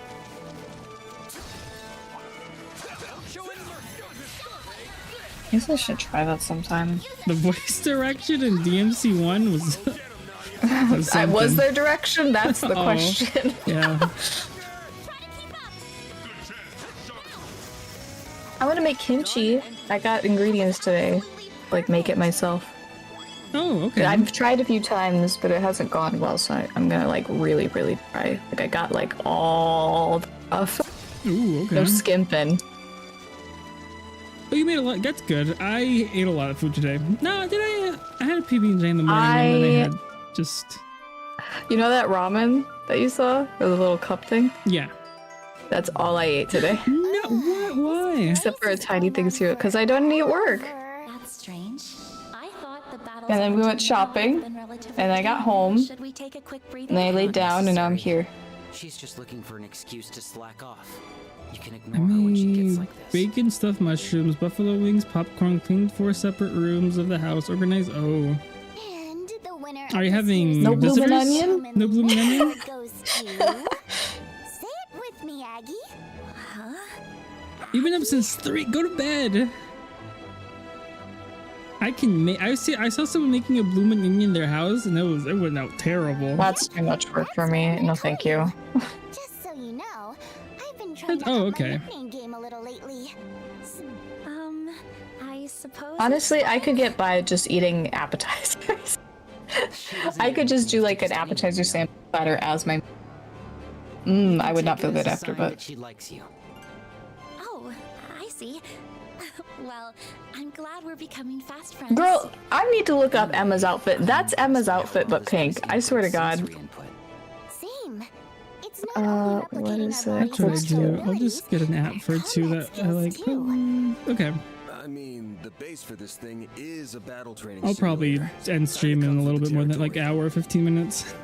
I guess I should try that sometime. The voice direction in DMC1 was... was there direction? That's the question. Yeah. I want to make kimchi. I got ingredients today. Like, make it myself. Oh, okay. I've tried a few times, but it hasn't gone well, so I'm gonna, like, really, really try. Like, I got, like, all the stuff. Ooh, okay. No skimping. Oh, you made a lot. That's good. I ate a lot of food today. No, did I? I had a PB&J in the morning, and then I had just... You know that ramen that you saw? Or the little cup thing? Yeah. That's all I ate today. No, what? Why? Except for a tiny thing too, because I don't eat work. That's strange. I thought the battle. And then we went shopping, and I got home, and I laid down, and now I'm here. She's just looking for an excuse to slack off. You can I ignore her when she gets mean, like this. bacon stuffed mushrooms, buffalo wings, popcorn, cleaned 4 separate rooms of the house, organized. Oh. Are you having no visitors? bloomin' onion? No bloomin' onion? Say it with me, Aggie. Huh? You've been up since 3. Go to bed. I can make. I saw someone making a bloomin' onion in their house, and it went out terrible. That's too much work for me. No, thank you. Just so you know, I've been trying to Oh, up okay. my nickname game a little lately. I suppose. Honestly, I could get by just eating appetizers. I could just do like an appetizer sample platter as my. I would not feel good after, but. She likes you. Oh, I see. Well, I'm glad we're becoming fast friends. Girl, I need to look up Emma's outfit. That's Emma's outfit, but pink. I swear to God. Same. It's not what is it? That's what I do. I'll just get an app for 2 that I like. Okay. I mean, the base for this thing is a battle training. I'll probably end stream in a little bit more than like hour, 15 minutes.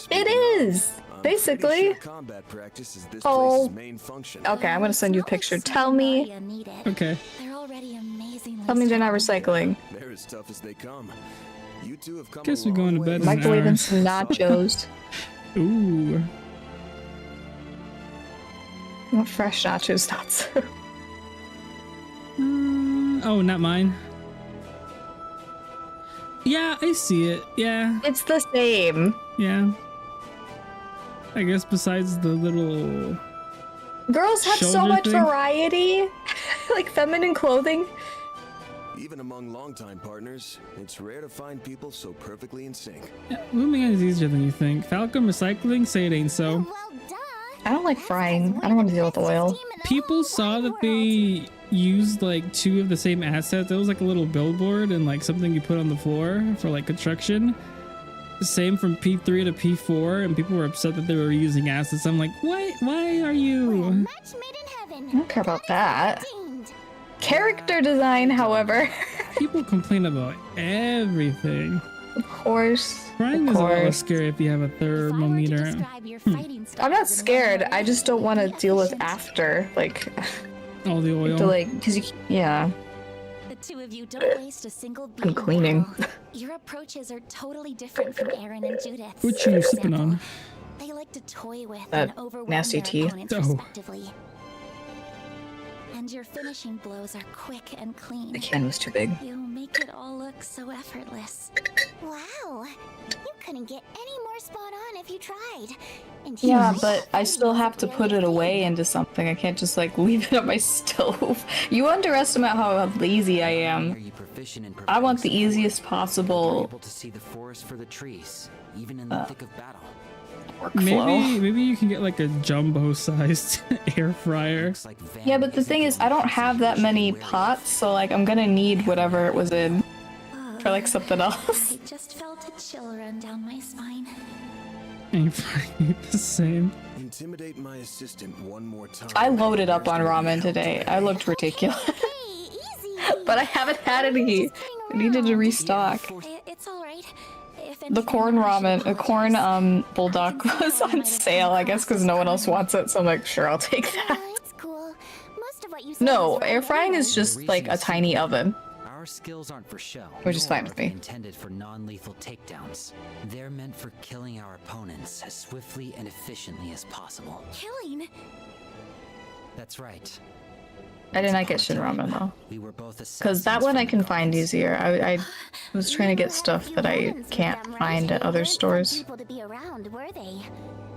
It is basically. Combat practice is this Oh. place's main function. Okay, I'm gonna send you a picture. Tell me. Okay. They're already amazing. Tell me they're not recycling. They're as tough as they come. You two have come. Guess we're going to bed in an Microwaving hour. some nachos. Ooh. I want fresh nachos, Tatsu. Oh, not mine. Yeah, I see it. Yeah. It's the same. Yeah. I guess besides the little... Girls have so shoulder much thing. variety. Like feminine clothing. Even among longtime partners, it's rare to find people so perfectly in sync. Yeah, moving on is easier than you think. Falcon recycling? Say it ain't so. I don't like frying. I don't want to deal with oil. People saw that they used like 2 of the same assets. It was like a little billboard and like something you put on the floor for like construction. Same from P3 to P4, and people were upset that they were using assets. I'm like, why are you? I don't care about that. Character design, however. People complain about everything. Of course. Frying is a lot less scary if you have a thermometer. I'm not scared. I just don't want to deal with after, like, all the oil. to, like, because you, yeah. The two of you don't waste a single beat. I'm cleaning. Your approaches are totally different from Aaron and Judith. What you sipping on? They like to toy with That and overwhelm nasty their tea. opponents Oh. respectively. And your finishing blows are quick and clean. The can was too big. You make it all look so effortless. Wow, you couldn't get any more spot on if you tried. And Yeah, but I still have to put it away into something. I can't just like leave it on my stove. You underestimate how lazy I am. I want the easiest possible Able to see the forest for the trees, even in the thick of battle. Maybe you can get like a jumbo-sized air fryer. Yeah, but the thing is, I don't have that many pots, so like I'm gonna need whatever it was in for like something else. I just felt a chill run down my spine. Air frying the same. Intimidate my assistant one more time. I loaded up on ramen today. I looked ridiculous. But I haven't had any. I needed to restock. It's all right. The corn ramen, the corn bulldog was on sale, I guess, because no one else wants it. So I'm like, sure, I'll take that. No, air frying is just like a tiny oven. Our skills aren't for show. Which is fine with me. Intended for non-lethal takedowns. They're meant for killing our opponents as swiftly and efficiently as possible. Killing? That's right. I did not get shin ramen though, because that one I can find easier. I was trying to get stuff that I can't find at other stores. People to be around, were they?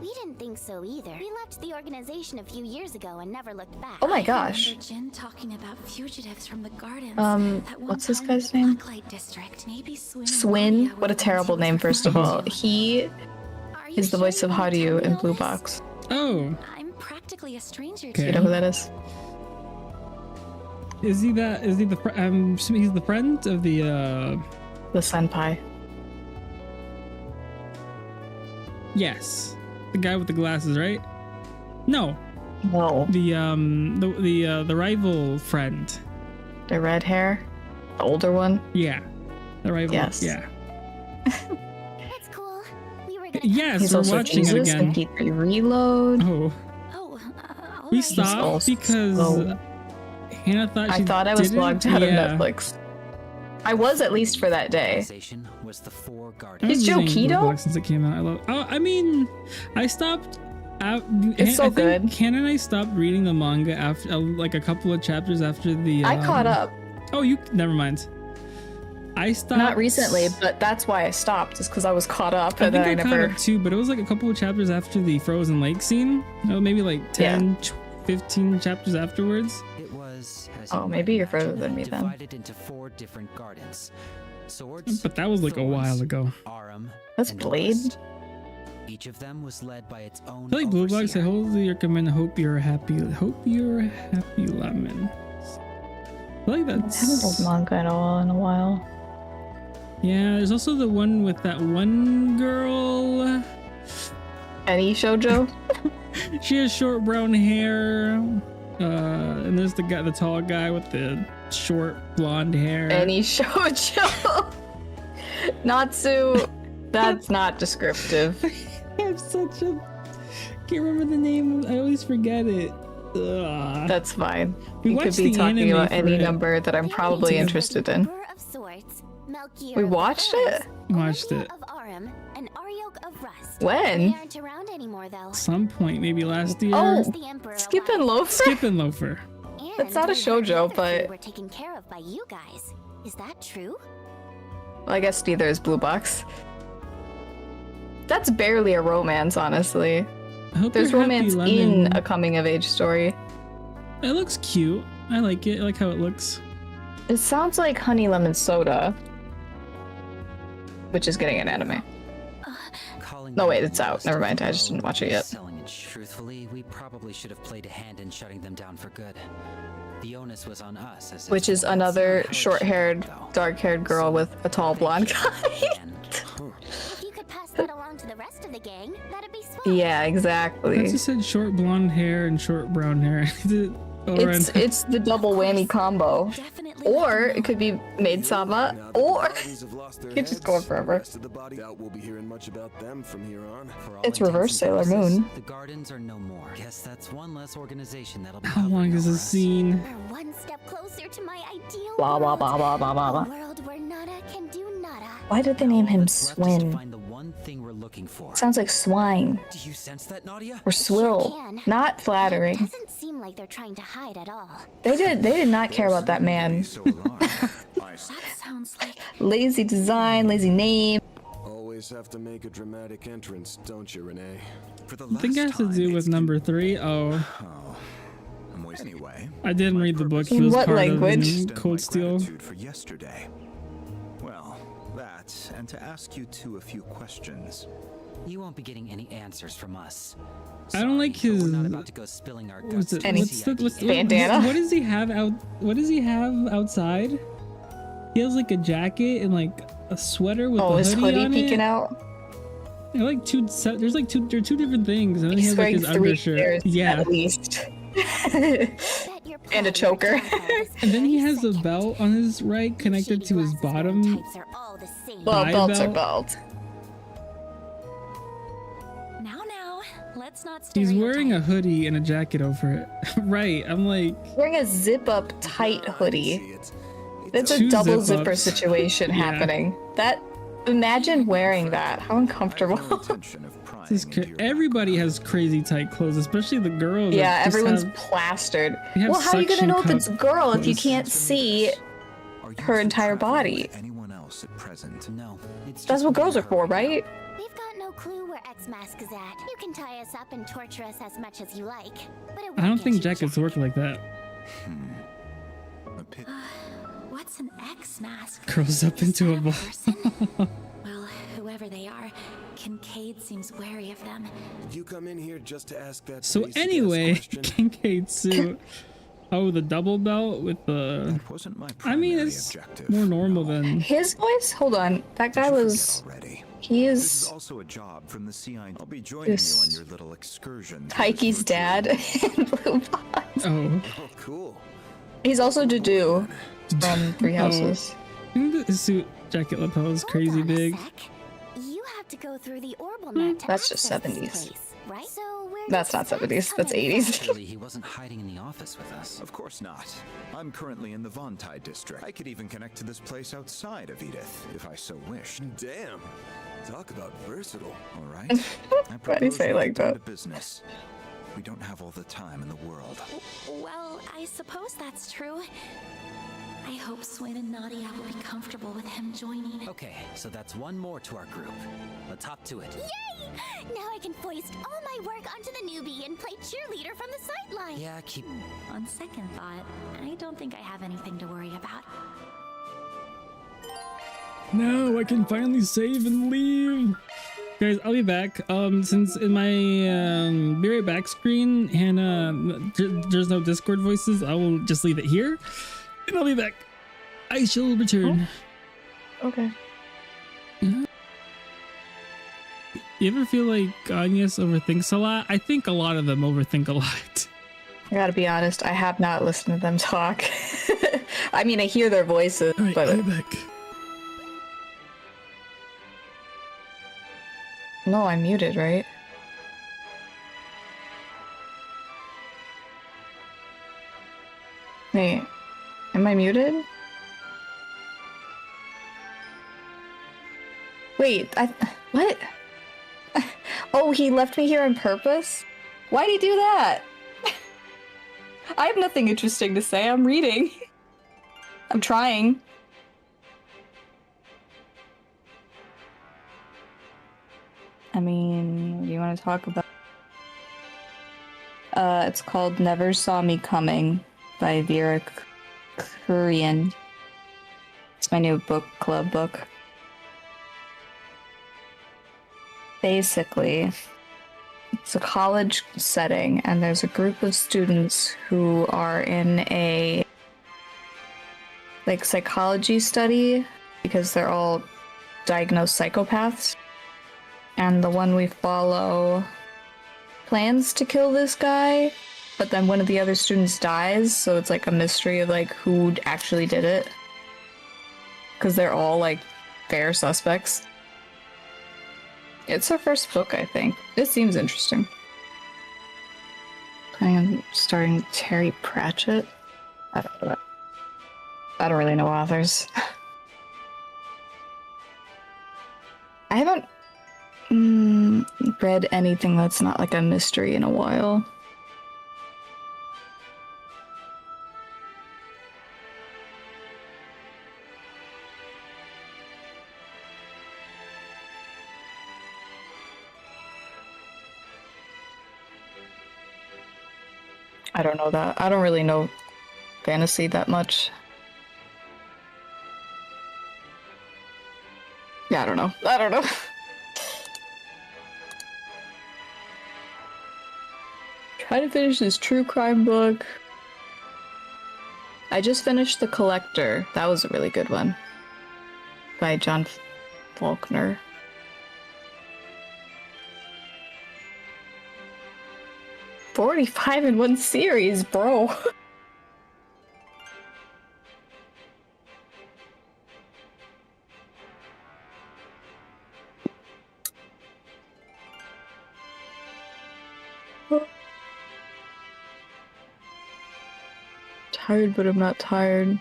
We didn't think so either. We left the organization a few years ago and never looked back. Oh my gosh. I remember Jin talking about fugitives from the gardens. What's this guy's name? District. Maybe Swin. What a terrible name, first of all. He is the voice of Haryu in Blue Box. Oh. I'm practically a stranger Okay. to You know who that is? Is he that? Is he the? I'm assuming he's the friend of the senpai. Yes, the guy with the glasses, right? No. No. The rival friend. The red hair, the older one. Yeah, the rival. Yes. Yeah. That's cool. We were gonna Yes, He's we're also watching Jesus it again. and P3 Reload. Oh. We stopped because Hannah thought I thought I was didn't? logged out Yeah. of Netflix. I was at least for that day. Was the four Is Joe Keto? Since it came out, I mean, I stopped. It's so I think good. Hannah and I stopped reading the manga after like a couple of chapters after the. I caught up. Oh, you never mind. I stopped. Not recently, but that's why I stopped. Is because I was caught up I and then think I I caught never. up too, but it was like a couple of chapters after the frozen lake scene. Oh, maybe like 10, 15 chapters afterwards. It was. Oh, maybe you're further than me then. Divided into 4 different gardens. Swords. But that was like a while ago. That's Blade. Each of them was led by its own. I feel like Blue Box said, "Hold your command. Hope you're happy. Hope you're happy, lemon." I feel like that's. I haven't read manga in a while. Yeah, there's also the one with that one girl. Any shoujo? She has short brown hair. And there's the guy, the tall guy with the short blonde hair. Any shoujo? Natsu. That's not descriptive. I have such a. Can't remember the name. I always forget it. Ugh. That's fine. We You could watched be the talking anime about for any it. number that I'm probably interested in. of sorts, Melchior We of watched it? Watched it. of Arum, and Ariok of Rust. When? They aren't around anymore though. Some point, maybe last year. Oh, The Emperor Skip and Loafer? Skip and Loafer. That's not a shoujo, but were taken care of by you guys. Is that true? well, I guess neither is Blue Box. That's barely a romance, honestly. I hope There's you're happy, romance Lemon. in a coming of age story. It looks cute. I like it. I like how it looks. It sounds like Honey Lemon Soda, which is getting an anime. No, wait, it's out. Never mind. I just didn't watch it yet. Selling it. Truthfully, we probably should have played a hand in shutting them down for good. The onus was on us as Which is another short-haired, dark-haired girl with a tall blonde guy. If you could pass that along to the rest of the gang, that'd be swell. Yeah, exactly. I just said short blonde hair and short brown hair. It's the double whammy combo. Or it could be Maid Sama, or it's just going forever. We'll be hearing much about them from here on. It's reverse Sailor Moon. The gardens are no more. Guess that's one less organization that'll be. How long is this scene? We're one step closer to my ideal Blah blah world. blah blah blah blah A blah. world where nada can do nada. Why did they name him Swin? Find the one thing we're looking for. Sounds like swine. Do you sense that, Nadia? Or swill. Not flattering. Doesn't seem like they're trying to hide at all. They did not care about that man. nice. That sounds like Lazy design, lazy name. Always have to make a dramatic entrance, don't you, Renee? For the I think it has to do with number 3. Oh. Anyway, I didn't read the book. He In was what part language? of Cold Steel. for yesterday. Well, that, and to ask you two a few questions. You won't be getting any answers from us. I don't like his. We're not about to go spilling our guts. bandana? What does he have out? What does he have outside? He has like a jacket and like a sweater with a his hoodie hoodie on peeking it. out. Yeah, like there's like two different things, and then he He's has like his wearing 3 undershirt. layers Yeah, at least. And a choker. and then he has a belt on his right connected to his bottom. Well, thigh belts are belt. belts. now, let's not stare. He's wearing a hoodie and a jacket over it. Right, I'm like Wearing a zip-up tight hoodie. It's a 2 double zip-ups. zipper situation Yeah. happening. Imagine wearing that. How uncomfortable. Everybody has crazy tight clothes, especially the girls. Yeah, that just everyone's have- plastered. they have Well, how are you gonna suction know if it's a cup girl if you clothes. can't see her entire body? Anyone else at present? No. That's what girls are for, right? We've got no clue where X-Mask is at. You can tie us up and torture us as much as you like, but it I don't won't think get you jackets work like that. What's an X mask? Curls up into a ball. Well, whoever they are, Kincaid seems wary of them. You come in here just to ask that. So basic-ass anyway, question? Kincaid suit. Oh, the double belt with the. I mean, it's more normal than. His voice? Hold on. That guy was. He This is is also a job from the CI. I'll be joining you on your little excursion. Taiki's dad in Blue Bonds. Oh. Oh, cool. He's also Dudu from Three Houses. The suit jacket lapel is crazy big. You have to go through the orbital net to That's just access this 70s. place, right? So where That's not 70s. That's 80s. Surely he wasn't hiding in the office with us. Of course not. I'm currently in the Vontai district. I could even connect to this place outside of Edith, if I so wished. Damn. Talk about versatile. All right. Why do you say it like down that? to business. We don't have all the time in the world. Well, I suppose that's true. I hope Swin and Nadia will be comfortable with him joining. Okay, so that's one more to our group. Let's hop to it. Yay! Now I can foist all my work onto the newbie and play cheerleader from the sideline. Yeah, keep. On second thought, I don't think I have anything to worry about. No, I can finally save and leave. Guys, I'll be back. Since in my be right back screen, Hannah, there's no Discord voices, I will just leave it here, and I'll be back. I shall return. Oh. Okay. You ever feel like Agnès overthinks a lot? I think a lot of them overthink a lot. I gotta be honest, I have not listened to them talk. I mean, I hear their voices, All right, but I'll be back. no, I'm muted, right? Wait, am I muted? Wait, what? Oh, he left me here on purpose? Why'd he do that? I have nothing interesting to say. I'm reading. I'm trying. I mean, what do you want to talk about? It's called Never Saw Me Coming by Vera Kurian. It's my new book club book. Basically, it's a college setting, and there's a group of students who are in a psychology study because they're all diagnosed psychopaths. And the one we follow plans to kill this guy, but then one of the other students dies, so it's like a mystery of who actually did it. Because they're all fair suspects. It's her first book, I think. It seems interesting. Planning on starting Terry Pratchett? I don't really know authors. I haven't read anything that's not a mystery in a while. I don't know that. I don't really know fantasy that much. Yeah, I don't know. I don't know. Trying to finish this true crime book. I just finished The Collector. That was a really good one. By John Faulkner. $45 in one series, bro. Tired, but I'm not tired.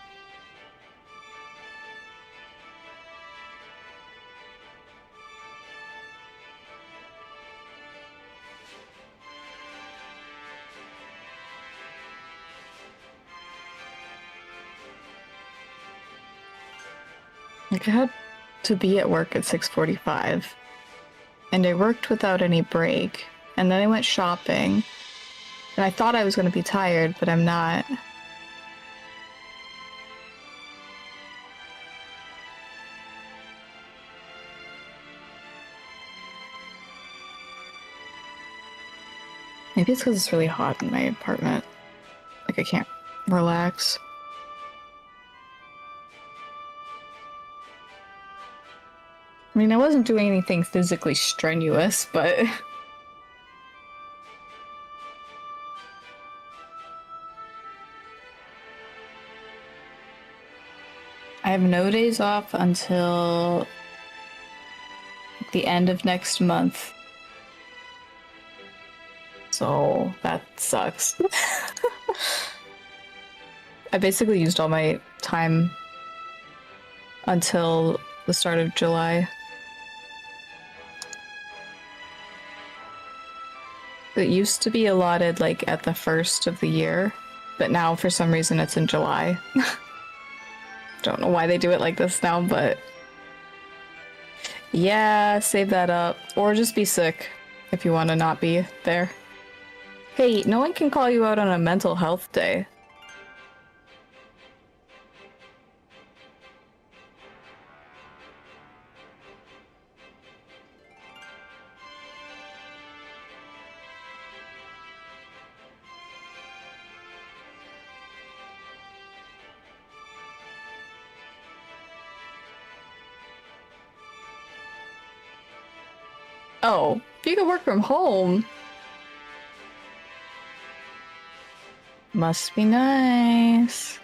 Like, I had to be at work at 6:45, and I worked without any break, and then I went shopping, and I thought I was going to be tired, but I'm not. Maybe it's because it's really hot in my apartment. Like, I can't relax. I mean, I wasn't doing anything physically strenuous, but... I have no days off until the end of next month. So that sucks. I basically used all my time until the start of July. It used to be allotted like at the first of the year, but now for some reason it's in July. Don't know why they do it like this now, but yeah, save that up. Or just be sick if you want to not be there. Hey, no one can call you out on a mental health day. Oh, you can work from home. Must be nice.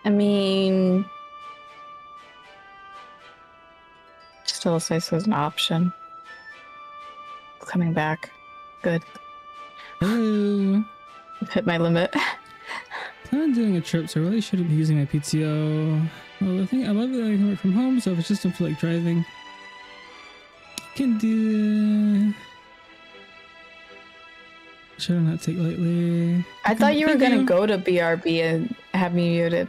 I mean, still says as an option. Coming back. Good. Hello. I've hit my limit. Plan on doing a trip, so I really shouldn't be using my PTO. Well, I think I love that I can work from home, so if it's just don't feel like driving, can do. Should I not take lightly? I thought you were gonna go to BRB and have me muted.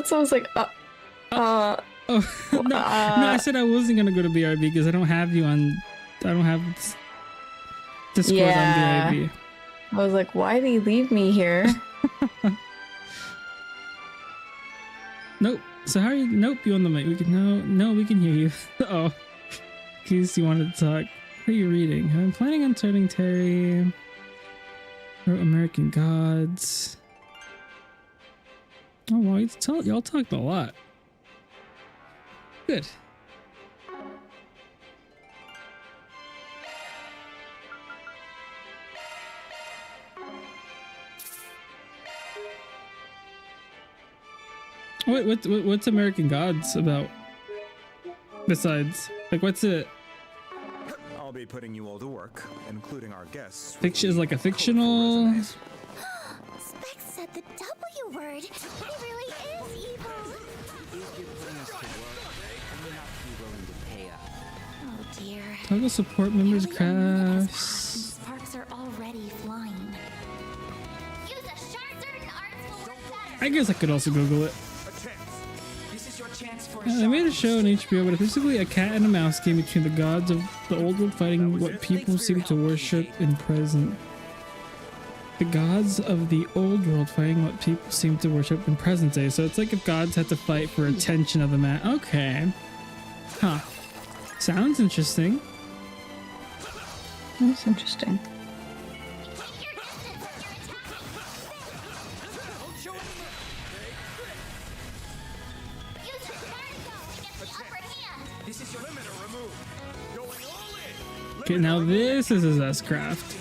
So I was like, no, I said I wasn't gonna go to BRB because I don't have you on. I don't have Discord on BRB. I was like, why did he leave me here? Nope. So how are you? Nope. You on the mic? We can no. We can hear you. Oh, in case you wanted to talk. What are you reading? I'm planning on starting Terry. Wrote American Gods. Oh wow, y'all talked a lot. Good. What's American Gods about? Besides, like, what's it? I'll be putting you all to work, including our guests. Fiction is like a fictional. the W word. He really is evil. If you're putting us to work, you have to be willing to pay up. Oh dear. Toggle support members crafts. Sparks are already flying. Use a certain arts will work better. I guess I could also Google it. This is your chance for They made a show on HBO, but it's basically a cat and a mouse game between the gods of the old world fighting what people seem to worship in present. The gods of the old world fighting what people seem to worship in present day. So it's like if gods had to fight for attention of the man. Okay. Huh. Sounds interesting. That's interesting. This is your limiter removed. Going all in. Okay, now this is his S-Craft.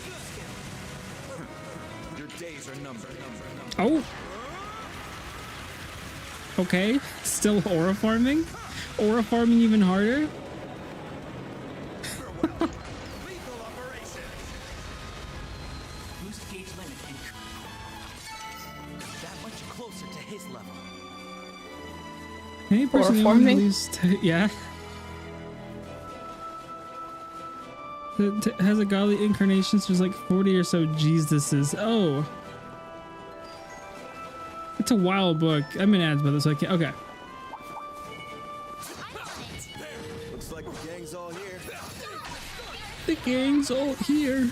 Your days are numbered. Oh! Okay, still aura farming? Aura farming even harder? Boost gauge limit that much closer to his level. Any person who believes yeah. It has a godly incarnation, so there's like 40 or so Jesuses. Oh. It's a wild book. I'm in ads by this, so I can't. Okay. Looks like the gang's all here. The gang's all here.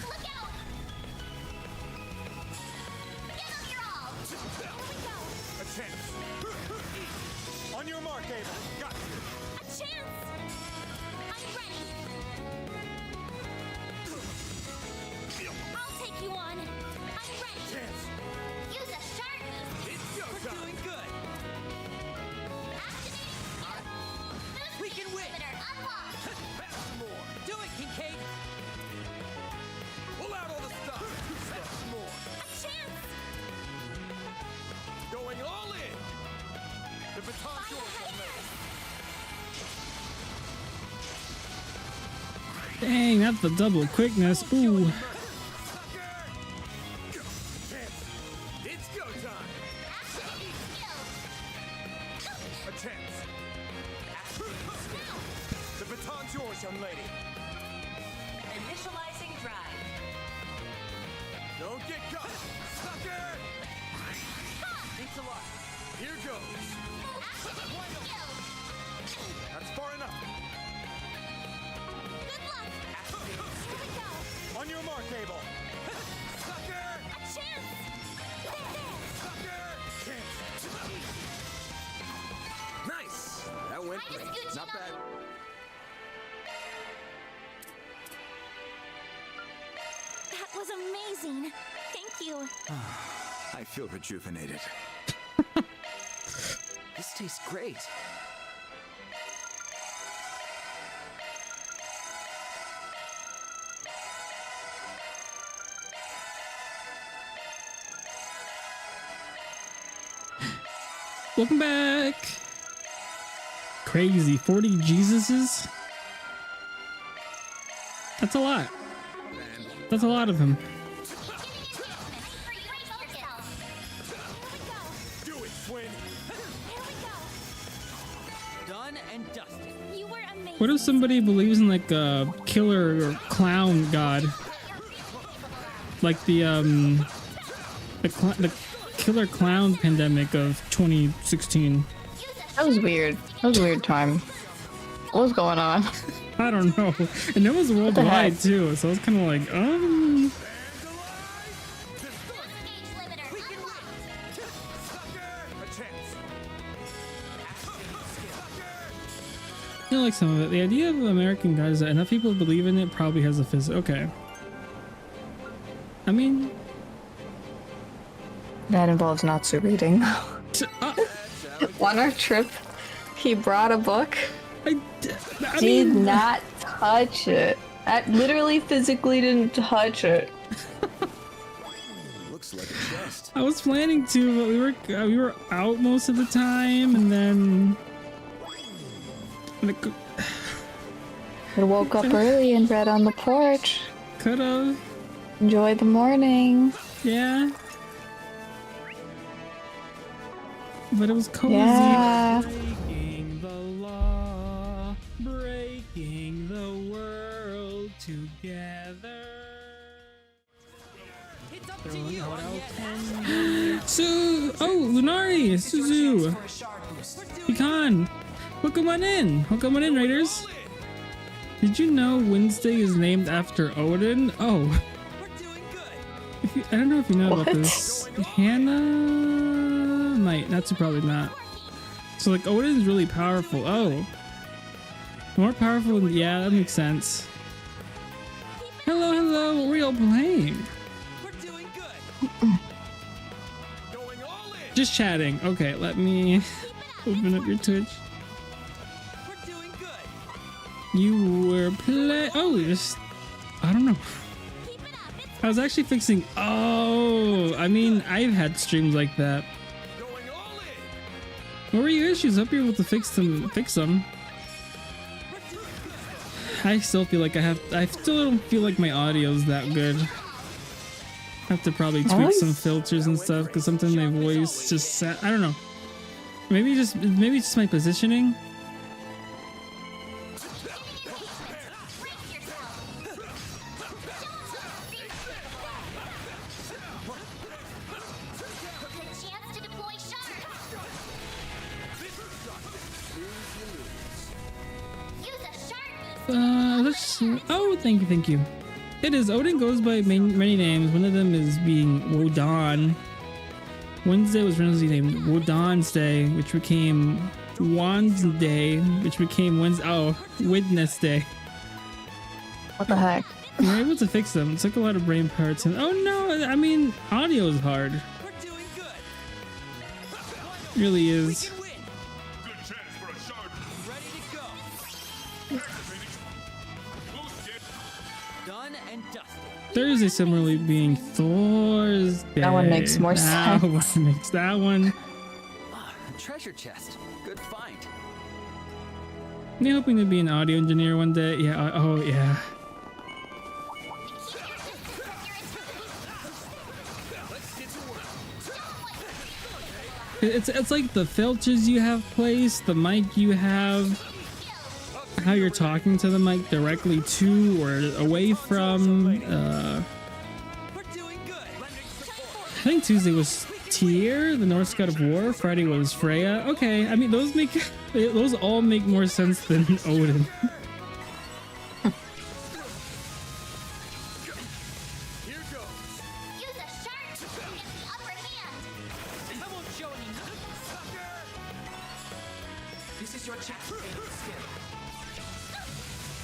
On your mark, Ava. Got you. A chance. I'm ready. I'll take you on. I'm ready. Use a sharp move. It's your time. Doing good. We can win. More. Do it, Kincaid. Pull out all the stuff. That's more. A chance. Going all in. The baton's yours, Dang, that's the double quickness. Ooh. It's go time. A chance. The baton's yours, young lady. Initializing drive. Don't get caught. Sucker! Thanks a lot. Here goes. That's far enough. On your mark, Abel. Sucker! A chance. Sucker! Chance. Nice. That went great. Not bad. That was amazing. Thank you. I feel rejuvenated. This tastes great. Welcome back. Crazy, 40 Jesuses? That's a lot. That's a lot of them. Do it, Twin. Done and dusted. You were amazing. What if somebody believes in like a killer or clown god? Like the killer clown pandemic of 2016. That was weird. That was a weird time. What was going on? I don't know. And it was worldwide too, so I was kind of like, I like some of it. The idea of American God is that enough people believe in it probably has a physics. Okay. I mean, that involves Natsu reading. On our trip, he brought a book. Did not touch it. I literally physically didn't touch it. Looks like a chest. I was planning to, but we were out most of the time, and then I woke up early and read on the porch. Could've enjoyed the morning. Yeah. but it was cozy. Yeah. Breaking the law, breaking the world together. Lunari, Suzu, Pecan, welcome on in, Raiders. Did you know Wednesday is named after Odin? Oh, I don't know if you know about this. Hannah might, that's probably not. So like Odin's really powerful. Oh, more powerful than, yeah, that makes sense. Hello, what were y'all playing? Just chatting. Okay, let me open up your Twitch. You were I don't know. I was actually fixing. Oh, I mean, I've had streams like that. What were your issues? Hope you're able to fix them. I still feel like I still don't feel like my audio's that good. I have to probably tweak some filters and stuff because sometimes my voice just, I don't know. Maybe it's just my positioning. Thank you. It is. Odin goes by many names. One of them is being Wodan. Wednesday was originally named Wodan's Day, which became Wan's Day, which became Wednesday. What the heck? We were able to fix them. It took a lot of brain parts. And oh no, I mean, audio is hard. It really is. Thursday similarly being Thor's Day. That one makes more sense. That one. Treasure chest. Good find. Me hoping to be an audio engineer one day. Yeah. Oh yeah. It's like the filters you have placed, the mic you have, how you're talking to the mic directly to or away from. I think Tuesday was Tyr, the Norse god of war. Friday was Freya. Okay, I mean those all make more sense than Odin.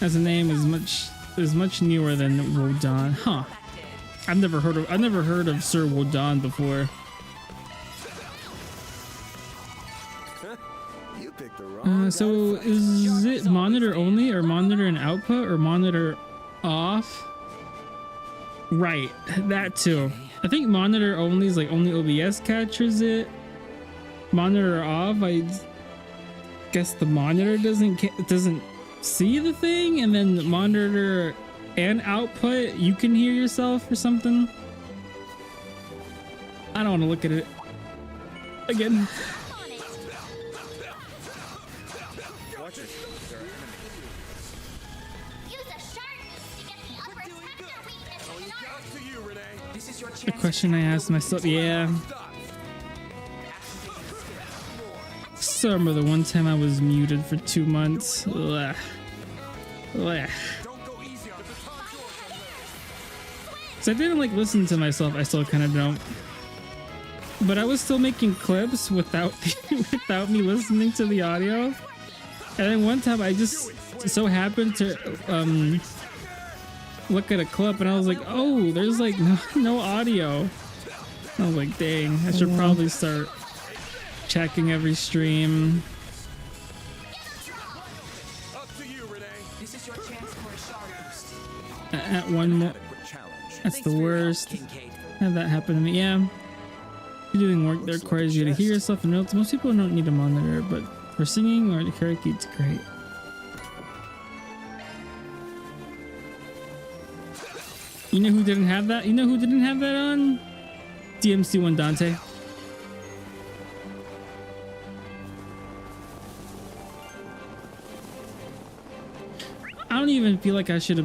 As a name is much newer than Wodan. Huh. I've never heard of Sir Wodan before. So is it monitor only or monitor and output or monitor off? Right, that too. I think monitor only is like only OBS captures it. Monitor off, I guess the monitor doesn't see the thing, and then the monitor and output you can hear yourself or something. I don't want to look at it again. The question I asked myself, yeah. So I remember the one time I was muted for 2 months. Ugh. Ugh. So I didn't like listen to myself. I still kind of don't. But I was still making clips without without me listening to the audio. And then one time I just so happened to look at a clip and I was like, oh, there's like no audio. I was like, dang, I should probably start checking every stream. At one more. That's the worst. Had that happen to me. Yeah. You're doing work that requires you to hear yourself and notes. Most people don't need a monitor, but for singing or karaoke, it's great. You know who didn't have that? You know who didn't have that on? DMC1 Dante. I don't even feel like I should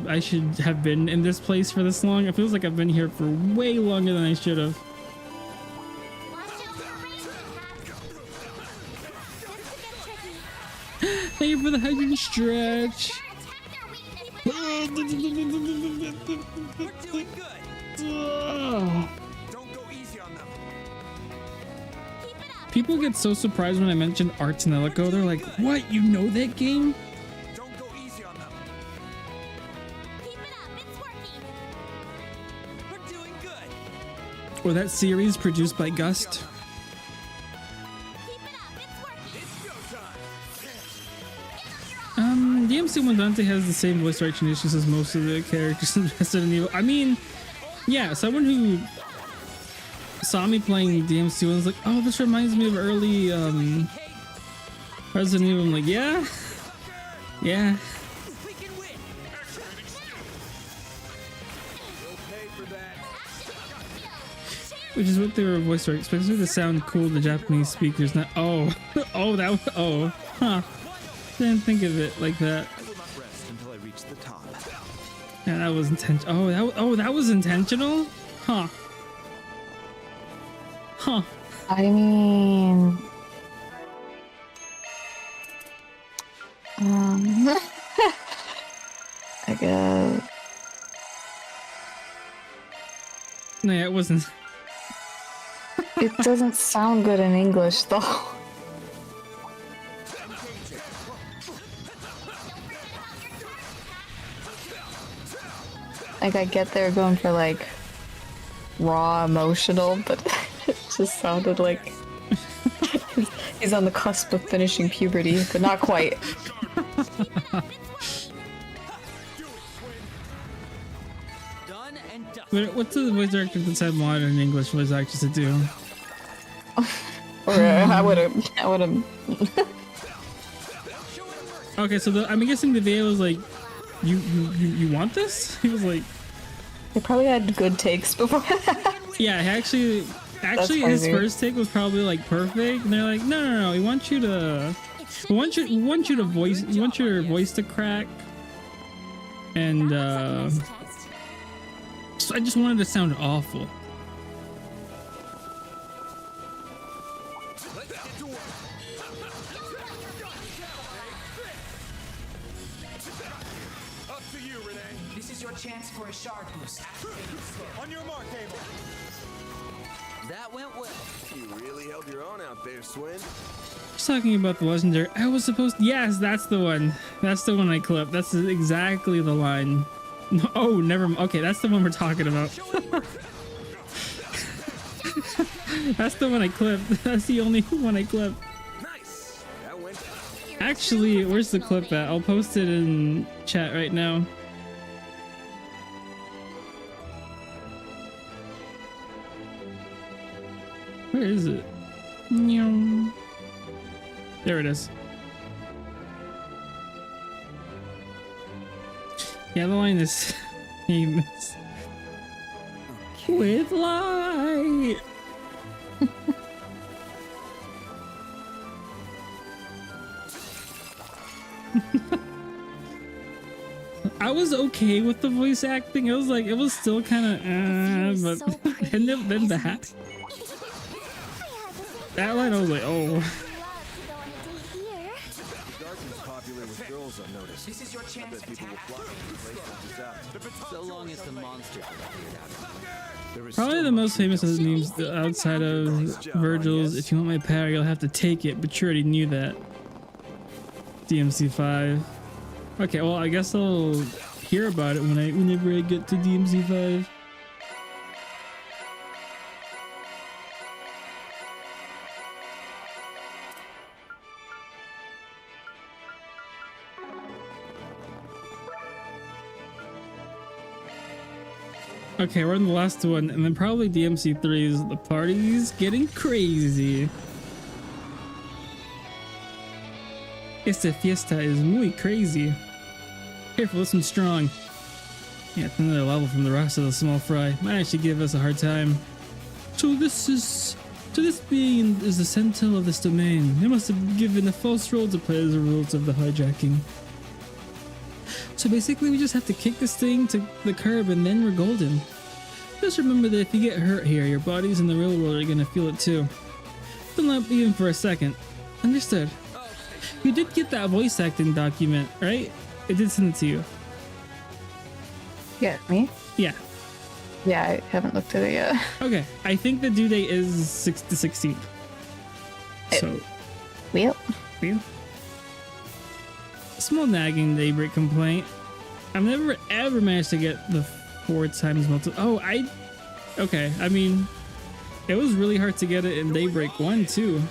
have been in this place for this long. It feels like I've been here for way longer than I should have. Thank you for the hydrogen stretch. We're doing good. Don't go easy on them. People get so surprised when I mention Arts and Elico. They're like, "What? You know that game?" Don't go easy on them. Keep it up, it's working. We're doing good. Or that series produced by Gust. DMC1 Dante has the same voice direction issues as most of the characters in Resident Evil. I mean, yeah, someone who saw me playing DMC1 was like, "Oh, this reminds me of early Resident Evil." I'm like, yeah. Which is what they were voice directing, especially to sound cool to Japanese speakers. Not didn't think of it like that. I will not rest until I reach the top. Yeah, that was intentional. That was intentional? Huh. I mean, I guess. No, yeah, it wasn't. It doesn't sound good in English, though. Like, I get they're going for, like, raw emotional, but it just sounded like he's on the cusp of finishing puberty, but not quite. What's the voice director that said modern English voice actors to do? Or I would've. Okay, so I'm guessing the VA was like, you want this? He was like, they probably had good takes before. Yeah, actually his first take was probably like perfect, and they're like, no, we want your voice to crack, and so I just wanted to sound awful. Chance for a shard boost. On your mark, Abel. That went well. You really held your own out there, Swin. Just talking about the legendary. Yes, that's the one. That's the one I clipped. That's exactly the line. Oh, never. Okay, that's the one we're talking about. That's the one I clipped. That's the only one I clipped. Nice. That went. Actually, where's the clip at? I'll post it in chat right now. Where is it? There it is. Yeah, the line is famous. With light. I was okay with the voice acting. It was like, it was still kind of, but so then that line, I was like, oh. This is your chance to attack. So long as the monster cleared out. Probably the most famous of the memes outside of Virgil's, "If you want my power, you'll have to take it," but you already knew that. DMC5. Okay, well, I guess I'll hear about it whenever I get to DMC5. Okay, we're on the last one, and then probably DMC3 is the party's getting crazy. Esta fiesta is muy crazy. Careful, listen strong. Yeah, it's another level from the rest of the small fry. Might actually give us a hard time. So this being is the sentinel of this domain. They must have given a false role to play as a result of the hijacking. So basically we just have to kick this thing to the curb and then we're golden. Just remember that if you get hurt here, your bodies in the real world are gonna feel it too. Don't let even for a second. Understood. You did get that voice acting document, right? It did send it to you. Yeah, me? Yeah. Yeah, I haven't looked at it yet. Okay, I think the due date is the 16th. So, Wheel. Small nagging Daybreak complaint. I've never ever managed to get the 4 times multiple. Okay. I mean, it was really hard to get it in Daybreak 1 too.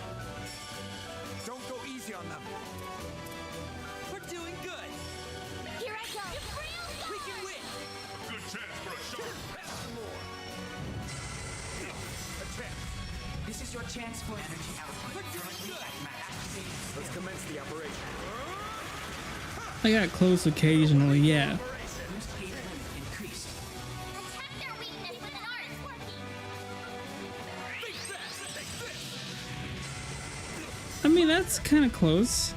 Don't go easy on them. We're doing good. Here I go. We can win. Good chance for a shot. This is your chance for energy output. Currently at max. Let's commence the operation. I got close occasionally, yeah. Increased. Attack their weakness with an art. I mean, that's kind of close.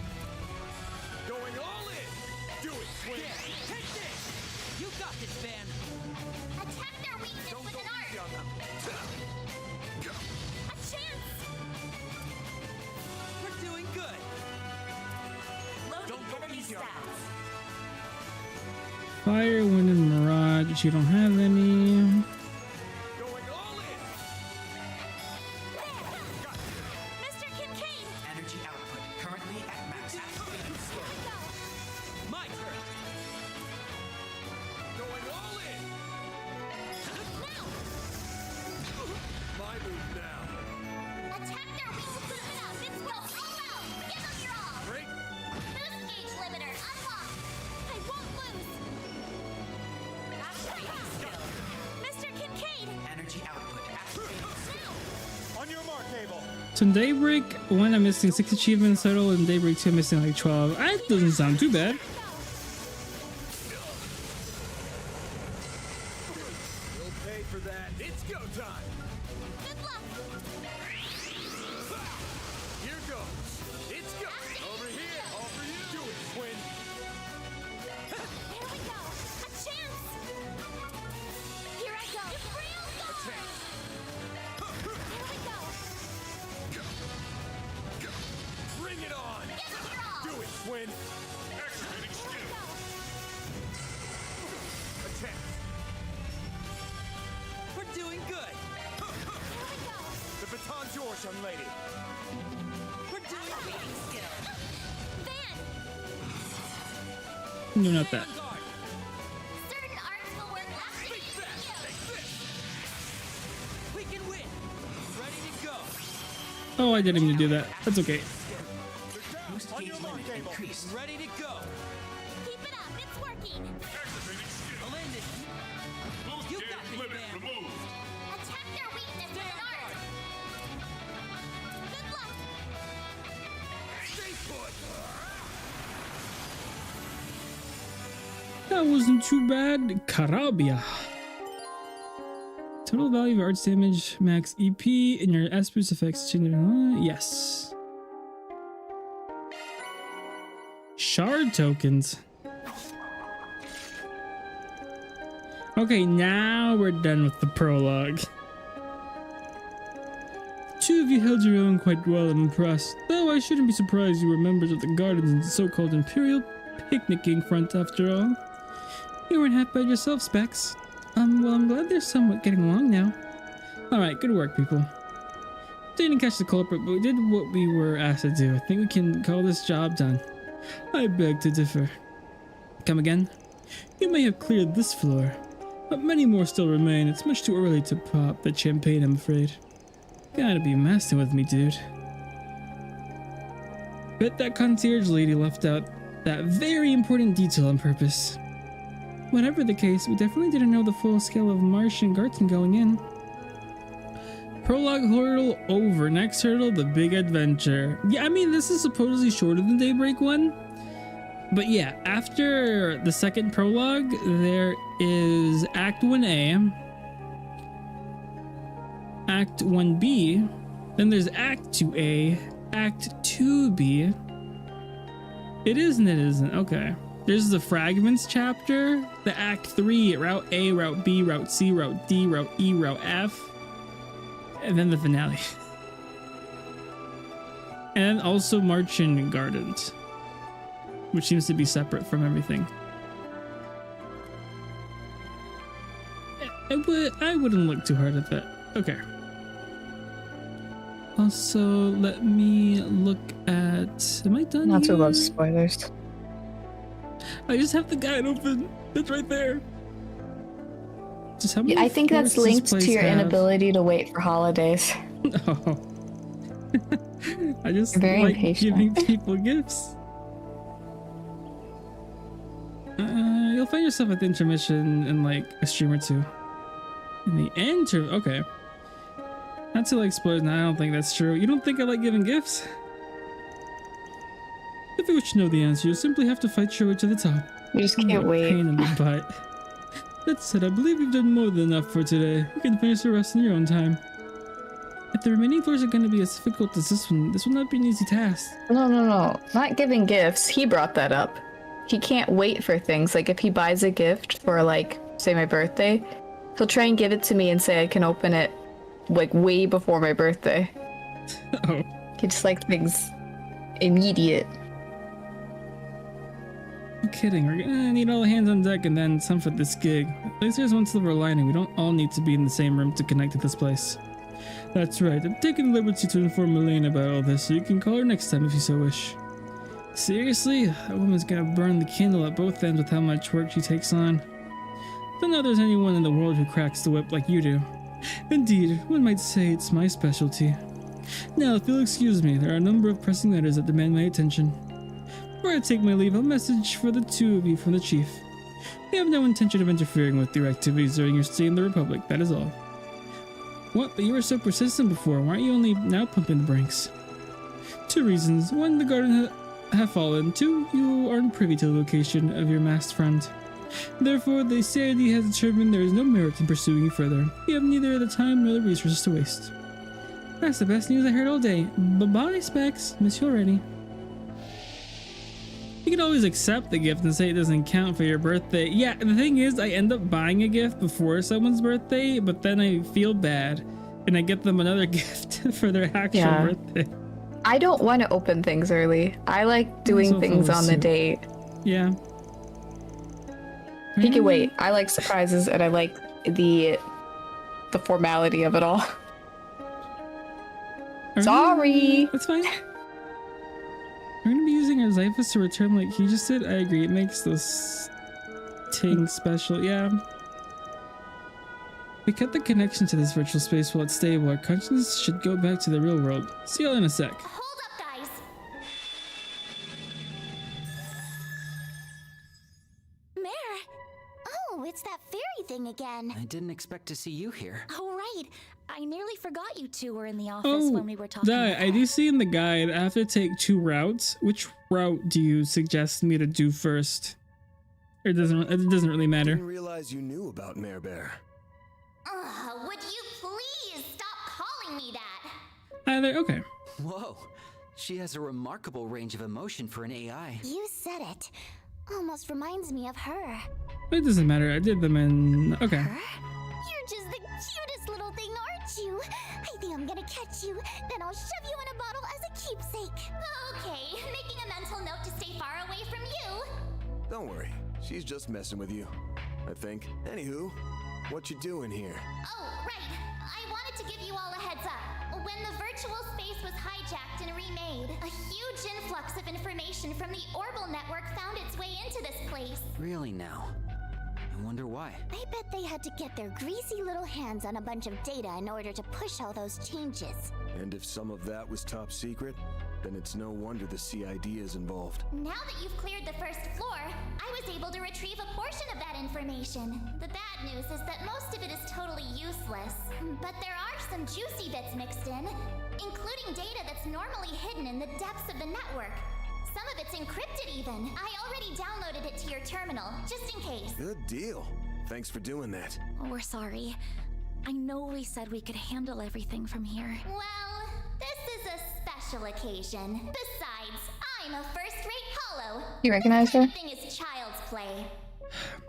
Going all in. Do it, Swing. Take this. You got this, Van. Attack their weakness Don't with go an art. easy on them. A chance. We're doing good. Don't go easy on them. Fire, wind, and mirage, but you don't have any. Going all in. Mr. Kincaid. Energy output currently at max. My turn. Going all in. My move now. Attack their weakness with an art. It's go all out. Give them your all. Break. Boost gauge limiter unlocked. I won't lose. Mr. Kincaid. Energy output activated. On your mark, Abel. So in Daybreak 1, I'm missing 6 achievements total, and Daybreak 2, I'm missing like 12. That doesn't sound too bad. You'll pay for that. It's go time. Good luck. Here goes. It's go. Over here. All for you. Do it, Twin. Here we go. A chance. Here I go. Real gold. Here we go. Bring it on. Give them your all. Do it, Twin. Activating Here we skill. go. A chance. We're doing good. Here we go. The baton's yours, young lady. We're doing good. Van. No, not that. Vanguard. Certain arts will work after you. We can win. Ready to go. Oh, I didn't mean to do that. That's okay. Boost On gauge your mark, limit Abel. increased. Ready to go. Keep it up. It's working. Activating skill. Landed. Boost You gauge got this, limit man. removed. Attack their weakness with an art. Good luck. Stay put. That wasn't too bad. Carabia. Total value of arts damage, max EP, and your S boost effects. Yes. Shard tokens. Okay, now we're done with the prologue. 2 of you held your own quite well, I'm impressed. Though I shouldn't be surprised you were members of the Gardens and so-called Imperial Picnicking Front after all. You weren't half bad yourself, Specs. Well, I'm glad they're somewhat getting along now. Alright, good work, people. Didn't catch the culprit, but we did what we were asked to do. I think we can call this job done. I beg to differ. Come again? You may have cleared this floor, but many more still remain. It's much too early to pop the champagne, I'm afraid. Gotta be messing with me, dude. Bet that concierge lady left out that very important detail on purpose. Whatever the case, we definitely didn't know the full scale of Martian Garten going in. Prologue hurdle over. Next hurdle, the big adventure. Yeah, I mean, this is supposedly shorter than Daybreak 1. But yeah, after the second prologue, there is Act 1A, Act 1B, then there's Act 2A, Act 2B. It is and it isn't. Okay. There's the Fragments chapter, the Act 3, Route A, Route B, Route C, Route D, Route E, Route F, and then the finale. And also Marching Gardens, which seems to be separate from everything. I wouldn't look too hard at that. Okay. Also, let me look at... Am I done Not here? to love spoilers. I just have the guide open. It's right there. Just how many I think that's floors does linked this to your place have? inability to wait for holidays. Oh. I just You're very like impatient. giving people gifts. You'll find yourself at the intermission in like a stream or two. In the okay. Not to like spoilers, no, I don't think that's true. You don't think I like giving gifts? If you wish to know the answer, you'll simply have to fight your way to the top. You just can't wait. Pain in the butt. That said, I believe you've done more than enough for today. You can finish the rest in your own time. If the remaining floors are going to be as difficult as this will not be an easy task. No. Not giving gifts. He brought that up. He can't wait for things. Like if he buys a gift for like, say my birthday, he'll try and give it to me and say I can open it like way before my birthday. Oh. He just like things immediate. I'm kidding. We're gonna need all hands on deck and then some for this gig. At least there's one silver lining. We don't all need to be in the same room to connect to this place. That's right. I'm taking the liberty to inform Elaine about all this, so you can call her next time if you so wish. Seriously? That woman's gonna burn the candle at both ends with how much work she takes on. Don't know there's anyone in the world who cracks the whip like you do. Indeed, one might say it's my specialty. Now, if you'll excuse me, there are a number of pressing matters that demand my attention. Before I take my leave, I'll message for the two of you from the chief. We have no intention of interfering with your activities during your stay in the Republic, that is all. What? But you were so persistent before. Why aren't you only now pumping the brakes? 2 reasons. 1, the garden have fallen. 2, you aren't privy to the location of your masked friend. Therefore, the CID has determined there is no merit in pursuing you further. You have neither the time nor the resources to waste. That's the best news I heard all day. Bye-bye, Specs. Miss you already. You can always accept the gift and say it doesn't count for your birthday. Yeah, the thing is, I end up buying a gift before someone's birthday, but then I feel bad, and I get them another gift for their actual birthday. I don't want to open things early. I like doing things on the date. Yeah. He can wait. I like surprises, and I like the formality of it all. Sorry. That's fine. We're gonna be using our Xiphus to return like he just did. I agree. It makes this ting special. Yeah. We cut the connection to this virtual space while it's stable. Our consciousness should go back to the real world. See y'all in a sec. Hold up, guys. Mare. Oh, it's that fairy thing again. I didn't expect to see you here. Oh, right. I nearly forgot you two were in the office when we were talking. I do see in the guide I have to take 2 routes. Which route do you suggest me to do first? Or it doesn't really matter. Didn't realize you knew about Mare Bear. Would you please stop calling me that? Either, okay. Whoa, she has a remarkable range of emotion for an AI. You said it. Almost reminds me of her. It doesn't matter. I did them in. Okay. You're just the cutest little thing, aren't you? I think I'm gonna catch you, then I'll shove you in a bottle as a keepsake. Okay, making a mental note to stay far away from you. Don't worry, she's just messing with you, I think. Anywho, what you doing here? Oh, right. I wanted to give you all a heads up. When the virtual space was hijacked and remade, a huge influx of information from the Orbital network found its way into this place. Really now? I wonder why. I bet they had to get their greasy little hands on a bunch of data in order to push all those changes. And if some of that was top secret, then it's no wonder the CID is involved. Now that you've cleared the first floor, I was able to retrieve a portion of that information. The bad news is that most of it is totally useless. But there are some juicy bits mixed in, including data that's normally hidden in the depths of the network. Some of it's encrypted even. I already downloaded it to your terminal, just in case. Good deal. Thanks for doing that. We're sorry. I know we said we could handle everything from here. Well, this is a special occasion. Besides, I'm a first-rate holo. You recognize her? Thing is child's play.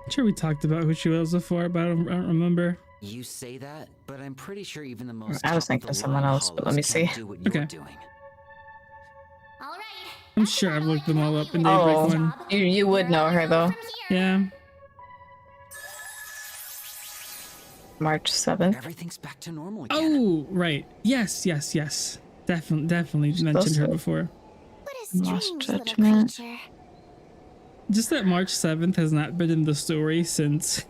I'm sure we talked about who she was before, but I don't remember. You say that, but I'm pretty sure even the most I was thinking of someone else, but let me see. Okay. I'm sure I've looked them all up in Daybreak Oh, 1. you would know her though. Yeah. March 7th. Everything's back to normal again. Oh, right. Yes. Definitely mentioned her before. Lost Judgment. Just that March 7th has not been in the story since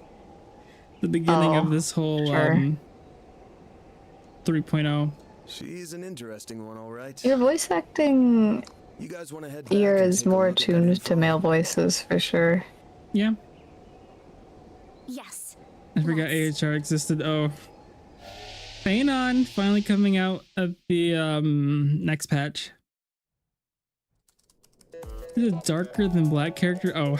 the beginning of this whole 3.0. She's an interesting one, all right. Your voice acting You guys want to head ear is more tuned to male voices for sure. Yeah. Yes. I forgot AHR existed. Oh. Phanon finally coming out at the next patch. There's a darker than black character. Oh.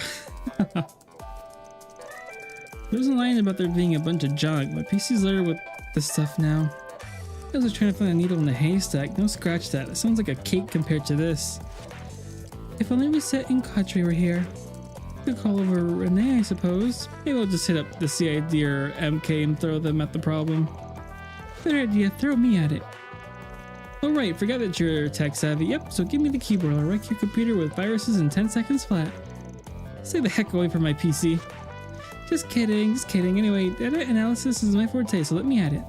There's a line about there being a bunch of junk. My PC's littered with this stuff now. I was trying to find a needle in a haystack. No, scratch that. It sounds like a cake compared to this. If only Reset and Cadre were here. Could call over Renee, I suppose. Maybe I'll just hit up the CID or MK and throw them at the problem. Better idea, throw me at it. Oh right, forgot that you're tech savvy. Yep, so give me the keyboard. I'll wreck your computer with viruses in 10 seconds flat. Stay the heck away from my PC. Just kidding. Anyway, data analysis is my forte, so let me at it.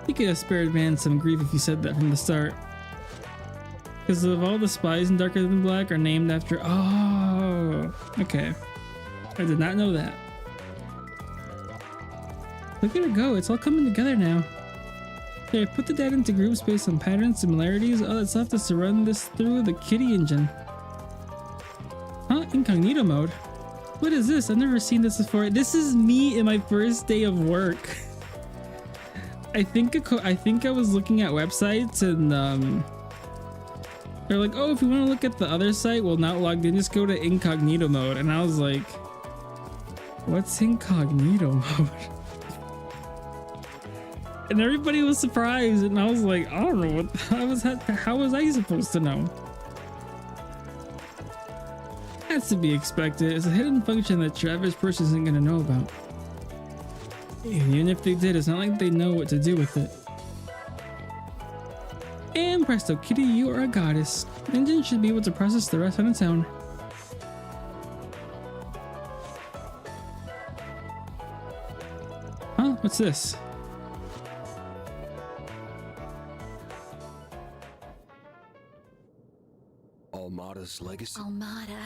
You could have spared man some grief if you said that from the start. Because of all the spies in Darker Than Black are named after... Oh, okay. I did not know that. Look at her go, it's all coming together now. Here, put the data into groups based on patterns, similarities. All that's left is to run this through the Kitty engine. Huh? Incognito mode? What is this? I've never seen this before. This is me in my first day of work. I think I was looking at websites and they're like, oh, if you want to look at the other site, well, not logged in, just go to incognito mode. And I was like, what's incognito mode? And everybody was surprised, and I was like, I don't know what. How was I supposed to know? That's to be expected. It's a hidden function that your average person isn't gonna know about. Even if they did, it's not like they know what to do with it. And presto, Kitty, you are a goddess. The engine should be able to process the rest on its own. Huh? What's this? Almata's legacy. Almata.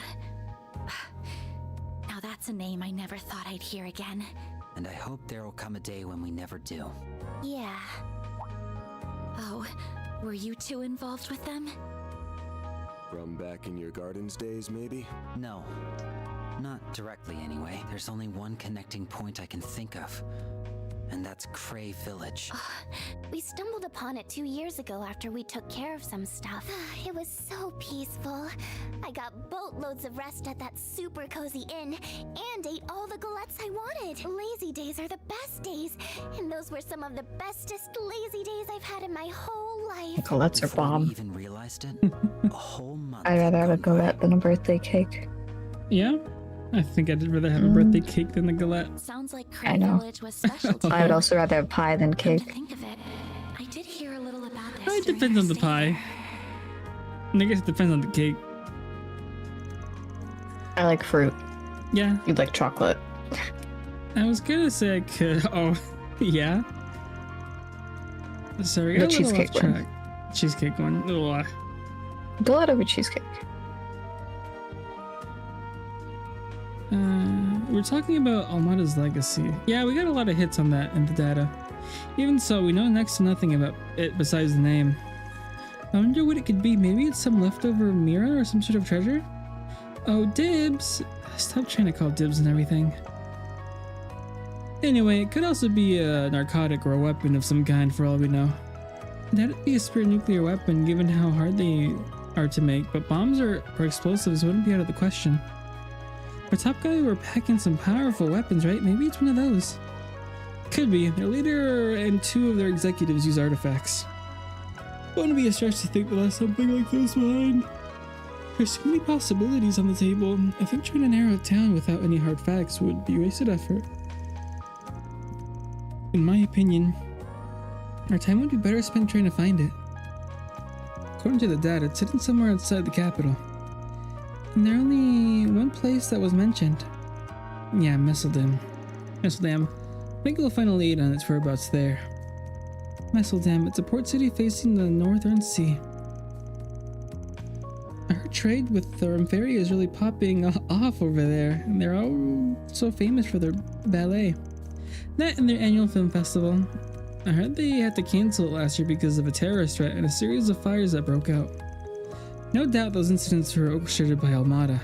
Now that's a name I never thought I'd hear again. And I hope there will come a day when we never do. Yeah. Oh, were you two involved with them? From back in your gardens days, maybe? No. Not directly, anyway. There's only one connecting point I can think of. And that's Cray Village. We stumbled upon it 2 years ago after we took care of some stuff. It was so peaceful. I got boatloads of rest at that super cozy inn and ate all the galettes I wanted. Lazy days are the best days, and those were some of the bestest lazy days I've had in my whole life. Galettes are bomb. Even realized it? A whole month. I'd rather have a galette than a birthday cake. Yeah? I think I'd rather have a birthday cake than a galette. Sounds like I Cray know. Village was special to I would you. also rather have pie than Come cake. to think of it, I did hear a little about this. It depends on the pie. And I guess it depends on the cake. I like fruit. Yeah. You'd like chocolate. I was gonna say I could. Oh, yeah. Sorry, The I got a little cheesecake off one. track. Cheesecake one. Ugh. Galette over cheesecake. We're talking about Almata's legacy. Yeah, we got a lot of hits on that in the data. Even so, we know next to nothing about it besides the name. I wonder what it could be. Maybe it's some leftover mirror or some sort of treasure? Oh, dibs! Stop trying to call dibs and everything. Anyway, it could also be a narcotic or a weapon of some kind for all we know. That'd be a spirit nuclear weapon given how hard they are to make, but bombs or explosives wouldn't be out of the question. Our top guy were packing some powerful weapons, right? Maybe it's one of those. Could be. Their leader and 2 of their executives use artifacts. Wouldn't be a stretch to think they'll have something like this behind. There's so many possibilities on the table. I think trying to narrow it down without any hard facts would be wasted effort. In my opinion, our time would be better spent trying to find it. According to the data, it's hidden somewhere outside the capital. And there's only one place that was mentioned. Yeah, Messeldam. Messeldam. I think we'll find a lead on its whereabouts there. Messeldam, it's a port city facing the Northern Sea. I heard trade with the Remferi is really popping off over there, and they're all so famous for their ballet. That and their annual film festival. I heard they had to cancel it last year because of a terrorist threat and a series of fires that broke out. No doubt those incidents were orchestrated by Almata.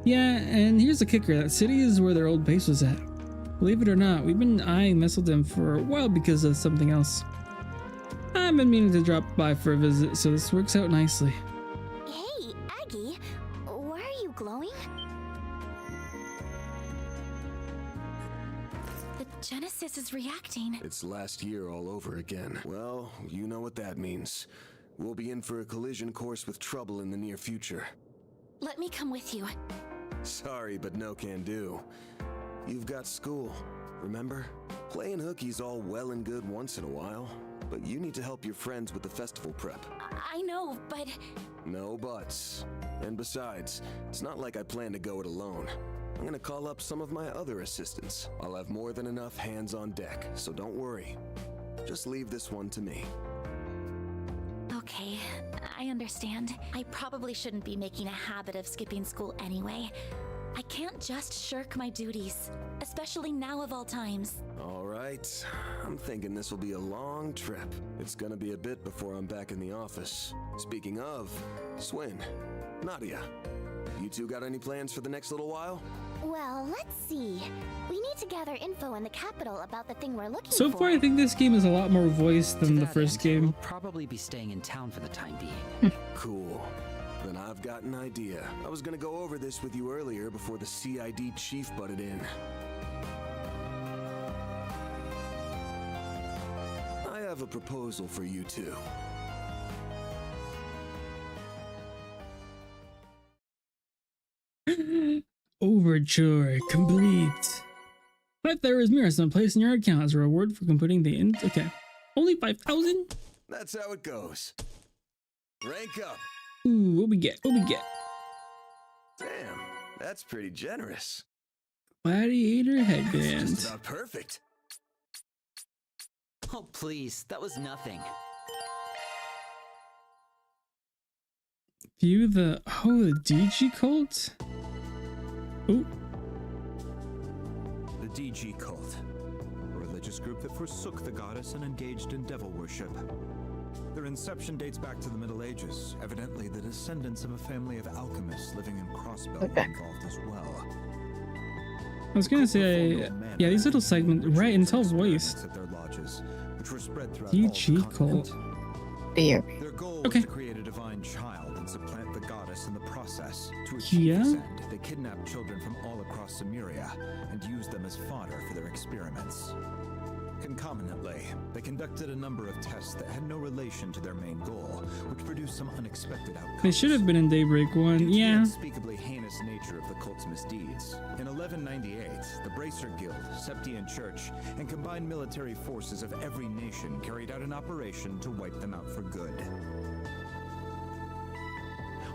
Yeah, and here's the kicker, that city is where their old base was at. Believe it or not, we've been eyeing Messeldam for a while because of something else. I've been meaning to drop by for a visit, so this works out nicely. Hey, Aggie, why are you glowing? The Genesis is reacting. It's last year all over again. Well, you know what that means. We'll be in for a collision course with trouble in the near future. Let me come with you. Sorry, but no can do. You've got school, remember? Playing hookie's all well and good once in a while, but you need to help your friends with the festival prep. I know, but... No buts. And besides, it's not like I plan to go it alone. I'm gonna call up some of my other assistants. I'll have more than enough hands on deck, so don't worry. Just leave this one to me. Okay, I understand. I probably shouldn't be making a habit of skipping school anyway. I can't just shirk my duties, especially now of all times. All right, I'm thinking this will be a long trip. It's gonna be a bit before I'm back in the office. Speaking of, Swin, Nadia, you two got any plans for the next little while? Well, let's see. We need to gather info in the capital about the thing we're looking for. So far, I think this game is a lot more voice than the first game. We'll probably be staying in town for the time being. Cool. Then I've got an idea. I was gonna go over this with you earlier before the CID chief butted in. I have a proposal for you two. Overture complete. 5 Theros mirrors and place in your account as a reward for completing the okay. Only 5,000? That's how it goes. Rank up. Ooh, what we get? What we get? Damn, that's pretty generous. Gladiator headband. Just about perfect. Oh, please, that was nothing. View the the DG cult? Ooh. The DG cult, a religious group that forsook the goddess and engaged in devil worship. Their inception dates back to the Middle Ages, evidently the descendants of a family of alchemists living in Crossbelt were involved as well. I was gonna say, yeah, these little segments, right, and tell voice. At their lodges, which were spread throughout DG cult. Their goal was to create a divine child and supplant the goddess in the process. To achieve this end, they kidnapped children from all across Cimmeria and used them as fodder for their experiments. Concomitantly, they conducted a number of tests that had no relation to their main goal, which produced some unexpected outcomes. They should have been in Daybreak 1, yeah. The unspeakably heinous nature of the cult's misdeeds. In 1198, the Bracer Guild, Septian Church, and combined military forces of every nation carried out an operation to wipe them out for good.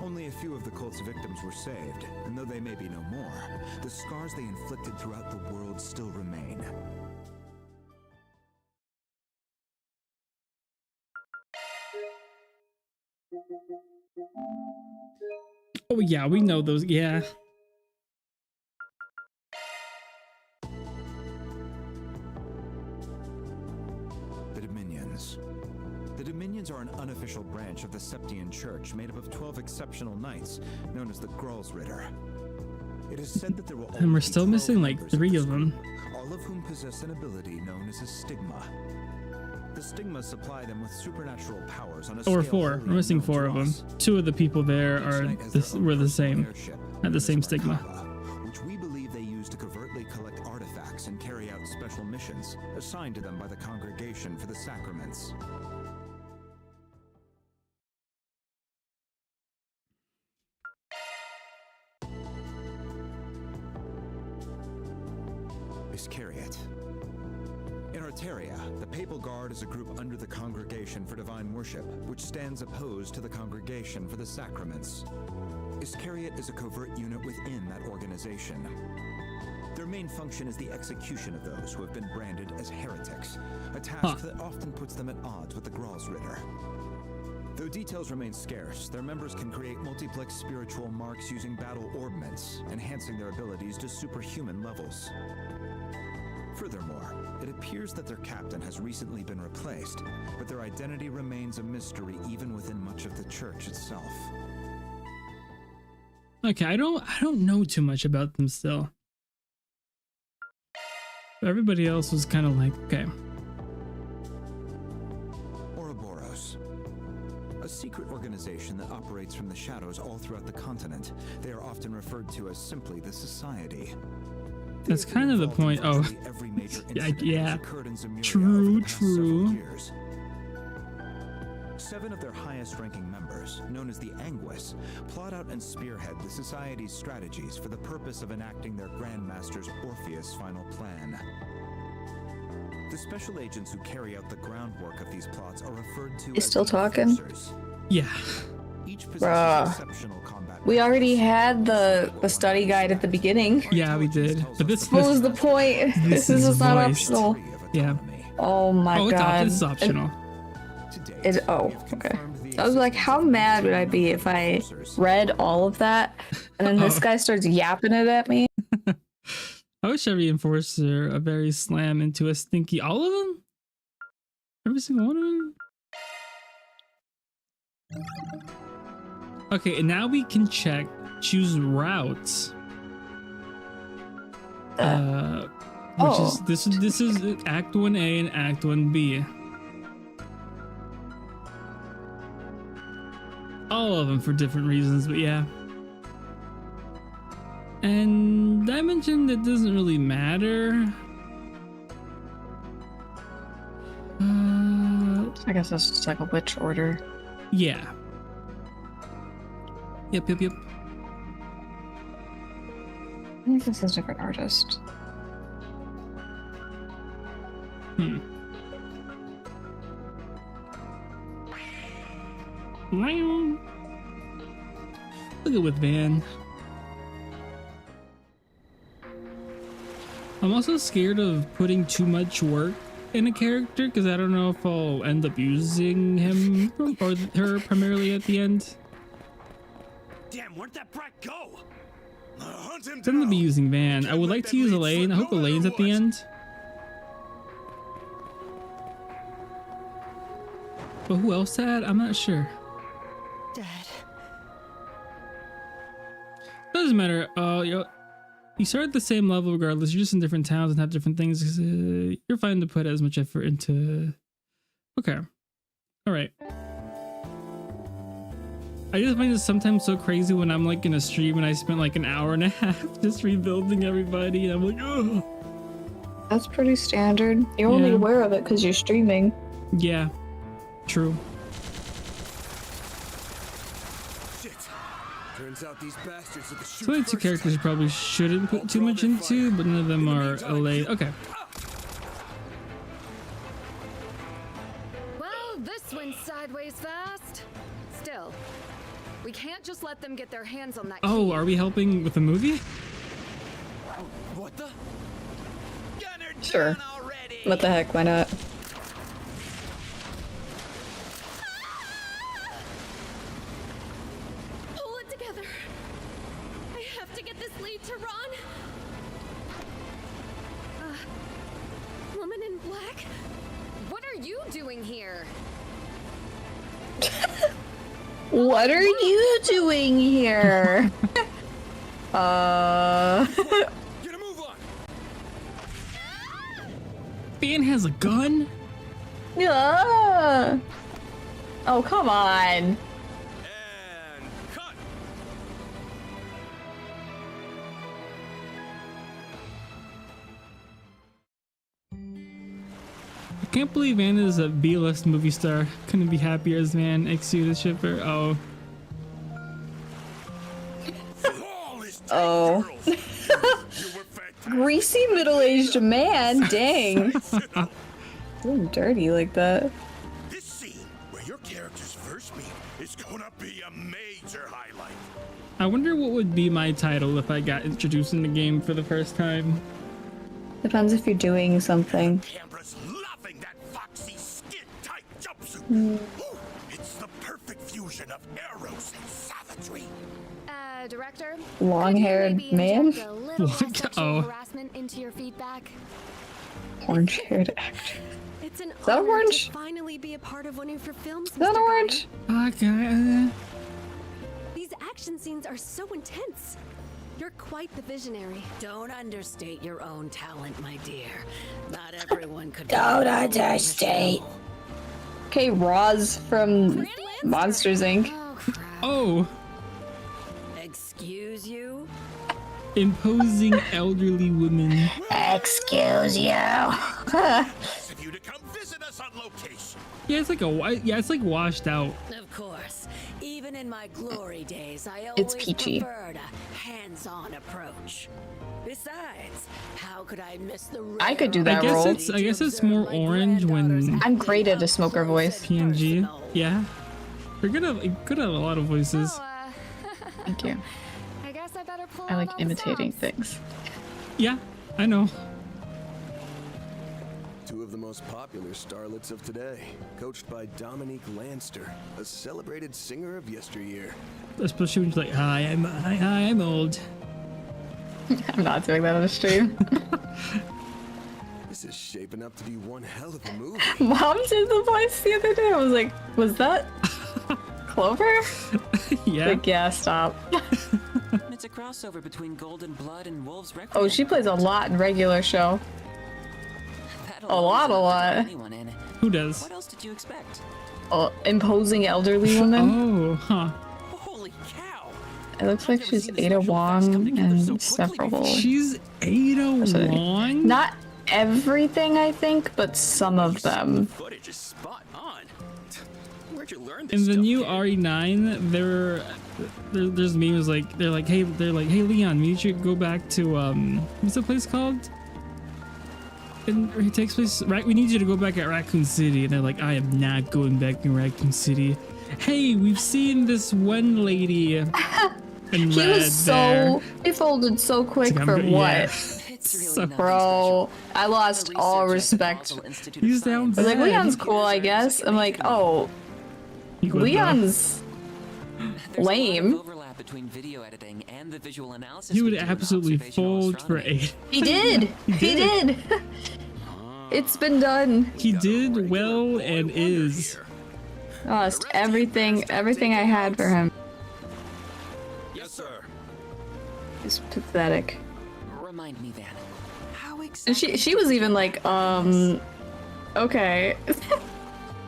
Only a few of the cult's victims were saved, and though they may be no more, the scars they inflicted throughout the world still remain. Oh yeah, we know those, yeah. The Dominions. The Dominions are an unofficial branch of the Septian Church made up of 12 exceptional knights, known as the Gralsritter. It is said that there will And we're still missing like 3 of them. All of whom possess an ability known as a stigma. The stigma supply them with supernatural powers on a Or scale 4. wholly We're missing unknown 4 to of them. us. 2 of the people there are were the same. Had the same stigma. Which we believe they use to covertly collect artifacts and carry out special missions assigned to them by the Congregation for the Sacraments. Iscariot. In Arteria, the Papal Guard is a group under the Congregation for Divine Worship, which stands opposed to the Congregation for the Sacraments. Iscariot is a covert unit within that organization. Their main function is the execution of those who have been branded as heretics, a task that often puts them at odds with the Gralsritter. Though details remain scarce, their members can create multiplex spiritual marks using battle orbments, enhancing their abilities to superhuman levels. Furthermore, it appears that their captain has recently been replaced, but their identity remains a mystery even within much of the church itself. Okay, I don't know too much about them still. But everybody else was kind of like, okay. Ouroboros. A secret organization that operates from the shadows all throughout the continent. They are often referred to as simply the Society. That's kind of the point. Oh, yeah. True. 7 of their highest-ranking members, known as the Anguis, plot out and spearhead the Society's strategies for the purpose of enacting their Grandmaster's Orpheus' final plan. The special agents who carry out the groundwork of these plots are referred to as still talking? enforcers. Yeah. Each possesses exceptional combat. We already had the study guide at the beginning. Yeah, we did. But what was the point? This is not optional. Yeah. Oh my god. It's optional. Okay. I was like, how mad would I be if I read all of that and then this guy starts yapping it at me? I wish every enforcer a very slam into a stinky. All of them? Every single one of them? Okay, and now we can choose routes. This is Act 1A and Act 1B. All of them for different reasons, but yeah. And I mentioned it doesn't really matter. I guess that's just like a witch order. Yeah. Yep. I think this is a different artist. Look at with Van. I'm also scared of putting too much work in a character because I don't know if I'll end up using him or her primarily at the end. Damn, where'd that brat go? I'm gonna be using Van. I would like to use Elaine. I hope Elaine's at the end. But who else had? I'm not sure. Dad. Doesn't matter. You start at the same level regardless. You're just in different towns and have different things. You're fine to put as much effort into. Okay. All right. I just find it sometimes so crazy when I'm like in a stream and I spent like an hour and a half just rebuilding everybody. And I'm like, ugh. That's pretty standard. You're only aware of it because you're streaming. Yeah. True. Turns out these bastards are the So the two characters you probably shouldn't put too much into, but none of them are LA. Okay. Well, this went sideways fast. Still, we can't just let them get their hands on that key. Oh, are we helping with the movie? What the? Sure. What the heck? Why not? Pull it together. I have to get this lead to Ron. Woman in black? What are you doing here? What are you doing here? Van has a gun? Yeah. Oh, come on. I can't believe Van is a B-list movie star. Couldn't be happier as Van executed shipper. Oh. Oh. Greasy middle-aged man, dang. Doing dirty like that. This scene where your characters first meet is gonna be a major highlight. I wonder what would be my title if I got introduced in the game for the first time. Depends if you're doing something. Camera's loving that foxy skin-tight jumpsuit. Mm. Ooh, it's the perfect fusion of eros and savagery. Director? Long-haired man? Harassment into your feedback. Orange-haired actor. It's an that honor orange? to finally be a part of one of your films, Is that Mr. orange? Okay. These action scenes are so intense. You're quite the visionary. Don't understate your own talent, my dear. Not everyone could. Don't understate. Okay, Roz from Monsters Inc. Oh. Excuse you? Imposing elderly women. Excuse you. Nice of you to come visit us on location. Yeah, it's like washed out. Of course. Even in my glory days, I It's always peachy. preferred a hands-on approach. Besides, how could I miss the I could do that role. I guess it's more orange when I'm great at a smoker voice. PNG. Yeah. We're good at a lot of voices. Thank you. I guess I better pull I like imitating things. Yeah, I know. Two of the most popular starlets of today, coached by Dominique Lanster, a celebrated singer of yesteryear. Especially when she's like, hi, I'm old. I'm not doing that on the stream. This is shaping up to be one hell of a movie. Mom did the voice the other day. I was like, was that Clover? Yeah. Like, yeah, stop. It's a crossover between Golden Blood and Wolves Requiem. Oh, she plays a lot in regular show. A lot. Who does? What else did you expect? Oh, imposing elderly woman. Oh, huh. Holy cow! It looks like she's Ada Wong and several. She's Ada Wong? Not everything, I think, but some of them. Footage is spot on. Where'd you learn this In the stuff, new kid? RE9, there's memes like they're like, hey Leon, we should go back to what's the place called? And it takes place right. We need you to go back at Raccoon City, and they're like, I am not going back in Raccoon City. Hey, we've seen this one lady. In He red was so he folded so quick like, for yeah. what? So Bro, I lost all respect. He's down I was bad. like, Leon's cool, I guess. I'm like, oh, Leon's lame. Overlap between video editing and the visual analysis. He would we do in absolutely observational fold for astronomy. 8. He did. He did. It's been done. He did well and is. Lost everything I had for him. Yes, sir. It's pathetic. Remind me, Van. How And exactly? she was even like, okay.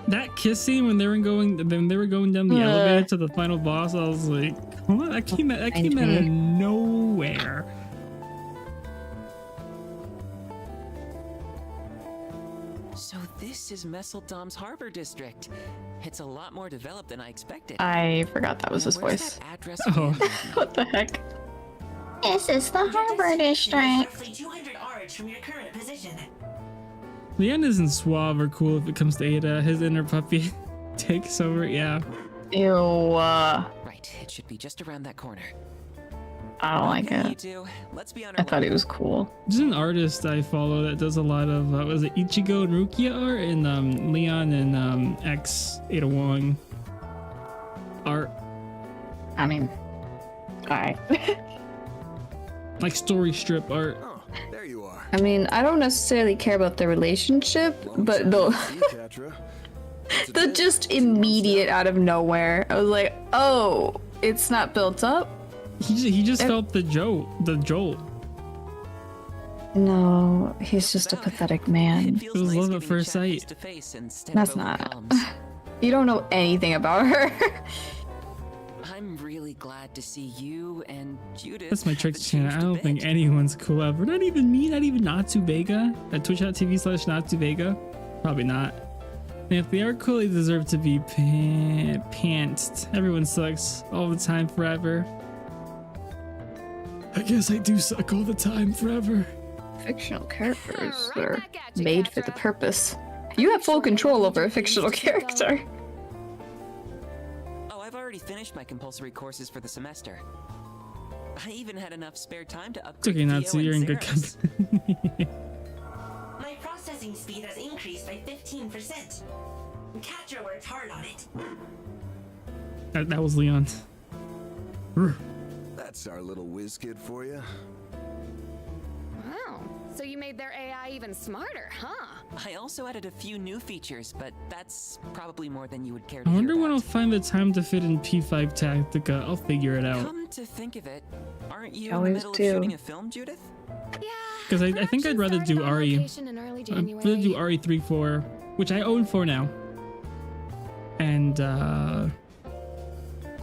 That kiss scene when they were going down the elevator to the final boss, I was like, what? That came out of nowhere. So this is Messeldom's Harbor District. It's a lot more developed than I expected. I forgot that was his Where's voice. that address? Oh. What the heck? This is the Harbor District. Roughly 200 arch from your current position. Leon isn't suave or cool if it comes to Ada. His inner puppy takes over. Yeah. Ew. Right, it should be just around that corner. I don't like You it. two, let's be on I our thought way. he was cool. There's an artist I follow that does a lot of was it Ichigo and Rukia art and Leon and X Ada Wong art. I mean, alright. Like story strip art. Oh, there you are. I mean, I don't necessarily care about the relationship, but the just immediate out of nowhere. I was like, oh, it's not built up? He just felt the jolt. No, he's just a pathetic man. It was love at first sight. That's not. You don't know anything about her. I'm really glad to see you and Judith. That's my have trick the channel. chance I to don't bid. think anyone's cool ever. Not even me, not even Natsu Vega at twitch.tv/Natsu Vega. Probably not. And if they are cool, they deserve to be pantsed. Everyone sucks all the time forever. I guess I do suck all the time forever. fictional characters that are made for the purpose. You have full control over a fictional character. Oh, I've already finished my compulsory courses for the semester. I even had enough spare time to upgrade. It's okay, Natsu, you're in good company. My processing speed has increased by 15%. Katja worked hard on it. That was Leon. That's our little whiz kid for you. Wow, so you made their AI even smarter, huh? I also added a few new features, but that's probably more than you would care to I hear wonder when about. I'll find the time to fit in P5 Tactica. I'll figure it out. Come to think of it, aren't you in the Always middle do. of shooting a film, Judith? Because I think I'd rather do RE. In early I'd January. rather do RE 3-4, which I own 4 now. And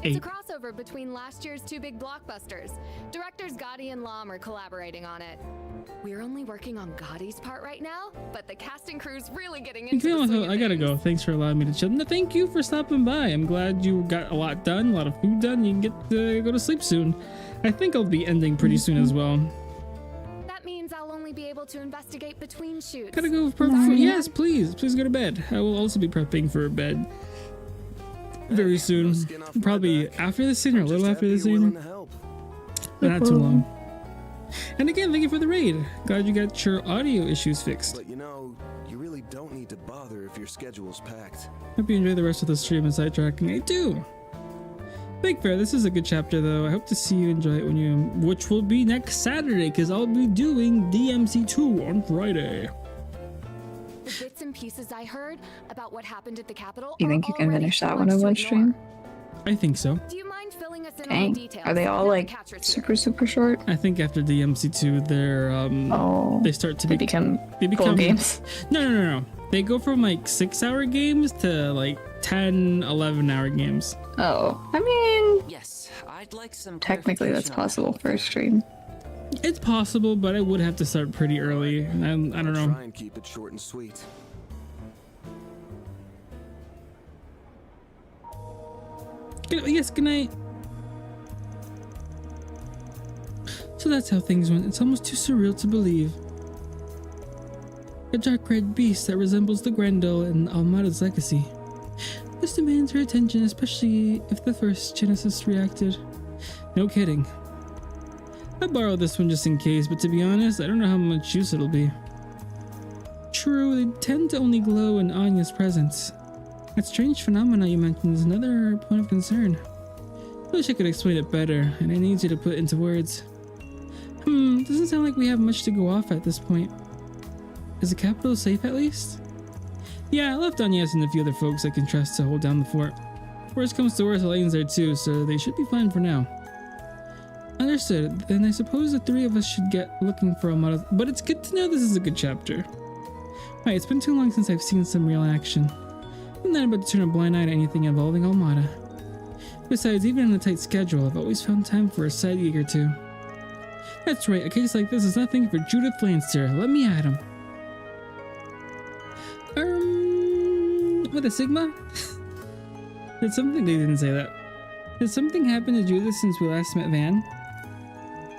It's 8. a crossover between last year's 2 big blockbusters. Directors Gotti and Lam are collaborating on it. We're only working on Gotti's part right now, but the cast and crew's really getting into the swing of I gotta things. go. Thanks for allowing me to chill. No, thank you for stopping by. I'm glad you got a lot done, a lot of food done. You can get to go to sleep soon. I think I'll be ending pretty soon as well. That means I'll only be able to investigate between shoots. Gotta go prep for. Yes, please go to bed. I will also be prepping for bed very soon. Probably after the scene or a little after the scene. But not too long. And again, thank you for the raid. Glad you got your audio issues fixed. But you know, you really don't need to bother if your schedule's packed. Hope you enjoy the rest of the stream and sidetracking. I do. Big Fair, this is a good chapter though. I hope to see you enjoy it which will be next Saturday, because I'll be doing DMC2 on Friday. The bits and pieces I heard about what happened at the Capitol. You think you can already finish too that much one in to one ignore. stream? I think so. Do you mind filling us in on Dang. the details? Are they all Now the like catcher's super short? I think after DMC2, they're they start to become full full games. No. They go from like 6-hour games to like 10, 11-hour games. Oh, I mean, Yes, I'd like some. technically that's possible for a stream. It's possible, but I would have to start pretty early. I don't know. Try and keep it short and sweet. Yes, good night. So that's how things went. It's almost too surreal to believe. A dark red beast that resembles the Grendel in Almata's legacy. This demands her attention, especially if the first Genesis reacted. No kidding. I borrowed this one just in case, but to be honest, I don't know how much use it'll be. True, they tend to only glow in Anya's presence. That strange phenomena you mentioned is another point of concern. I wish I could explain it better, and I need you to put it into words. Doesn't sound like we have much to go off at this point. Is the capital safe at least? Yeah, I left Agnès and a few other folks I can trust to hold down the fort. Worst comes to worst, Elaine's there too, so they should be fine for now. Understood, then I suppose the 3 of us should get looking for Almata, but it's good to know this is a good chapter. Right, it's been too long since I've seen some real action. I'm not about to turn a blind eye to anything involving Almata. Besides, even on a tight schedule, I've always found time for a side gig or 2. That's right, a case like this is nothing for Judith Lancer. Let me at him. What, a Sigma? Did something... They didn't say that. Did something happen to Judith since we last met Van?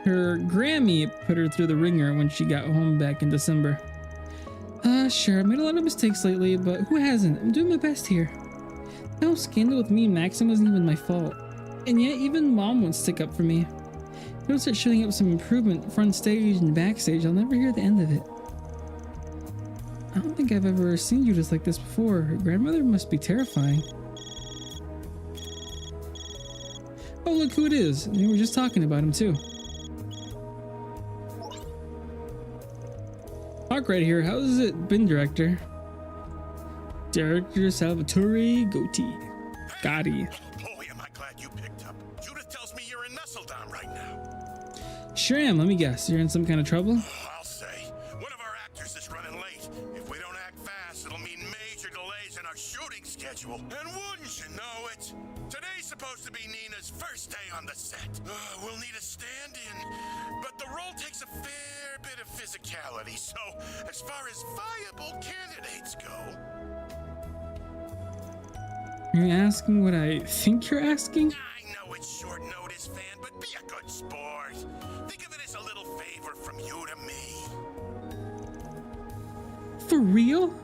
Her Grammy put her through the ringer when she got home back in December. Sure, I made a lot of mistakes lately, but who hasn't? I'm doing my best here. The whole scandal with me and Maxim wasn't even my fault. And yet, even Mom won't stick up for me. If I don't start showing up some improvement front stage and backstage, I'll never hear the end of it. I don't think I've ever seen Judith like this before. Her grandmother must be terrifying. Oh, look who it is. We were just talking about him, too. Arkride here. How's it been, Director? Director Salvatore Gotti. Boy, am I glad you picked up. Judith tells me you're in Messeldom right now. Sure am. Let me guess. You're in some kind of trouble? I'll say. One of our actors is running late. If we don't act fast, it'll mean major delays in our shooting schedule. And wouldn't you know it? Today's supposed to be Nina's first day on the set. We'll need a stand-in. But the role takes a fair bit of physicality, so as far as viable candidates go... Are you asking what I think you're asking? I know it's short notice, Van, but be a good sport. Think of it as a little favor from you to me. For real?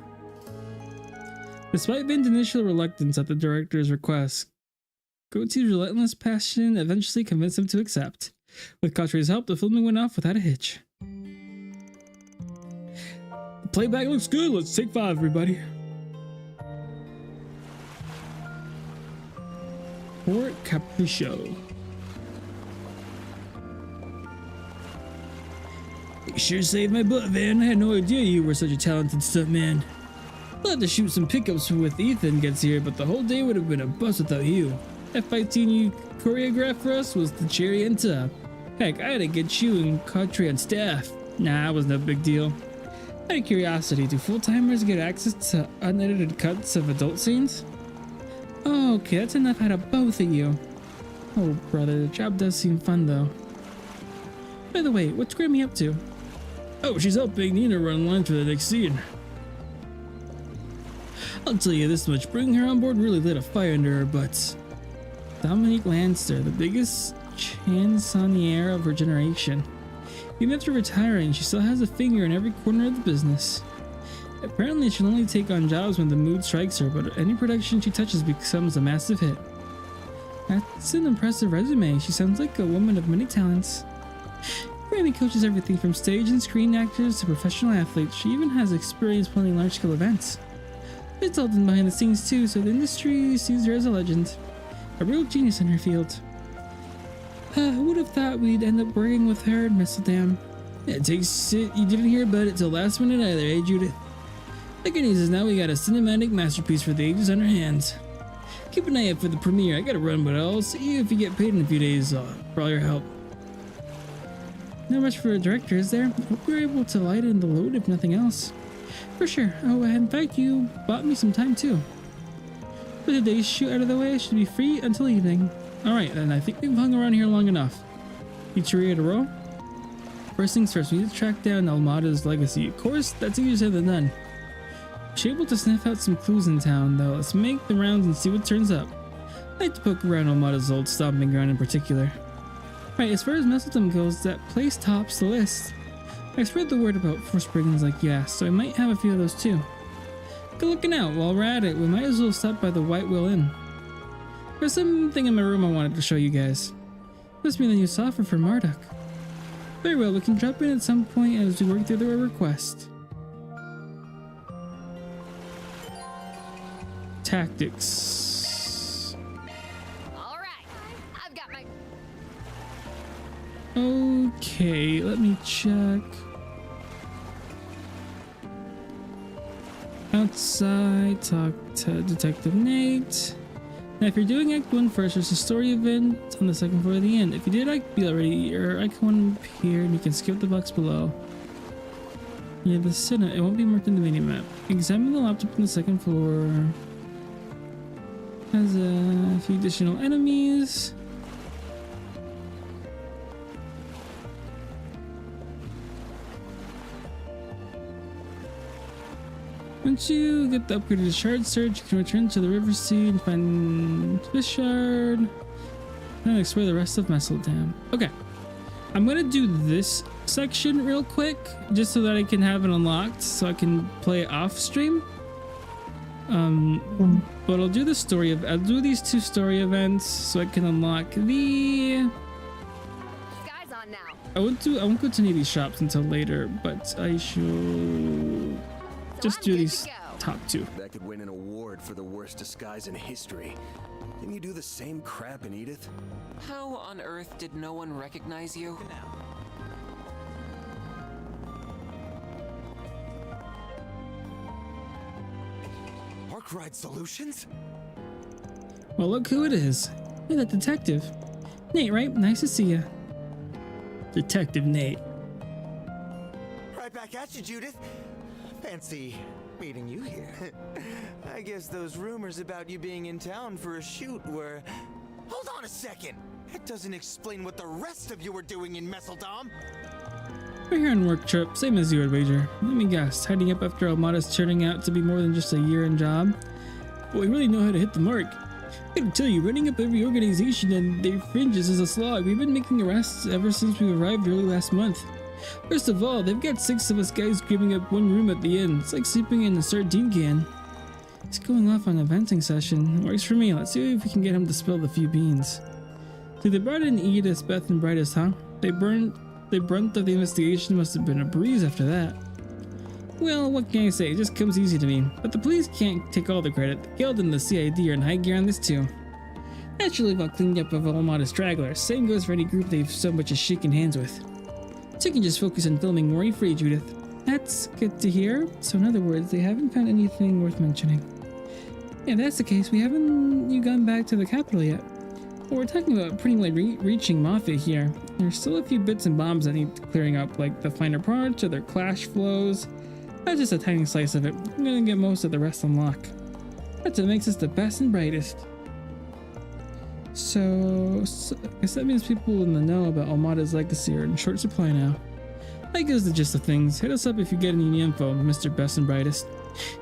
Despite Vin's initial reluctance at the director's request, Goatee's relentless passion eventually convinced him to accept. With Cautre's help, the filming went off without a hitch. The playback looks good. Let's take 5, everybody. Port Capriccio. You sure saved my butt, Van. I had no idea you were such a talented stuntman. I'll have to shoot some pickups with Ethan gets here, but the whole day would have been a bust without you. That fight scene you choreographed for us was the cherry on top. Heck, I had to get you and Cautre on staff. Nah, it was no big deal. Out of curiosity, do full-timers get access to unedited cuts of adult scenes? Oh, okay, that's enough out of both of you. Oh, brother, the job does seem fun, though. By the way, what's Grammy up to? Oh, she's helping Nina run lines for the next scene. I'll tell you this much, bringing her on board really lit a fire under her butt. Dominique Lanster, the biggest chansonniere of her generation. Even after retiring, she still has a finger in every corner of the business. Apparently, she'll only take on jobs when the mood strikes her, but any production she touches becomes a massive hit. That's an impressive resume. She sounds like a woman of many talents. Grammy coaches everything from stage and screen actors to professional athletes. She even has experience planning large-scale events. It's all done behind the scenes too, so the industry sees her as a legend. A real genius in her field. Who would have thought we'd end up working with her in Misseldam? It takes it you didn't hear about it till last minute either, eh, Judith? The good news is now we got a cinematic masterpiece for the ages on our hands. Keep an eye out for the premiere. I gotta run, but I'll see you if you get paid in a few days for all your help. Not much for a director, is there? Hope we're able to lighten the load if nothing else. For sure. Oh, in fact, you bought me some time too. With the day's shoot out of the way, I should be free until evening. Alright, then I think we've hung around here long enough. Each ready to roll? First things first, we need to track down Almata's legacy. Of course, that's easier said than done. She's able to sniff out some clues in town, though. Let's make the rounds and see what turns up. I like to poke around Almata's old stomping ground in particular. Right, as far as Misseldam goes, that place tops the list. I spread the word about for Spriggans like you asked, so I might have a few of those too. Good looking out. While we're at it, we might as well stop by the White Whale Inn. There's something in my room I wanted to show you guys. Must be the new software for Marduk. Very well, we can drop in at some point as we work through the request. Tactics. Alright, I've got my... Okay, let me check. Outside, talk to Detective Nate. Now, if you're doing Act 1 first, there's a story event on the second floor of the inn. If you did Act B already, your icon will appear and you can skip the box below. Yeah, the cinema, it won't be marked in the mini-map. Examine the laptop on the second floor. Has a few additional enemies. Once you get the upgraded shard search, you can return to the river sea and find this shard and explore the rest of Misseldam. Okay, I'm gonna do this section real quick just so that I can have it unlocked so I can play it off stream. But I'll do the story of I'll do these 2 story events so I can unlock the. Sky's on now. I won't go to any of these shops until later, but I shall just do these top 2. That could win an award for the worst disguise in history. Didn't you do the same crap in Edith? How on earth did no one recognize you? Arkride Solutions? Well, look who it is. You're that detective. Nate, right? Nice to see you. Detective Nate. Right back at you, Judith. Fancy meeting you here. I guess those rumors about you being in town for a shoot were... Hold on a second! That doesn't explain what the rest of you were doing in Misseldam. We're here on work trip, same as you, I'd wager. Let me guess, hiding up after Almata's turning out to be more than just a year-end job? But we really know how to hit the mark. I gotta tell you, running up every organization and their fringes is a slog. We've been making arrests ever since we arrived early last month. First of all, they've got 6 of us guys giving up one room at the inn. It's like sleeping in a sardine can. He's going off on a venting session. Works for me. Let's see if we can get him to spill the few beans. So they brought in Edith, Beth, and Brightest, huh? The brunt of the investigation must have been a breeze after that. Well, what can I say? It just comes easy to me. But the police can't take all the credit. The Guild and the CID are in high gear on this too. Naturally, while cleaning up of Almata stragglers. Same goes for any group they've so much as shaken hands with. So you can just focus on filming worry-free, Judith. That's good to hear. So in other words, they haven't found anything worth mentioning. Yeah, if that's the case, we haven't gone back to the capital yet. Well, we're talking about pretty wide-reaching mafia here. There's still a few bits and bombs that need clearing up, like the finer parts or their clash flows. That's just a tiny slice of it. I'm gonna get most of the rest on lock. That's what makes us the best and brightest. So I guess that means people in the know about Almata's legacy are in short supply now. That gives the gist of things. Hit us up if you get any info, Mr. Best and Brightest.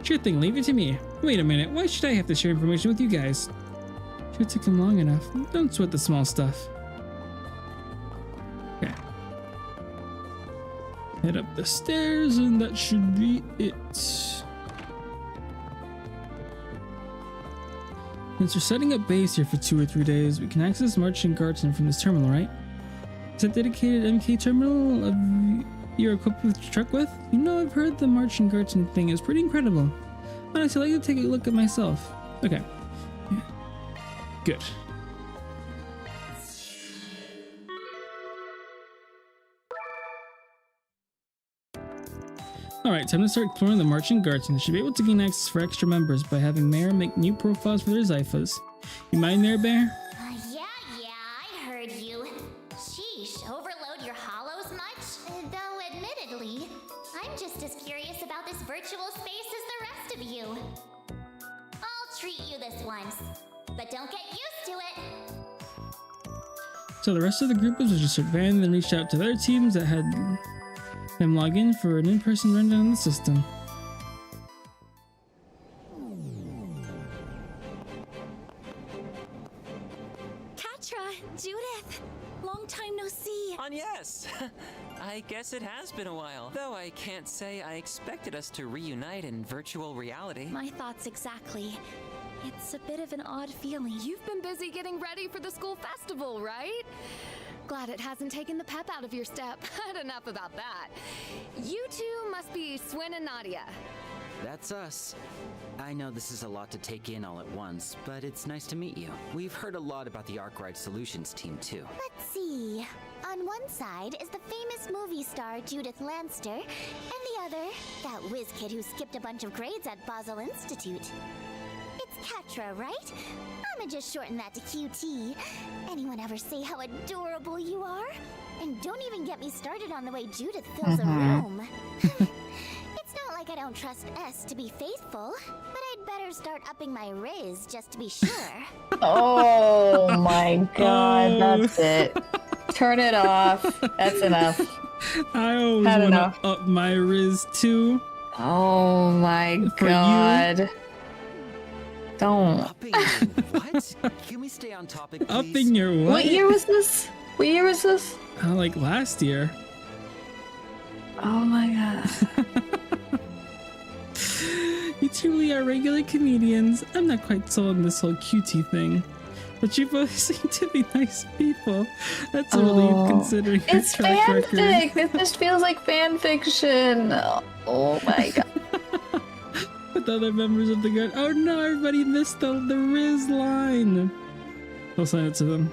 Sure thing, leave it to me. Wait a minute, why should I have to share information with you guys? Sure took him long enough. Don't sweat the small stuff. Okay. Head up the stairs and that should be it. Since we're setting up base here for 2 or 3 days, we can access Marching Guardsmen from this terminal, right? Is that dedicated MK terminal you're equipped with your truck with? You know, I've heard the Marching Guardsmen thing is pretty incredible. Honestly, I'd like to take a look at myself. Okay. Yeah. Good. Alright, time to start exploring the Marching Guardsmen. Should be able to gain access for extra members by having Mayor make new profiles for their Zyphas. You mind there, Bear? Yeah, I heard you. Sheesh, overload your hollows much? Though admittedly, I'm just as curious about this virtual space as the rest of you. I'll treat you this once, but don't get used to it. So the rest of the group was registered. Van then reached out to their teams that had them log in for an in-person rundown on the system. Katra, Judith, long time no see. Yes, I guess it has been a while. Though I can't say I expected us to reunite in virtual reality. My thoughts exactly. It's a bit of an odd feeling. You've been busy getting ready for the school festival, right? Glad it hasn't taken the pep out of your step. Had enough about that. You two must be Swin and Nadia. That's us. I know this is a lot to take in all at once, but it's nice to meet you. We've heard a lot about the Arkride Solutions team too. Let's see. On one side is the famous movie star Judith Lanster, and the other, that whiz kid who skipped a bunch of grades at Basel Institute. It's Katra, right? I'ma just shorten that to QT. Anyone ever say how adorable you are? And don't even get me started on the way Judith fills a room. It's not like I don't trust S to be faithful, but I'd better start upping my riz just to be sure. Oh my god, that's it. Turn it off. That's enough. I always want to up my riz too. Oh my god. You? Don't. Upping what? Can we stay on topic, please? Upping your what? What year was this? What year was this? Like last year. Oh my god. You truly are regular comedians. I'm not quite sold on this whole QT thing. But you both seem to be nice people. That's a relief considering your track record. It's fanfic. This just feels like fan fiction. Oh my god. With other members of the guard. Oh no, everybody missed the Riz line. I'll send it to them.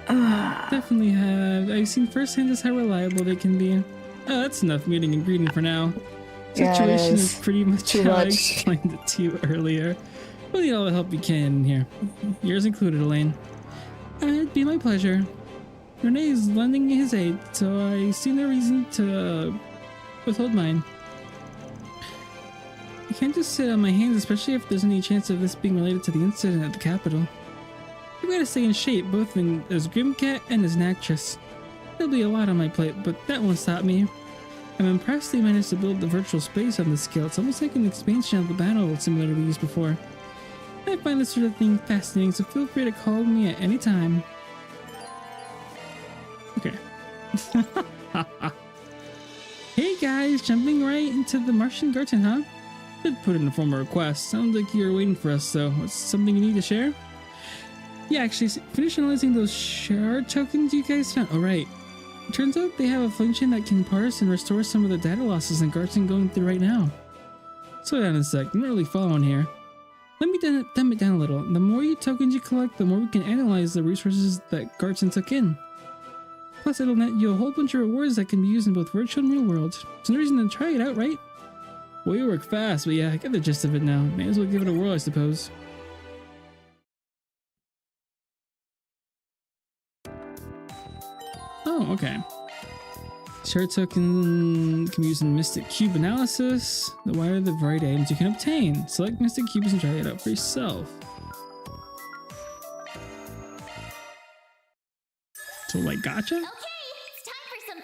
Definitely have. I've seen firsthand just how reliable they can be. Oh, that's enough meeting and greeting for now. Situation is pretty much how I explained it to you earlier. We'll need all the help we can in here. Yours included, Elaine. It'd be my pleasure. Renee is lending his aid, so I see no reason to withhold mine. I can't just sit on my hands, especially if there's any chance of this being related to the incident at the Capitol. I've got to stay in shape, both as Grimcat and as an actress. There'll be a lot on my plate, but that won't stop me. I'm impressed they managed to build the virtual space on this scale. It's almost like an expansion of the battle simulator we used before. I find this sort of thing fascinating, so feel free to call me at any time. Okay. guess jumping right into the Martian garden, huh? Did put in a formal request. Sounds like you're waiting for us, though. What's something you need to share? Yeah, actually, finish analyzing those shard tokens you guys found. Oh, right. It turns out they have a function that can parse and restore some of the data losses in Gart's going through right now. Slow down a sec. I'm not really following here. Let me dumb it down a little. The more tokens you collect, the more we can analyze the resources that Gartson took in. Plus, it'll net you a whole bunch of rewards that can be used in both virtual and real world. There's no reason to try it out, right? Well, you work fast, but yeah, I get the gist of it now. May as well give it a whirl, I suppose. Oh, okay. Shard token can be used in Mystic Cube analysis. Why are the variety items you can obtain? Select Mystic Cubes and try it out for yourself. So, like, gotcha? Okay, it's time for some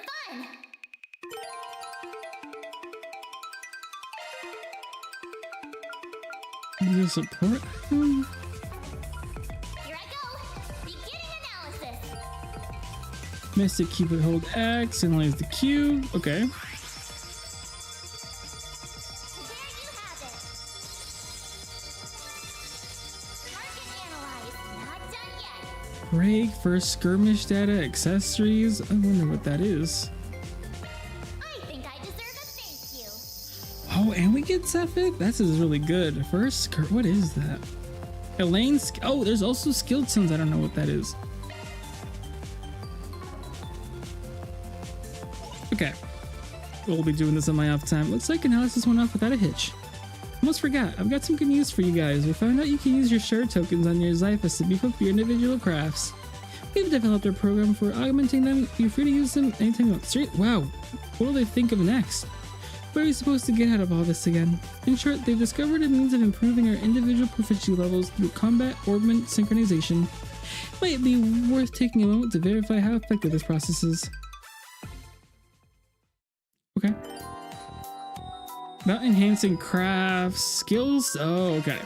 fun. The support item? Here I go. Beginning analysis. Mystic Cube would hold X, analyze the cube. Okay. There you have it. Target analyzed. Not done yet. Break for skirmish data accessories. I wonder what that is. I think I deserve a thank you. Oh, and we get Zephic? This is really good. First skirt. What is that? Elaine's. Oh, there's also skilled sons. I don't know what that is. Okay. We'll be doing this on my off time. Looks like analysis went off without a hitch. Almost forgot. I've got some good news for you guys. We found out you can use your shard tokens on your Xiphus to beef up your individual crafts. We've developed a program for augmenting them. Feel free to use them anytime you want. Straight. Wow. What will they think of next? What are we supposed to get out of all this again? In short, they've discovered a means of improving our individual proficiency levels through combat orbment synchronization. Might be worth taking a moment to verify how effective this process is. Okay. About enhancing crafts, skills. Oh, okay.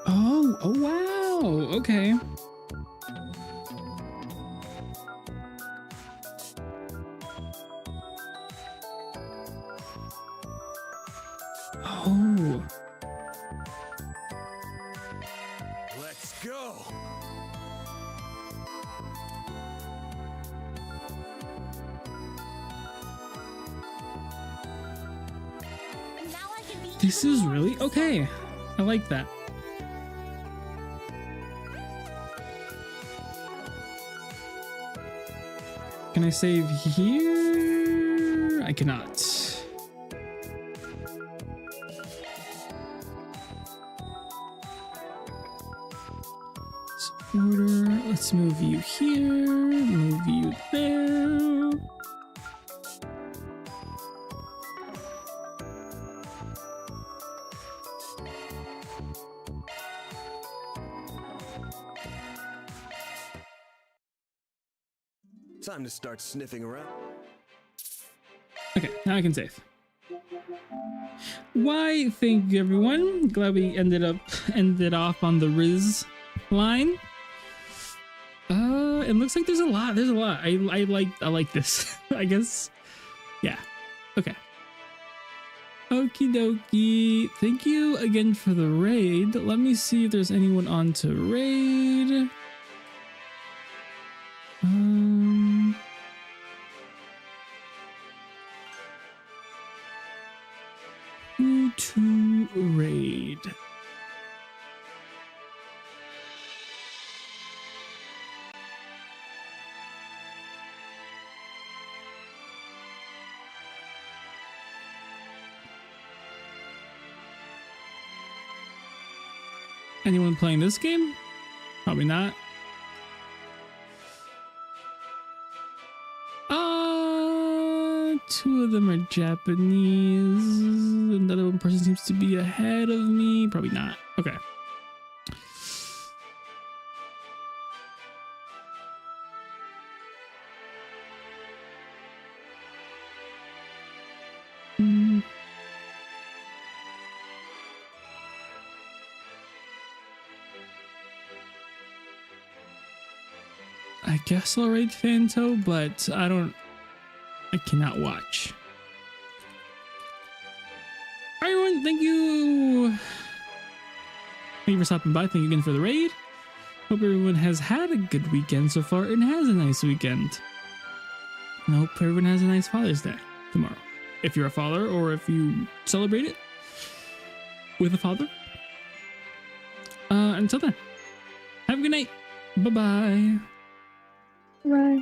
Oh wow. Okay. Oh. Let's go. Now I can be. This is really okay. I like that. Can I save here? I cannot. Order. Let's move you here. Move you there. Time to start sniffing around. Okay, now I can save. Why, thank you everyone. Glad we ended off on the Riz line. It looks like there's a lot. I like this. I guess. Yeah. Okay. Okie dokie. Thank you again for the raid. Let me see if there's anyone on to raid. Who to raid? Anyone playing this game? Probably not. Two of them are Japanese. Another one person seems to be ahead of me. Probably not. Okay. I guess I'll raid Fanto, but I cannot watch. Alright, everyone, thank you. Thank you for stopping by. Thank you again for the raid. Hope everyone has had a good weekend so far and has a nice weekend. And I hope everyone has a nice Father's Day tomorrow. If you're a father or if you celebrate it with a father. Until then, have a good night. Bye-bye. Bye.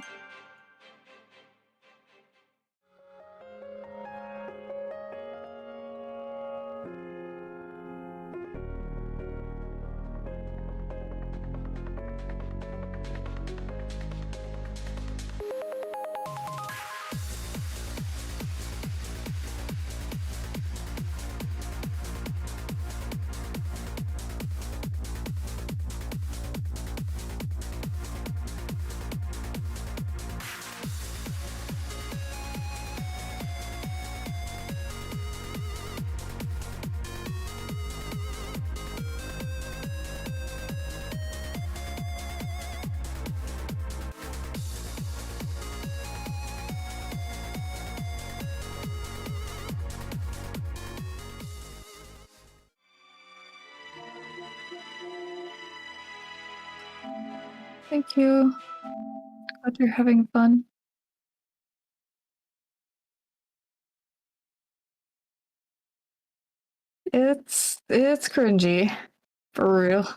Thank you. Glad you're having fun. It's cringy. For real.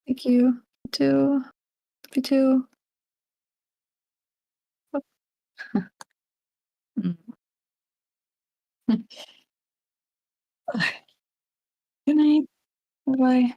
Thank you. Too. You too. Good night. Bye-bye.